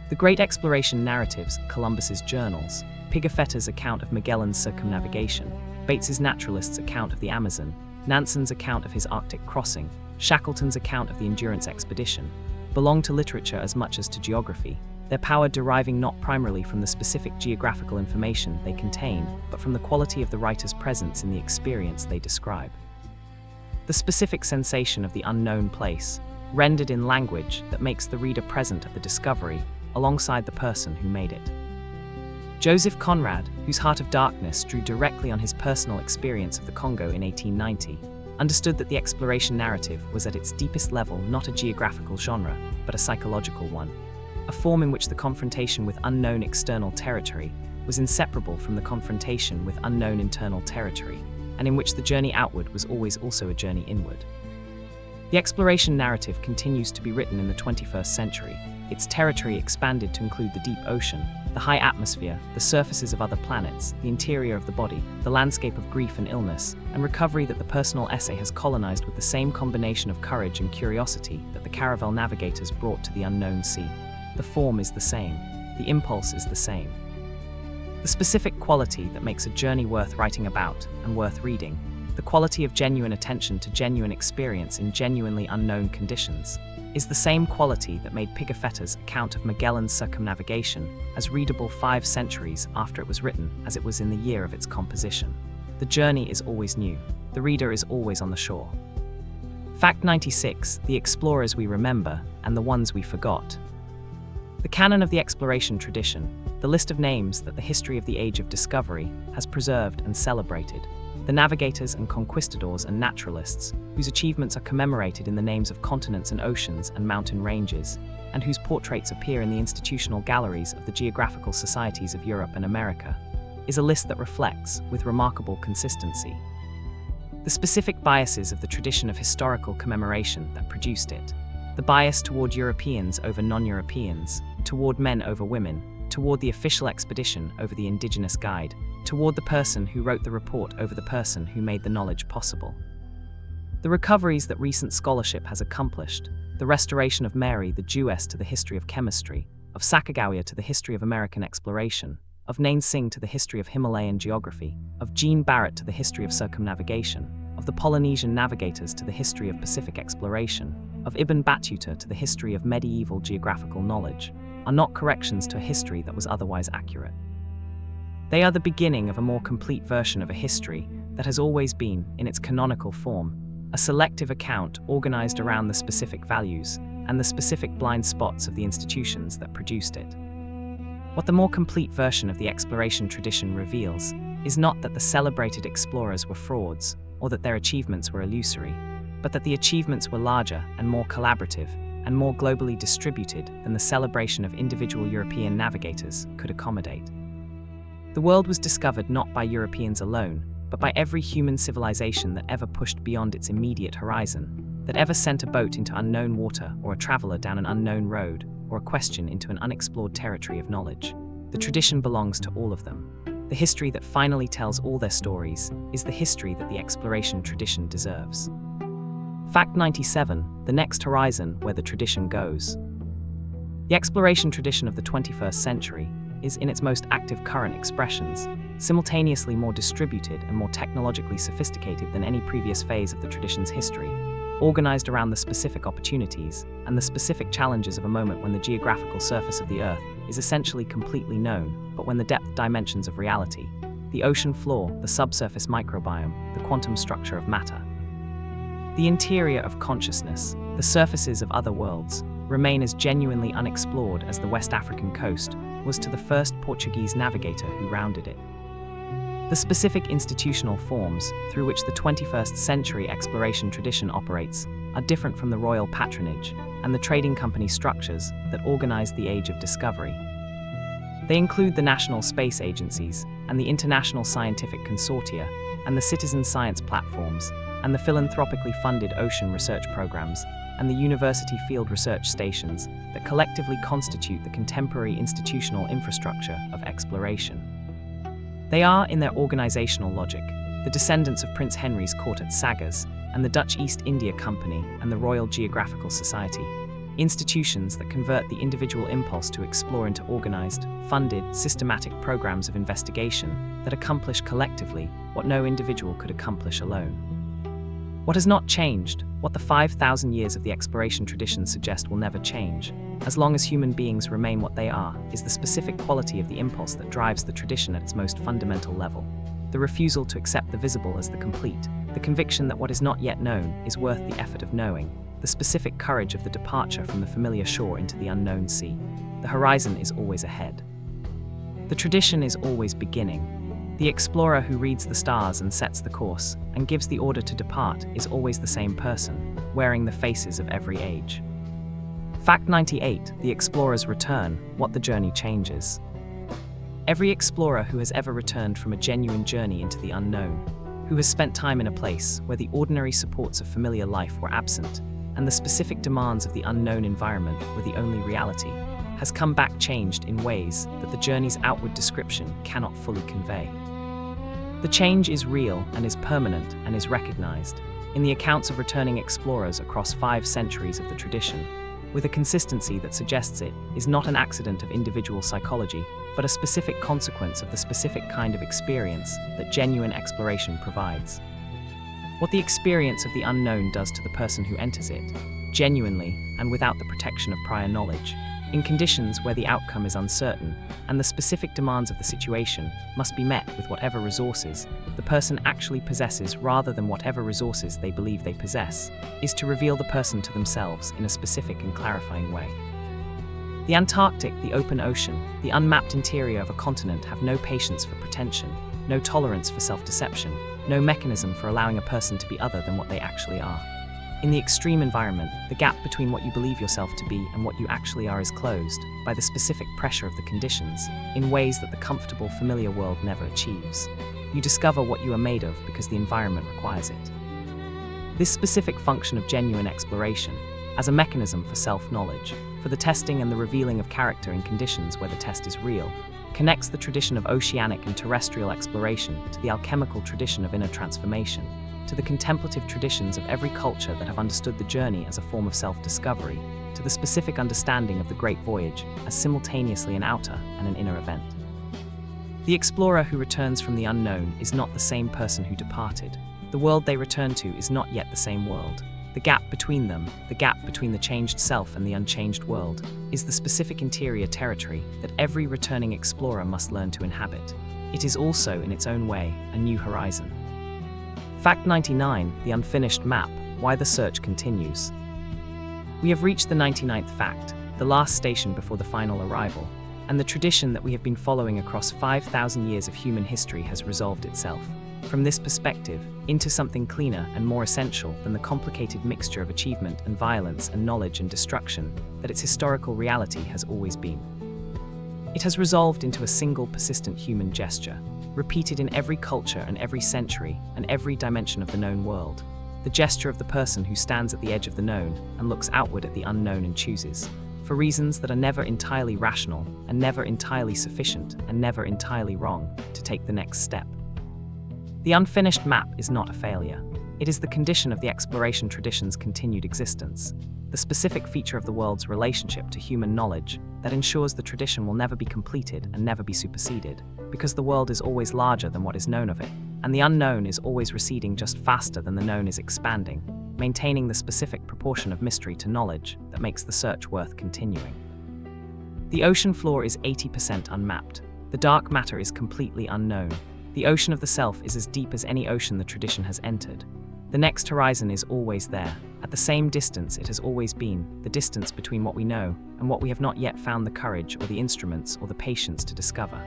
The great exploration narratives, Columbus's journals, Pigafetta's account of Magellan's circumnavigation, Bates's naturalist's account of the Amazon, Nansen's account of his Arctic crossing, Shackleton's account of the Endurance expedition, belong to literature as much as to geography, their power deriving not primarily from the specific geographical information they contain, but from the quality of the writer's presence in the experience they describe. The specific sensation of the unknown place, rendered in language that makes the reader present at the discovery, alongside the person who made it. Joseph Conrad, whose Heart of Darkness drew directly on his personal experience of the Congo in 1890, understood that the exploration narrative was at its deepest level not a geographical genre, but a psychological one, a form in which the confrontation with unknown external territory was inseparable from the confrontation with unknown internal territory, and in which the journey outward was always also a journey inward. The exploration narrative continues to be written in the 21st century, its territory expanded to include the deep ocean, the high atmosphere, the surfaces of other planets, the interior of the body, the landscape of grief and illness, and recovery that the personal essay has colonized with the same combination of courage and curiosity that the caravel navigators brought to the unknown sea. The form is the same, the impulse is the same. The specific quality that makes a journey worth writing about and worth reading, the quality of genuine attention to genuine experience in genuinely unknown conditions, is the same quality that made Pigafetta's account of Magellan's circumnavigation as readable 5 centuries after it was written as it was in the year of its composition. The journey is always new. The reader is always on the shore. Fact 96, the explorers we remember and the ones we forgot. The canon of the exploration tradition, the list of names that the history of the Age of Discovery has preserved and celebrated, the navigators and conquistadors and naturalists, whose achievements are commemorated in the names of continents and oceans and mountain ranges, and whose portraits appear in the institutional galleries of the geographical societies of Europe and America, is a list that reflects, with remarkable consistency, the specific biases of the tradition of historical commemoration that produced it. The bias toward Europeans over non-Europeans, toward men over women, toward the official expedition over the indigenous guide, toward the person who wrote the report over the person who made the knowledge possible. The recoveries that recent scholarship has accomplished, the restoration of Mary the Jewess to the history of chemistry, of Sacagawea to the history of American exploration, of Nain Singh to the history of Himalayan geography, of Jean Barrett to the history of circumnavigation, of the Polynesian navigators to the history of Pacific exploration, of Ibn Battuta to the history of medieval geographical knowledge, are not corrections to a history that was otherwise accurate. They are the beginning of a more complete version of a history that has always been, in its canonical form, a selective account organized around the specific values and the specific blind spots of the institutions that produced it. What the more complete version of the exploration tradition reveals is not that the celebrated explorers were frauds or that their achievements were illusory, but that the achievements were larger and more collaborative and more globally distributed than the celebration of individual European navigators could accommodate. The world was discovered not by Europeans alone, but by every human civilization that ever pushed beyond its immediate horizon, that ever sent a boat into unknown water or a traveler down an unknown road or a question into an unexplored territory of knowledge. The tradition belongs to all of them. The history that finally tells all their stories is the history that the exploration tradition deserves. Fact 97, the next horizon where the tradition goes. The exploration tradition of the 21st century is, in its most active current expressions, simultaneously more distributed and more technologically sophisticated than any previous phase of the tradition's history, organized around the specific opportunities and the specific challenges of a moment when the geographical surface of the Earth is essentially completely known, but when the depth dimensions of reality, the ocean floor, the subsurface microbiome, the quantum structure of matter, the interior of consciousness, the surfaces of other worlds, remain as genuinely unexplored as the West African coast was to the first Portuguese navigator who rounded it. The specific institutional forms through which the 21st century exploration tradition operates are different from the royal patronage and the trading company structures that organized the age of discovery. They include the national space agencies and the international scientific consortia and the citizen science platforms and the philanthropically funded ocean research programs and the university field research stations that collectively constitute the contemporary institutional infrastructure of exploration. They are, in their organizational logic, the descendants of Prince Henry's court at Sagres and the Dutch East India Company and the Royal Geographical Society, institutions that convert the individual impulse to explore into organized, funded, systematic programs of investigation that accomplish collectively what no individual could accomplish alone. What has not changed, what the 5,000 years of the exploration tradition suggest will never change, as long as human beings remain what they are, is the specific quality of the impulse that drives the tradition at its most fundamental level. The refusal to accept the visible as the complete, the conviction that what is not yet known is worth the effort of knowing, the specific courage of the departure from the familiar shore into the unknown sea. The horizon is always ahead. The tradition is always beginning. The explorer who reads the stars and sets the course and gives the order to depart is always the same person, wearing the faces of every age. Fact 98, the explorers return, what the journey changes. Every explorer who has ever returned from a genuine journey into the unknown, who has spent time in a place where the ordinary supports of familiar life were absent and the specific demands of the unknown environment were the only reality, has come back changed in ways that the journey's outward description cannot fully convey. The change is real and is permanent and is recognized in the accounts of returning explorers across 5 centuries of the tradition, with a consistency that suggests it is not an accident of individual psychology, but a specific consequence of the specific kind of experience that genuine exploration provides. What the experience of the unknown does to the person who enters it, genuinely and without the protection of prior knowledge, in conditions where the outcome is uncertain and the specific demands of the situation must be met with whatever resources the person actually possesses rather than whatever resources they believe they possess, is to reveal the person to themselves in a specific and clarifying way. The Antarctic, the open ocean, the unmapped interior of a continent have no patience for pretension, no tolerance for self-deception, no mechanism for allowing a person to be other than what they actually are. In the extreme environment, the gap between what you believe yourself to be and what you actually are is closed by the specific pressure of the conditions in ways that the comfortable, familiar world never achieves. You discover what you are made of because the environment requires it. This specific function of genuine exploration, as a mechanism for self-knowledge, for the testing and the revealing of character in conditions where the test is real, connects the tradition of oceanic and terrestrial exploration to the alchemical tradition of inner transformation, to the contemplative traditions of every culture that have understood the journey as a form of self-discovery, to the specific understanding of the Great Voyage as simultaneously an outer and an inner event. The explorer who returns from the unknown is not the same person who departed. The world they return to is not yet the same world. The gap between them, the gap between the changed self and the unchanged world, is the specific interior territory that every returning explorer must learn to inhabit. It is also, in its own way, a new horizon. Fact 99, the unfinished map, why the search continues. We have reached the 99th fact, the last station before the final arrival, and the tradition that we have been following across 5,000 years of human history has resolved itself, from this perspective, into something cleaner and more essential than the complicated mixture of achievement and violence and knowledge and destruction that its historical reality has always been. It has resolved into a single persistent human gesture, repeated in every culture and every century and every dimension of the known world, the gesture of the person who stands at the edge of the known and looks outward at the unknown and chooses, for reasons that are never entirely rational and never entirely sufficient and never entirely wrong, to take the next step. The unfinished map is not a failure. It is the condition of the exploration tradition's continued existence, the specific feature of the world's relationship to human knowledge that ensures the tradition will never be completed and never be superseded, because the world is always larger than what is known of it, and the unknown is always receding just faster than the known is expanding, maintaining the specific proportion of mystery to knowledge that makes the search worth continuing. The ocean floor is 80% unmapped. The dark matter is completely unknown. The ocean of the self is as deep as any ocean the tradition has entered. The next horizon is always there, at the same distance it has always been, the distance between what we know and what we have not yet found the courage or the instruments or the patience to discover.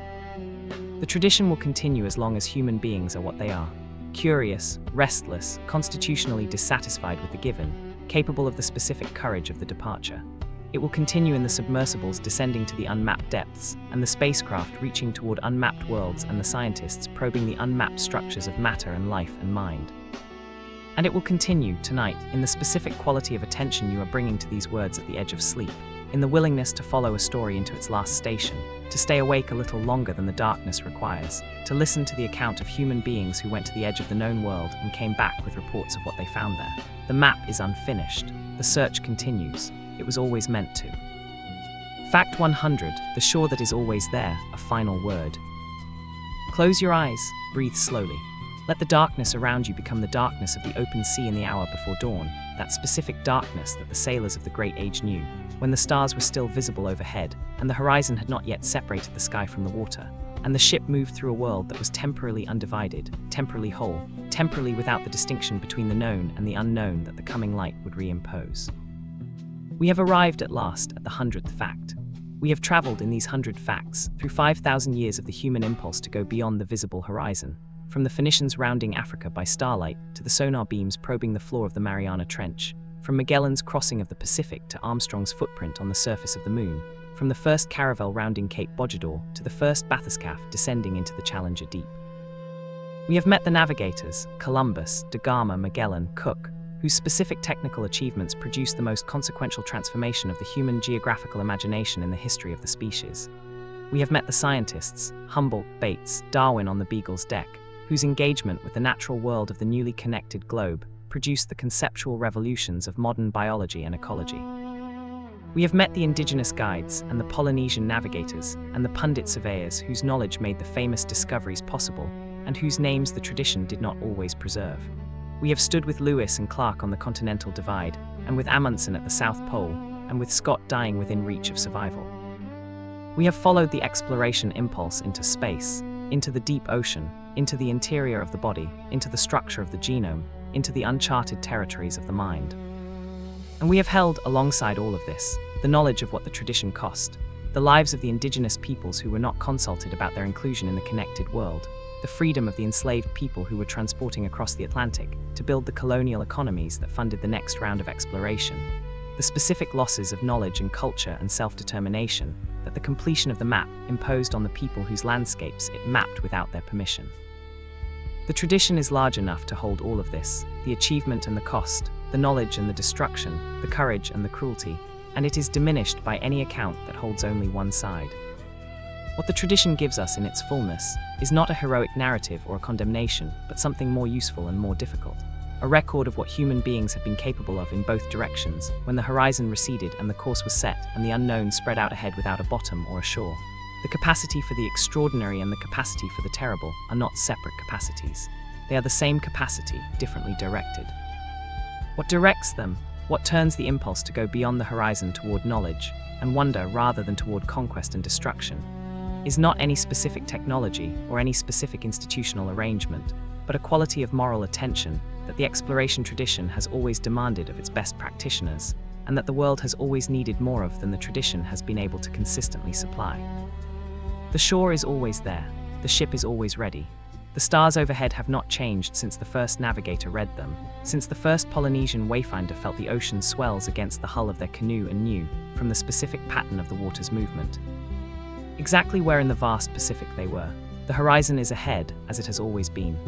The tradition will continue as long as human beings are what they are: curious, restless, constitutionally dissatisfied with the given, capable of the specific courage of the departure. It will continue in the submersibles descending to the unmapped depths, and the spacecraft reaching toward unmapped worlds, and the scientists probing the unmapped structures of matter and life and mind. And it will continue, tonight, in the specific quality of attention you are bringing to these words at the edge of sleep, in the willingness to follow a story into its last station, to stay awake a little longer than the darkness requires, to listen to the account of human beings who went to the edge of the known world and came back with reports of what they found there. The map is unfinished. The search continues. It was always meant to. Fact 100, the shore that is always there, a final word. Close your eyes, breathe slowly. Let the darkness around you become the darkness of the open sea in the hour before dawn, that specific darkness that the sailors of the Great Age knew, when the stars were still visible overhead, and the horizon had not yet separated the sky from the water, and the ship moved through a world that was temporarily undivided, temporarily whole, temporarily without the distinction between the known and the unknown that the coming light would reimpose. We have arrived at last at the 100th fact. We have traveled in these 100 facts through 5,000 years of the human impulse to go beyond the visible horizon, from the Phoenicians rounding Africa by starlight to the sonar beams probing the floor of the Mariana Trench, from Magellan's crossing of the Pacific to Armstrong's footprint on the surface of the moon, from the first caravel rounding Cape Bojador to the first bathyscaphe descending into the Challenger Deep. We have met the navigators, Columbus, da Gama, Magellan, Cook, whose specific technical achievements produced the most consequential transformation of the human geographical imagination in the history of the species. We have met the scientists, Humboldt, Bates, Darwin on the Beagle's deck, whose engagement with the natural world of the newly connected globe produced the conceptual revolutions of modern biology and ecology. We have met the indigenous guides and the Polynesian navigators and the pundit surveyors whose knowledge made the famous discoveries possible and whose names the tradition did not always preserve. We have stood with Lewis and Clark on the continental divide, and with Amundsen at the South Pole, and with Scott dying within reach of survival. We have followed the exploration impulse into space, into the deep ocean, into the interior of the body, into the structure of the genome, into the uncharted territories of the mind. And we have held, alongside all of this, the knowledge of what the tradition cost, the lives of the indigenous peoples who were not consulted about their inclusion in the connected world, the freedom of the enslaved people who were transporting across the Atlantic to build the colonial economies that funded the next round of exploration, the specific losses of knowledge and culture and self-determination that the completion of the map imposed on the people whose landscapes it mapped without their permission. The tradition is large enough to hold all of this, the achievement and the cost, the knowledge and the destruction, the courage and the cruelty, and it is diminished by any account that holds only one side. What the tradition gives us in its fullness is not a heroic narrative or a condemnation, but something more useful and more difficult. A record of what human beings have been capable of in both directions, when the horizon receded and the course was set and the unknown spread out ahead without a bottom or a shore. The capacity for the extraordinary and the capacity for the terrible are not separate capacities. They are the same capacity, differently directed. What directs them, what turns the impulse to go beyond the horizon toward knowledge and wonder rather than toward conquest and destruction, is not any specific technology or any specific institutional arrangement, but a quality of moral attention that the exploration tradition has always demanded of its best practitioners, and that the world has always needed more of than the tradition has been able to consistently supply. The shore is always there, the ship is always ready. The stars overhead have not changed since the first navigator read them, since the first Polynesian wayfinder felt the ocean swells against the hull of their canoe and knew, from the specific pattern of the water's movement, exactly where in the vast Pacific they were. The horizon is ahead, as it has always been.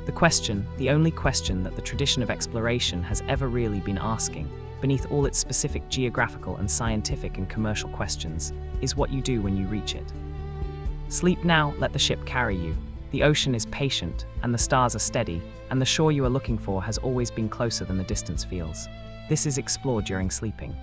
The question, the only question that the tradition of exploration has ever really been asking, beneath all its specific geographical and scientific and commercial questions, is what you do when you reach it. Sleep now, let the ship carry you. The ocean is patient, and the stars are steady, and the shore you are looking for has always been closer than the distance feels. This is explored during sleeping.